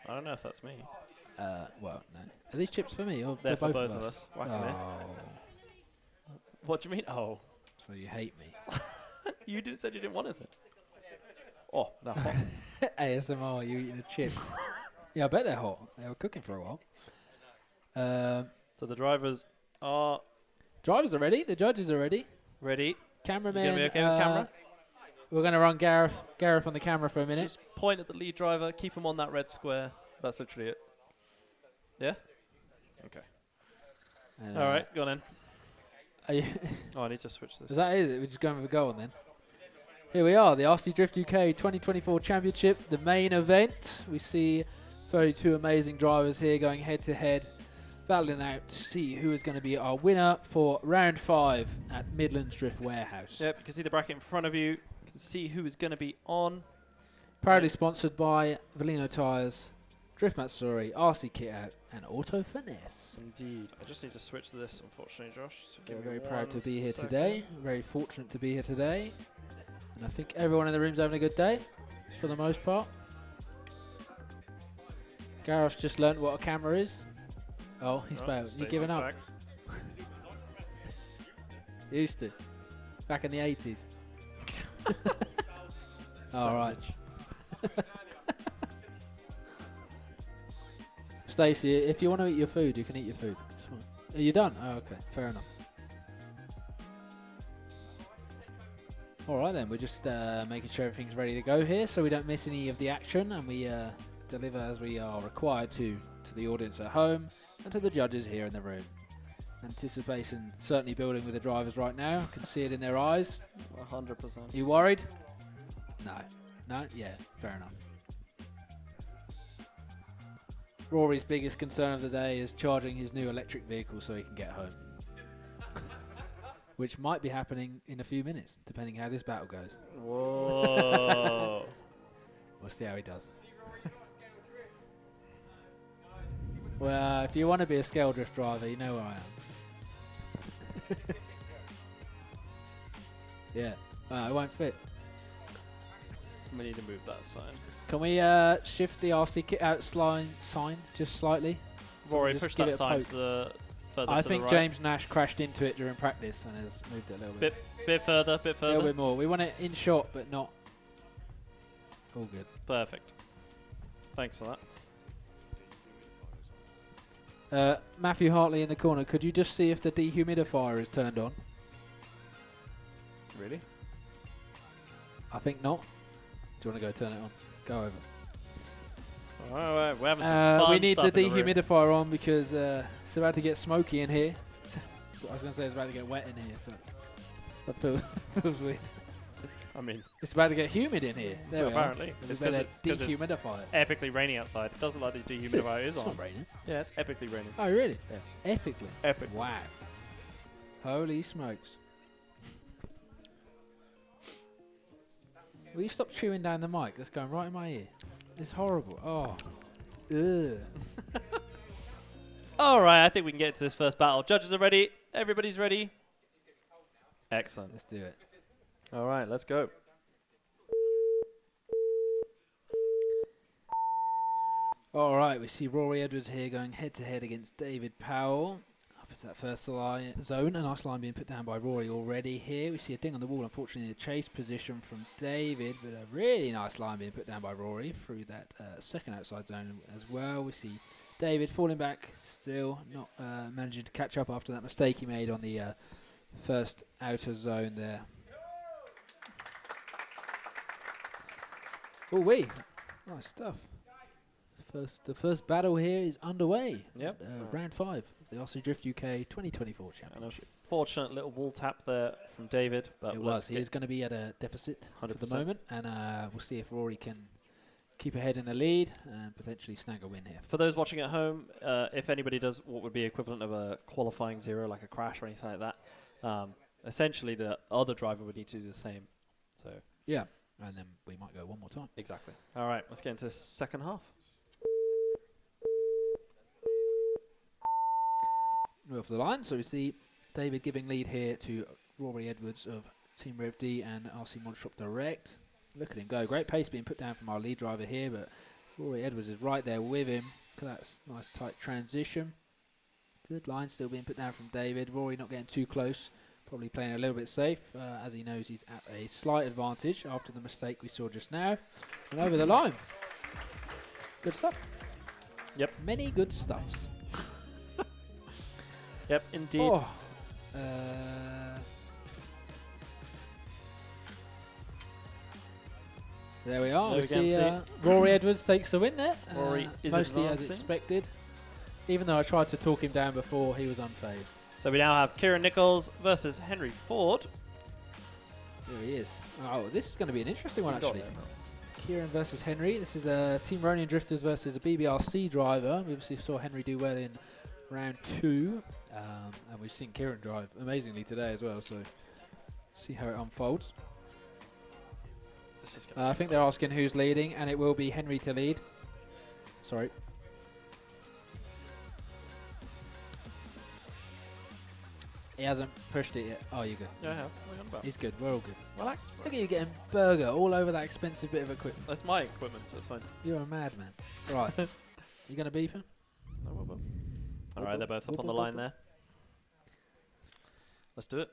I don't know if that's me.
Well, no. Are these chips for me or
They're
for
for
both of us?
Whack 'em in. What do you mean? Oh.
So you hate me.
You said you didn't want anything. Oh, they're hot.
ASMR, you eating a chip. Yeah, I bet they're hot. They were cooking for a while.
So the drivers are...
Drivers are ready. The judges are ready.
Ready.
Cameraman.
You gonna be okay with camera?
We're going to run Gareth on the camera for a minute.
Just point at the lead driver, keep him on that red square. That's literally it. Yeah? Okay.
And
all right, go on in.
Are you
I need to switch this.
Is that it? We're just going with a go on then. Here we are, the RC Drift UK 2024 Championship, the main event. We see 32 amazing drivers here going head to head, battling out to see who is going to be our winner for round 5 at Midlands Drift Warehouse.
Yep, you can see the bracket in front of you. You can see who is going to be on.
Proudly sponsored by Valino Tyres, Drift Matsuri, RC Kit Out, and Auto Finesse.
Indeed. I just need to switch this, unfortunately, Josh. So
We're very proud to be here today. Very fortunate to be here today. And I think everyone in the room's having a good day, for the most part. Gareth's just learnt what a camera is. Oh, he's back. You giving up? Used to. Back in the 80s. All right. Stacey, if you want to eat your food, you can eat your food. Are you done? Oh, okay. Fair enough. All right, then. We're just making sure everything's ready to go here so we don't miss any of the action and we deliver as we are required to the audience at home and to the judges here in the room. Anticipation certainly building with the drivers right now. Can see it in their eyes.
100%.
You worried? No. No? Yeah, fair enough. Rory's biggest concern of the day is charging his new electric vehicle so he can get home. Which might be happening in a few minutes, depending how this battle goes.
Whoa.
We'll see how he does. Well, if you want to be a scale drift driver, you know where I am. Yeah, it won't fit.
We need to move that sign.
Can we shift the RC Kit Out sign just slightly?
Rory,
So
push
give
that
it a
sign
poke.
to the further
I
to the
think
right.
James Nash crashed into it during practice and has moved it a little bit.
Bit further, bit
A
further.
little bit more. We want it in shot, but not all good.
Perfect. Thanks for that.
Matthew Hartley in the corner. Could you just see if the dehumidifier is turned on?
Really?
I think not. Do you want to go turn it on? Go over.
All right, we're having some fun
we need the
stuff in room.
dehumidifier on because it's about to get smoky in here. So I was going to say it's about to get wet in here. So that feels weird.
I mean,
it's about to get humid in here. There we
apparently.
are.
It's
about to
because
dehumidify it.
Epically raining outside. It doesn't look like the dehumidifier is
It's
on.
not raining.
Yeah, it's epically raining.
Oh, really?
Yeah.
Epically.
Epic.
Wow. Holy smokes. Will you stop chewing down the mic? That's going right in my ear. It's horrible. Oh. Ugh.
All right, I think we can get to this first battle. Judges are ready. Everybody's ready. Excellent.
Let's do it.
All right, let's go.
All right, we see Rory Edwards here going head-to-head against David Powell. Up into that first zone. A nice line being put down by Rory already here. We see a ding on the wall, unfortunately, in the chase position from David, but a really nice line being put down by Rory through that second outside zone as well. We see David falling back, still not managing to catch up after that mistake he made on the first outer zone there. Oh, wait. Nice stuff. The first battle here is underway.
Yep.
Round 5 of the RC Drift UK 2024 Championship.
Fortunate little wall tap there from David. But
It was. He is going to be at a deficit 100%. For the moment, and we'll see if Rory can keep ahead in the lead and potentially snag a win here.
For those watching at home, if anybody does what would be equivalent of a qualifying zero, like a crash or anything like that, essentially the other driver would need to do the same. So
yeah, and then we might go one more time.
Exactly. All right, let's get into the second half.
We're off the line, so we see David giving lead here to Rory Edwards of Team Rev D and RC Mod Shop Direct. Look at him go. Great pace being put down from our lead driver here, but Rory Edwards is right there with him. Look at that nice tight transition. Good line still being put down from David. Rory not getting too close, probably playing a little bit safe, as he knows he's at a slight advantage after the mistake we saw just now. And over the line. Good stuff.
Yep.
Many good stuffs.
Yep, indeed.
Oh. There we are. We see Rory Edwards takes the win there.
Rory is
mostly
advancing.
as expected. Even though I tried to talk him down before, he was unfazed.
So we now have Kieran Nichols versus Henry Ford.
There he is. Oh, this is going to be an interesting one, actually. Kieran versus Henry. This is Team Ronin Drifters versus a BBRC driver. We obviously saw Henry do well in round 2. And we've seen Kieran drive amazingly today as well. So see how it unfolds. I think they're asking who's leading, and it will be Henry to lead. Sorry. He hasn't pushed it yet. Oh, you're good.
Yeah, I have.
He's good. We're all good.
Relax, bro.
Look at you getting burger all over that expensive bit of equipment.
That's my equipment, so that's fine.
You're a madman. Right. You going to beep him?
No, we will. All right, they're both up on the line there. Let's do it.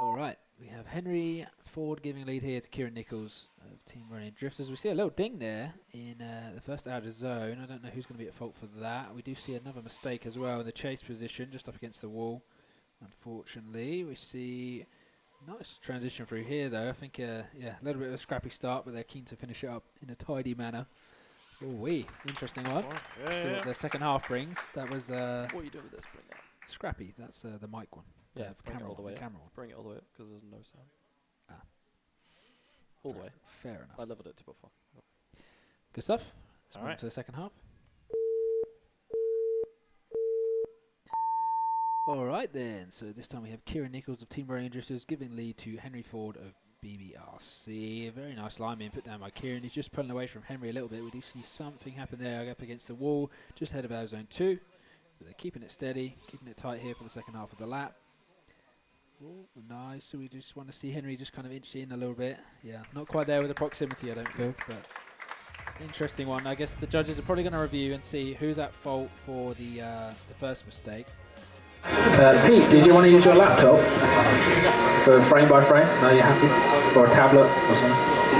All right, we have Henry Ford giving lead here to Kieran Nichols of Team Running Drifters. We see a little ding there in the first outer zone. I don't know who's going to be at fault for that. We do see another mistake as well in the chase position, just up against the wall. Unfortunately, we see nice transition through here, though. I think, yeah, a little bit of a scrappy start, but they're keen to finish it up in a tidy manner. Oh-wee, interesting one. See what the second half brings. That was
what are you doing with this? Bring it up.
Scrappy. That's the mic one.
Yeah, bring
camera
it all the way.
Camera.
Bring it all the way up because there's no sound.
Ah,
all the way.
Fair enough.
I leveled it to before.
Good stuff. Let's
All
move
right.
to the second half. All right then. So this time we have Kieran Nichols of Team Ronin Drifters giving lead to Henry Ford of BBRC. A very nice line being put down by Kieran. He's just pulling away from Henry a little bit. We do see something happen there up against the wall, just ahead of our zone 2. But they're keeping it steady, keeping it tight here for the second half of the lap. Ooh, nice. So we just want to see Henry just kind of inch in a little bit. Yeah, not quite there with the proximity, I don't feel, but interesting one. I guess the judges are probably going to review and see who's at fault for the first mistake.
Pete, did you want to use your laptop for frame by frame? No, you're happy? Or a tablet or something?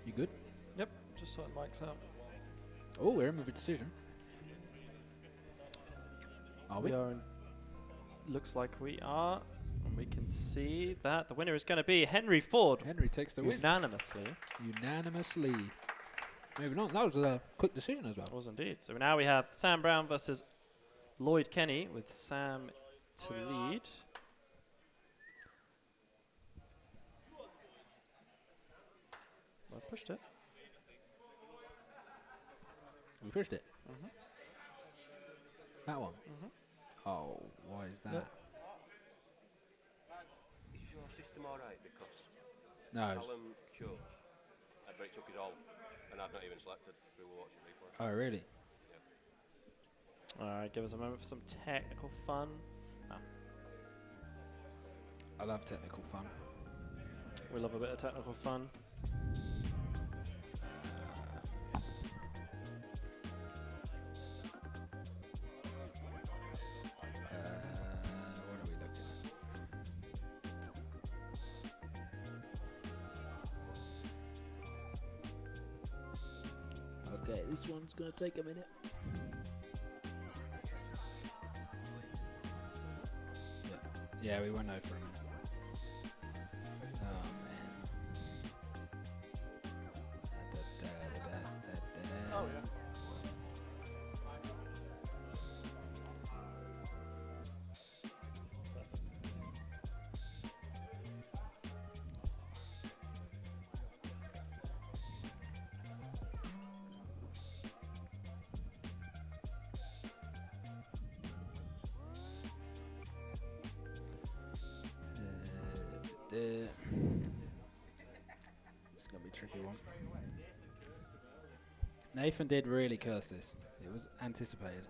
You good?
Yep, just sorting mics out.
Oh, we're in with a decision. Are we?
Looks like we are. And we can see that the winner is going to be Henry Ford.
Henry takes the win.
Unanimously.
Unanimously. Maybe not. That was a quick decision as well.
It was indeed. So now we have Sam Brown versus Lloyd Kenny with Sam to lead. I pushed it.
We pushed it.
Mhm.
That one.
Mhm.
Oh, why is that?
Yep.
Is your system alright? Because
No. it's-
Callum chose, but it took his all, and I've not even selected. We were watching replay.
Oh, really?
All right, give us a moment for some technical fun.
I love technical fun.
We love a bit of technical fun.
What are we looking at? Okay, this one's gonna take a minute. Yeah, we won't know for a minute. Oh man.
Oh yeah.
It's gonna be a tricky one. Nathan did really curse this. It was anticipated.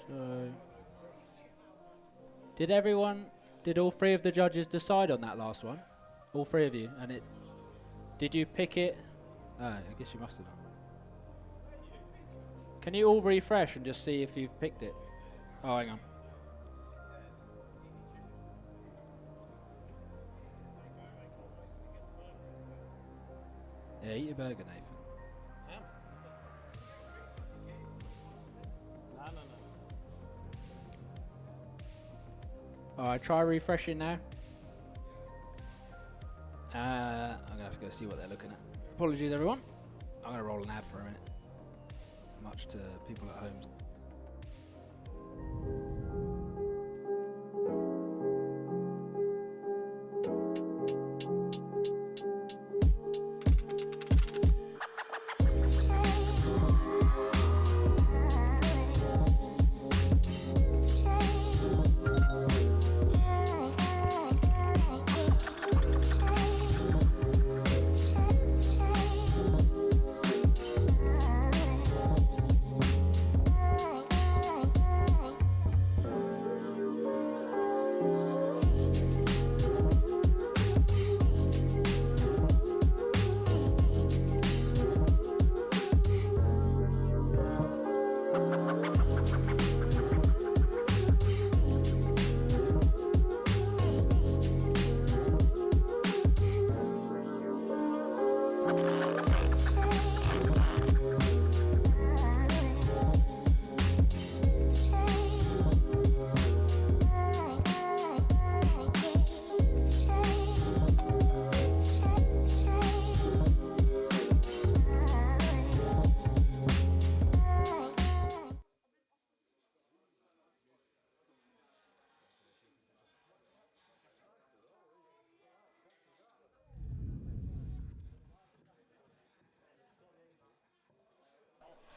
So, did all three of the judges decide on that last one? All three of you? And did you pick it? I guess you must have done. Can you all refresh and just see if you've picked it? Oh, hang on. Yeah, eat your burger, Nathan. Alright, try refreshing now. I'm going to have to go see what they're looking at. Apologies, everyone. I'm going to roll an ad for a minute. Much to people at home.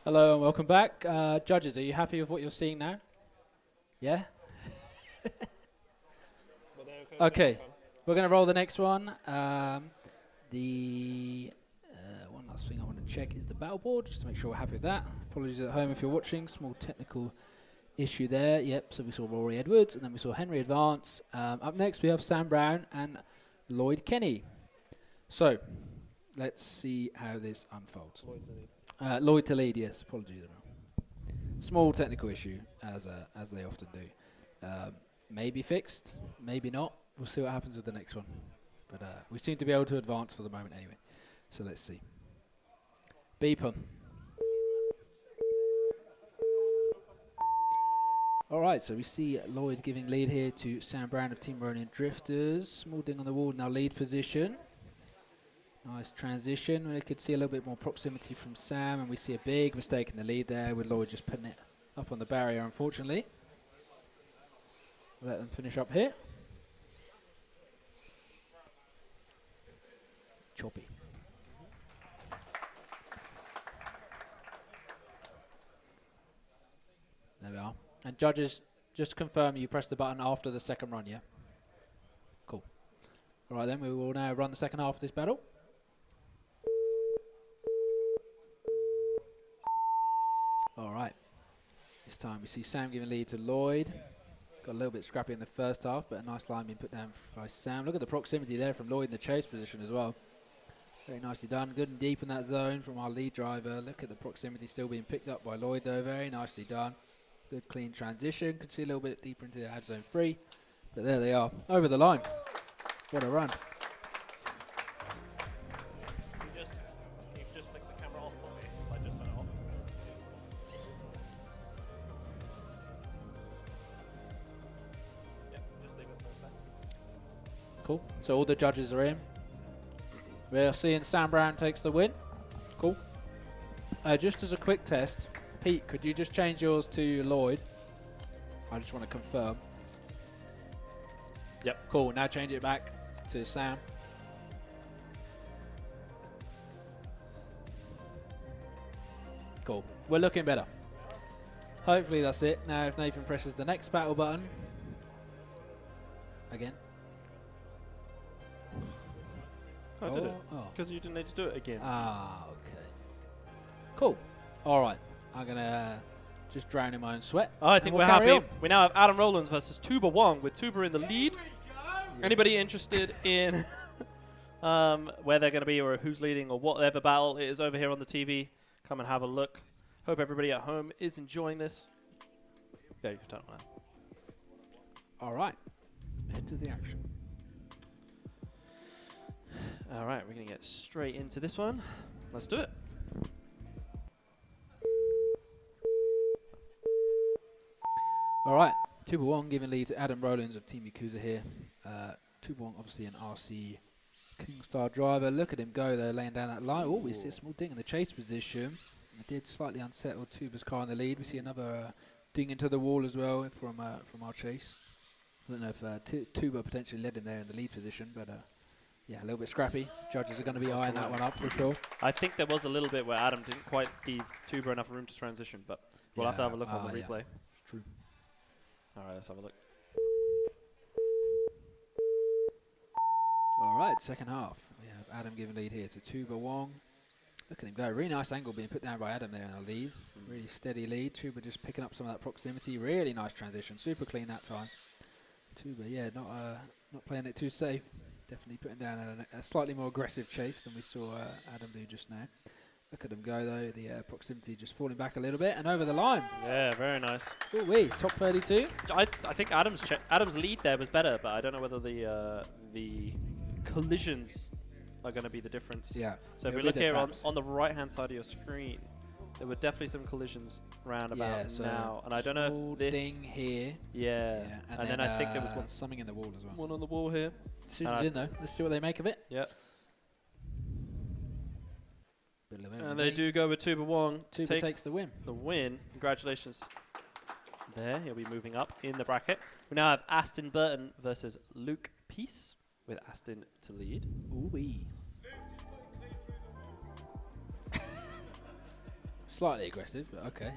Hello and welcome back. Judges, are you happy with what you're seeing now? Yeah? Okay, we're going to roll the next one. The one last thing I want to check is the battle board, just to make sure we're happy with that. Apologies at home if you're watching, small technical issue there. Yep, so we saw Rory Edwards, and then we saw Henry advance. Up next we have Sam Brown and Lloyd Kenny. So, let's see how this unfolds. Lloyd to lead, yes, apologies. Small technical issue, as they often do. Maybe fixed, maybe not. We'll see what happens with the next one. But we seem to be able to advance for the moment anyway. So let's see. Beep 'em. All right, so we see Lloyd giving lead here to Sam Brown of Team Ronin Drifters. Small ding on the wall, now lead position. Nice transition. We could see a little bit more proximity from Sam, and we see a big mistake in the lead there with Lloyd just putting it up on the barrier, unfortunately. We'll let them finish up here. Choppy. There we are. And judges, just to confirm, you press the button after the second run, yeah? Cool. All right, then we will now run the second half of this battle. All right. This time we see Sam giving lead to Lloyd. Got a little bit scrappy in the first half, but a nice line being put down by Sam. Look at the proximity there from Lloyd in the chase position as well. Very nicely done. Good and deep in that zone from our lead driver. Look at the proximity still being picked up by Lloyd though. Very nicely done. Good clean transition. Could see a little bit deeper into the edge zone 3. But there they are. Over the line. What a run.
Can you just flick the camera off for me? I just turn it off. Yep, just leave it for a second.
Cool. So all the judges are in. We're seeing Sam Brown takes the win. Cool. Just as a quick test, Pete, could you just change yours to Lloyd? I just want to confirm.
Yep.
Cool. Now change it back to Sam. Cool. We're looking better. Hopefully that's it. Now if Nathan presses the next battle button. Again.
I did it.
Oh.
Because you didn't need to do it again.
Ah, okay. Cool. All right. I'm going to just drown in my own sweat.
I think we're
carry
happy.
on.
We now have Adam Rowlands versus Tuba Wong, with Tuba in the lead. Anybody interested in where they're going to be or who's leading or whatever battle it is over here on the TV, come and have a look. Hope everybody at home is enjoying this. Yeah, you can turn it on now.
All right. Head to the action.
All right, we're going to get straight into this one. Let's do it.
All right. Tuba Wong giving lead to Adam Rowlands of Team Yakuza here. Tuba Wong, obviously an RC Kingstar driver. Look at him go there, laying down that line. Oh, we see a small ding in the chase position. It did slightly unsettle Tuba's car in the lead. We see another ding into the wall as well from our chase. I don't know if Tuba potentially led him there in the lead position, but yeah, a little bit scrappy. Judges are going to be eyeing that one up for sure.
I think there was a little bit where Adam didn't quite give Tuba enough room to transition, but we'll have to have a look on the replay.
It's true.
All right, let's have a look.
All right, second half. We have Adam giving lead here to Tuba Wong. Look at him go. Really nice angle being put down by Adam there in the lead. Really steady lead. Tuba just picking up some of that proximity. Really nice transition. Super clean that time. Tuba, yeah, not playing it too safe. Definitely putting down a slightly more aggressive chase than we saw Adam do just now. Look at him go though. The proximity just falling back a little bit and over the line.
Yeah, very nice.
Ooh-wee, top 32.
I think Adam's lead there was better, but I don't know whether the collisions are going to be the difference.
Yeah.
So if we look here on the right-hand side of your screen, there were definitely some collisions round about
so
now, and I don't know if this
ding here.
Yeah. And then I think there was one
something in the wall as well.
One on the wall here.
Decision's in though. Let's see what they make of it.
Yeah. And they do go with Tuba Wong.
Tuba takes the win.
The win. Congratulations. There, he'll be moving up in the bracket. We now have Aston Burton versus Luke Peace, with Aston to lead.
Ooh-wee. Slightly aggressive, but okay.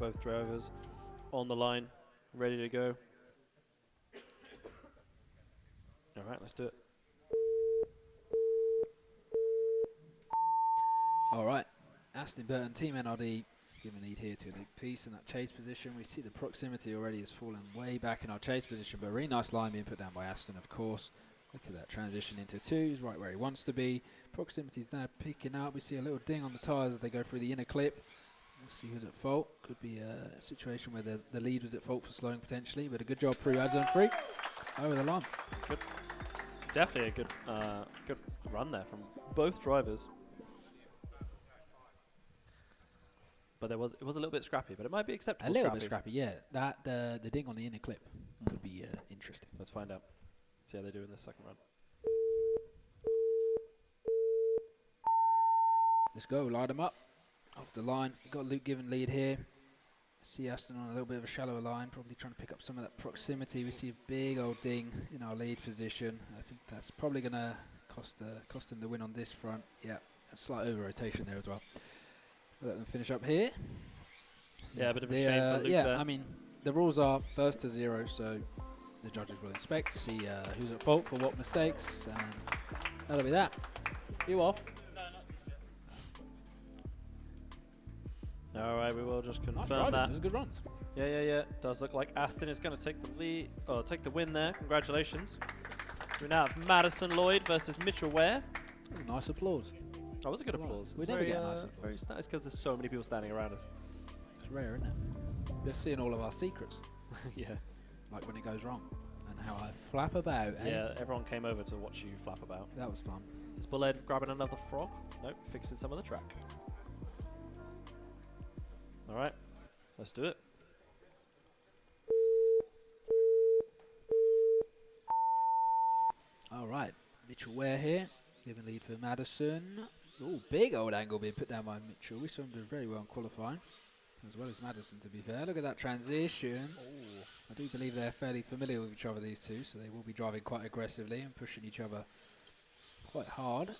Both drivers on the line, ready to go. All right, let's do it.
All right, Aston Burton, Team NRD, giving lead here to Elite Peace in that chase position. We see the proximity already has fallen way back in our chase position, but a really nice line being put down by Aston, of course. Look at that transition into 2. He's right where he wants to be. Proximity's now picking up. We see a little ding on the tyres as they go through the inner clip. We'll see who's at fault. Could be a situation where the lead was at fault for slowing potentially, but a good job through as zone 3. Over the line.
Good. Definitely a good run there from both drivers. But it was a little bit scrappy, but it might be acceptable.
A little bit scrappy, yeah. That the ding on the inner clip could be interesting.
Let's find out. See how they do in the second run.
Let's go, light them up. Off the line, we've got Luke giving lead here. See Aston on a little bit of a shallower line, probably trying to pick up some of that proximity. We see a big old ding in our lead position. I think that's probably going to cost him the win on this front. Yeah, a slight over-rotation there as well. Let them finish up here.
Yeah, a bit of a shame for Luke there.
I mean, the rules are first to 0, so the judges will inspect, see who's at fault for what mistakes, and that'll be that. You off?
All right, we will just confirm
nice
that.
Those are good runs.
Yeah. Does look like Aston is going to take the lead, or take the win there. Congratulations. We now have Madison Lloyd versus Mitchell Ware.
Nice applause.
That was a good applause.
We never get a nice applause.
Very nice because there's so many people standing around us.
It's rare, isn't it? They're seeing all of our secrets.
Yeah.
Like when it goes wrong and how I flap about.
Yeah, everyone came over to watch you flap about.
That was fun.
Is Bullhead grabbing another frog? Nope, fixing some of the track. All right, let's do it.
All right, Mitchell Ware here, giving lead for Madison. Oh, big old angle being put down by Mitchell. We saw him do very well in qualifying, as well as Madison, to be fair. Look at that transition. Oh. I do believe they're fairly familiar with each other, these two, so they will be driving quite aggressively and pushing each other quite hard.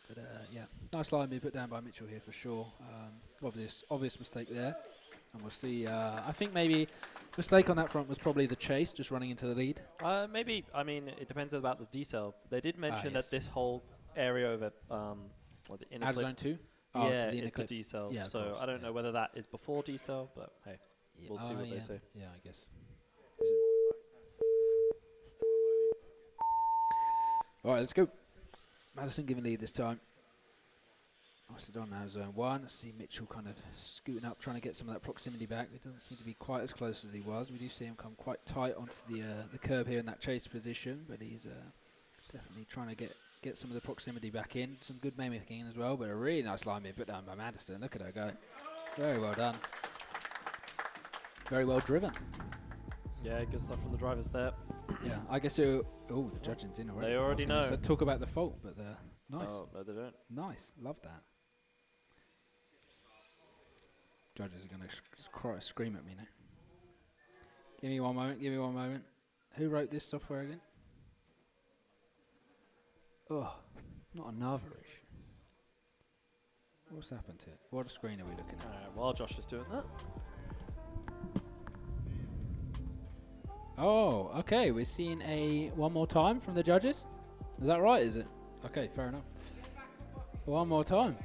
But yeah, nice line being put down by Mitchell here for sure. Obvious mistake there. And we'll see. I think maybe mistake on that front was probably the chase, just running into the lead.
Maybe. I mean, it depends about the detail. They did mention that this whole area over the inner
Add
clip.
zone 2?
Oh,
yeah,
it's the decel.
Yeah,
so
course,
I don't know whether that is before decel, but hey, we'll see what they say.
Yeah, I guess. All right, let's go. Madison giving lead this time. Aston on now zone 1. Let's see Mitchell kind of scooting up, trying to get some of that proximity back. It doesn't seem to be quite as close as he was. We do see him come quite tight onto the curb here in that chase position, but he's definitely trying to get some of the proximity back in. Some good mimicking as well, but a really nice line being put down by Madison. Look at her go. Very well done. Very well driven.
Yeah, good stuff from the drivers there.
Yeah, I guess it. Oh, the judging's in already.
They already know.
Talk about the fault, but nice.
Oh, no, they don't.
Nice, love that. Judges are going to scream at me now. Give me one moment. Who wrote this software again? Oh, not another issue. What's happened to it? What screen are we looking at?
While Josh is doing that.
Oh, okay. We're seeing one more time from the judges. Is that right? Is it? Okay, fair enough. One more time.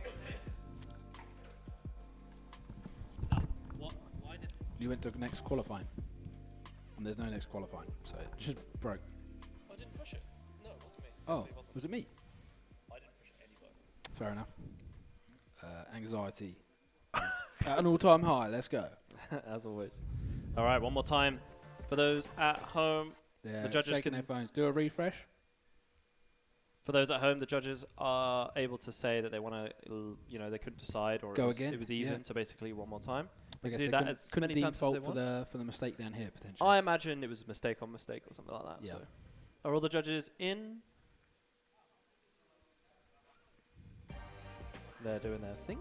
You went to next qualifying, and there's no next qualifying, so it just broke.
I didn't push it. No, it wasn't me.
Oh, was it me?
I didn't push any button.
Fair enough. Anxiety at an all-time high. Let's go.
As always. All right, one more time for those at home.
Yeah,
the judges
shaking their phones. Do a refresh.
For those at home, the judges are able to say that they want to, they couldn't decide, or
again.
It was even. So basically, one more time.
I guess they couldn't deem fault for the mistake down here potentially.
I imagine it was a mistake on mistake or something like that.
Yeah.
So. Are all the judges in? They're doing their thing.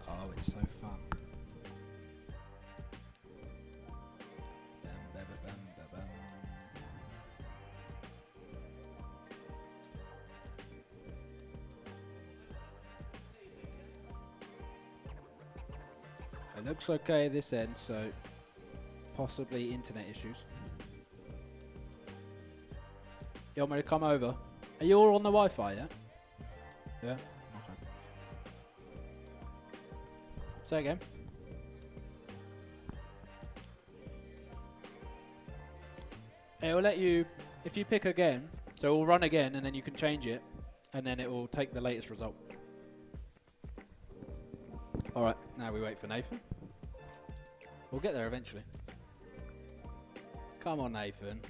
Oh, it's so fun. It looks okay this end, so possibly internet issues. You want me to come over? Are you all on the Wi-Fi, yeah? Yeah? Okay. Say again. It will let you, if you pick again, so it will run again and then you can change it and then it will take the latest result. Alright, now we wait for Nathan. We'll get there eventually. Come on, Nathan.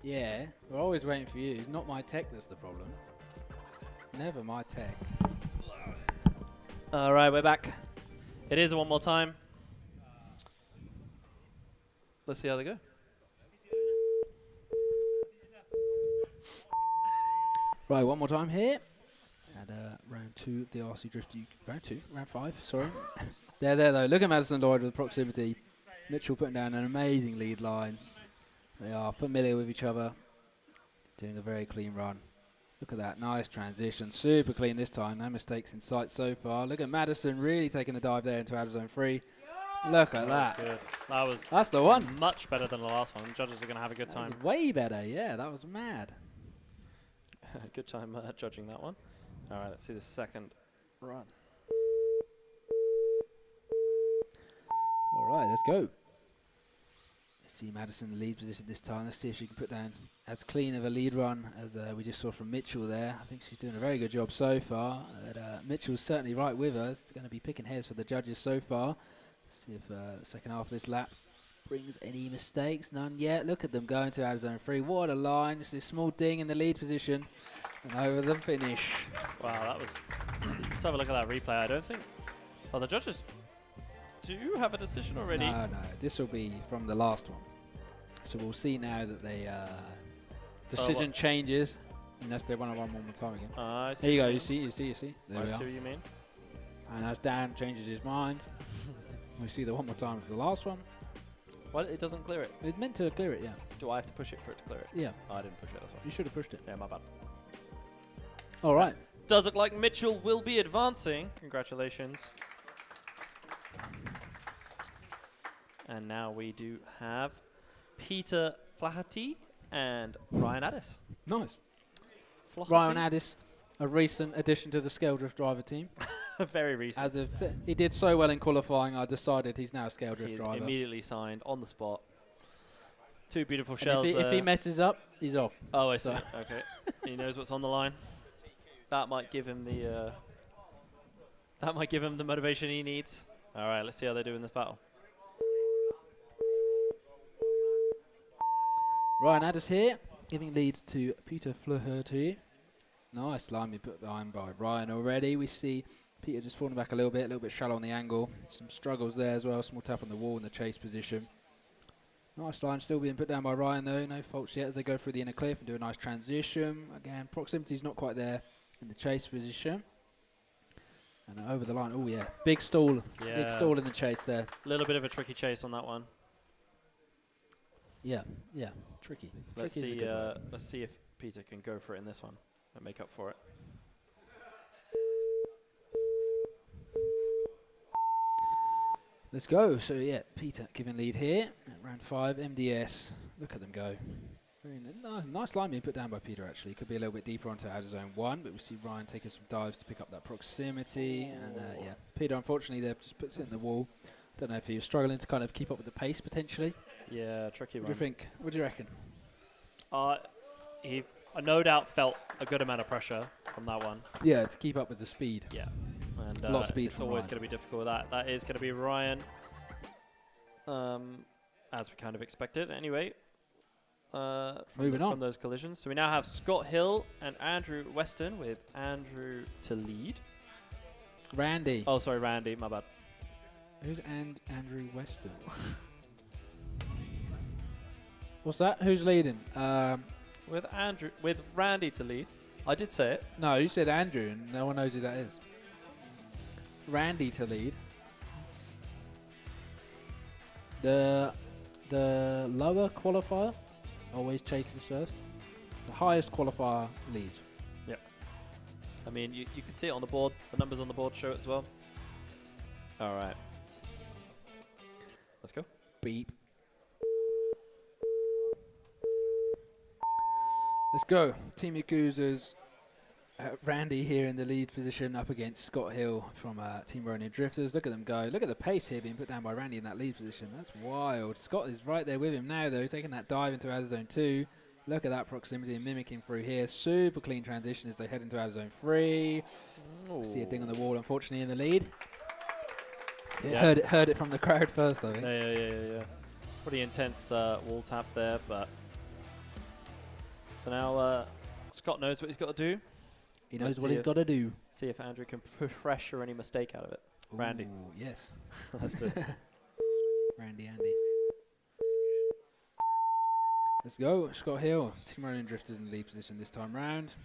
Yeah, we're always waiting for you. It's not my tech that's the problem. Never my tech.
All right, we're back. It is a one more time. Let's see how they go.
Right, one more time here. And round 2 of the RC Drift. Round 5, sorry. There though. Look at Madison and Lloyd with proximity. Mitchell putting down an amazing lead line. They are familiar with each other. Doing a very clean run. Look at that, nice transition. Super clean this time, no mistakes in sight so far. Look at Madison really taking the dive there into outer zone 3. Look at that.
Good.
That's the one.
Much better than the last one. The judges are going to have a good time.
That was way better, yeah, that was mad.
Good time judging that one. All right, let's see the second run.
All right, let's go. Let's see Madison in the lead position this time. Let's see if she can put down as clean of a lead run as we just saw from Mitchell there. I think she's doing a very good job so far. Mitchell's certainly right with us. Going to be picking heads for the judges so far. Let's see if the second half of this lap brings any mistakes. None yet. Look at them going to outer zone 3. What a line. Just a small ding in the lead position. And over the finish.
Wow, that was... Let's have a look at that replay. I don't think... Well, the judges do have a decision already.
No. This will be from the last one. So we'll see now that they... decision changes. Unless they want to run one more time again.
I see.
There you go. You see. There
I
we
see
are.
what you mean.
And as Dan changes his mind, we see the one more time for the last one.
Well, it doesn't clear it.
It's meant to clear it, yeah.
Do I have to push it for it to clear it?
Yeah.
Oh, I didn't push it. That's why.
You should have pushed it.
Yeah, my bad.
All right.
Does look like Mitchell will be advancing. Congratulations. And now we do have Peter Flaherty and Ryan Addis.
Nice.
Flaherty.
Ryan Addis, a recent addition to the Scale Drift driver team.
Very recent.
As of he did so well in qualifying, I decided he's now a Scale Drift
He's
driver.
immediately signed on the spot. Two beautiful
And
shells
if he messes up, he's off.
Oh, I see. Okay. He knows what's on the line. That might give him the motivation he needs. All right, let's see how they do in this battle.
Ryan Addis here, giving lead to Peter Flaherty. Nice line put behind by Ryan already. We see Peter just falling back a little bit shallow on the angle. Some struggles there as well. Small tap on the wall in the chase position. Nice line still being put down by Ryan though. No faults yet as they go through the inner clip and do a nice transition. Again, proximity's not quite there in the chase position. And over the line. Oh yeah, big stall.
Yeah.
Big stall in the chase there.
A little bit of a tricky chase on that one.
Yeah, tricky.
Let's
Tricky is a
see.
good word.
Let's see if Peter can go for it in this one and make up for it.
Let's go. So yeah, Peter giving lead here at round 5. MDS. Look at them go. Very nice line being put down by Peter actually. Could be a little bit deeper onto outer zone 1, but we see Ryan taking some dives to pick up that proximity. And yeah, Peter unfortunately there just puts it in the wall. Don't know if he was struggling to kind of keep up with the pace potentially.
Yeah, tricky one.
What do you think? What do you reckon?
He no doubt felt a good amount of pressure from that one.
Yeah, to keep up with the speed.
Yeah. And
a lot of speed
it's
from
always
Ryan.
going to be difficult. That is going to be Ryan, as we kind of expected. Anyway,
Moving on
from those collisions. So we now have Scott Hill and Andrew Weston with Andrew to lead.
Randy.
Oh, sorry, Randy. My bad.
Who's Andrew Weston? What's that? Who's leading?
With Randy to lead. I did say it.
No, you said Andrew, and no one knows who that is. Randy to lead. The lower qualifier always chases first. The highest qualifier leads.
Yep. I mean, you can see it on the board. The numbers on the board show it as well. All right. Let's go.
Beep. Let's go. Team Yakuza's Randy here in the lead position up against Scott Hill from Team Ronin Drifters. Look at them go. Look at the pace here being put down by Randy in that lead position. That's wild. Scott is right there with him now, though, taking that dive into outer zone 2. Look at that proximity and mimicking through here. Super clean transition as they head into outer zone 3.
Ooh.
See a ding on the wall, unfortunately, in the lead.
Yeah.
Heard it from the crowd first, I think.
Yeah. Pretty intense wall tap there, but... So now Scott knows what he's got to do.
He knows what he's got to do.
See if Andrew can pressure any mistake out of it.
Ooh,
Randy.
Yes.
Let's do it.
Andy. Let's go. Scott Hill. Team Ronin Drifters in the lead position this time round.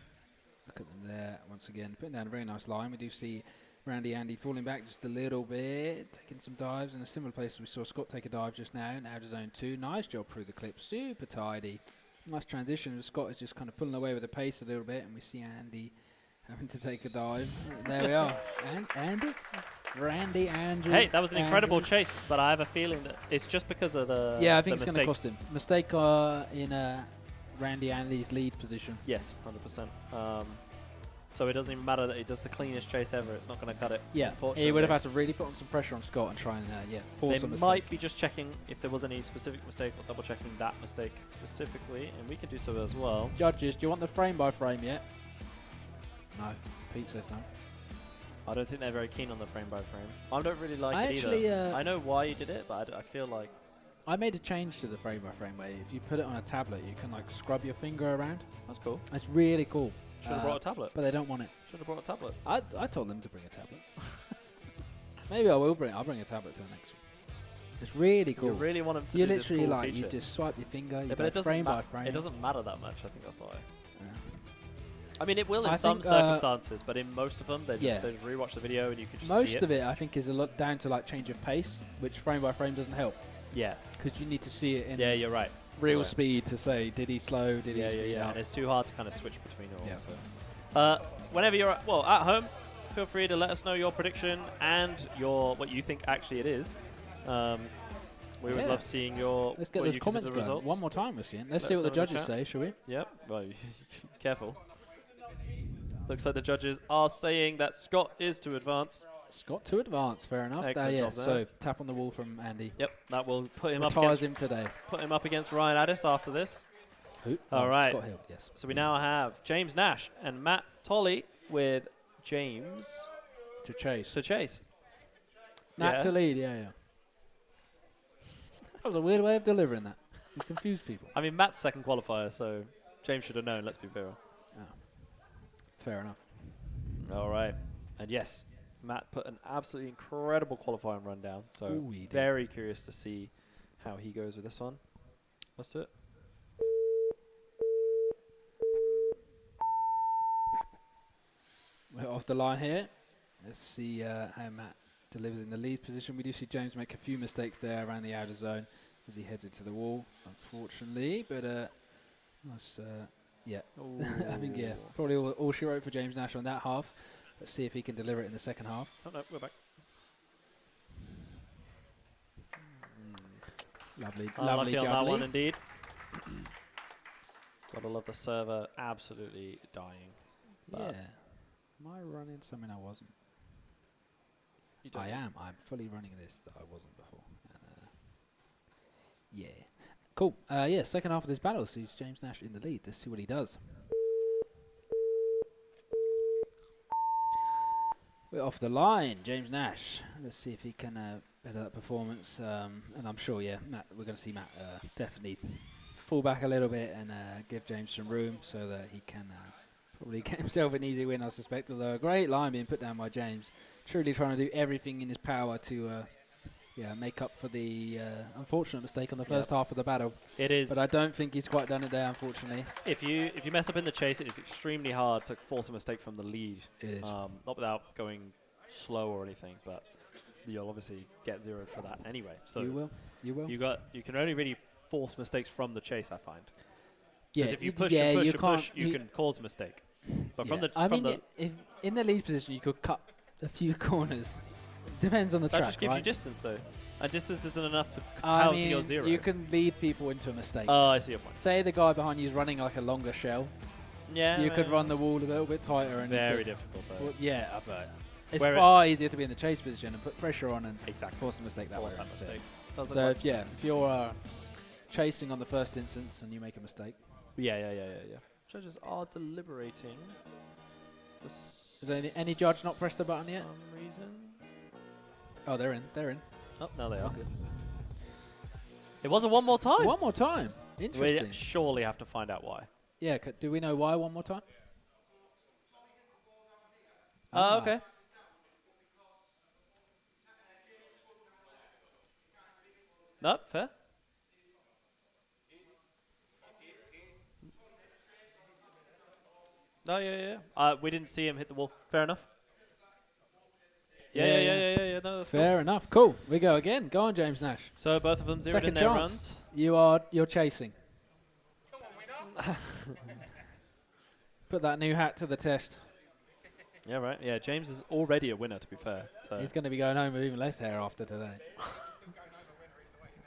Look at them there once again. Putting down a very nice line. We do see Andy falling back just a little bit. Taking some dives in a similar place we saw Scott take a dive just now in outer zone 2. Nice job through the clip. Super tidy. Nice transition. Scott is just kind of pulling away with the pace a little bit, and we see Andy having to take a dive. There we are. And Randy, Andrew.
Hey, that was an incredible chase, but I have a feeling that it's just because of the
Yeah, I think
the
it's going to cost him. Mistake in Randy Andy's lead position.
Yes, 100%. So it doesn't even matter that he does the cleanest chase ever. It's not going to cut it.
Yeah, he would have had to really put on some pressure on Scott and try and force a mistake.
They might be just checking if there was any specific mistake or double checking that mistake specifically, and we can do so as well.
Judges, do you want the frame by frame yet? No. Pete says no.
I don't think they're very keen on the frame by frame. I don't really like it
actually,
either. I know why you did it, but I feel like...
I made a change to the frame by frame way. If you put it on a tablet, you can like scrub your finger around.
That's cool.
It's really cool.
Should have brought a tablet.
But they don't want it.
Should have brought a tablet.
I told them to bring a tablet. Maybe I'll bring a tablet to the next one. It's really cool.
You really want them to
You
do this
literally
cool
like,
feature.
you just swipe your finger, you
but
go
it doesn't
frame by frame.
It doesn't matter that much, I think that's why.
Yeah.
I mean, it will in some circumstances, but in most of them, they just rewatch the video and you can just see it.
Most of it, I think, is a lot down to like change of pace, which frame by frame doesn't help.
Yeah.
Because you need to see it in
you're right.
real speed to say, did he slow, did he speed up?
And it's too hard to kind of switch between it all. So. Whenever you're at home, feel free to let us know your prediction and what you think actually it is. We always love seeing
Let's get those comments going.
Results.
One more time, we're seeing. Let's see what the judges say, shall we?
Yep. Well, careful. Looks like the judges are saying that Scott is to advance.
Scott to advance, fair enough. So tap on the wall from Andy.
Yep, that will put him
Retires him today.
Put him up against Ryan Addis after this.
Who?
All right.
Scott Hill, yes.
So we now have James Nash and Matt Tolley with James
to chase.
Matt
to lead, That was a weird way of delivering that. You confused people.
I mean, Matt's second qualifier, so James should have known, let's be fair.
Oh. Fair enough.
All right. And yes, Matt put an absolutely incredible qualifying rundown, so
Ooh,
very curious to see how he goes with this one. Let's do it.
We're off the line here. Let's see how Matt delivers in the lead position. We do see James make a few mistakes there around the outer zone as he heads into the wall, unfortunately. But nice, I think probably all she wrote for James Nash on that half. Let's see if he can deliver it in the second half.
Oh no, we're back.
Lovely
Lucky on
jubbly.
that one indeed. Gotta love the server absolutely dying.
Yeah. Am I running something I wasn't? I am. I'm fully running this that I wasn't before. Yeah. Cool. Second half of this battle sees James Nash in the lead. Let's see what he does. We're off the line, James Nash. Let's see if he can better that performance. And I'm sure, Matt, we're going to see Matt definitely fall back a little bit and give James some room so that he can probably get himself an easy win, I suspect. Although a great line being put down by James. Truly trying to do everything in his power to make up for the unfortunate mistake on the first half of the battle.
It is.
But I don't think he's quite done it there, unfortunately.
If you mess up in the chase, it is extremely hard to force a mistake from the lead.
It is.
Not without going slow or anything, but you'll obviously get 0 for that anyway. So
you will.
You can only really force mistakes from the chase, I find.
Yeah.
Because if you push and push, you can cause a mistake. But from the
if in the lead position you could cut a few corners Depends on the
That
track,
just gives
right?
you distance, though. And distance isn't enough to
I
counter
mean,
your 0.
you can lead people into a mistake.
Oh, I see your point.
Say the guy behind you is running like a longer shell.
Yeah.
You could run the wall a little bit tighter. And
Very difficult, though.
Well, yeah, but it's
Where
far easier to be in the chase position and put pressure on and
Exactly.
force a mistake that way.
Force that
So-
mistake. Sounds
So
like
if you're chasing on the first instance and you make a mistake,
yeah. Judges are deliberating. For
is there any judge not pressed the button yet?
some reason.
Oh, they're in. They're in.
Oh, no, they are. It was a one more time.
One more time. Interesting.
We surely have to find out why.
Yeah. Do we know why one more time?
Okay. No, fair. No, yeah. We didn't see him hit the wall. Fair enough. Yeah. No, that's
Fair enough. Cool. We go again. Go on, James Nash.
So both of them zeroed in
Second
their
chance.
runs.
You're chasing. Put that new hat to the test.
Yeah, right. Yeah, James is already a winner, to be fair. So
He's going to be going home with even less hair after today.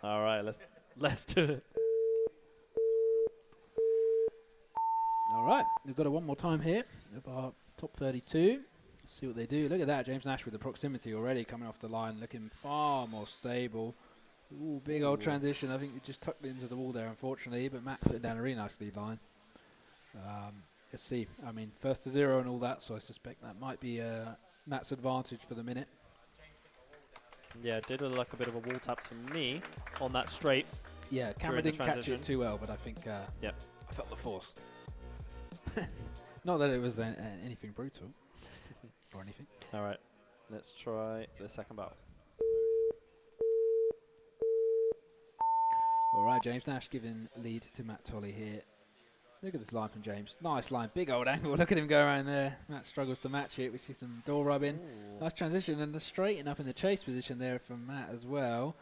all right, let's do it.
All right, we've got it one more time here of our top 32. Let's see what they do. Look at that, James Nash with the proximity already coming off the line, looking far more stable. Ooh, big old transition. I think we just tucked it into the wall there, unfortunately, but Matt put it down a really nice lead line. Let's see. I mean, first to 0 and all that, so I suspect that might be Matt's advantage for the minute.
Yeah, it did look like a bit of a wall tap to me on that straight.
Yeah, camera
during the
didn't catch it
transition.
too well, but I think
Yep.
I felt the force. Not that it was anything brutal or anything.
All right, let's try the second battle.
All right, James Nash giving lead to Matt Tolley here. Look at this line from James. Nice line, big old angle. Look at him go around there. Matt struggles to match it. We see some door rubbing. Nice transition and the straighten up in the chase position there from Matt as well.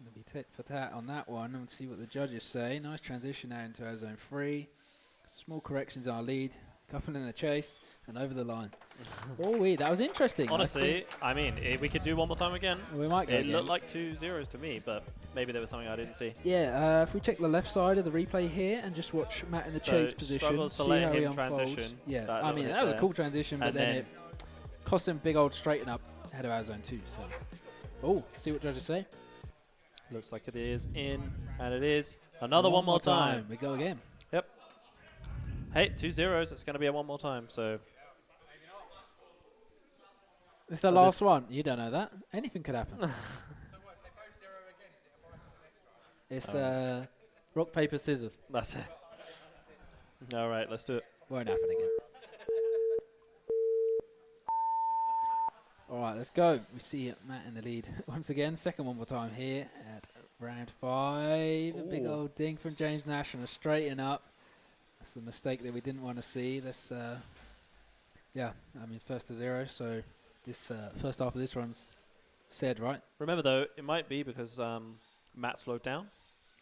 Going to be tit for tat on that one and see what the judges say. Nice transition now into our zone 3. Small corrections our lead. Couple in the chase and over the line. That was interesting.
Honestly, I mean, we could do one more time again.
We might go
It
again.
looked like 2 zeros to me, but maybe there was something I didn't see.
Yeah, if we check the left side of the replay here and just watch Matt in the
So
chase position,
struggles to
see
let
how he
him
unfolds.
transition.
Yeah,
That
I
little
mean,
hit
that was a
there.
cool transition, but
And
then
then
it cost him big old straighten up ahead of our zone 2. So, see what judges say.
Looks like it is in, and it is. Another one more time.
We go again.
Yep. Hey, 2 zeros. It's going to be a one more time, so.
It's the last one. You don't know that. Anything could happen. It's rock, paper, scissors.
That's it. All right, let's do it.
Won't happen again. All right, let's go. We see Matt in the lead once again. Second one more time here at round 5. A big old ding from James Nash and a straighten up. That's the mistake that we didn't want to see. This, first to 0. So this first half of this run's said, right?
Remember, though, it might be because Matt slowed down,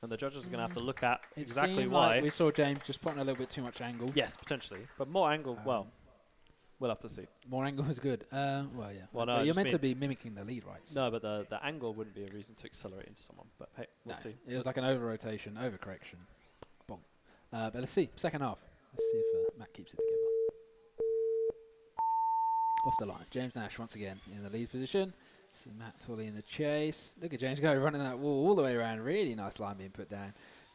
and the judges are going to have to look at
It
exactly
seemed
why.
like we saw James just putting a little bit too much angle.
Yes, potentially. But more angle, well, we'll have to see.
More angle is good. Yeah.
Well, no,
But
I
you're
just
meant to
mean-
be mimicking the lead, right? So
No, but the angle wouldn't be a reason to accelerate into someone. But hey, we'll see.
It was like an over-rotation, over-correction. Bonk. But let's see. Second half. Let's see if Matt keeps it together. Off the line. James Nash once again in the lead position. See Matt Tolley in the chase. Look at James go running that wall all the way around. Really nice line being put down.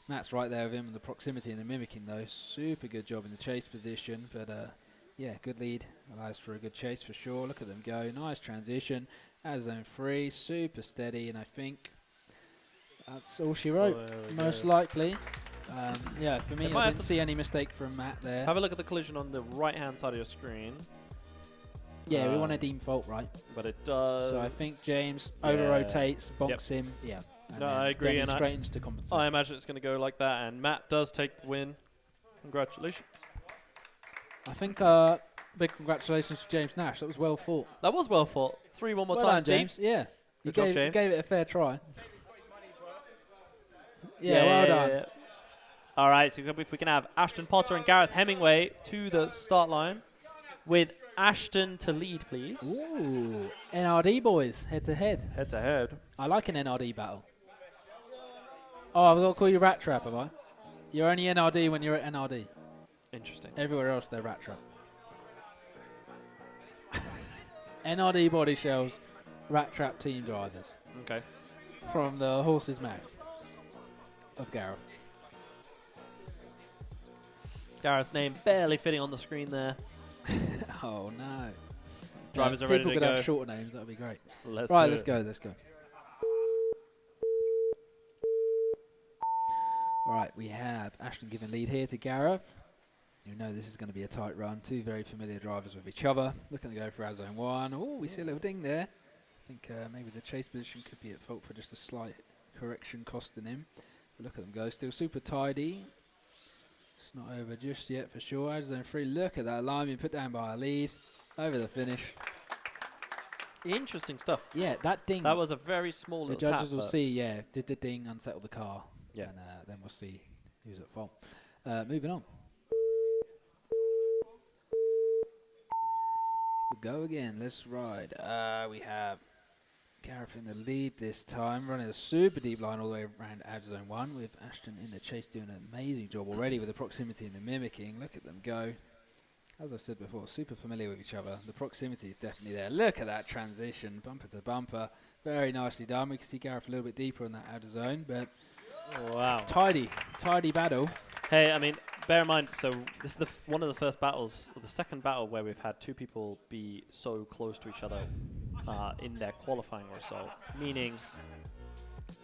Matt's right there with him in the proximity and the mimicking though. Super good job in the chase position. But good lead. Allows for a good chase for sure. Look at them go. Nice transition. Out of zone 3. Super steady. And I think that's all she wrote. Most likely. For me, I didn't see any mistake from Matt there.
Have a look at the collision on the right-hand side of your screen.
Yeah, we want to deem fault, right?
But it does.
So I think James over-rotates, bonks him. Yeah. And
No,
then-
I agree.
Then he
And
straightens to compensate.
I imagine it's going to go like that, and Matt does take the win. Congratulations.
I think big congratulations to James Nash. That was well fought.
That was well fought. 3 one more
Well
times,
done, James. Yeah. You
Good job,
gave,
James.
gave it a fair try. Well done.
Yeah. All right, so if we can have Ashton Potter and Gareth Hemingway to the start line with Ashton to lead, please.
Ooh, NRD boys, head to head.
Head to head.
I like an NRD battle. Oh, I've got to call you Rat Trap, have I? You're only NRD when you're at NRD.
Interesting.
Everywhere else, they're Rat Trap. NRD body shells, Rat Trap team drivers.
Okay.
From the horse's mouth of Gareth.
Gareth's name barely fitting on the screen there.
Oh no.
Drivers are ready to
go. People
go.
could have shorter names, that would be great.
Let's
go. Alright, we have Ashton giving lead here to Gareth. You know this is going to be a tight run. Two very familiar drivers with each other. Looking to go for our zone one. Oh, we see a little ding there. I think maybe the chase position could be at fault for just a slight correction costing him. But look at them go. Still super tidy. It's not over just yet for sure. Out of zone 3. Look at that line being put down by a lead. Over the finish.
Interesting stuff.
Yeah, that ding.
That was a very small
the
little
judges
tap,
will
but
see, yeah, did the ding unsettle the car?
Yeah.
And then we'll see who's at fault. Moving on. We'll go again. Let's ride. We have Gareth in the lead this time, running a super deep line all the way around out of zone 1, with Ashton in the chase doing an amazing job already with the proximity and the mimicking. Look at them go. As I said before, super familiar with each other. The proximity is definitely there. Look at that transition, bumper to bumper. Very nicely done. We can see Gareth a little bit deeper in that outer zone, but
wow.
Tidy battle.
Hey, I mean, bear in mind, so this is one of the first battles, or the second battle where we've had two people be so close to each other in their qualifying result, meaning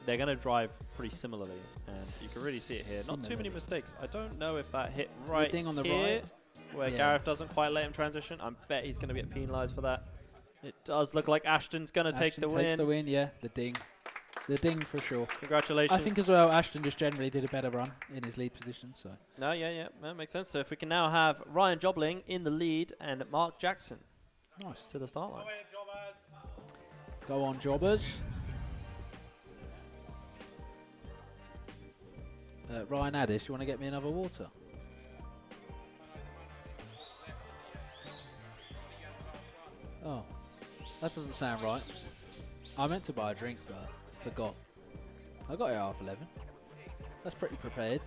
they're going to drive pretty similarly, and you can really see it here. Not too many mistakes. I don't know if that hit right
ding on the
here,
right,
where Gareth doesn't quite let him transition. I bet he's going to get penalised for that. It does look like Ashton's going to take the win.
Takes the win, yeah. The ding. The ding for sure.
Congratulations.
I think as well Ashton just generally did a better run in his lead position. So.
No, yeah, that makes sense. So if we can now have Ryan Jobling in the lead and Mark Jackson to the start line.
Go on, jobbers. Ryan Addis, you want to get me another water? Oh, that doesn't sound right. I meant to buy a drink, but forgot. I got it at 11:30. That's pretty prepared.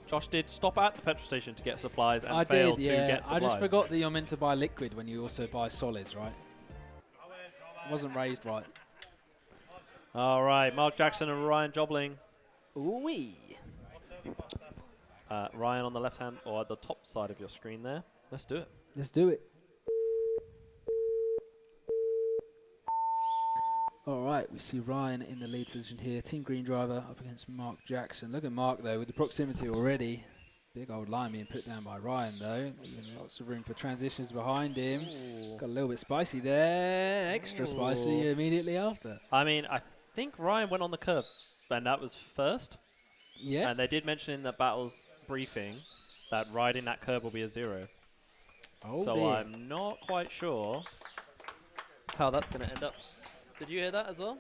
Josh did stop at the petrol station to get supplies and
I
failed
did,
to
yeah.
get supplies.
I just forgot that you're meant to buy liquid when you also buy solids, right? Wasn't raised right.
All right, Mark Jackson and Ryan Jobling.
Ooh-wee.
Ryan on the left hand or at the top side of your screen there. Let's do it.
Let's do it. All right, we see Ryan in the lead position here. Team Green driver up against Mark Jackson. Look at Mark, though, with the proximity already. Big old line being put down by Ryan, though. Lots of room for transitions behind him. Ooh. Got a little bit spicy there. Extra spicy immediately after.
I mean, I think Ryan went on the curb, and that was first.
Yeah.
And they did mention in the battles briefing that riding that curb will be a 0.
Oh,
so
dear.
I'm not quite sure how that's going to end up. Did you hear that as well?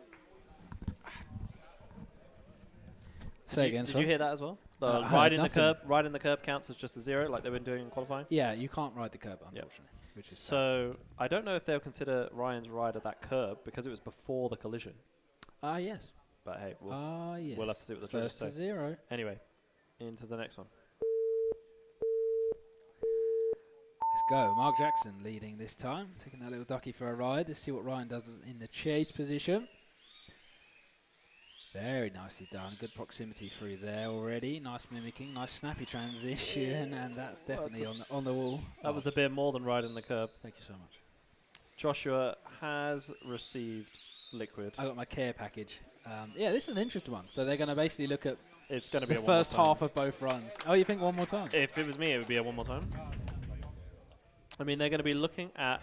Say again,
Did you hear that as well? The riding the curb counts as just a 0, like they've been doing in qualifying.
Yeah, you can't ride the curb, unfortunately.
Yep. Which is so I don't know if they'll consider Ryan's ride at that curb because it was before the collision.
Yes.
But hey,
yes.
We'll have to see what the
first to 0.
Anyway, into the next one.
Let's go. Mark Jackson leading this time, taking that little ducky for a ride. Let's see what Ryan does in the chase position. Very nicely done. Good proximity through there already. Nice mimicking, nice snappy transition, and that's definitely on the wall.
That was a bit more than riding the curb.
Thank you so much.
Joshua has received liquid.
I got my care package. Yeah, this is an interesting one. So they're going to basically look at
it's going to be
the first half of both runs. Oh, you think one more time?
If it was me, it would be a one more time. I mean, they're going to be looking at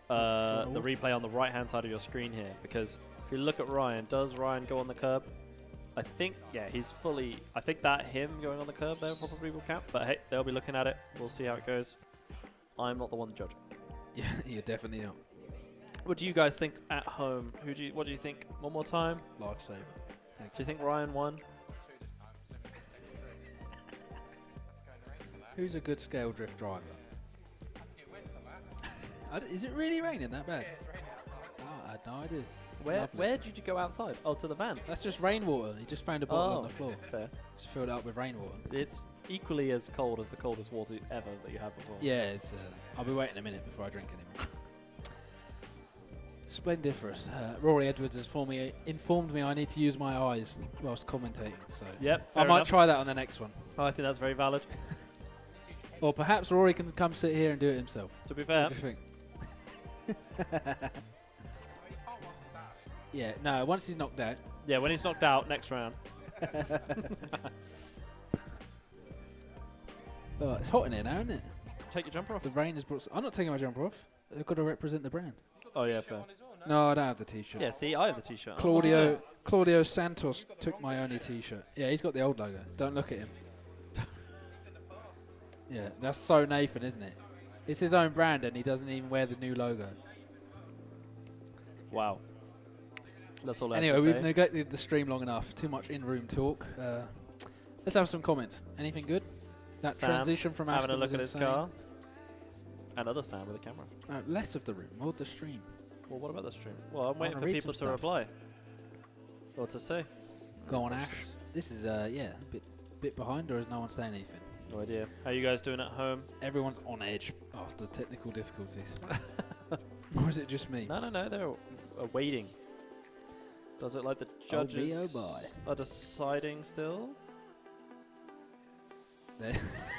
the replay on the right-hand side of your screen here, because if you look at Ryan, does Ryan go on the curb? I think, yeah, he's fully... I think that him going on the curb there probably will count, but hey, they'll be looking at it. We'll see how it goes. I'm not the one to judge.
Yeah, you're definitely not.
What do you guys think at home? What do you think? One more time?
Lifesaver.
Do you think Ryan won?
Who's a good scale drift driver? Is it really raining that bad? Oh, I had no idea.
Where did you go outside? Oh, to the van.
That's just rainwater. You just found a bottle on the floor.
Fair.
Just filled it up with rainwater.
It's equally as cold as the coldest water ever that you had before.
Yeah, it's. I'll be waiting a minute before I drink anymore. Splendiferous. Rory Edwards has informed me I need to use my eyes whilst commentating. So
yep,
I might try that on the next one.
Oh, I think that's very valid.
Or perhaps Rory can come sit here and do it himself.
To be fair.
What do you think? Yeah, no, once he's knocked out.
Yeah, when he's knocked out, next round.
Oh, it's hot in here now, isn't it?
Take your jumper off.
The rain has brought... I'm not taking my jumper off. I've got to represent the brand.
Oh, yeah, fair.
No, I don't have the T-shirt.
Yeah, see, I have the T-shirt.
Claudio Santos took my only T-shirt. Yeah, he's got the old logo. Don't look at him. Yeah, that's so Nathan, isn't it? It's his own brand and he doesn't even wear the new logo.
Wow. That's all I
anyway,
have to say.
we've neglected the stream long enough. Too much in-room talk. Let's have some comments. Anything good? That
Sam
transition from Ashton
having a look
was
at his
insane.
car. Another Sam with a camera.
Less of the room, more the stream.
Well, what about the stream? Well, I'm waiting for people to reply. Or to say.
Go on, Ash. This is, yeah, a bit behind, or is no one saying anything?
No idea. How are you guys doing at home?
Everyone's on edge after technical difficulties. Or is it just me?
No, they're waiting. Does it like the judges are deciding still?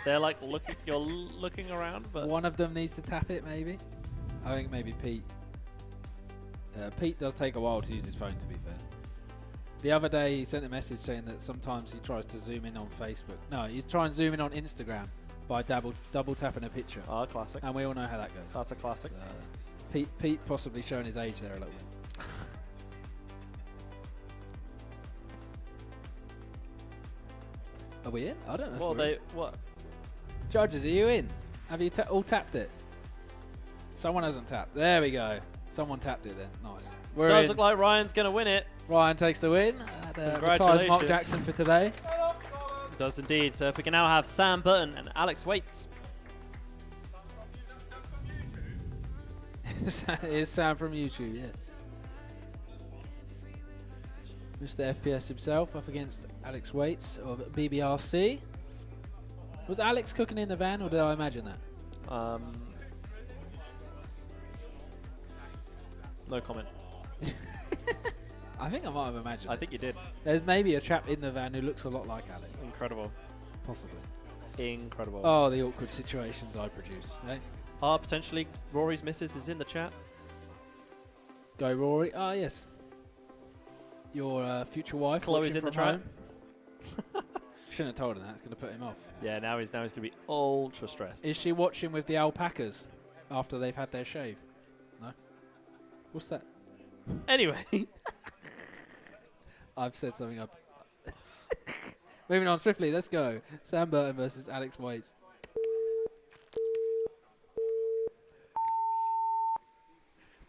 They're like looking. You're looking around, but
one of them needs to tap it. Maybe. I think maybe Pete. Pete does take a while to use his phone. To be fair. The other day he sent a message saying that sometimes he tries to zoom in on Facebook. No, he's trying to zoom in on Instagram by double tapping a picture.
Ah, classic.
And we all know how that goes.
That's a classic.
Pete possibly showing his age there a little bit. Are we in? I don't know.
Well, what?
Judges, are you in? Have you all tapped it? Someone hasn't tapped. There we go. Someone tapped it then. Nice.
It does look like Ryan's going to win it.
Ryan takes the win. Retires Mark Jackson for today.
It does indeed. So if we can now have Sam Burton and Alex Waits.
Here's Sam from YouTube, yes. Mr. FPS himself up against Alex Waits of BBRC. Was Alex cooking in the van, or did I imagine that?
No comment.
I think I might have imagined
I think you did.
There's maybe a chap in the van who looks a lot like Alex.
Incredible.
Possibly.
Incredible.
Oh, the awkward situations I produce. Eh?
Potentially Rory's missus is in the chat.
Go Rory. Ah, yes. Your future wife.
Chloe's in the chat.
Shouldn't have told him that. It's going to put him off.
Yeah, now he's going to be ultra stressed.
Is she watching with the alpacas after they've had their shave? No. What's that?
Anyway.
I've said something up. Moving on swiftly. Let's go. Sam Burton versus Alex Waits.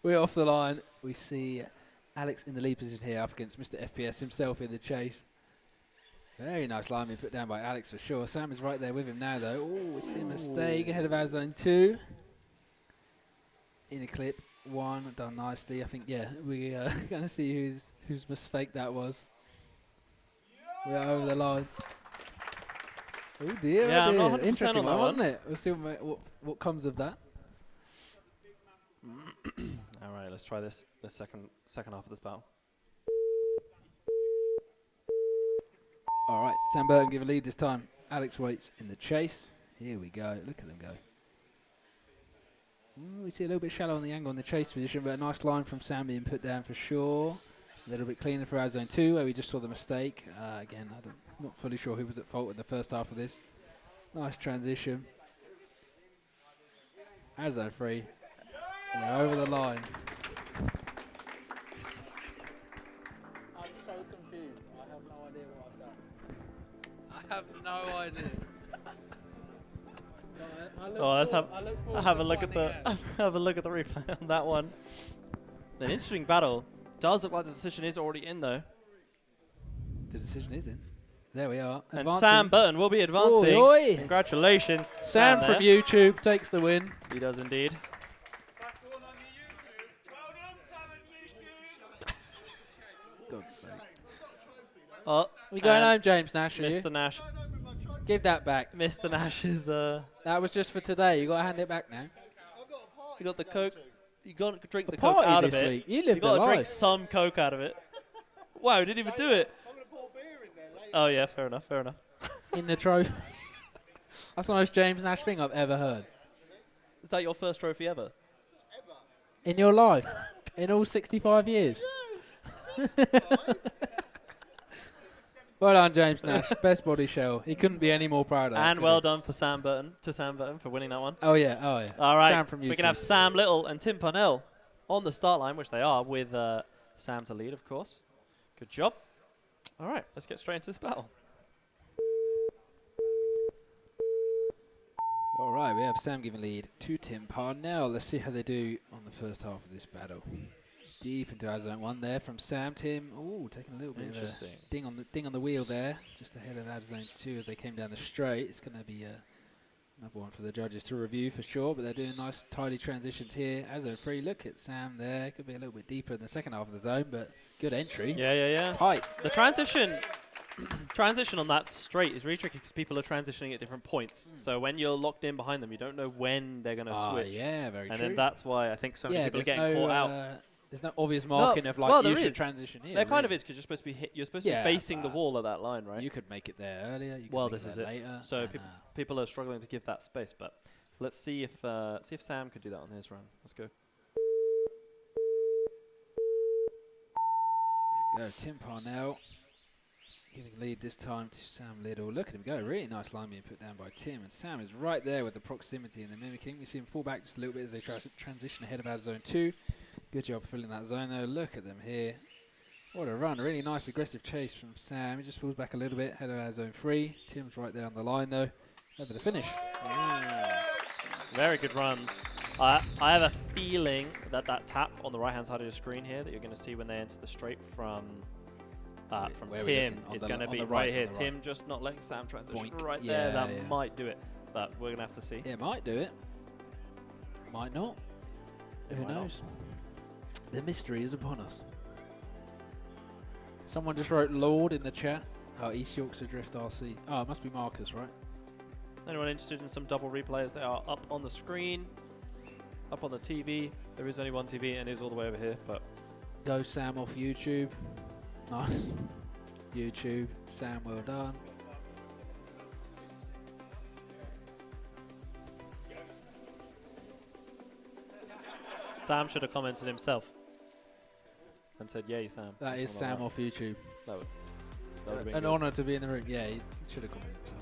We're off the line. We see Alex in the lead position here up against Mr. FPS himself in the chase. Very nice line being put down by Alex for sure. Sam is right there with him now though. Oh, we see a mistake ahead of our zone 2. In a clip 1 done nicely. I think, yeah, we're going to see whose mistake that was. We're over the line. Oh dear,
yeah,
oh dear.
I'm not 100%
Interesting
on that
one, wasn't it? We'll see what comes of that.
All right, let's try this. The second half of this battle.
All right, Sam Burton give a lead this time. Alex Waits in the chase. Here we go. Look at them go. Ooh, we see a little bit shallow on the angle in the chase position, but a nice line from Sam being put down for sure. A little bit cleaner for our zone 2, where we just saw the mistake. Again, I'm not fully sure who was at fault in the first half of this. Nice transition. Our zone 3. And we're over the line. I'm so confused. I have no idea what I've done. I have no idea.
Let's have a look at the have a look at the replay on that one. An interesting battle. Does look like the decision is already in though.
The decision is in. There we are.
And Sam Burton will be advancing.
Oi, oi.
Congratulations,
Sam from YouTube takes the win.
He does indeed.
God's sake.
Oh,
We going
and
home, James Nash, are you?
Mr. Nash.
Give that back.
Mr. Nash is
That was just for today. You got to hand it back now.
You got the Coke. You got to drink
A
the Coke
party
out of
this
it.
week. You
You
lived
got
a
to drink
life.
some Coke out of it. Wow, didn't even do it.
Oh yeah, fair enough. Fair enough.
In the trophy. That's the most James Nash thing I've ever heard.
Is that your first trophy ever?
In your life? In all 65 years? Well done, James Nash. Best body shell. He couldn't be any more proud of that.
And
could
well
he?
done for Sam Burton for winning that one.
Oh, yeah. Oh, yeah.
All right,
Sam from YouTube.
we can have Sam Little and Tim Parnell on the start line, which they are, with Sam to lead, of course. Good job. All right, let's get straight into this battle.
All right, we have Sam giving lead to Tim Parnell. Let's see how they do on the first half of this battle. Deep into our zone one there from Sam. Tim, ooh, taking a little bit of a ding on the wheel there, just ahead of our zone 2 as they came down the straight. It's going to be another one for the judges to review for sure, but they're doing nice, tidy transitions here. As a free look at Sam there, could be a little bit deeper in the second half of the zone, but good entry.
Yeah.
Tight.
The transition on that straight is really tricky because people are transitioning at different points. So when you're locked in behind them, you don't know when they're going to switch.
Yeah, very
and
true.
then that's why I think so many people are getting caught out.
There's no obvious marking of like you should transition here.
There kind of is because you're supposed to be you're supposed to be facing the wall of that line, right?
You could make it there earlier. You could
well,
make
this is
it
it.
later.
So people are struggling to give that space, but let's see if Sam could do that on his run. Let's go.
Let's go, Tim Parnell giving lead this time to Sam Little. Look at him go. Really nice line being put down by Tim. And Sam is right there with the proximity and the mimicking. We see him fall back just a little bit as they transition ahead of our zone 2. Good job filling that zone though. Look at them here. What a run. Really nice aggressive chase from Sam. He just falls back a little bit ahead of our zone 3. Tim's right there on the line though. Over the finish.
Very good runs. I have a feeling that tap on the right-hand side of your screen here that you're going to see when they enter the straight from Tim is going to be right here. Tim just not letting Sam transition right there. That might do it, but we're going to have to see.
It might do it. Might not. Who knows? The mystery is upon us. Someone just wrote Lord in the chat. Oh, East Yorkshire Drift RC. Oh, it must be Marcus, right?
Anyone interested in some double replays? They are up on the screen, up on the TV. There is only one TV and it is all the way over here, but
go Sam off YouTube. Nice. YouTube. Sam, well done.
Sam should have commented himself and said, "Yay, Sam."
That is Sam off YouTube.
That would have been
an honour to be in the room. Yeah, he should have commented himself.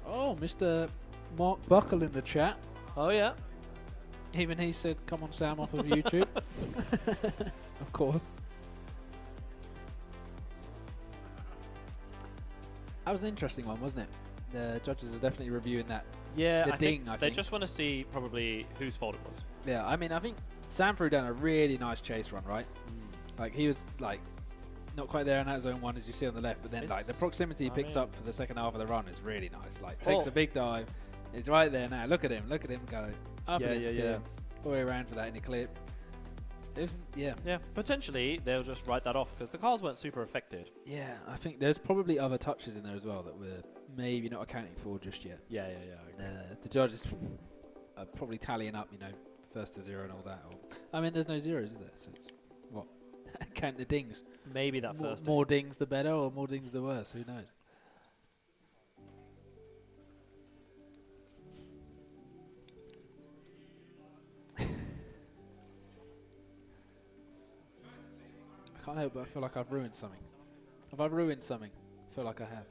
Oh, Mr. Mark Buckle in the chat.
Oh yeah.
Even he said, "Come on, Sam, off of YouTube." Of course. That was an interesting one, wasn't it? The judges are definitely reviewing that.
Yeah,
I think
they just want to see probably whose fault it was.
Yeah, I mean, I think Sam threw down a really nice chase run, right? Like he was like not quite there in that zone 1 as you see on the left, but then like the proximity he picks up for the second half of the run is really nice. Like takes a big dive, is right there now. Look at him go up and into Tim, all the way around for that in the clip. It was, yeah,
potentially they'll just write that off because the cars weren't super affected.
Yeah, I think there's probably other touches in there as well that we're maybe not accounting for just yet.
Yeah.
The judges are probably tallying up, you know, first to 0 and all that. Or, I mean, there's no zeros, is there? So it's what? Count the dings.
Maybe that first.
More dings the better, or more dings the worse. Who knows? I can't help but I feel like I've ruined something. Have I ruined something? I feel like I have.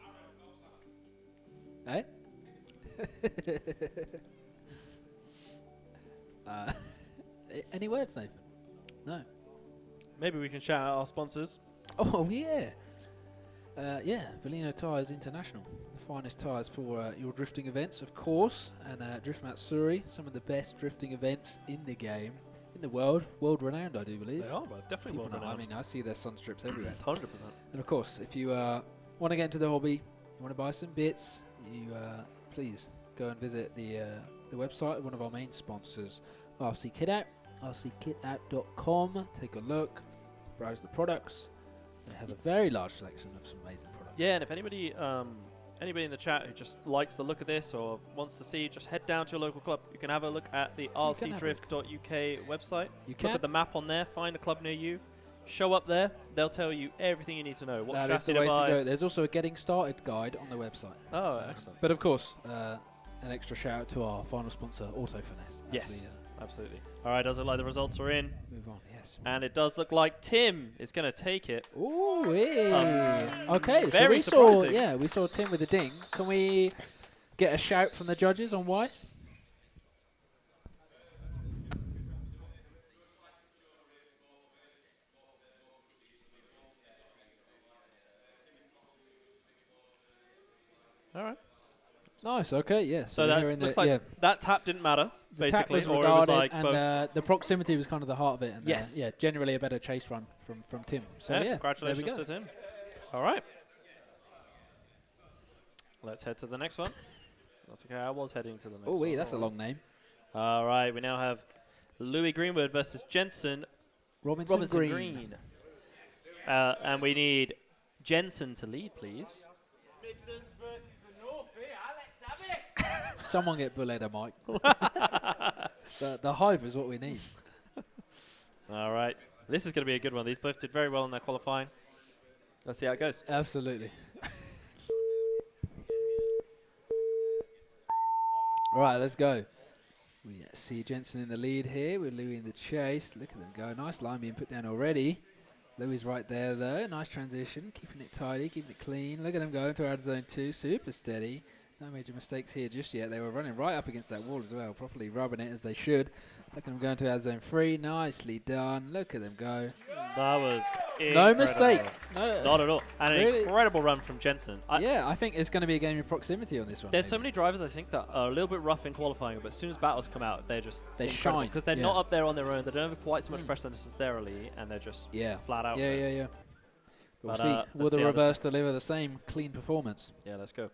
Any words, Nathan? No.
Maybe we can shout out our sponsors.
Oh, yeah. Valino Tyres International. The finest tyres for your drifting events, of course. And Drift Matsuri, some of the best drifting events in the game. In the world, world renowned, I do believe.
They are, definitely world renowned.
I mean, I see their sun strips everywhere.
100%.
And of course, if you want to get into the hobby, you want to buy some bits, you please go and visit the website of one of our main sponsors, RC Kit Out. rckitout.com. Take a look, browse the products. They have a very large selection of some amazing products.
Yeah, and if anybody in the chat who just likes the look of this or wants to see, just head down to your local club. You can have a look at the rcdrift.uk website.
You can.
Look at the map on there, find a club near you, show up there. They'll tell you everything you need to know. What
That is the
chassis
way
to buy.
to go. There's also a getting started guide on the website.
Oh, excellent.
But of course, an extra shout out to our final sponsor, Auto Finesse.
Yes, absolutely. All right, does it look like the results are in?
Move on, yes.
And it does look like Tim is going to take it.
Ooh, okay, so
very
we saw,
surprising.
we saw Tim with a ding. Can we get a shout from the judges on why?
All right.
Nice, okay, yeah.
So that looks like that tap didn't matter,
the tap
basically,
was
or it was
regarded,
like
and the proximity was kind of the heart of it. And
yes.
Yeah, generally a better chase run from Tim. So yeah,
congratulations
there we
to
go.
Tim. All right. Let's head to the next one. That's okay, I was heading to the next one.
Oh, that's a long name.
All right, we now have Louis Greenwood versus Jensen
Robinson Green.
And we need Jensen to lead, please.
Midlands versus the North here. Let's have it.
Someone get Bullheader, Mike. the hype is what we need.
All right. This is going to be a good one. These both did very well in their qualifying. Let's see how it goes.
Absolutely. All right, let's go. We see Jensen in the lead here with Louis in the chase. Look at them go. Nice line being put down already. Louis right there, though. Nice transition. Keeping it tidy, keeping it clean. Look at them go into out of zone 2. Super steady. No major mistakes here just yet. They were running right up against that wall as well, properly rubbing it as they should. Look at them going to out of zone 3. Nicely done. Look at them go.
That was
no mistake.
No, not at all. And
really?
An incredible run from Jensen.
Yeah, I think it's going to be a game of proximity on this one.
There's so many drivers I think that are a little bit rough in qualifying, but as soon as battles come out, they
shine
because they're not up there on their own. They don't have quite so much pressure necessarily, and they're just flat out.
Yeah. We'll
But,
see. Will the reverse deliver the same clean performance?
Yeah, let's go.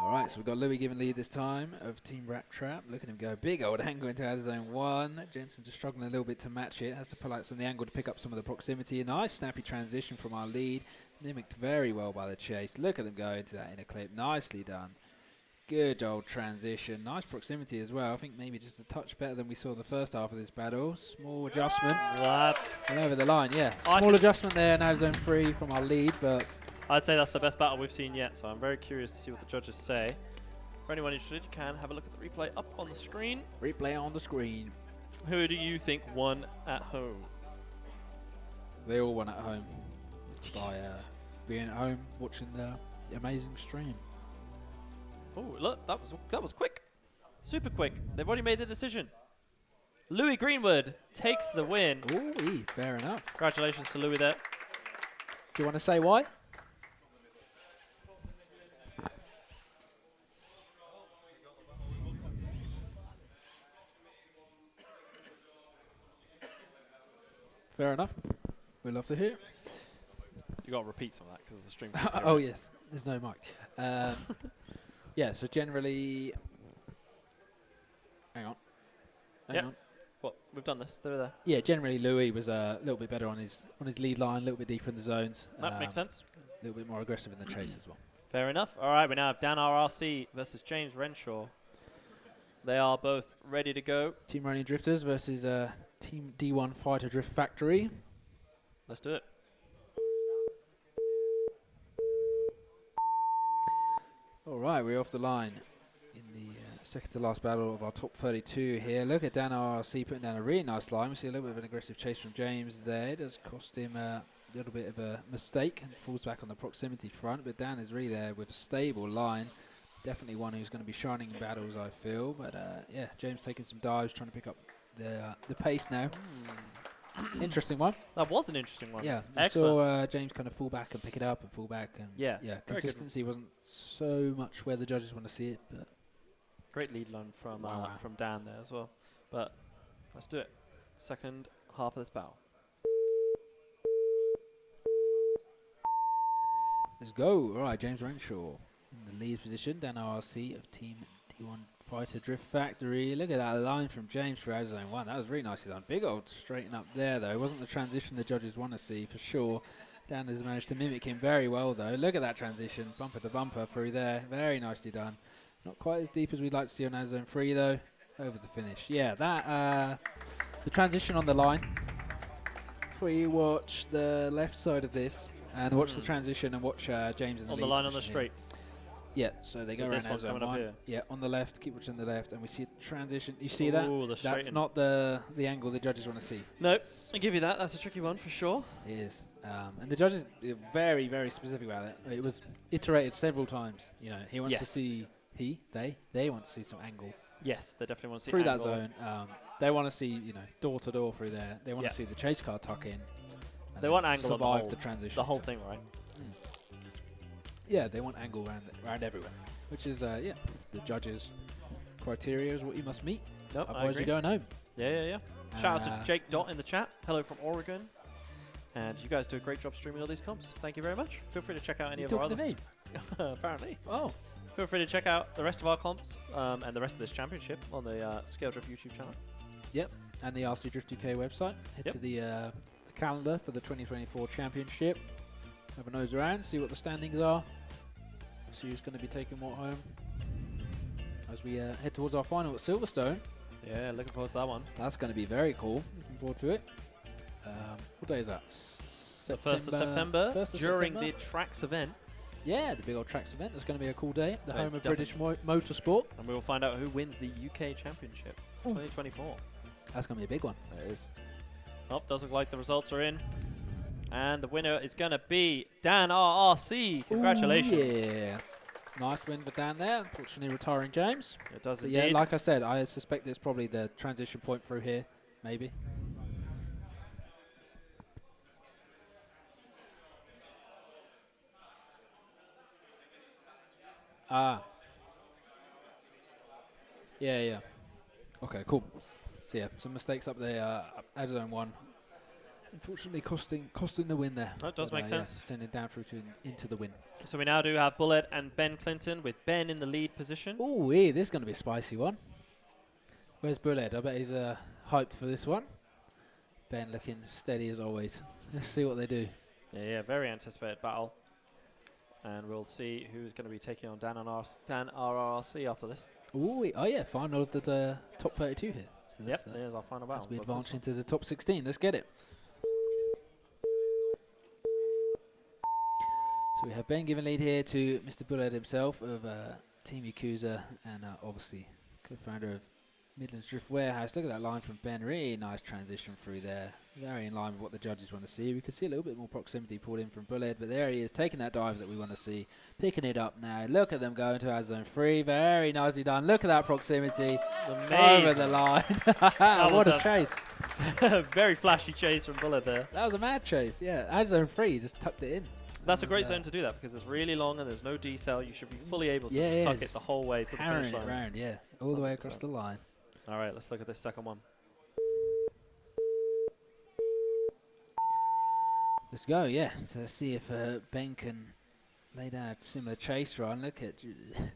All right, so we've got Louis giving lead this time of Team Rat Trap. Look at him go. Big old angle into out of zone 1. Jensen just struggling a little bit to match it. Has to pull out some of the angle to pick up some of the proximity. A nice snappy transition from our lead. Mimicked very well by the chase. Look at them go into that inner clip. Nicely done. Good old transition. Nice proximity as well. I think maybe just a touch better than we saw in the first half of this battle. Small adjustment.
That's
and over the line, yeah. Small adjustment there, now zone 3 from our lead, but
I'd say that's the best battle we've seen yet, so I'm very curious to see what the judges say. For anyone interested, you can have a look at the replay up on the screen.
Replay on the screen.
Who do you think won at home?
They all won at home by being at home watching the amazing stream.
Oh, look, that was quick. Super quick. They've already made the decision. Louis Greenwood takes the win.
Ooh, fair enough.
Congratulations to Louis there.
Do you want to say why? Fair enough. We'd love to hear.
You got to repeat some of that because of the stream.
Oh yes, there's no mic. Yeah, so generally, hang on.
What? We've done this. They're there.
Yeah, generally Louis was a little bit better on his lead line, a little bit deeper in the zones.
That makes sense.
A little bit more aggressive in the chase as well.
Fair enough. All right, we now have Dan RRC versus James Renshaw. They are both ready to go.
Team Running Drifters versus Team D1 Fighter Drift Factory.
Let's do it.
All right, we're off the line in the second to last battle of our top 32 here. Look at Dan RRC putting down a really nice line. We see a little bit of an aggressive chase from James there. It does cost him a little bit of a mistake and falls back on the proximity front, but Dan is really there with a stable line. Definitely one who's going to be shining in battles, I feel. But yeah, James taking some dives, trying to pick up the pace now. Interesting one.
That was an interesting one.
Yeah, I
excellent.
saw James kind of fall back and pick it up and fall back. And
yeah,
consistency wasn't so much where the judges want to see it. But
great lead line from Dan there as well. But let's do it. Second half of this battle.
Let's go. All right, James Renshaw in the lead position. Dan RRC of Team D1 Fighter Drift Factory. Look at that line from James for out of zone 1. That was really nicely done. Big old straighten up there, though. It wasn't the transition the judges want to see, for sure. Dan has managed to mimic him very well, though. Look at that transition. Bumper to bumper through there. Very nicely done. Not quite as deep as we'd like to see on out of zone 3, though. Over the finish. Yeah, that... the transition on the line. If we watch the left side of this and watch the transition and watch James in the
On
lead
the line on the
position
straight.
here. Yeah, so they go
this
around
one's
zone
coming up
1.
here.
Yeah, on the left, keep watching the left, and we see a transition. You see that?
Ooh, the
That's
straighten.
not the angle the judges want to see.
Nope, I'll give you that. That's a tricky one for sure.
It is. And the judges are very, very specific about it. It was iterated several times. You know, he wants to see, they want to see some angle.
Yes, they definitely want to see
through
angle.
that zone. They want to see, you know, door to door through there. They want to see the chase car tuck in.
They want angle on
survive the transition.
The whole thing, right?
Yeah, they want angle around everywhere, which is the judges' criteria is what you must meet.
Nope, I
otherwise
agree.
you're going home.
Yeah. Shout out to Jake Dot in the chat. Hello from Oregon. And you guys do a great job streaming all these comps. Thank you very much. Feel free to check out any of our
talking
others.
to me?
Apparently.
Oh.
Feel free to check out the rest of our comps and the rest of this championship on the Scale Drift YouTube channel.
Yep, and the RC Drift UK website. Head to the calendar for the 2024 championship. Have a nose around, see what the standings are. See who's going to be taking what home. As we head towards our final at Silverstone.
Yeah, looking forward to that one.
That's going to be very cool. Looking forward to it. What day is that?
The 1st of September,
1st of
during
September.
the Tracks event.
Yeah, the big old Tracks event. It's going to be a cool day. The
That is
home of British motorsport.
And we will find out who wins the UK Championship 2024.
That's going to be a big one.
It is. Oh, does look like the results are in. And the winner is going to be Dan RRC. Congratulations.
Ooh, yeah. Nice win for Dan there. Unfortunately, retiring James.
It does
But
indeed.
yeah, like I said, I suspect it's probably the transition point through here, maybe. Ah. Yeah. Okay, cool. So yeah, some mistakes up there at zone 1. Unfortunately, costing the win there.
That does make sense.
Yeah, sending down through into the win.
So we now do have Bullet and Ben Clinton, with Ben in the lead position.
Oh, this is going to be a spicy one. Where's Bullet? I bet he's hyped for this one. Ben looking steady as always. Let's see what they do.
Yeah, very anticipated battle. And we'll see who's going to be taking on Dan RRC after this.
Oh yeah, final of the top 32 here. So
Yep, there's our final battle.
As we advance into the top 16, let's get it. So we have Ben giving lead here to Mr. Bullet himself of Team Yakuza and obviously co-founder of Midlands Drift Warehouse. Look at that line from Ben. Really nice transition through there. Very in line with what the judges want to see. We could see a little bit more proximity pulled in from Bullet, but there he is, taking that dive that we want to see. Picking it up now. Look at them going to our zone 3. Very nicely done. Look at that proximity.
Amazing.
Over the line. What a chase.
Very flashy chase from Bullet there.
That was a mad chase, yeah. Our zone 3, he just tucked it in.
That's a great zone to do that because it's really long and there's no decel. You should be fully able to tuck it the whole way to the finish line.
It around, yeah. All the way across the line.
All right, let's look at this second one.
Let's go, yeah. So let's see if Ben can lay down a similar chase run. Look at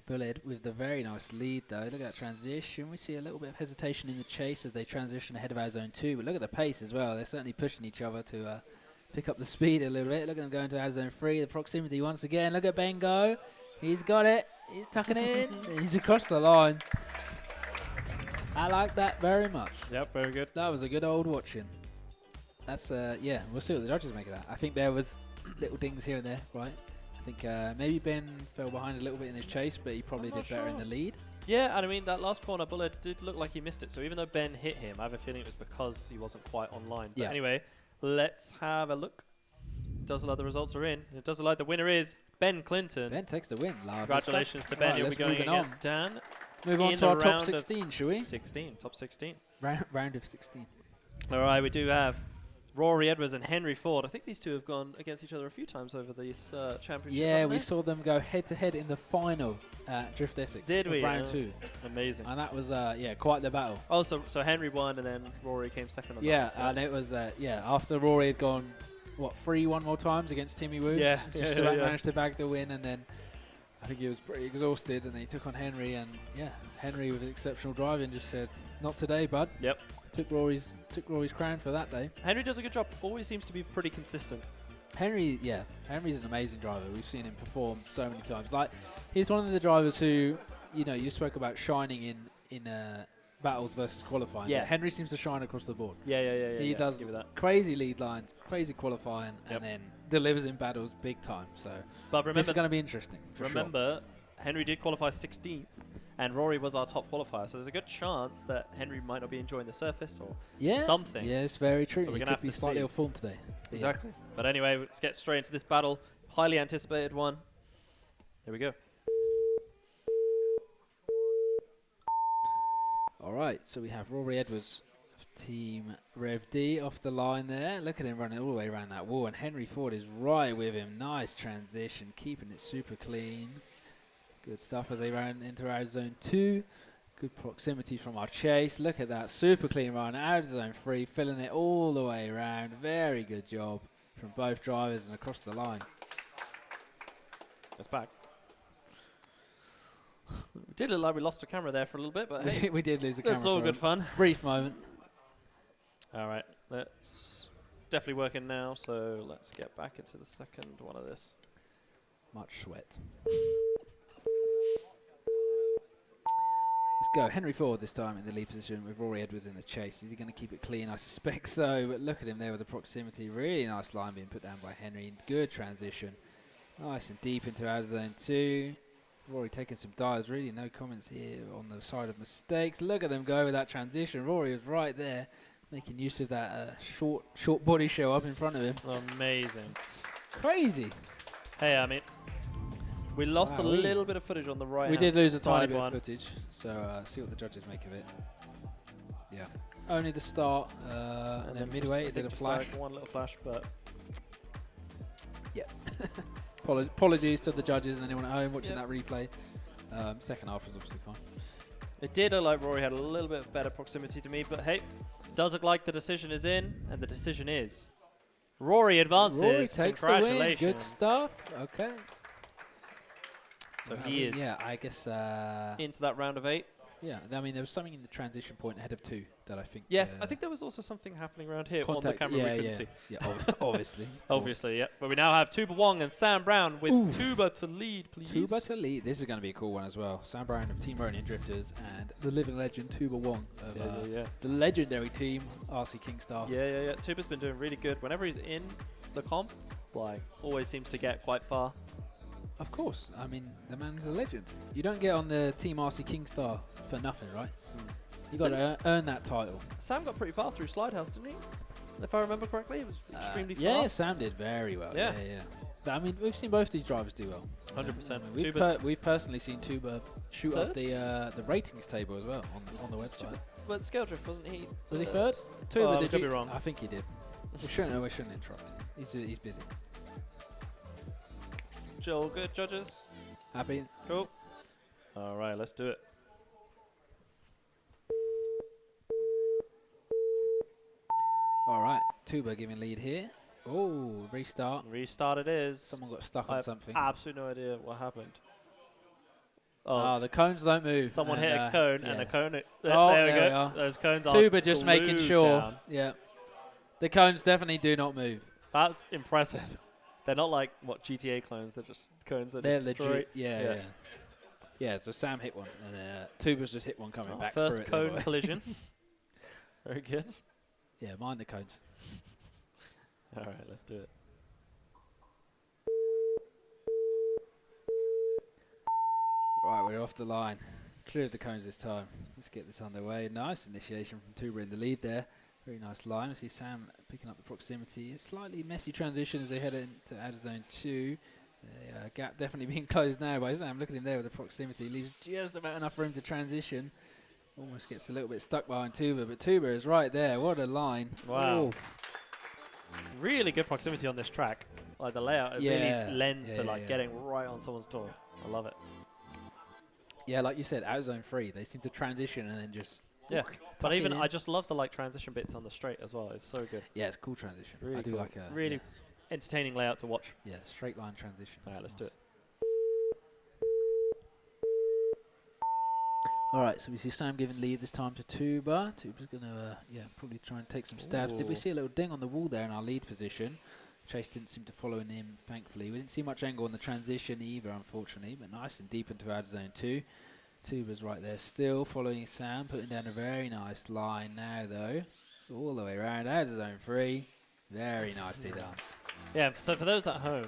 Bullet with the very nice lead, though. Look at that transition. We see a little bit of hesitation in the chase as they transition ahead of our zone 2. But look at the pace as well. They're certainly pushing each other to pick up the speed a little bit. Look at them going to our zone 3. The proximity once again. Look at Ben go. He's got it. He's tucking it in. He's across the line. I like that very much.
Yep, very good.
That was a good old watching. That's, yeah, we'll see what the judges make of that. I think there was little dings here and there, right? I think maybe Ben fell behind a little bit in his chase, but he probably did better in the lead.
Yeah, and I mean, that last corner, Bullet did look like he missed it. So even though Ben hit him, I have a feeling it was because he wasn't quite online. But anyway, let's have a look. Does look like the results are in. It does look like the winner is Ben Clinton.
Ben takes the win.
Congratulations to Ben.
Right,
You'll be going against Dan.
Move on to our top 16, shall we?
16, top 16.
Round of 16.
All right, we do have Rory Edwards and Henry Ford. I think these two have gone against each other a few times over this championship.
Yeah, we saw them go head-to-head in the final Drift Essex.
Did we?
Round 2.
Amazing.
And that was, yeah, quite the battle.
Oh, so Henry won and then Rory came second on
yeah,
that.
and it was, yeah, after Rory had gone, 3-1 more times against Timmy Woo.
Yeah.
Just about managed to bag the win, and then I think he was pretty exhausted, and then he took on Henry, and yeah, Henry with exceptional driving just said, "Not today, bud."
Yep.
Took Rory's crown for that day.
Henry does a good job. Always seems to be pretty consistent.
Henry's an amazing driver. We've seen him perform so many times. Like, he's one of the drivers who, you spoke about shining in battles versus qualifying.
Yeah.
But Henry seems to shine across the board.
Yeah.
He does crazy lead lines, crazy qualifying, and then delivers in battles big time. So
but remember,
this is going to be interesting.
Remember, Henry did qualify 16th, and Rory was our top qualifier. So there's a good chance that Henry might not be enjoying the surface or something.
Yeah, it's very true.
So we're
he
going
could
to
be
have to
slightly
see.
off form today.
Exactly. Yeah. But anyway, let's get straight into this battle. Highly anticipated one. Here we go.
All right, so we have Rory Edwards of Team Rev D off the line there. Look at him running all the way around that wall, and Henry Ford is right with him. Nice transition, keeping it super clean. Good stuff as they ran into our zone 2. Good proximity from our chase. Look at that, super clean run out of zone 3, filling it all the way around. Very good job from both drivers and across the line.
That's back. We did look like we lost the camera there for a little bit, but hey,
we did lose the camera.
That's all good fun.
Brief moment.
All right, let's definitely working now. So let's get back into the second one of this.
Much sweat. Let's go. Henry Ford this time in the lead position with Rory Edwards in the chase. Is he going to keep it clean? I suspect so, but look at him there with the proximity. Really nice line being put down by Henry. Good transition. Nice and deep into our zone 2. Rory taking some dives. Really no comments here on the side of mistakes. Look at them go with that transition. Rory was right there making use of that short body show up in front of him.
Amazing.
It's crazy.
Hey, I mean, we lost a little bit of footage on the right.
We did lose a tiny bit of footage, so see what the judges make of it. Yeah, only the start, and then midway it did a flash.
Like one little flash, but
yeah. Apologies to the judges and anyone at home watching that replay. Second half was obviously fine.
It did look like Rory had a little bit better proximity to me, but hey, does look like the decision is in, and the decision is Rory advances.
Rory takes the win. Good stuff. Okay.
So he is.
Yeah, I guess
into that round of 8.
Yeah, I mean there was something in the transition point ahead of 2 that I think.
Yes, I think there was also something happening around here on the camera we couldn't see.
Yeah, obviously.
Obviously, yeah. But we now have Tuba Wong and Sam Brown with Tuba to lead, please.
Tuba to lead. This is going to be a cool one as well. Sam Brown of Team Ronin Drifters and the living legend Tuba Wong of the legendary team RC Kingstar.
Yeah. Tuba's been doing really good. Whenever he's in the comp, always seems to get quite far.
Of course. I mean, the man's a legend. You don't get on the Team RC Kingstar for nothing, right? You got to earn that title.
Sam got pretty far through Slidehouse, didn't he? If I remember correctly, it was extremely fast.
Yeah, Sam did very well. Yeah. But, I mean, we've seen both these drivers do well.
100%.
We've personally seen Tuba shoot up the ratings table as well on the website.
But Scale Drift, wasn't he?
Was he third? Tuba,
did you? Be wrong.
I think he did. we shouldn't interrupt. He's busy.
All good, judges?
Happy?
Cool. All right, let's do it.
All right, Tuba giving lead here. Oh, restart.
Restart it is.
Someone got stuck on something.
Absolutely no idea what happened.
Oh, the cones don't move.
Someone hit a cone, and the cone... there we go. Those cones are
Tuba just making sure.
Down.
Yeah. The cones definitely do not move.
That's impressive. They're not like, GTA clones. They're just cones that are
legit.
straight.
Yeah, so Sam hit one, and Tuba's just hit one coming back
first
through it.
First cone collision. Very good.
Yeah, mind the cones.
All right, let's do it.
Right, we're off the line. Clear of the cones this time. Let's get this underway. Nice initiation from Tuba in the lead there. Very nice line. We see Sam picking up the proximity. A slightly messy transition as they head into outer zone 2. The gap definitely being closed now by Sam. Look at him there with the proximity. Leaves just about enough room to transition. Almost gets a little bit stuck behind Tuba, but Tuba is right there. What a line.
Wow.
Ooh.
Really good proximity on this track. Like the layout, it really lends to getting right on someone's door. I love it.
Yeah, like you said, out zone 3, they seem to transition and then just...
Yeah, but even I just love the transition bits on the straight as well. It's so good.
Yeah, it's cool transition.
Really
I do
cool.
like a
really entertaining layout to watch.
Yeah, straight line transition.
All right, let's do it.
All right, so we see Sam giving lead this time to Tuba. Tuba's going to, probably try and take some stabs. Did we see a little ding on the wall there in our lead position? Chase didn't seem to follow him, thankfully. We didn't see much angle on the transition either, unfortunately, but nice and deep into our zone 2. Tuba's right there still, following Sam, putting down a very nice line now, though. All the way around out of zone 3. Very nicely done.
Yeah, so for those at home,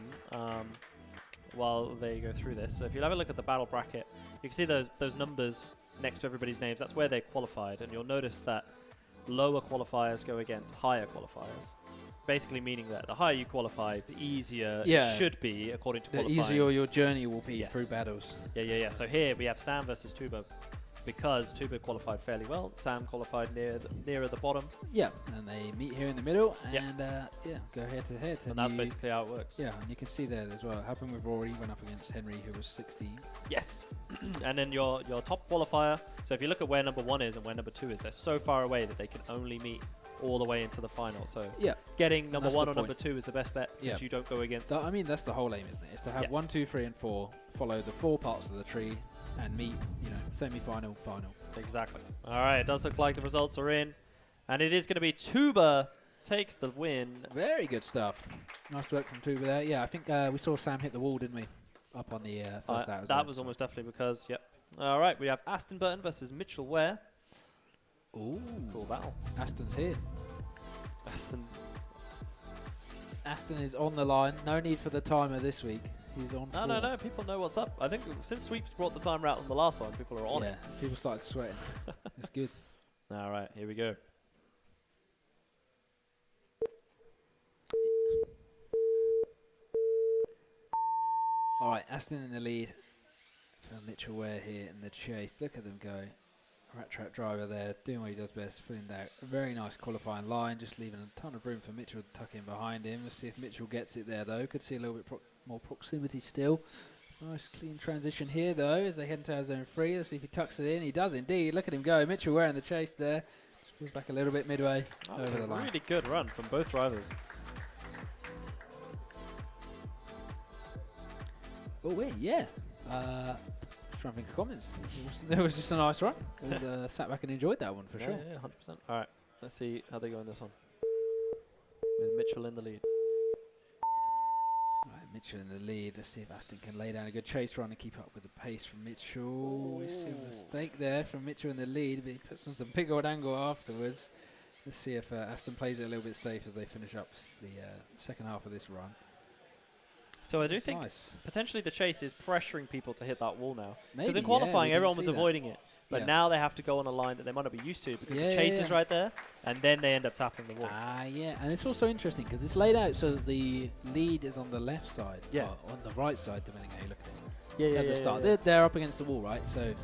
while they go through this, so if you have a look at the battle bracket, you can see those numbers next to everybody's names. That's where they qualified, and you'll notice that lower qualifiers go against higher qualifiers. Basically meaning that the higher you qualify, the easier it should be according to qualifying.
The easier your journey will be through battles.
Yeah. So here we have Sam versus Tuba. Because Tuba qualified fairly well, Sam qualified nearer the bottom.
Yeah, and they meet here in the middle, and go head to head.
And that's basically how it works.
Yeah, and you can see there as well. It happened with Rory, went up against Henry, who was 16.
Yes. And then your top qualifier. So if you look at where number 1 is and where number 2 is, they're so far away that they can only meet all the way into the final. So getting number 1 or number 2 is the best bet because you don't go against.
I mean, that's the whole aim, isn't it? It's to have 1, 2, 3, and 4 follow the 4 parts of the tree and meet, semi-final, final.
Exactly. All right, it does look like the results are in, and it is going to be Tuba takes the win.
Very good stuff. Nice work from Tuba there. Yeah, I think we saw Sam hit the wall, didn't we? Up on the first out.
That was almost definitely because, All right, we have Aston Burton versus Mitchell Ware.
Ooh.
Cool battle.
Aston's here.
Aston
is on the line. No need for the timer this week. He's on.
No. People know what's up. I think since Sweeps brought the timer out on the last one, people are on it.
Yeah, people started sweating. It's good.
All right, here we go.
All right, Aston in the lead for Mitchell Ware here in the chase. Look at them go. Rat trap driver there, doing what he does best, filling out a very nice qualifying line, just leaving a ton of room for Mitchell to tuck in behind him. Let's see if Mitchell gets it there, though. Could see a little bit more proximity still. Nice clean transition here, though, as they head into our zone 3. Let's see if he tucks it in. He does indeed. Look at him go. Mitchell Ware in the chase there. Just pulls back a little bit midway over the line.
Really good run from both drivers.
Oh, wait, yeah. Trying to think of comments. It was just a nice run. It was, sat back and enjoyed that one for sure.
Yeah, 100%. All right, let's see how they go in this one. With Mitchell in the lead.
Right, Mitchell in the lead. Let's see if Aston can lay down a good chase run and keep up with the pace from Mitchell. We see a mistake there from Mitchell in the lead, but he puts on some big old angle afterwards. Let's see if Aston plays it a little bit safe as they finish up the second half of this run.
So I do think potentially the chase is pressuring people to hit that wall now. Because in
Maybe,
qualifying, everyone was avoiding it. But
Yeah.
now they have to go on a line that they might not be used to because the chase is right there, and then they end up tapping the wall.
Yeah, and it's also interesting because it's laid out so that the lead is on the left side,
Yeah.
or on the right side, depending how you look at it.
Yeah,
At the start, they're up against the wall, right? So,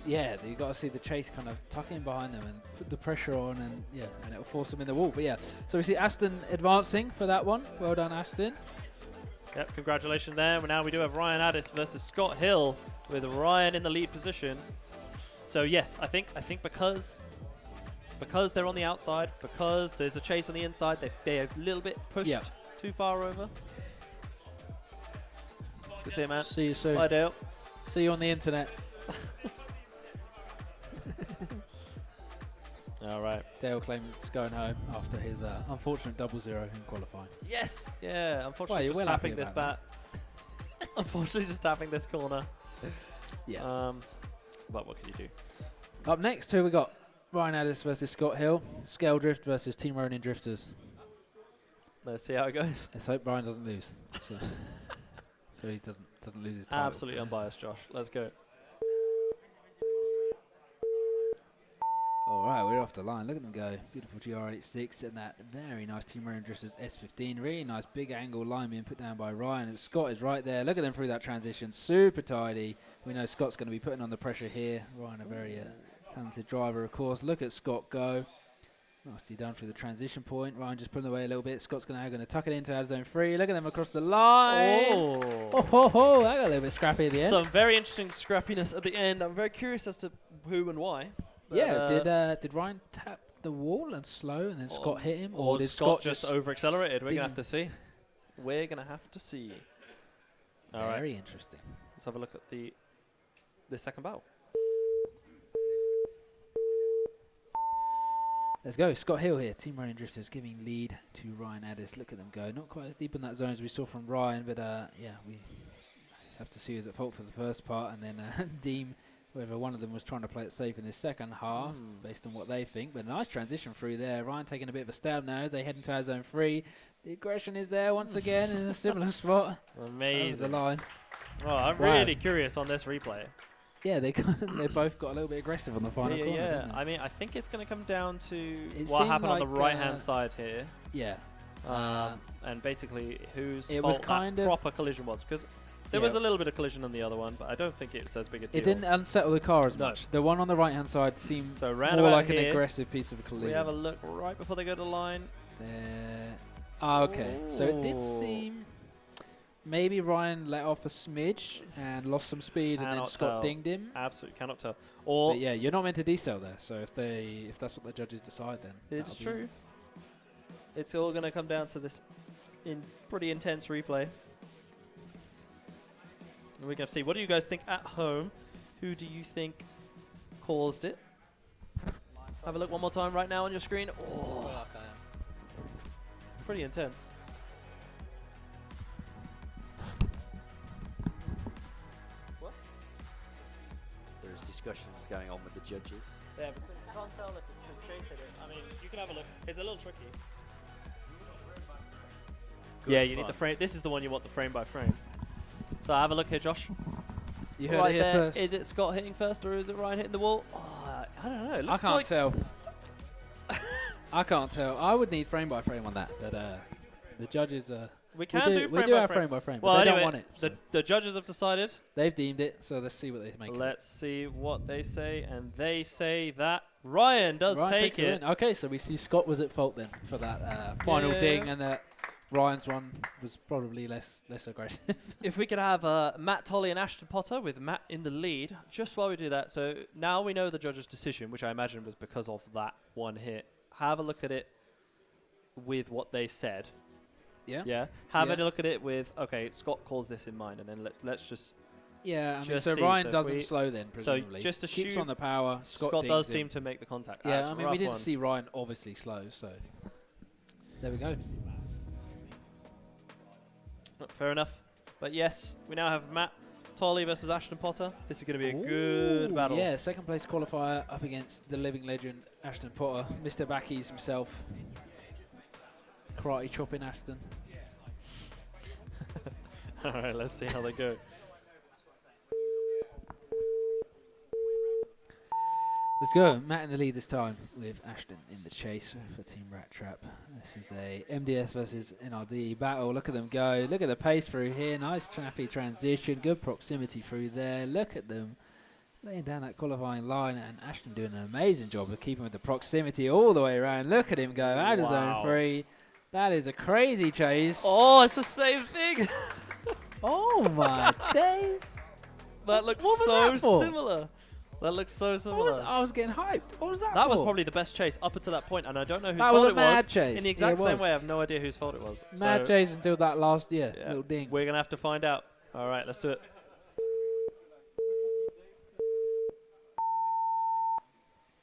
you got to see the chase kind of tuck in behind them and put the pressure on, and and it'll force them in the wall. But so we see Aston advancing for that one. Well done, Aston.
Yep, congratulations there. Now we do have Ryan Addis versus Scott Hill with Ryan in the lead position. So yes, I think because they're on the outside, because there's a chase on the inside, they're a little bit pushed too far over. Good to see you, man.
See you soon.
Bye, Dale.
See you on the internet.
All right.
Dale claims going home after his unfortunate 0-0 in qualifying.
Yes. Yeah. Unfortunately,
Well,
just tapping this bat. Unfortunately, just tapping this corner.
Yeah.
But what can you do?
Up next, who we got? Ryan Addis versus Scott Hill. Scale Drift versus Team Ronin Drifters.
Let's see how it goes.
Let's hope Ryan doesn't lose. So he doesn't lose his title.
Absolutely unbiased, Josh. Let's go.
All right, we're off the line. Look at them go. Beautiful GR86 and that very nice Team Ronin Drifters S15. Really nice big angle line being put down by Ryan. Scott is right there. Look at them through that transition. Super tidy. We know Scott's going to be putting on the pressure here. Ryan, a very talented driver, of course. Look at Scott go. Nicely done through the transition point. Ryan just pulling away a little bit. Scott's now going to tuck it into our zone 3. Look at them across the line. Oh, that got a little bit scrappy at the end.
Some very interesting scrappiness at the end. I'm very curious as to who and why.
Did Ryan tap the wall and slow and then Scott hit him?
Or did Scott just over-accelerated? We're going to have to see. We're going to have to see.
All right. Very interesting.
Let's have a look at the second battle.
Let's go. Scott Hill here. Team Running Drifters giving lead to Ryan Addis. Look at them go. Not quite as deep in that zone as we saw from Ryan, but yeah, we have to see who's at fault for the first part, and then deem whether one of them was trying to play it safe in the second half, based on what they think. But a nice transition through there. Ryan taking a bit of a stab now as they head into our zone 3. The aggression is there once again in a similar spot.
Amazing.
The line.
Oh, I'm really curious on this replay.
Yeah, they both got a little bit aggressive on the final corner, didn't they?
I mean, I think it's going to come down to what happened on the right-hand side here.
Yeah.
And basically whose
it
fault
was kind
that
of
proper collision was. Because there was a little bit of collision on the other one, but I don't think it's as big a deal.
It didn't unsettle the car as much. The one on the right-hand side seemed
more
like an aggressive piece of a collision.
We have a look right before they go to the line.
There. Ah, okay. So it did seem... Maybe Ryan let off a smidge and lost some speed, and then Scott dinged him.
Absolutely cannot tell. Or
but yeah, you're not meant to decel there. So if that's what the judges decide, then
it's true. It's all going to come down to this pretty intense replay. And we're going to see. What do you guys think at home? Who do you think caused it? Have a look one more time right now on your screen. Oh, pretty intense.
Discussions going on with the judges.
Yeah, but you can't tell if it's just Chase hit it. I mean, you can have a look. It's a little tricky. Yeah, you need the frame. This is the one you want the frame by frame. So have a look here, Josh.
You heard it here first.
Is it Scott hitting first or is it Ryan hitting the wall? Oh, I don't know. It looks
I can't tell. I can't tell. I would need frame by frame on that. But the judges
we do
our frame by frame.
Well,
but they
anyway,
don't want it. So.
The judges have decided.
They've deemed it, so let's see what they make.
Let's see what they say, and they say that Ryan does take it.
Okay, so we see Scott was at fault then for that final ding, and that Ryan's one was probably less aggressive.
If we could have Matt Tolley and Ashton Potter with Matt in the lead, just while we do that. So now we know the judges' decision, which I imagine was because of that one hit. Have a look at it with what they said.
Yeah.
Yeah. Have a look at it with, okay, Scott calls this in mind, and then let's just.
Yeah, I mean, so Ryan doesn't slow then, presumably.
So just
keeps on the power.
Scott does seem to make the contact.
Yeah, I mean, we didn't see Ryan obviously slow, so there we go.
Fair enough. But yes, we now have Matt Tolley versus Ashton Potter. This is going to be a good battle.
Yeah, second place qualifier up against the living legend Ashton Potter, Mr. Backies himself. Karate chopping Aston.
All right, let's see how they go.
Let's go. Matt in the lead this time with Ashton in the chase for Team Rat Trap. This is a MDS versus NRD battle. Look at them go. Look at the pace through here. Nice trappy transition. Good proximity through there. Look at them laying down that qualifying line, and Ashton doing an amazing job of keeping with the proximity all the way around. Look at him go out of zone 3. That is a crazy chase.
Oh, it's the same thing.
Oh my days.
That looks so similar. That looks so similar.
I was getting hyped. What was that
That
for?
was probably the best chase up until that point, and I don't know whose
that
fault
was
it was.
Mad chase.
In the exact same way, I have no idea whose fault it was.
Mad chase until that last little ding.
We're going to have to find out. All right, let's do it.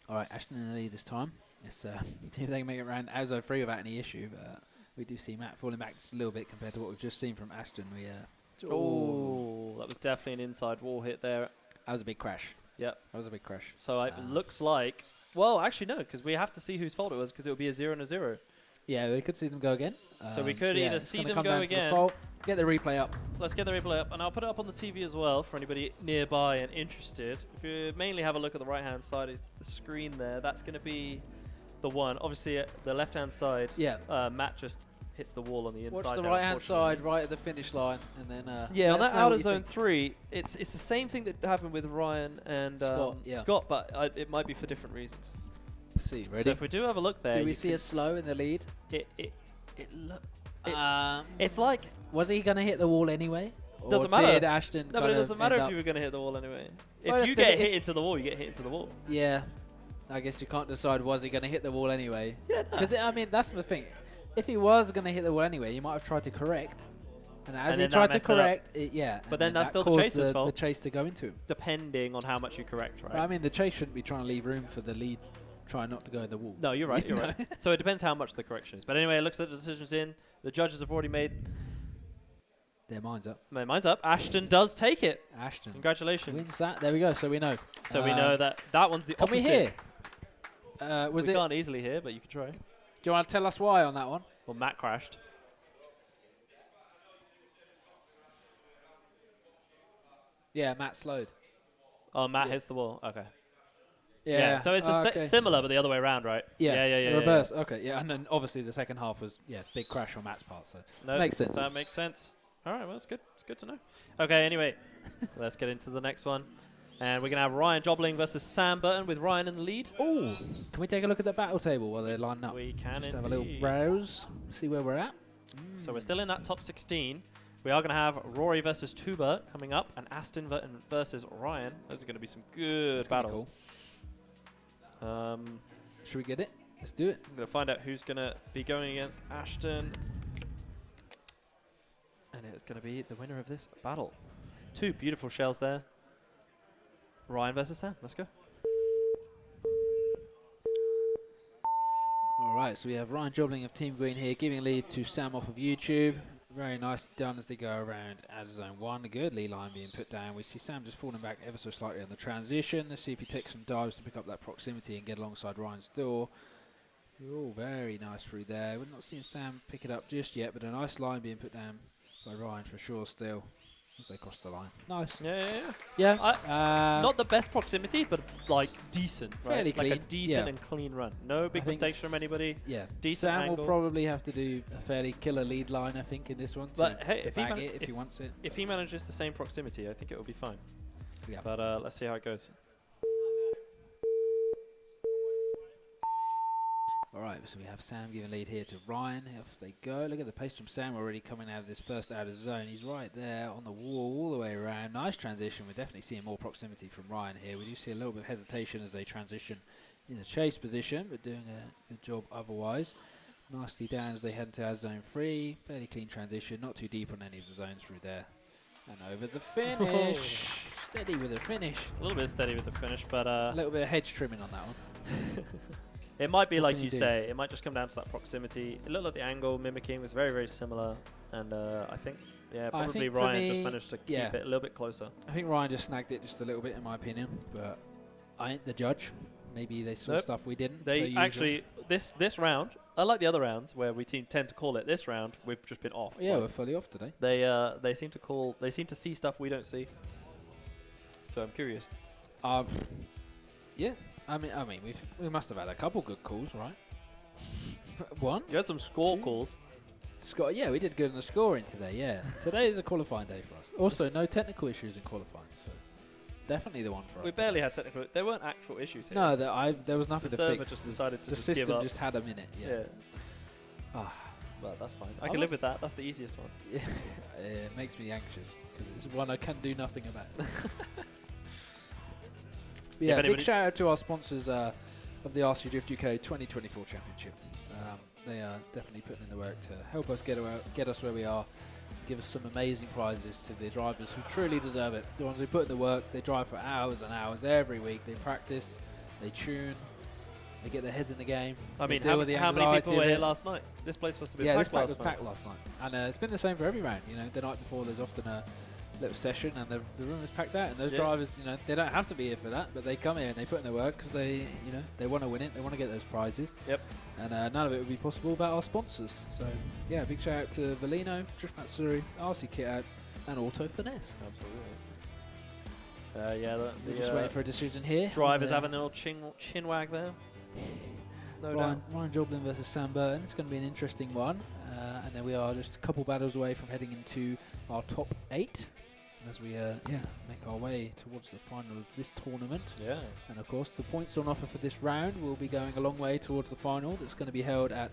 All right, Ashton in the lead this time. Let's see if they can make it around Zone 3 without any issue, but we do see Matt falling back just a little bit compared to what we've just seen from Ashton.
Oh, that was definitely an inside wall hit there.
That was a big crash.
Yep.
That was a big crash.
So it looks like... Well, actually, no, because we have to see whose fault it was, because it would be a 0 and a 0.
Yeah, we could see them go again.
So we could either see them go again...
Get the replay up.
Let's get the replay up, and I'll put it up on the TV as well for anybody nearby and interested. If you mainly have a look at the right-hand side of the screen there, that's going to be the one. Obviously, the left-hand side, Matt just hits the wall on the inside.
Watch the right-hand side right at the finish line, and then...
yeah, on that outer zone 3, it's the same thing that happened with Ryan and Scott, but it might be for different reasons.
Let's see, ready?
So if we do have a look there...
Do we see a slow in the lead?
It's like...
Was he going to hit the wall anyway?
Doesn't matter.
Did Ashton
no, but it doesn't matter if you were going to hit the wall anyway.
Well,
if you get hit into the wall, you get hit into the wall.
Yeah. I guess you can't decide was he going to hit the wall anyway.
Yeah,
because I mean, that's the thing. If he was going to hit the wall anyway, you might have tried to correct. And as he tried to correct,
But then that's still the chaser's fault.
The chase to go into him.
Depending on how much you correct, right?
But I mean, the chase shouldn't be trying to leave room for the lead trying not to go in the wall.
No, you're right. You're right. So it depends how much the correction is. But anyway, it looks like the decision's in. The judges have already made
their minds up.
their minds up. Ashton does take it.
Ashton.
Congratulations.
Wins that. There we go. So we know.
So we know that that one's the
Can
opposite.
we hear?
We can't easily hear, but you can try.
Do you want to tell us why on that one?
Well, Matt crashed.
Yeah, Matt slowed.
Oh, Matt hits the wall. Okay.
Yeah.
So it's similar, but the other way around, right? Yeah.
Reverse. Okay. Yeah. And then obviously the second half was big crash on Matt's part. So makes sense.
That makes sense. All right. Well, that's good. It's good to know. Okay. Anyway, let's get into the next one, and we're gonna have Ryan Jobling versus Sam Burton with Ryan in the lead.
Oh, can we take a look at the battle table while they're lining up?
We can.
Just have a little browse, see where we're at.
So we're still in that top 16. We are going to have Rory versus Tuber coming up, and Aston versus Ryan. Those are going to be some good battles. Cool.
Should we get it? Let's do it.
I'm going to find out who's going to be going against Ashton. And it's going to be the winner of this battle. Two beautiful shells there. Ryan versus Sam. Let's go.
All right, so we have Ryan Jobling of Team Green here, giving lead to Sam off of YouTube. Very nicely done as they go around as zone 1. A good lead line being put down. We see Sam just falling back ever so slightly on the transition. Let's see if he takes some dives to pick up that proximity and get alongside Ryan's door. Oh, very nice through there. We're not seeing Sam pick it up just yet, but a nice line being put down by Ryan for sure still as they cross the line. Nice.
Yeah. Not the best proximity, but like decent.
Fairly clean.
Like a decent and clean run. No big mistakes from anybody.
Yeah.
Decent
Sam
angle.
will probably have to do a fairly killer lead line, I think, in this one
But
to,
hey,
to
if he
bag it if he wants it.
If he manages the same proximity, I think it will be fine.
Yeah.
But let's see how it goes.
All right, so we have Sam giving lead here to Ryan. Off they go. Look at the pace from Sam already coming out of this first outer zone. He's right there on the wall all the way around. Nice transition. We're definitely seeing more proximity from Ryan here. We do see a little bit of hesitation as they transition in the chase position, but doing a good job otherwise. Nicely down as they head into our zone 3. Fairly clean transition. Not too deep on any of the zones through there. And over the finish. Steady with the finish.
A little bit steady with the finish, but
a little bit of hedge trimming on that one.
It might be like you say. It might just come down to that proximity. It looked like the angle mimicking was very, very similar. And I think, probably Ryan just managed to keep it a little bit closer.
I think Ryan just snagged it just a little bit, in my opinion. But I ain't the judge. Maybe they saw stuff we didn't.
They actually, this round, unlike the other rounds where we tend to call it, this round we've just been off.
Yeah, we're fully off today.
They seem to see stuff we don't see. So I'm curious.
Yeah. I mean, we must have had a couple good calls, right? One.
You had some score calls.
Yeah, we did good in the scoring today. Yeah, today is a qualifying day for us. Also, no technical issues in qualifying, so definitely the one for us.
We barely had technical. There weren't actual issues here.
No, there was nothing
the
to
server
fix.
just decided to
the
just give
system
up.
just had a minute. Yeah.
Well, that's fine. I can live with that. That's the easiest one.
Yeah, it makes me anxious because it's one I can do nothing about. Yeah, big shout out to our sponsors of the RC Drift UK 2024 Championship. They are definitely putting in the work to help us get us where we are, give us some amazing prizes to the drivers who truly deserve it. The ones who put in the work, they drive for hours and hours every week. They practice, they tune, they get their heads in the game.
I mean, how many people were here last night? This place must have been packed last night.
Packed last night. And it's been the same for every round. You know, the night before there's often a little session and the room is packed out, and those drivers, they don't have to be here for that, but they come here and they put in their work because they want to win it, they want to get those prizes.
Yep.
And none of it would be possible without our sponsors. So yeah, big shout out to Valino, Drift Matsuri, RC Kit Out, and Auto Finesse.
Absolutely.
We're just waiting for a decision here.
Drivers having a little chin wag there. No doubt.
Ryan Jobling versus Sam Burton. It's going to be an interesting one. And then we are just a couple battles away from heading into our top 8 as we make our way towards the final of this tournament.
Yeah.
And of course, the points on offer for this round will be going a long way towards the final. That's going to be held at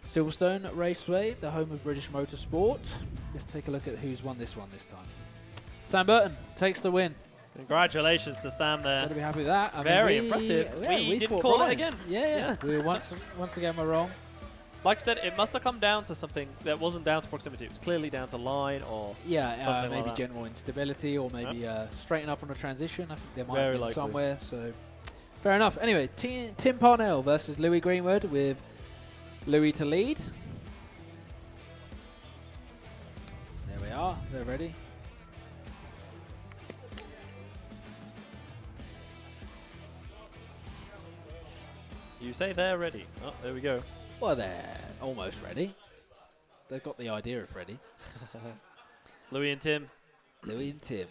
Silverstone Raceway, the home of British Motorsport. Let's take a look at who's won this one this time. Sam Burton takes the win.
Congratulations to Sam there.
Got to be happy with that.
Very impressive.
Yeah,
we didn't call
Ryan.
it again.
Yeah. We once again were wrong.
Like I said, it must have come down to something that wasn't down to proximity. It was clearly down to line or something
maybe
like
general instability or maybe straighten up on a transition. I think there might have been somewhere. So Fair enough. Anyway, Tim Parnell versus Louis Greenwood with Louis to lead. There we are. They're ready.
You say they're ready. Oh, there we go.
Well, they're almost ready. They've got the idea of ready.
Louis and Tim.
Louis and Tim.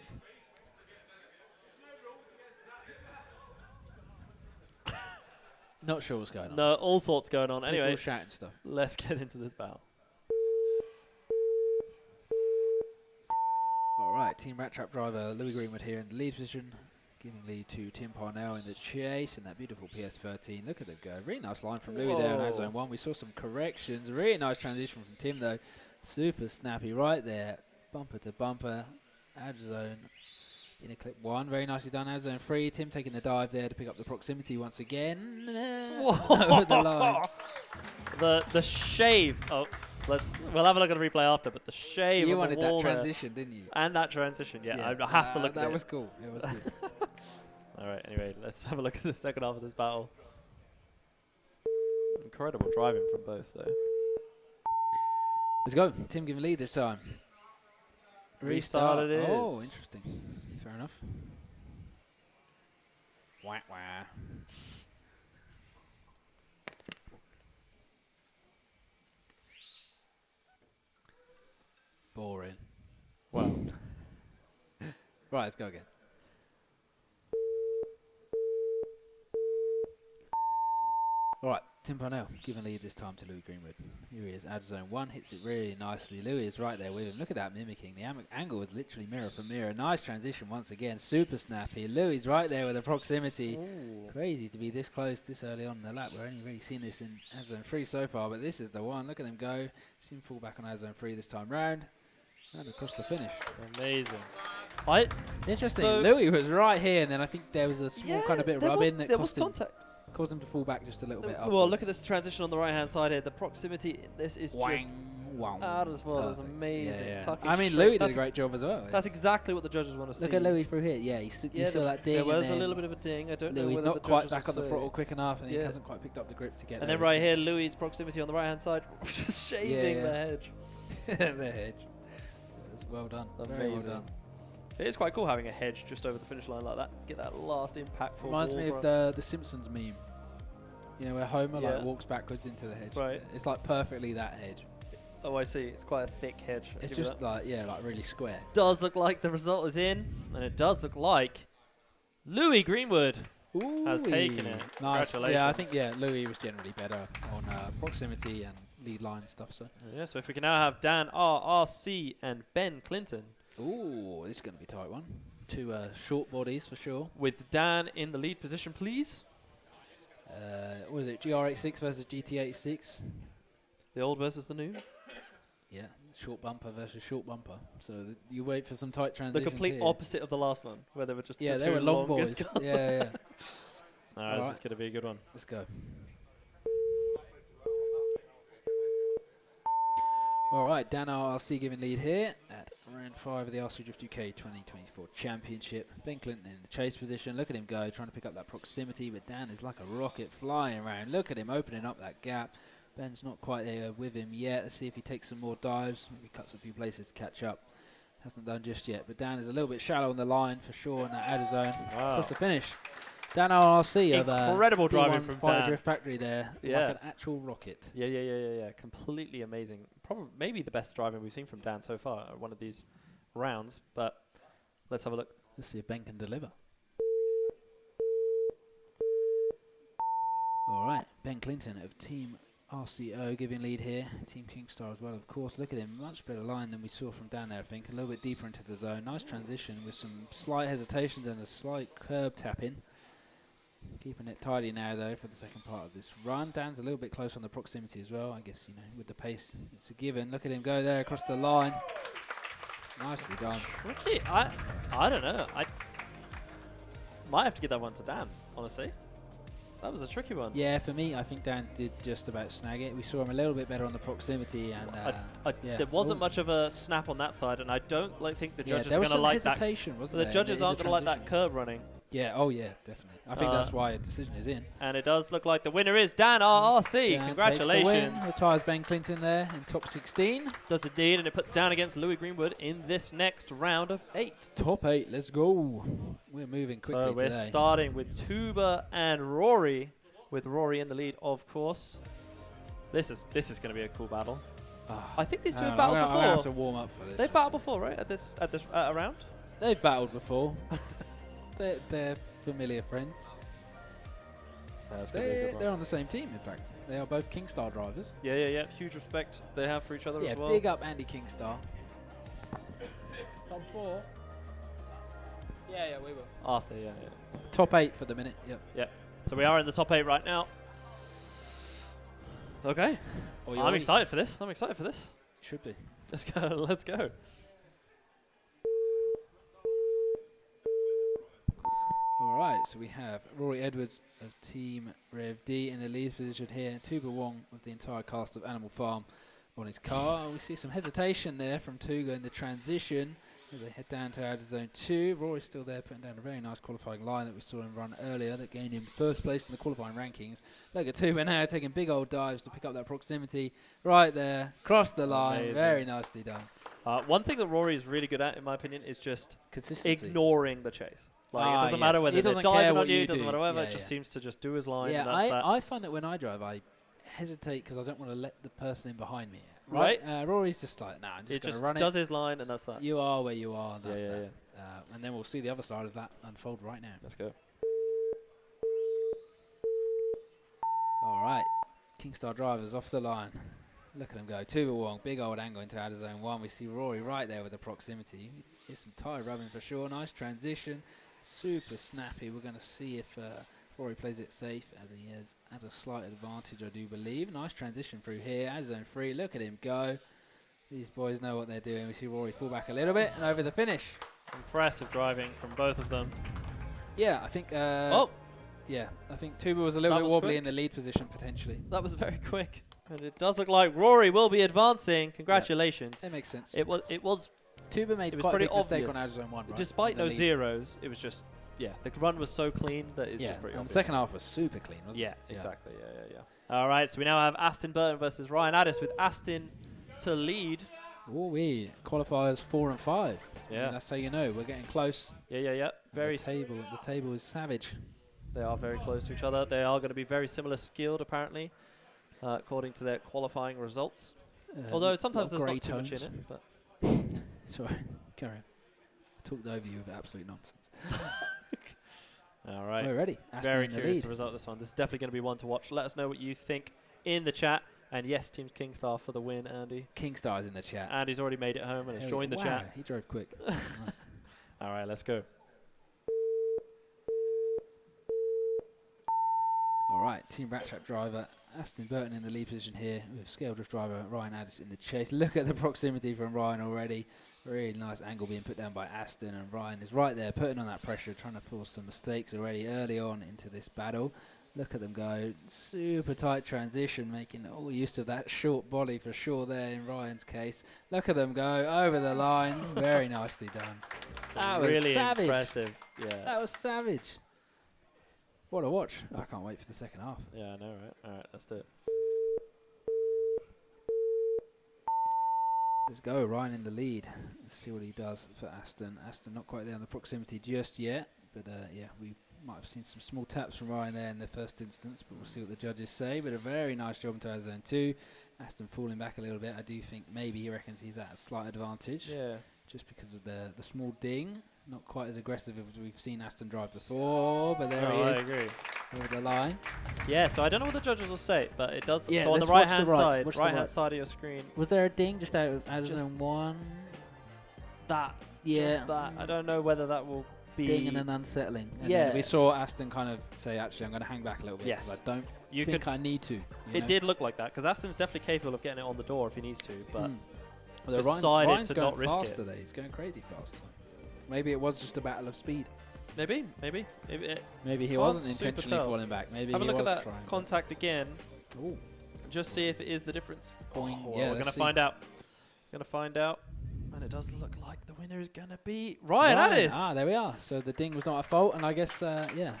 Not sure what's going on.
No, all sorts going on.
People
Anyway,
shouting stuff.
let's get into this battle.
All right, Team Rat Trap driver Louis Greenwood here in the lead position, giving lead to Tim Parnell in the chase in that beautiful PS13. Look at it go. Really nice line from Louis there in zone 1. We saw some corrections. Really nice transition from Tim though. Super snappy right there. Bumper to bumper. Out zone. In a clip 1. Very nicely done. Out zone 3. Tim taking the dive there to pick up the proximity once again. Over the line.
The shave. Oh, we'll have a look at the replay after, but the shave.
You
on
wanted
the
that
wall
transition, didn't you?
And that transition, yeah. I have to look at it.
That was cool. It was good.
All right, anyway, let's have a look at the second half of this battle. Incredible driving from both, though.
Let's go. Tim giving lead this time.
Restart it is.
Oh, interesting. Fair enough. Wah, wah. Boring.
Wow.
Right, let's go again. All right, Tim Parnell giving lead this time to Louis Greenwood. Here he is, out of zone 1, hits it really nicely. Louis is right there with him. Look at that mimicking. The angle is literally mirror for mirror. Nice transition once again, super snappy. Louis is right there with the proximity. Ooh. Crazy to be this close this early on in the lap. We're only really seen this in out zone 3 so far, but this is the one. Look at them go. See him fall back on out zone 3 this time round. And across the finish.
Amazing.
Interesting.
So
Louis was right here, and then I think there was a small kind of bit of rub-in that caused him to fall back just a little bit.
Well, look at this transition on the right-hand side here. The proximity in this is just out as well. It's amazing.
Yeah, yeah.
Tucking
I mean,
straight.
Louis did a great job as well.
That's exactly what the judges want to see.
Look at Louis through here. Yeah, you saw that ding.
There was a little bit of a ding. I don't know
Louis
whether
not
the
quite
judges
back on
will
the
say.
throttle quick enough, and he hasn't quite picked up the grip to get.
And then right here, Louis' proximity on the right-hand side, just shaving the hedge.
The hedge. That's well done. Very well done.
It is quite cool having a hedge just over the finish line like that. Get that last impactful.
Reminds me of the Simpsons meme. You know, where Homer like walks backwards into the hedge.
Right.
It's like perfectly that hedge.
Oh, I see. It's quite a thick hedge.
It's just like like really square.
Does look like the result is in, and it does look like Louis Greenwood has taken it.
Nice.
Congratulations.
Yeah, I think Louis was generally better on proximity and lead line stuff. So
yeah. So if we can now have Dan RRC and Ben Clinton.
Ooh, this is going to be a tight one. Two short bodies for sure.
With Dan in the lead position, please.
What was it? GR86 versus GT86.
The old versus the new.
Yeah, short bumper versus short bumper. So you wait for some tight transitions.
The complete opposite of the last one, where they were just
they were long boys. Yeah.
All right, this is going to be a good one.
Let's go. All right, Dan RRC giving lead here at round 5 of the RC Drift UK 2024 Championship. Ben Clinton in the chase position. Look at him go, trying to pick up that proximity, but Dan is like a rocket flying around. Look at him opening up that gap. Ben's not quite there with him yet. Let's see if he takes some more dives. Maybe cuts a few places to catch up. Hasn't done just yet, but Dan is a little bit shallow on the line for sure in that outer zone. Across the finish. Dan RRC of
incredible driving from Dan.
Drift Factory there, like an actual rocket.
Yeah. Completely amazing. Probably maybe the best driving we've seen from Dan so far at one of these rounds. But let's have a look.
Let's see if Ben can deliver. All right, Ben Clinton of Team RCO giving lead here. Team Kingstar as well, of course. Look at him, much better line than we saw from Dan there, I think. A little bit deeper into the zone. Nice transition with some slight hesitations and a slight curb tapping. Keeping it tidy now, though, for the second part of this run. Dan's a little bit close on the proximity as well. I guess, with the pace, it's a given. Look at him go there across the line. Nicely done.
Tricky. I don't know. I might have to give that one to Dan, honestly. That was a tricky one.
Yeah, for me, I think Dan did just about snag it. We saw him a little bit better on the proximity. And
there wasn't much of a snap on that side, and I don't think the judges are
going
to like that.
hesitation, wasn't there?
The judges aren't going to like that curb running.
Yeah, oh yeah, definitely. I think that's why a decision is in.
And it does look like the winner is Dan RRC.
Dan
Congratulations.
takes the win. Retires Ben Clinton there in top 16.
Does indeed, and it puts Dan against Louis Greenwood in this next round of 8.
Top 8, let's go. We're moving quickly
So we're
today.
starting with Tuba and Rory, with Rory in the lead, of course. This is going to be a cool battle. I think these two have battled
I'm
before.
going to have to warm up for this.
They've battled before, right? At this round.
They've battled before. they're familiar friends. They're on the same team, in fact. They are both Kingstar drivers.
Yeah. Huge respect they have for each other as well.
Yeah, big up Andy Kingstar. Top 4. Yeah, we will.
After, yeah.
Top 8 for the minute.
Yep. So we are in the top 8 right now. Okay. I'm excited for this.
Should be.
Let's go. Let's go.
All right, so we have Rory Edwards of Team Rev D in the lead position here. Tuba Wong with the entire cast of Animal Farm on his car. We see some hesitation there from Tuga in the transition as they head down to outer zone 2. Rory's still there, putting down a very nice qualifying line that we saw him run earlier that gained him first place in the qualifying rankings. Look at Tuba now taking big old dives to pick up that proximity right there, cross the line.
Amazing.
Very nicely done.
One thing that Rory is really good at, in my opinion, is just
Consistency.
Ignoring the chase. Like, it doesn't matter whether they're diving on you, doesn't matter whatever, it just seems to just do his line.
Yeah,
and that's that.
I find that when I drive, I hesitate because I don't want to let the person in behind me.
Right.
Rory's just like, nah, I'm just going to run it.
Does his line, and that's that.
You are where you are, and that's that.
Yeah.
And then we'll see the other side of that unfold right now.
Let's go.
All right. Kingstar drivers off the line. Look at them go. Tuba Wong, big old angle into outer zone 1. We see Rory right there with the proximity. Here's some tyre rubbing for sure. Nice transition. Super snappy. We're going to see if Rory plays it safe, as he is at a slight advantage, I do believe. Nice transition through here. Outer zone 3. Look at him go. These boys know what they're doing. We see Rory fall back a little bit and over the finish.
Impressive driving from both of them.
Yeah, I think... Yeah, I think Tuba was a little bit wobbly in the lead position, potentially.
That was very quick. And it does look like Rory will be advancing. Congratulations.
That makes sense.
It was
Tuba made quite a big mistake on outer zone 1, right?
Despite no zeros, it was just, the run was so clean that it's just pretty
and
obvious.
the second half was super clean, wasn't it?
Yeah, exactly. Yeah. All right, so we now have Aston Burton versus Ryan Addis with Aston to lead.
Ooh-wee. Qualifiers 4 and 5.
Yeah.
And that's how you know. We're getting close.
Yeah. Very
the table is savage.
They are very close to each other. They are going to be very similar skilled, apparently, according to their qualifying results. Although sometimes there's not too much in it. But
sorry, carry on. I talked over you with absolute nonsense.
All right.
We're ready. Aston
Very
in the
curious
lead.
the result of this one. This is definitely going to be one to watch. Let us know what you think in the chat. And yes, Team Kingstar for the win, Andy.
Kingstar is in the chat.
Andy's already made it home and has joined the chat.
He drove quick. Nice.
All right, let's go.
All right, Team Ratchet driver Aston Burton in the lead position here with Scale Drift driver Ryan Addis in the chase. Look at the proximity from Ryan already. Really nice angle being put down by Aston, and Ryan is right there putting on that pressure, trying to force some mistakes already early on into this battle. Look at them go. Super tight transition, making all use of that short body for sure there in Ryan's case. Look at them go over the line. Very nicely done. That was
really
savage.
Impressive. Yeah.
That was savage. What a watch. I can't wait for the second half.
Yeah, I know, right? All right, let's do it.
Let's go. Ryan in the lead. Let's see what he does for Aston. Aston not quite there on the proximity just yet. But, yeah, we might have seen some small taps from Ryan there in the first instance. But we'll see what the judges say. But a very nice job into zone 2. Aston falling back a little bit. I do think maybe he reckons he's at a slight advantage.
Yeah.
Just because of the small ding. Not quite as aggressive as we've seen Aston drive before, but there he is.
I agree.
Over the line.
Yeah, so I don't know what the judges will say, but it does.
Yeah,
so on the
let's watch
right-hand
the
side,
right.
right-hand side of your screen.
Was there a ding just out of
Just
zone 1?
That.
Yeah.
Just that. I don't know whether that will be.
Ding and then unsettling. And
yeah.
then we saw Aston kind of say, actually, I'm going to hang back a little bit.
Yes.
Because I don't
You
think
could,
I need to.
It did look like that, because Aston's definitely capable of getting it on the door if he needs to, but
Well,
decided
Ryan's
to
going
not risk
fast
it.
today. He's going crazy fast. Maybe it was just a battle of speed.
Maybe
he wasn't intentionally falling back. Maybe
Have
he
a look
was
at that
trying.
contact again.
Ooh.
Just see if it is the difference.
Boing.
Oh,
Yeah,
we're
let's
gonna
see.
find out. Gonna find out, and it does look like the winner is gonna be Ryan Addis.
Ah, there we are. So the ding was not a fault, and I guess yeah,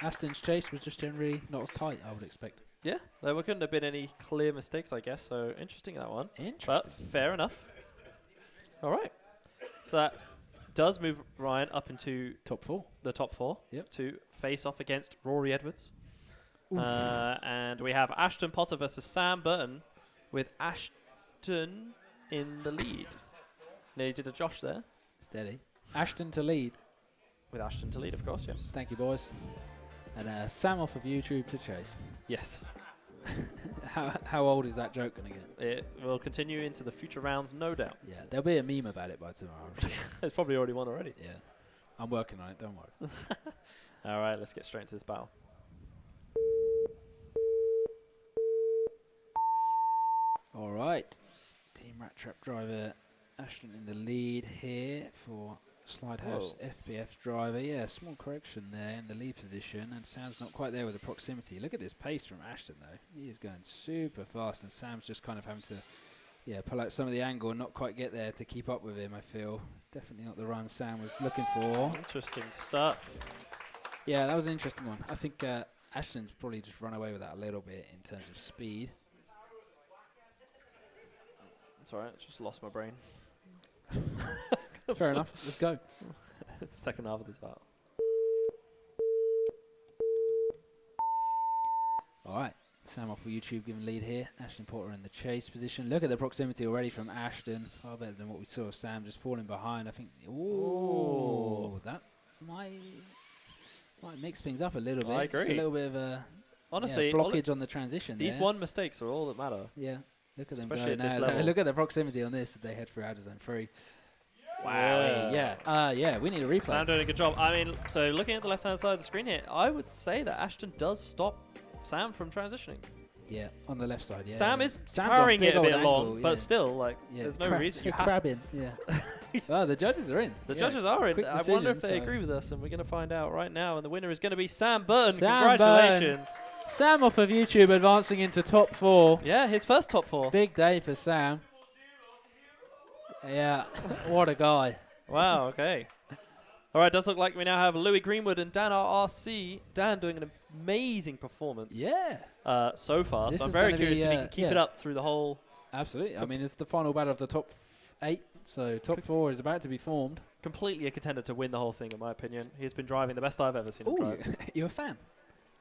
Aston's chase was just generally not as tight, I would expect.
Yeah, there couldn't have been any clear mistakes, I guess. So interesting, that one.
Interesting.
But fair enough. All right. So that does move Ryan up into
top 4.
The top 4.
Yep.
To face off against Rory Edwards. And we have Ashton Potter versus Sam Burton, with Ashton in the lead. Nearly did a Josh there.
Steady. Ashton to lead.
With Ashton to lead, of course, yeah.
Thank you, boys. And Sam off of YouTube to chase.
Yes.
How old is that joke going to get?
It will continue into the future rounds, no doubt.
Yeah, there'll be a meme about it by tomorrow. I'm sure.
There's probably already one already.
Yeah. I'm working on it, don't worry.
All right, let's get straight into this battle.
All right. Team Rat Trap driver Ashton in the lead here for Slidehouse FBF driver. Yeah, small correction there in the lead position, and Sam's not quite there with the proximity. Look at this pace from Ashton, though. He is going super fast, and Sam's just kind of having to pull out some of the angle and not quite get there to keep up with him, I feel. Definitely not the run Sam was looking for.
Interesting stuff.
Yeah, that was an interesting one. I think Ashton's probably just run away with that a little bit in terms of speed.
It's all right, just lost my brain.
Fair enough, let's go.
Second half of this battle.
All right, Sam off for YouTube giving lead here. Ashton Porter in the chase position. Look at the proximity already from Ashton. Far better than what we saw of Sam just falling behind. I think, that might mix things up a little bit.
I agree.
Just a little bit of a
honestly
blockage on the transition.
These one mistakes are all that matter.
Yeah, look at them
especially
go
at this
now.
level.
Look at the proximity on this that they head through outer zone 3.
Wow.
Yeah, we need a replay.
Sam doing a good job. I mean, so looking at the left-hand side of the screen here, I would say that Ashton does stop Sam from transitioning.
Yeah, on the left side, yeah.
Sam is
Sam's
carrying
on
it a bit
angle,
long, but still, like, there's no reason. You have
crabbing, yeah. Oh, the judges are in.
The judges are in.
Quick
I wonder if
decision,
they agree with us, and we're going to find out right now. And the winner is going to be Sam Burton.
Sam
Congratulations.
Burton. Sam off of YouTube advancing into top 4.
Yeah, his first top 4.
Big day for Sam. Yeah, what a guy.
Wow, okay. All right, does look like we now have Louis Greenwood and Dan RRC. Dan doing an amazing performance.
Yeah.
So far.
This
so I'm
is
very
gonna
curious
be,
if he can keep it up through the whole.
Absolutely. I mean, it's the final battle of the top 8, so top 4 is about to be formed.
Completely a contender to win the whole thing, in my opinion. He's been driving the best I've ever seen him
Oh,
drive.
you're a fan.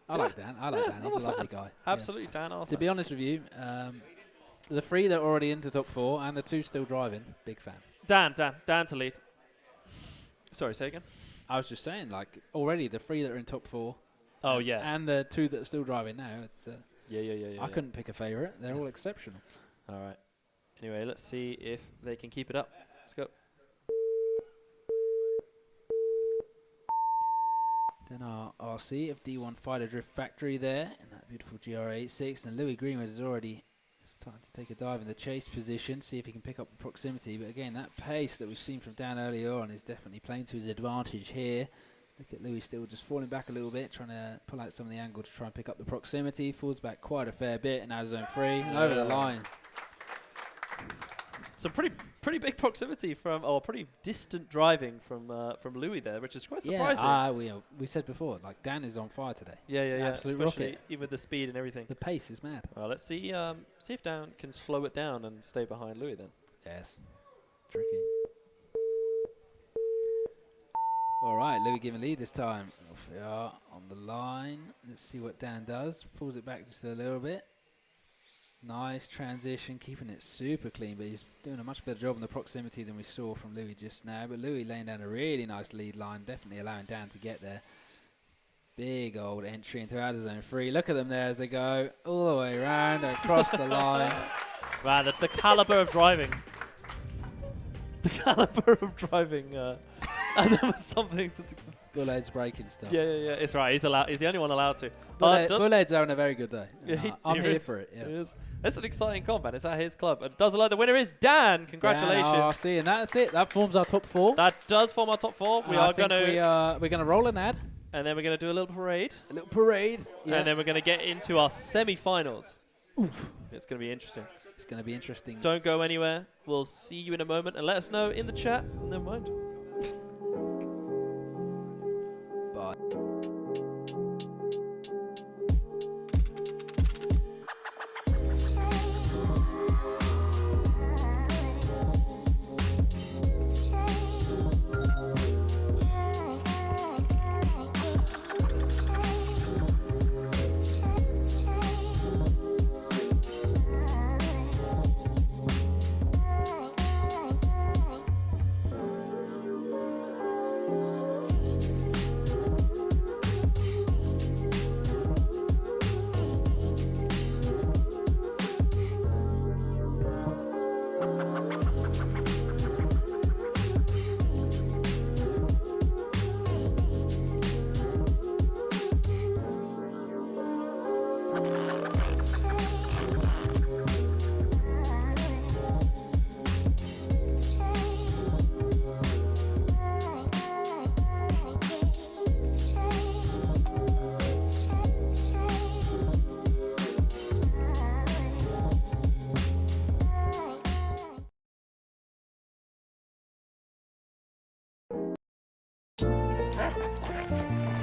I like Dan. He's a lovely guy.
Absolutely, Dan Arthur.
To be honest with you, the 3 that are already into top 4 and the 2 still driving, big fan.
Dan to lead. Sorry, say again.
I was just saying, like, already the 3 that are in top 4.
Oh, yeah.
And the 2 that are still driving now. It's
yeah.
I couldn't pick a favourite. They're all exceptional.
All right. Anyway, let's see if they can keep it up. Let's go.
Then our RC of D1 Fighter Drift Factory there in that beautiful GR86. And Louis Greenwood is already starting to take a dive in the chase position, see if he can pick up the proximity. But again, that pace that we've seen from Dan earlier on is definitely playing to his advantage here. Look at Louis still just falling back a little bit, trying to pull out some of the angle to try and pick up the proximity. Falls back quite a fair bit and out of zone 3 and over the line.
Some pretty big proximity from, or pretty distant driving from Louis there, which is quite surprising.
Yeah, we said before, like, Dan is on fire today.
Yeah.
Absolute
Especially
rocket.
even with the speed and everything.
The pace is mad.
Well, let's see if Dan can slow it down and stay behind Louis then.
Yes. Tricky. All right, Louis giving lead this time. Off we are on the line. Let's see what Dan does. Pulls it back just a little bit. Nice transition, keeping it super clean, but he's doing a much better job on the proximity than we saw from Louis just now. But Louis laying down a really nice lead line, definitely allowing Dan to get there. Big old entry into outer zone 3. Look at them there as they go all the way around, across the line.
Wow, the caliber of driving. The caliber of driving. And there was something just...
Bullhead's breaking stuff.
Yeah. It's right. He's allowed. He's the only one allowed to.
Bullhead's having a very good day.
Yeah,
I'm here for it. Yeah.
He is. It's an exciting comp, man. It's at his club. And does allow the winner is Dan. Congratulations.
RC, and that's it. That forms our top 4.
That does form our top 4. We are going to...
We're going to roll an ad.
And then we're going to do a little parade.
A little parade. Yeah.
And then we're going to get into our semi-finals.
Oof.
It's going to be interesting.
It's going to be interesting.
Don't go anywhere. We'll see you in a moment. And let us know in the chat. Never mind.
Bye.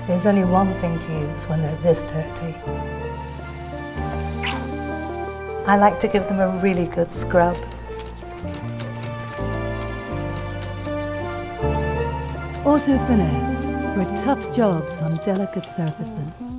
There's only one thing to use when they're this dirty. I like to give them a really good scrub.
Auto Finesse for tough jobs on delicate surfaces.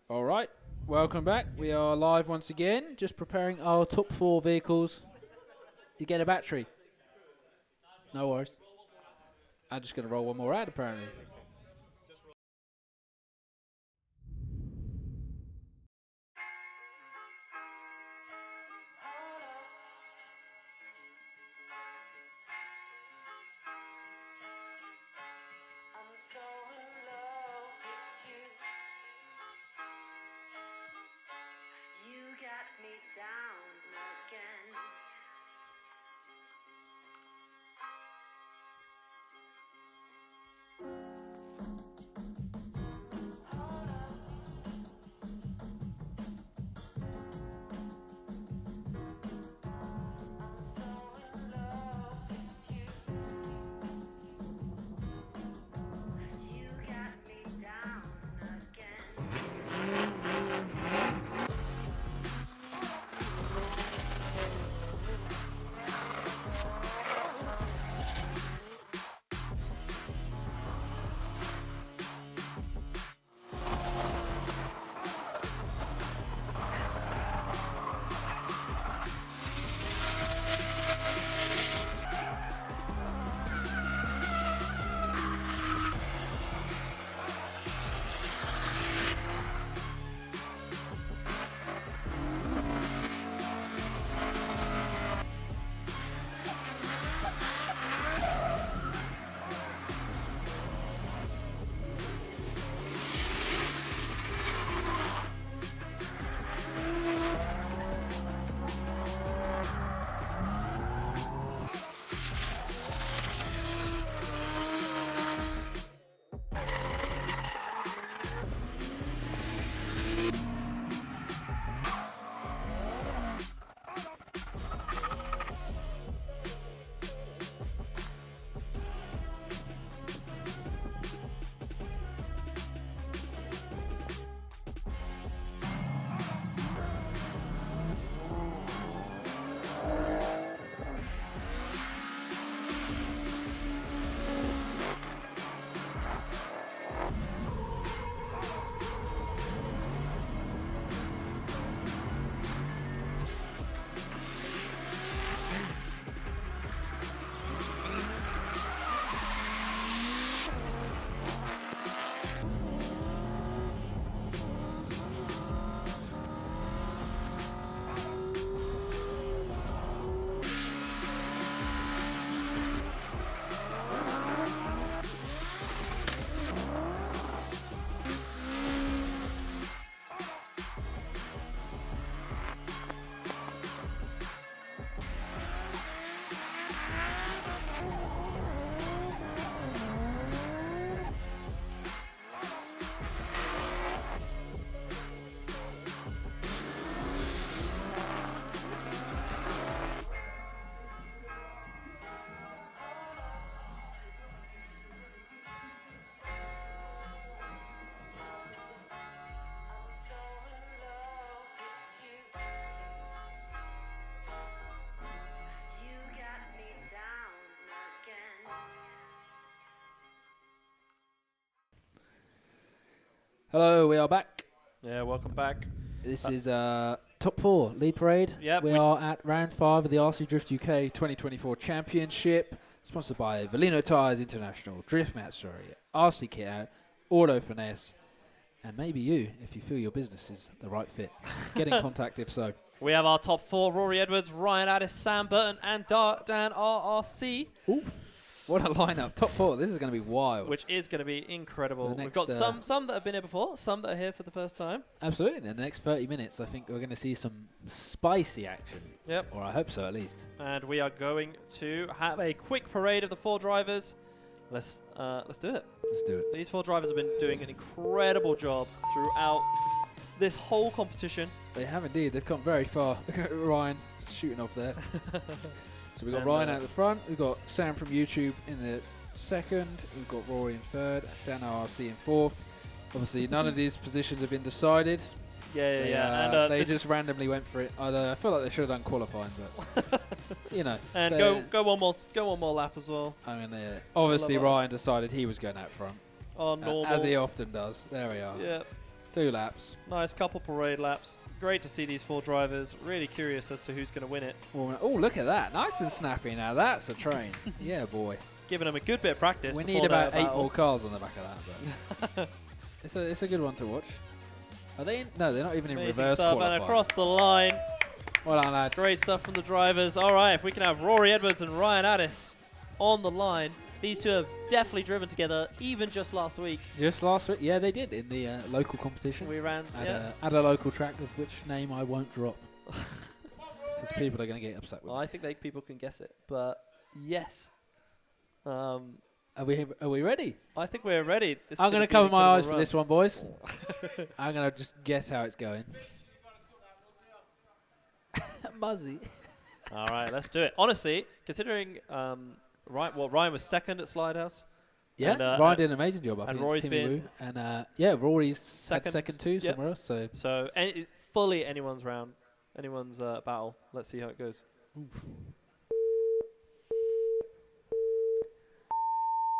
All right, welcome back. We are live once again, just preparing our top 4 vehicles to get a battery. No worries. I'm just going to roll one more ad, apparently. Hello, we are back.
Yeah, welcome back.
This is top 4 lead parade.
Yep,
we are at round 5 of the RC Drift UK 2024 Championship, sponsored by Valino Tyres International, Drift Mastery, RC Kit Out, Auto Finesse, and maybe you, if you feel your business is the right fit. Get in contact if so.
We have our top 4: Rory Edwards, Ryan Addis, Sam Burton, and Dan RRC.
Ooh, what a lineup! Top 4. This is going to be wild.
Which is going to be incredible. We've
next,
got some that have been here before, some that are here for the first time.
Absolutely. In the next 30 minutes, I think we're going to see some spicy action.
Yep.
Or I hope so, at least.
And we are going to have a quick parade of the 4 drivers. Let's do it.
Let's do it.
These 4 drivers have been doing an incredible job throughout this whole competition.
They have indeed. They've come very far. Ryan shooting off there. So we've got Ryan out the front. We've got Sam from YouTube in the second. We've got Rory in third. Dan RC in fourth. Obviously, none of these positions have been decided.
Yeah. And
they just randomly went for it. I feel like they should have done qualifying, but you know.
And go one more lap as well.
I mean, obviously Ryan decided he was going out front.
Oh, normal.
As he often does. There we are.
Yeah.
2 laps.
Nice couple parade laps. Great to see these 4 drivers. Really curious as to who's going to win it.
Oh, look at that. Nice and snappy now. That's a train. Yeah, boy.
Giving them a good bit of practice.
We need about 8 more cars on the back of that. But it's a good one to watch. Are they in? No, they're not even in
Amazing
reverse
stuff,
qualifying.
and across the line.
Well done, lads.
Great stuff from the drivers. All right, if we can have Rory Edwards and Ryan Addis on the line. These 2 have definitely driven together, even just last week.
Just last week? Yeah, they did in the local competition.
We ran
at a local track, of which name I won't drop. Because people are going to get upset with
me. I think people can guess it, but yes.
Are we ready?
I think we're ready.
I'm going to cover my eyes for this one, boys. I'm going to just guess how it's going. Muzzy.
All right, let's do it. Honestly, considering Ryan was second at Slidehouse.
Yeah,
and,
Ryan did an amazing job.
And Rory's been
and Rory's second too somewhere else.
So fully anyone's round, anyone's battle. Let's see how it goes.
Oof.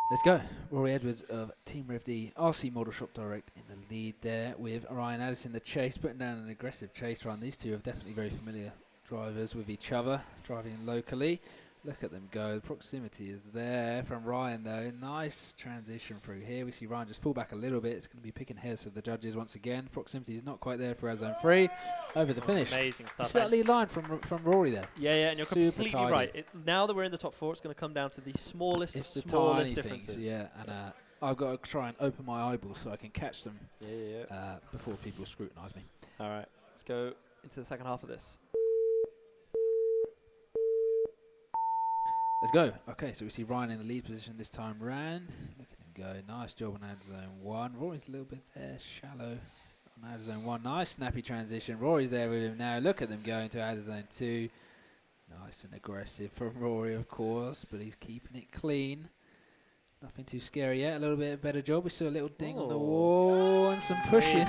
Let's go. Rory Edwards of Team Rev D, RC Model Shop Direct in the lead there, with Ryan Addis in the chase, putting down an aggressive chase run. These 2 are definitely very familiar drivers with each other, driving locally. Look at them go. The proximity is there from Ryan, though. Nice transition through here. We see Ryan just fall back a little bit. It's going to be picking hairs for the judges once again. Proximity is not quite there for our zone 3. Over the finish.
Amazing stuff.
Certainly line from Rory there.
Yeah, and you're completely right. Now that we're in the top 4, it's going to come down to the smallest differences.
Things, yeah, and I've got to try and open my eyeballs so I can catch them before people scrutinise me.
All right, let's go into the second half of this.
Let's go. Okay, so we see Ryan in the lead position this time round. Look at him go. Nice job on out of zone 1. Rory's a little bit there, shallow on out of zone 1. Nice snappy transition. Rory's there with him now. Look at them going to out of zone 2. Nice and aggressive from Rory, of course, but he's keeping it clean. Nothing too scary yet. A little bit better job. We saw a little ding on the wall and some pushing.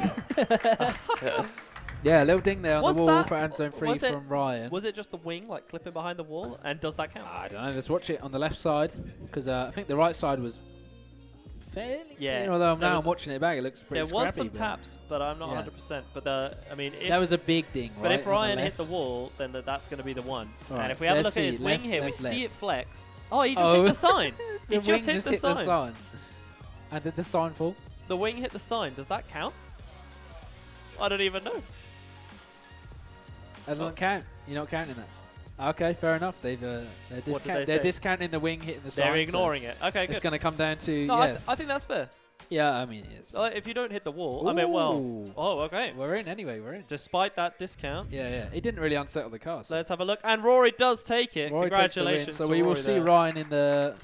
Yeah, a little ding there on the wall for out of zone 3 from Ryan.
Was it just the wing, like clipping behind the wall? And does that count?
I don't know. Let's watch it on the left side, because I think the right side was fairly clean, although now I'm watching it back, it looks pretty scrappy.
There was some taps, but I'm not 100%. But
that was a big ding, right?
But if Ryan hit the wall, then that's going to be the one. Right. And if we have a look at his wing here, we see it flex. Oh, he just hit the sign. He just hit the sign.
And did the sign fall?
The wing hit the sign. Does that count? I don't even know.
That doesn't count. You're not counting that. Okay, fair enough. They're discounting the wing hitting the sign.
They're ignoring it. Okay, good.
It's going to come down to
I think that's fair.
Yeah, I mean, it is.
If you don't hit the wall, I mean, well. Oh, okay.
We're in anyway. We're in.
Despite that discount.
Yeah. It didn't really unsettle the car. So.
Let's have a look. And Rory does take it.
Rory
Congratulations.
So we will see Ryan in the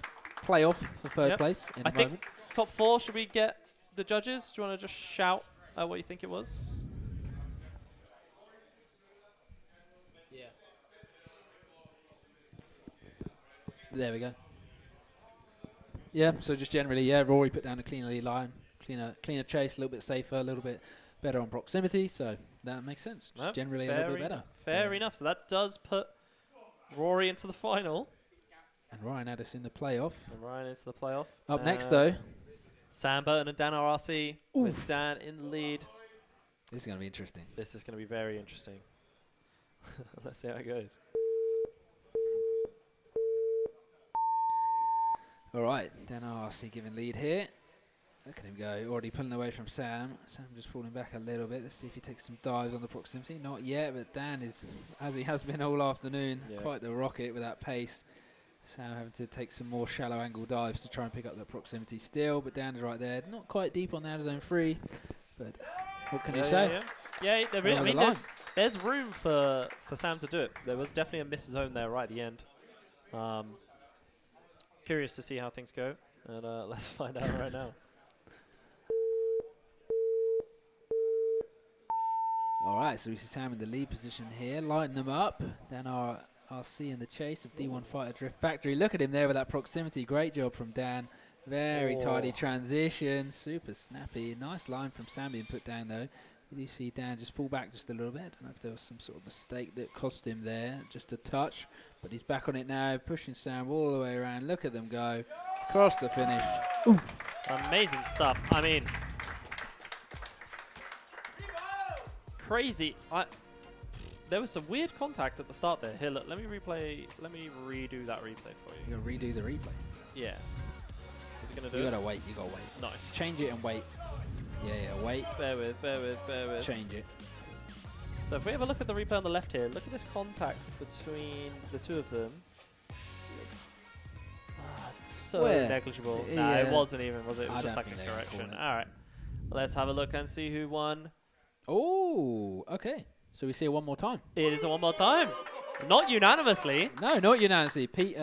playoff for third place in a moment. I think
top 4. Should we get the judges? Do you want to just shout what you think it was?
There we go. Yeah, so just generally, Rory put down a cleaner lead line, cleaner chase, a little bit safer, a little bit better on proximity, so that makes sense. Just generally a little bit better.
Fair enough. So that does put Rory into the final.
And Ryan Addis in the playoff.
Up
next, though,
Sam Burton and Dan RRC with Dan in the lead.
This is going to be interesting.
This is going to be very interesting. Let's see how it goes.
All right, Dan RRC giving lead here. Look at him go, already pulling away from Sam. Sam just falling back a little bit. Let's see if he takes some dives on the proximity. Not yet, but Dan is, as he has been all afternoon, quite the rocket with that pace. Sam having to take some more shallow angle dives to try and pick up that proximity still, but Dan is right there. Not quite deep on the outer zone 3, but what can you say?
Yeah, there really, I mean, there's room for Sam to do it. There was definitely a miss zone there right at the end. Curious to see how things go, and let's find out right now.
All right, so we see Sam in the lead position here, lighting them up. Dan RRC in the chase of D1 Fighter Drift Factory. Look at him there with that proximity. Great job from Dan. Very tidy transition, super snappy. Nice line from Sam being put down though. You do see Dan just fall back just a little bit. I don't know if there was some sort of mistake that cost him there, just a touch. But he's back on it now, pushing Sam all the way around. Look at them go. Across the finish. Oof.
Amazing stuff. I mean, crazy. There was some weird contact at the start there. Here, look, let me redo that replay for you.
You're going to redo the replay?
Yeah. Is it going to do it?
You got to wait, you got to wait.
Nice.
Change it and wait. Yeah, wait.
Bear with.
Change it.
So if we have a look at the replay on the left here, look at this contact between the two of them. So negligible. No, it wasn't even, was it? It was just like a correction. All right. Let's have a look and see who won.
Oh, okay. So we see it one more time.
It is a one more time. Not unanimously.
No, not unanimously. Pete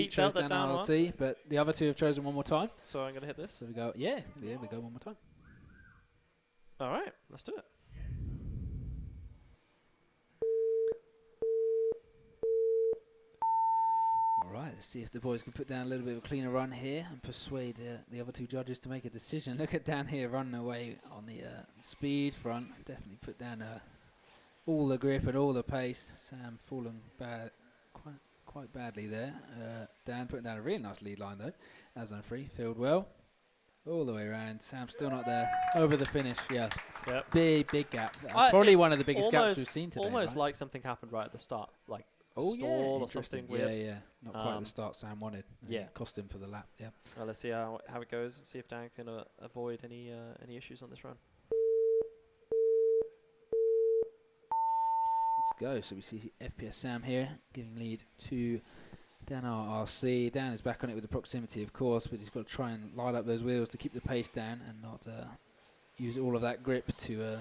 chose Dan
down
RLC, but the other two have chosen one more time.
So I'm going to hit this.
So we go, we go one more time.
All right, let's do it.
All right, let's see if the boys can put down a little bit of a cleaner run here and persuade the other two judges to make a decision. Look at Dan here running away on the speed front. Definitely put down all the grip and all the pace. Sam falling quite badly there. Dan putting down a really nice lead line though. As on 3, filled well. All the way around. Sam still not there. Over the finish, yeah.
Yep.
Big gap. Probably one of the biggest gaps we've seen today.
Almost like something happened right at the start. Like stall or something weird.
Yeah. Not quite the start Sam wanted. Cost him for the lap, yeah.
Well, let's see how it goes. See if Dan can avoid any issues on this run.
Let's go. So we see FPS Sam here giving lead to Dan RRC. Dan is back on it with the proximity, of course, but he's got to try and light up those wheels to keep the pace down and not use all of that grip to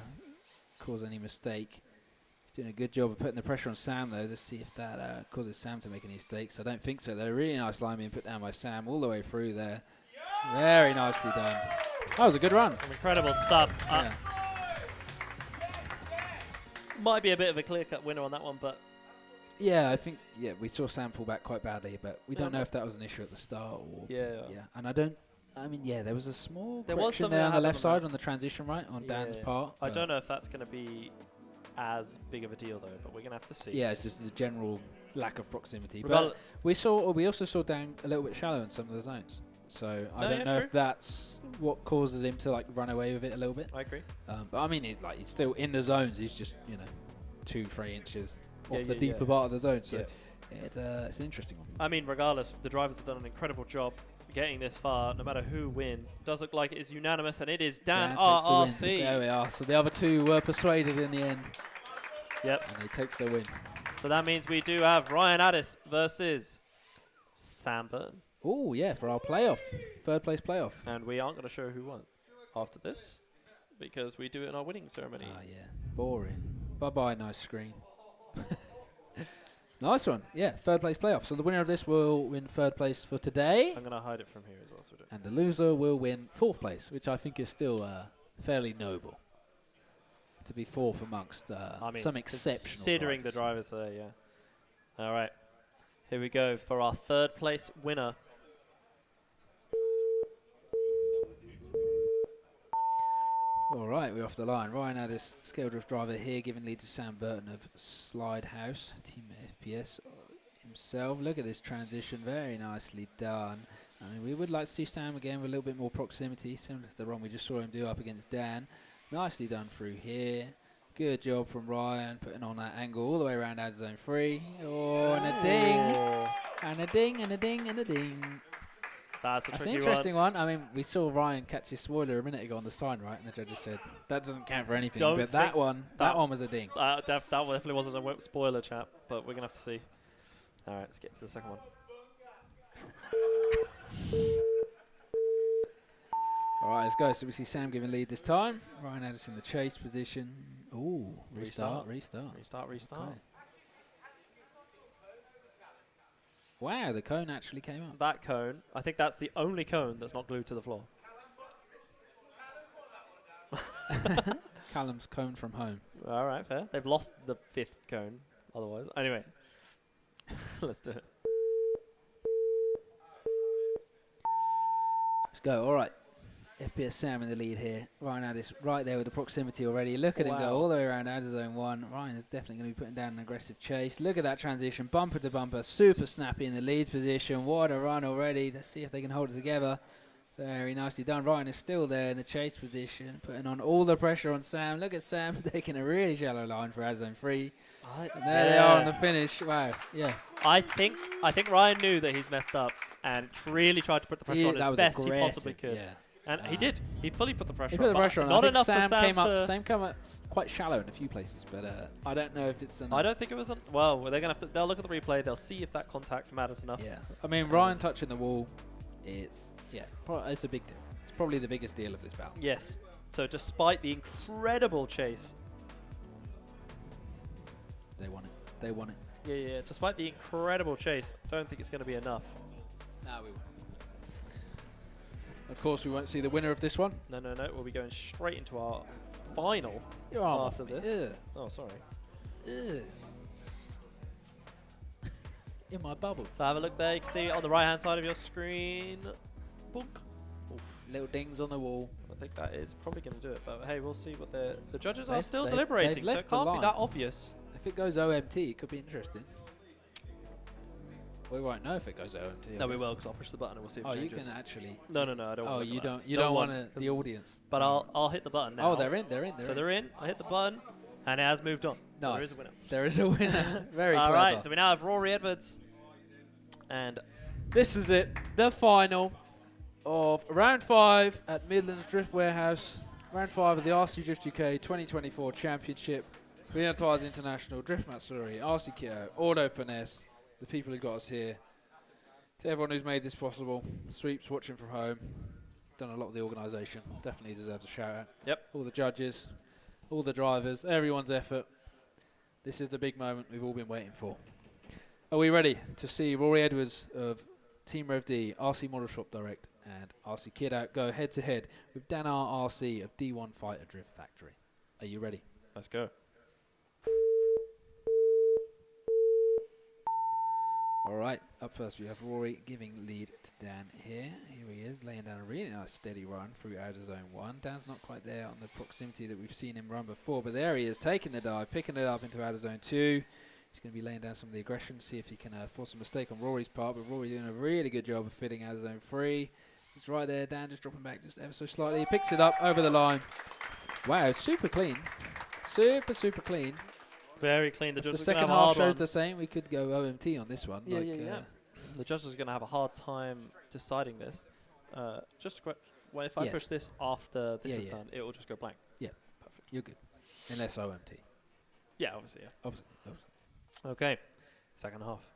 cause any mistake. He's doing a good job of putting the pressure on Sam, though. Let's see if that causes Sam to make any mistakes. I don't think so, though. Really nice line being put down by Sam all the way through there. Very nicely done. That was a good run.
Some incredible stuff. Might be a bit of a clear-cut winner on that one, but...
Yeah, I think we saw Sam fall back quite badly, but we don't know if that was an issue at the start or and there was a small correction there on the left side on the transition right on Dan's part.
I don't know if that's going to be as big of a deal though, but we're going to have to see.
Yeah, it's just the general lack of proximity. But we also saw Dan a little bit shallow in some of the zones. So I don't know if that's what causes him to like run away with it a little bit.
I agree.
But I mean, he's still in the zones. He's just 2-3 inches off the deeper part of the zone. So it's an interesting one.
I mean, regardless, the drivers have done an incredible job getting this far. No matter who wins, it does look like it is unanimous, and it is Dan RRC.
There we are. So the other two were persuaded in the end.
Yep.
And he takes the win.
So that means we do have Ryan Addis versus Sam Burton.
Oh, yeah, for our playoff. Third place playoff.
And we aren't going to show who won after this because we do it in our winning ceremony.
Ah, yeah. Boring. Bye-bye, nice screen. Nice one. Yeah, third place playoff. So the winner of this will win third place for today.
I'm going to hide it from here as well. So
and the loser will win fourth place, which I think is still fairly noble. To be fourth amongst some exceptional
considering
drivers.
The drivers there, yeah. All right. Here we go for our third place winner.
All right, we're off the line. Ryan Addis, scale drift driver here, giving lead to Sam Burton of Slide House, team FPS himself. Look at this transition, very nicely done. I mean, we would like to see Sam again with a little bit more proximity, similar to the run we just saw him do up against Dan. Nicely done through here. Good job from Ryan, putting on that angle all the way around out of zone 3. Oh, and a ding. And a ding, and a ding, and a ding.
That's
an interesting one. I mean, we saw Ryan catch his spoiler a minute ago on the sign, right? And the judges said, that doesn't count for anything. But that one was a ding.
That definitely wasn't a spoiler, chap, but we're going to have to see. All right, let's get to the second one.
All right, let's go. So we see Sam giving lead this time. Ryan Addison in the chase position. Ooh, restart. Okay. Wow, the cone actually came up.
That cone, I think that's the only cone that's not glued to the floor.
Callum's cone from home.
All right, fair. They've lost the 5th cone otherwise. Anyway, let's do it.
Let's go. All right. FPS Sam in the lead here. Ryan Addis right there with the proximity already. Look at him go all the way around out of zone 1. Ryan is definitely going to be putting down an aggressive chase. Look at that transition. Bumper to bumper. Super snappy in the lead position. What a run already. Let's see if they can hold it together. Very nicely done. Ryan is still there in the chase position, putting on all the pressure on Sam. Look at Sam taking a really shallow line for out of zone 3. And there they are on the finish. Wow. Yeah.
I think Ryan knew that he's messed up and really tried to put the pressure on as best he possibly could.
Yeah.
And he did. He fully put the pressure
he
on.
Put the pressure on.
Not
I
enough
think
for Sam
came
to...
up. Sam came up quite shallow in a few places, but I don't know if it's enough.
I don't think it was. Well, they're gonna have to. They'll look at the replay. They'll see if that contact matters enough.
Yeah. I mean, Ryan touching the wall, it's a big deal. It's probably the biggest deal of this battle.
Yes. So despite the incredible chase,
they won it. They won it.
Yeah. Despite the incredible chase, I don't think it's going to be enough.
No, we won't. Of course, we won't see the winner of this one.
No. We'll be going straight into our final after this.
Ugh.
Oh, sorry.
Ugh. In my bubble.
So have a look there. You can see on the right-hand side of your screen. Book.
Oof. Little dings on the wall.
I think that is probably going to do it. But hey, we'll see what the judges are still deliberating. So it can't be that obvious.
If it goes OMT, it could be interesting. We won't know if it goes OMT.
No, we will, because I'll push the button and we'll see if it changes.
You can actually...
No, I don't want to.
You don't want the audience.
But I'll hit the button now.
Oh, they're in.
So they're in. I hit the button, and it has moved on.
Nice.
So
there is a winner. Very clever.
All right, so we now have Rory Edwards. And
this is it. The final of round 5 at Midlands Drift Warehouse. Round 5 of the RC Drift UK 2024 Championship. Leontards International, Drift Matsuri, RC Kito, Auto Finesse. The people who got us here, to everyone who's made this possible, Sweeps watching from home, done a lot of the organisation, definitely deserves a shout out.
Yep.
All the judges, all the drivers, everyone's effort. This is the big moment we've all been waiting for. Are we ready to see Rory Edwards of Team Rev D, RC Model Shop Direct and RC Kid Out go head to head with Dan R RC of D1 Fighter Drift Factory? Are you ready?
Let's go.
All right, up first we have Rory giving lead to Dan here. Here he is, laying down a really nice steady run through out of zone 1. Dan's not quite there on the proximity that we've seen him run before, but there he is, taking the dive, picking it up into out of zone 2. He's going to be laying down some of the aggression, see if he can force a mistake on Rory's part, but Rory doing a really good job of fitting out of zone 3. He's right there, Dan just dropping back just ever so slightly. He picks it up over the line. Wow, super clean. Super clean.
Very clean.
The second half shows the same. We could go OMT on this one.
Yeah. The judges are going to have a hard time deciding this. Just a quick, well, if I push this after this is done, it will just go blank.
Yeah, perfect. You're good. Unless OMT.
Yeah, obviously, yeah.
Obviously.
Okay, second half.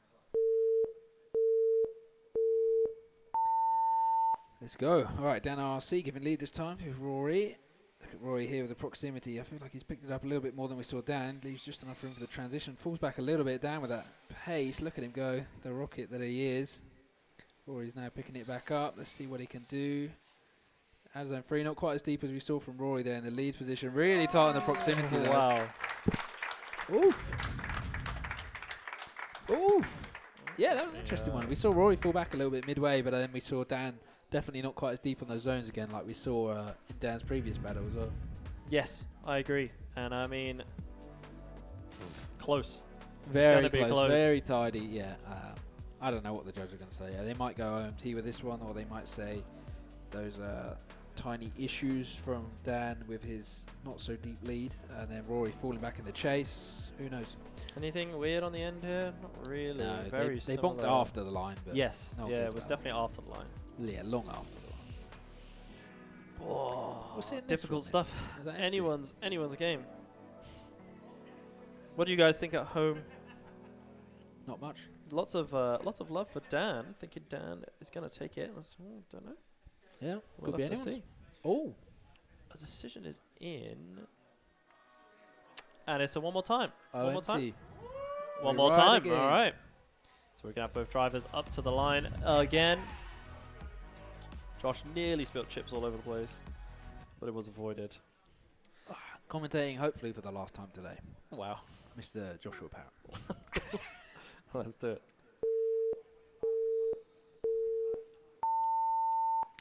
Let's go. All right, Dan RC giving lead this time to Rory. Look at Rory here with the proximity. I feel like he's picked it up a little bit more than we saw Dan. Leaves just enough room for the transition. Falls back a little bit down with that pace. Look at him go, the rocket that he is. Rory's now picking it back up. Let's see what he can do. Out of zone 3, not quite as deep as we saw from Rory there in the lead position. Really tight on the proximity there.
Wow.
Oof. Oof. Yeah, that was an interesting one. We saw Rory fall back a little bit midway, but then we saw Dan definitely not quite as deep on those zones again like we saw in Dan's previous battle as well.
Yes, I agree. And I mean, close.
Very close, very tidy, yeah. I don't know what the judges are going to say. They might go OMT with this one, or they might say those tiny issues from Dan with his not so deep lead, and then Rory falling back in the chase. Who knows?
Anything weird on the end here? Not really.
No,
Very
they bonked after the line. But
yes,
no
yeah, it was definitely after the line.
Yeah, long after the line.
Oh,
What's in this
difficult
one,
stuff.
Is that empty?
Anyone's game. What do you guys think at home?
Not much.
Lots of love for Dan. Thinking Dan is going to take it. Don't know.
Yeah,
We'll
could be
have to
anyone's.
see.
Oh,
A decision is in, and it's a one more time. One more time. One more time.
again.
All right. So we're gonna have both drivers up to the line again. Josh nearly spilled chips all over the place, but it was avoided.
Commentating hopefully for the last time today.
Wow.
Mr. Joshua Parrott.
Let's do it.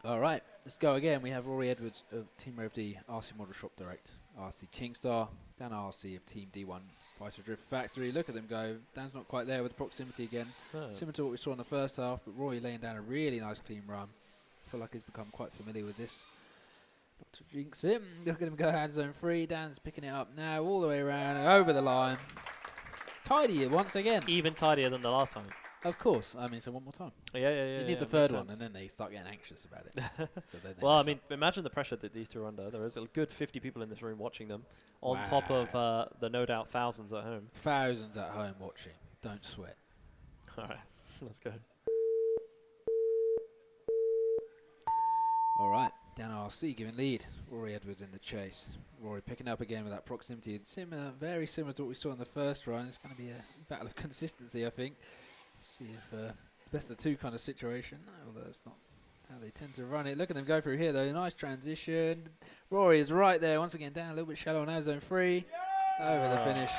All right, let's go again. We have Rory Edwards of Team Rev D, RC Model Shop Direct, RC Kingstar, Dan RC of Team D1 Fighter Drift Factory. Look at them go. Dan's not quite there with the proximity again. Similar to what we saw in the first half, but Rory laying down a really nice clean run. I feel like he's become quite familiar with this. Not to jinx him. Look at him go out zone 3. Dan's picking it up now all the way around, over the line. Tidy once again.
Even tidier than the last time.
Of course. I mean, so one more time.
Yeah.
You need the third one, and then they start getting anxious about it. So they
well, I mean, imagine the pressure that these two are under. There is a good 50 people in this room watching them, on top of the no doubt thousands at home.
Thousands at home watching. Don't sweat.
All right, let's go.
All right, Dan RC giving lead. Rory Edwards in the chase. Rory picking up again with that proximity. It's similar, very similar to what we saw in the first run. It's going to be a battle of consistency, I think. See if best of two kind of situation. Although that's not how they tend to run it. Look at them go through here though. Nice transition. Rory is right there once again. Down a little bit shallow now. Zone 3. Over the finish.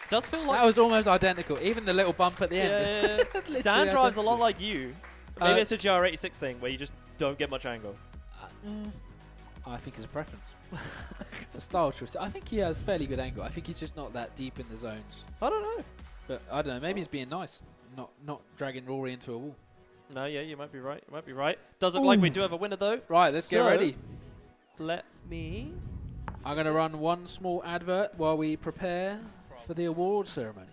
Does feel like
that was almost identical. Even the little bump at the end.
Yeah. Dan drives a lot like you. Maybe it's a GR86 thing where you just don't get much angle.
I think it's a preference. It's a style choice. I think he has fairly good angle. I think he's just not that deep in the zones.
I don't know.
But I don't know. Maybe he's being nice. Not dragging Rory into a wall.
No, yeah, you might be right. You might be right. Does look like we do have a winner though.
Right, let's get ready.
Let me.
I'm going to run one small advert while we prepare for the award ceremony.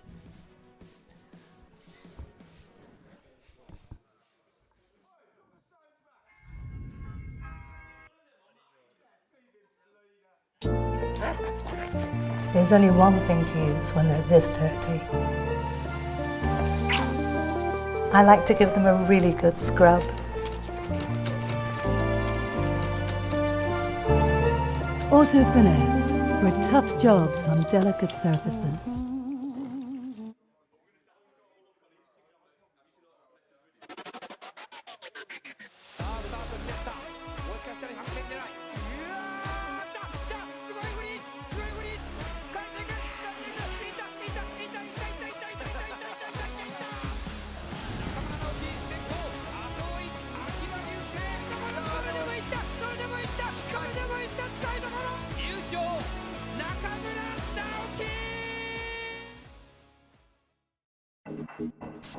There's only one thing to use when they're this dirty. I like to give them a really good scrub.
Auto Finesse for tough jobs on delicate surfaces.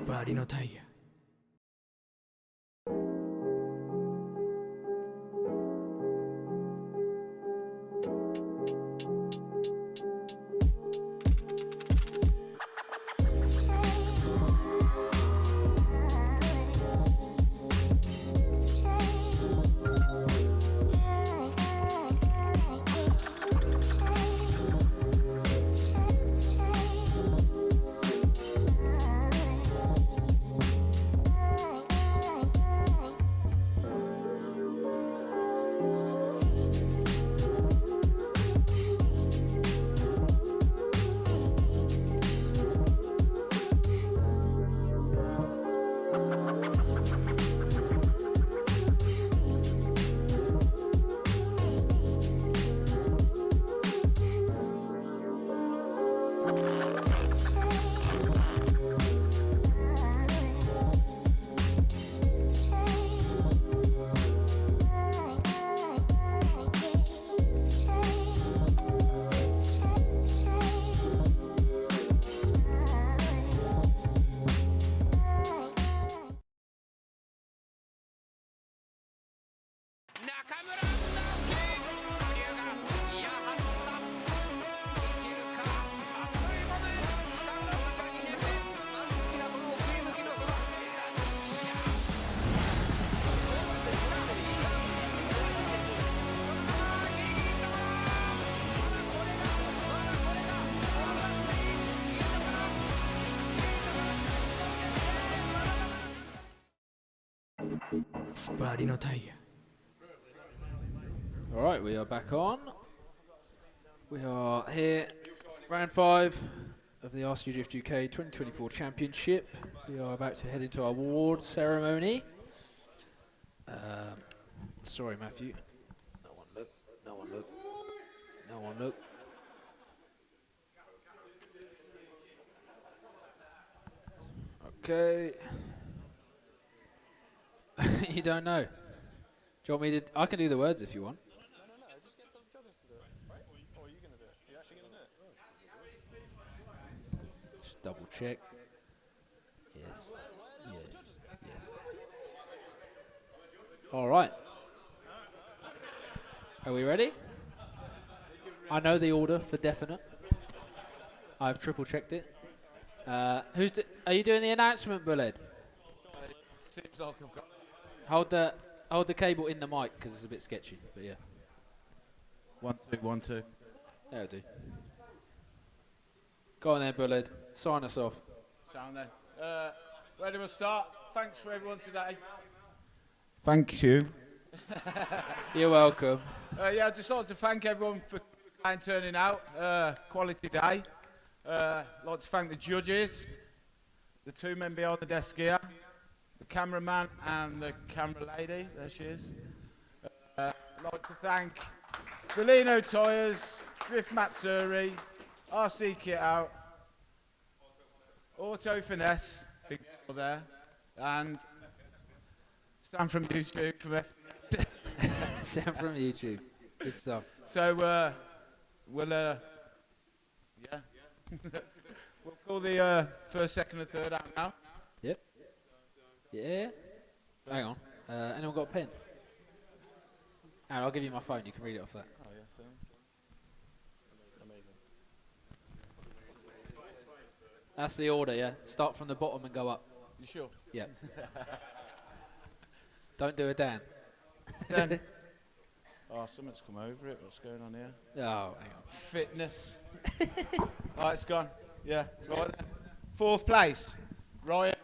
Body no tire. Bari no taiya.
All right, we are back on. We are here, round 5 of the RC Drift UK 2024 Championship. We are about to head into our award ceremony. Sorry, Matthew. No one look. No one look. No one look. Okay. You don't know. Do you want me to? I can do the words if you want.
No, just get the judges to do it, right? Or are you going to do it? Are you actually going to do it?
Just double check. Yes. Yes. Yes. All right. Are we ready? I know the order for definite. I've triple checked it. Are you doing the announcement, Bullet?
Seems like I've got.
Hold the cable in the mic because it's a bit sketchy. But yeah.
1, 2, 1, 2.
That'll do. Go on then, Bullet. Sign us off.
Sound then. Where do we start? Thanks for everyone today. Thank you.
You're welcome.
Yeah, I just wanted to thank everyone for turning out. Quality day. Like to thank the judges, the 2 men behind the desk here, the cameraman and the camera lady. There she is. I'd like to thank Bellino Tyres, Drift Matsuri, RC Kit Out, Auto Finesse, big deal there, and Sam from YouTube from
Sam from YouTube. Good stuff.
So we'll yeah. We'll call the first, second, and third out now.
Yep. Yeah. Hang on. Anyone got a pen? Aaron, I'll give you my phone. You can read it off that.
Oh, yeah, Sam. Amazing.
That's the order, yeah? Start from the bottom and go up.
You sure?
Yeah. Don't do a Dan.
Dan. Oh, something's come over it. What's going on here?
Oh, hang on.
Fitness. Oh, it's gone. Yeah. Right then. 4th place. Ryan.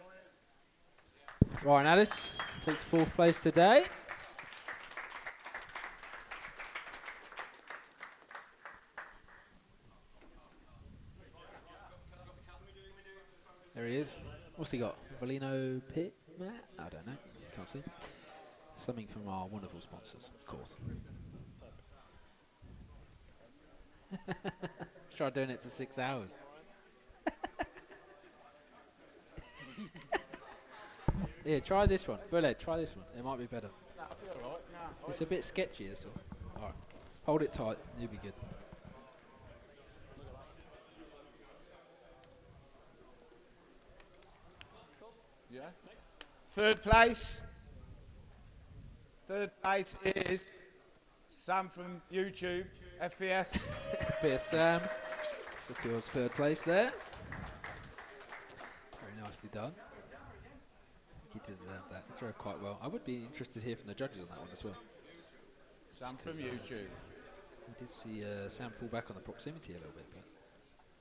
Ryan Alice takes 4th place today. There he is. What's he got? Valino Pit Mat? I don't know. Can't see. Something from our wonderful sponsors, of course. Try doing it for 6 hours. Here, try this one. Bullet, try this one. It might be better.
That'll be all right. Nah,
It's a bit sketchy, that's all. All right. Hold it tight. You'll be good.
Yeah. Next. 3rd place. 3rd place is Sam from YouTube, FPS.
FPS Sam secures 3rd place there. Very nicely done. He deserved that. He drove quite well. I would be interested to hear from the judges on that one as well.
Sam from YouTube.
We did see Sam fall back on the proximity a little bit, but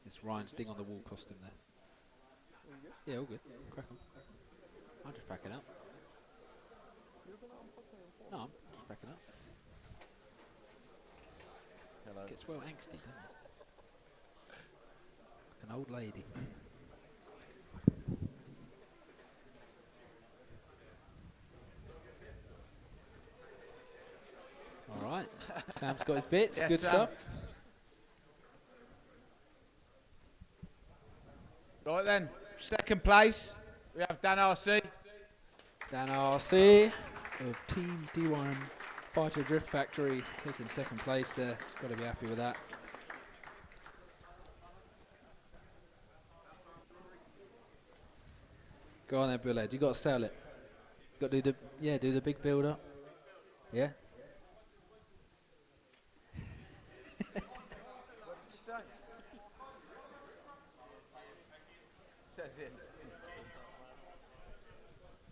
it's Ryan's ding on the wall cost him there. Yeah, all good. Crack on. I'm just backing up. No, I'm just backing up.
Hello.
Gets well angsty, doesn't it? Like an old lady. All right. Sam's got his bits.
Yes,
good
Sam.
stuff.
Right then, 2nd place, we have Dan RC.
Dan RC of Team D1 Fighter Drift Factory taking 2nd place there. Got to be happy with that. Go on then, Bullet. You got to sell it. Got to do the big build up. Yeah.
Says it.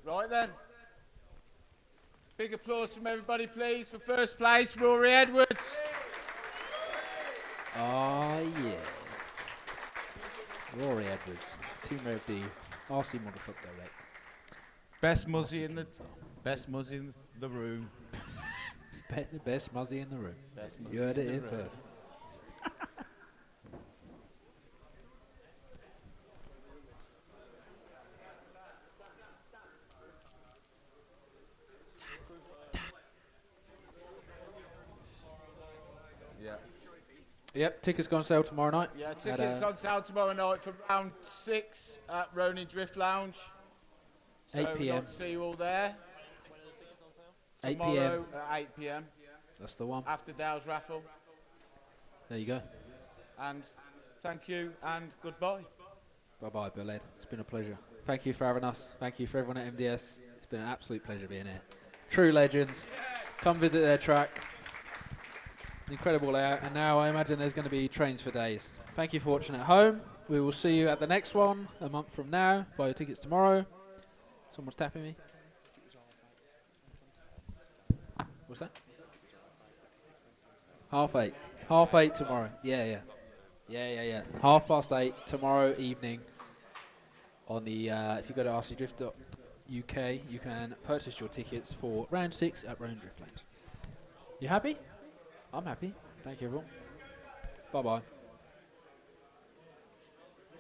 Right then. Big applause from everybody, please, for 1st place, Rory Edwards.
Oh, yeah. Rory Edwards, Team Rev D, RC Motorshop Direct.
Best muzzy in the
the room.
Best muzzy in the room.
Best
You
muzzy
heard
in
it
the
here
room.
first.
Yeah.
Yep, tickets go on sale tomorrow night.
Yeah,
at,
tickets on sale tomorrow night for round 6 at Ronin Drift Lounge. So
8 p.m.
we'd like to see you all there.
8
Tomorrow
p.m.
at 8 p.m.
That's the one.
After Dale's raffle.
There you go.
And thank you and goodbye.
Bye-bye, Bill Ed. It's been a pleasure. Thank you for having us. Thank you for everyone at MDS. It's been an absolute pleasure being here. True legends. Come visit their track. Incredible layout. And now I imagine there's going to be trains for days. Thank you for watching at home. We will see you at the next one a month from now. Buy your tickets tomorrow. Someone's tapping me. What's that? 8:30. 8:30 tomorrow. Yeah. 8:30 tomorrow evening. On the if you go to rcdrift.uk, you can purchase your tickets for round 6 at Rowan Drift Lounge. You happy? I'm happy. Thank you, everyone. Bye bye.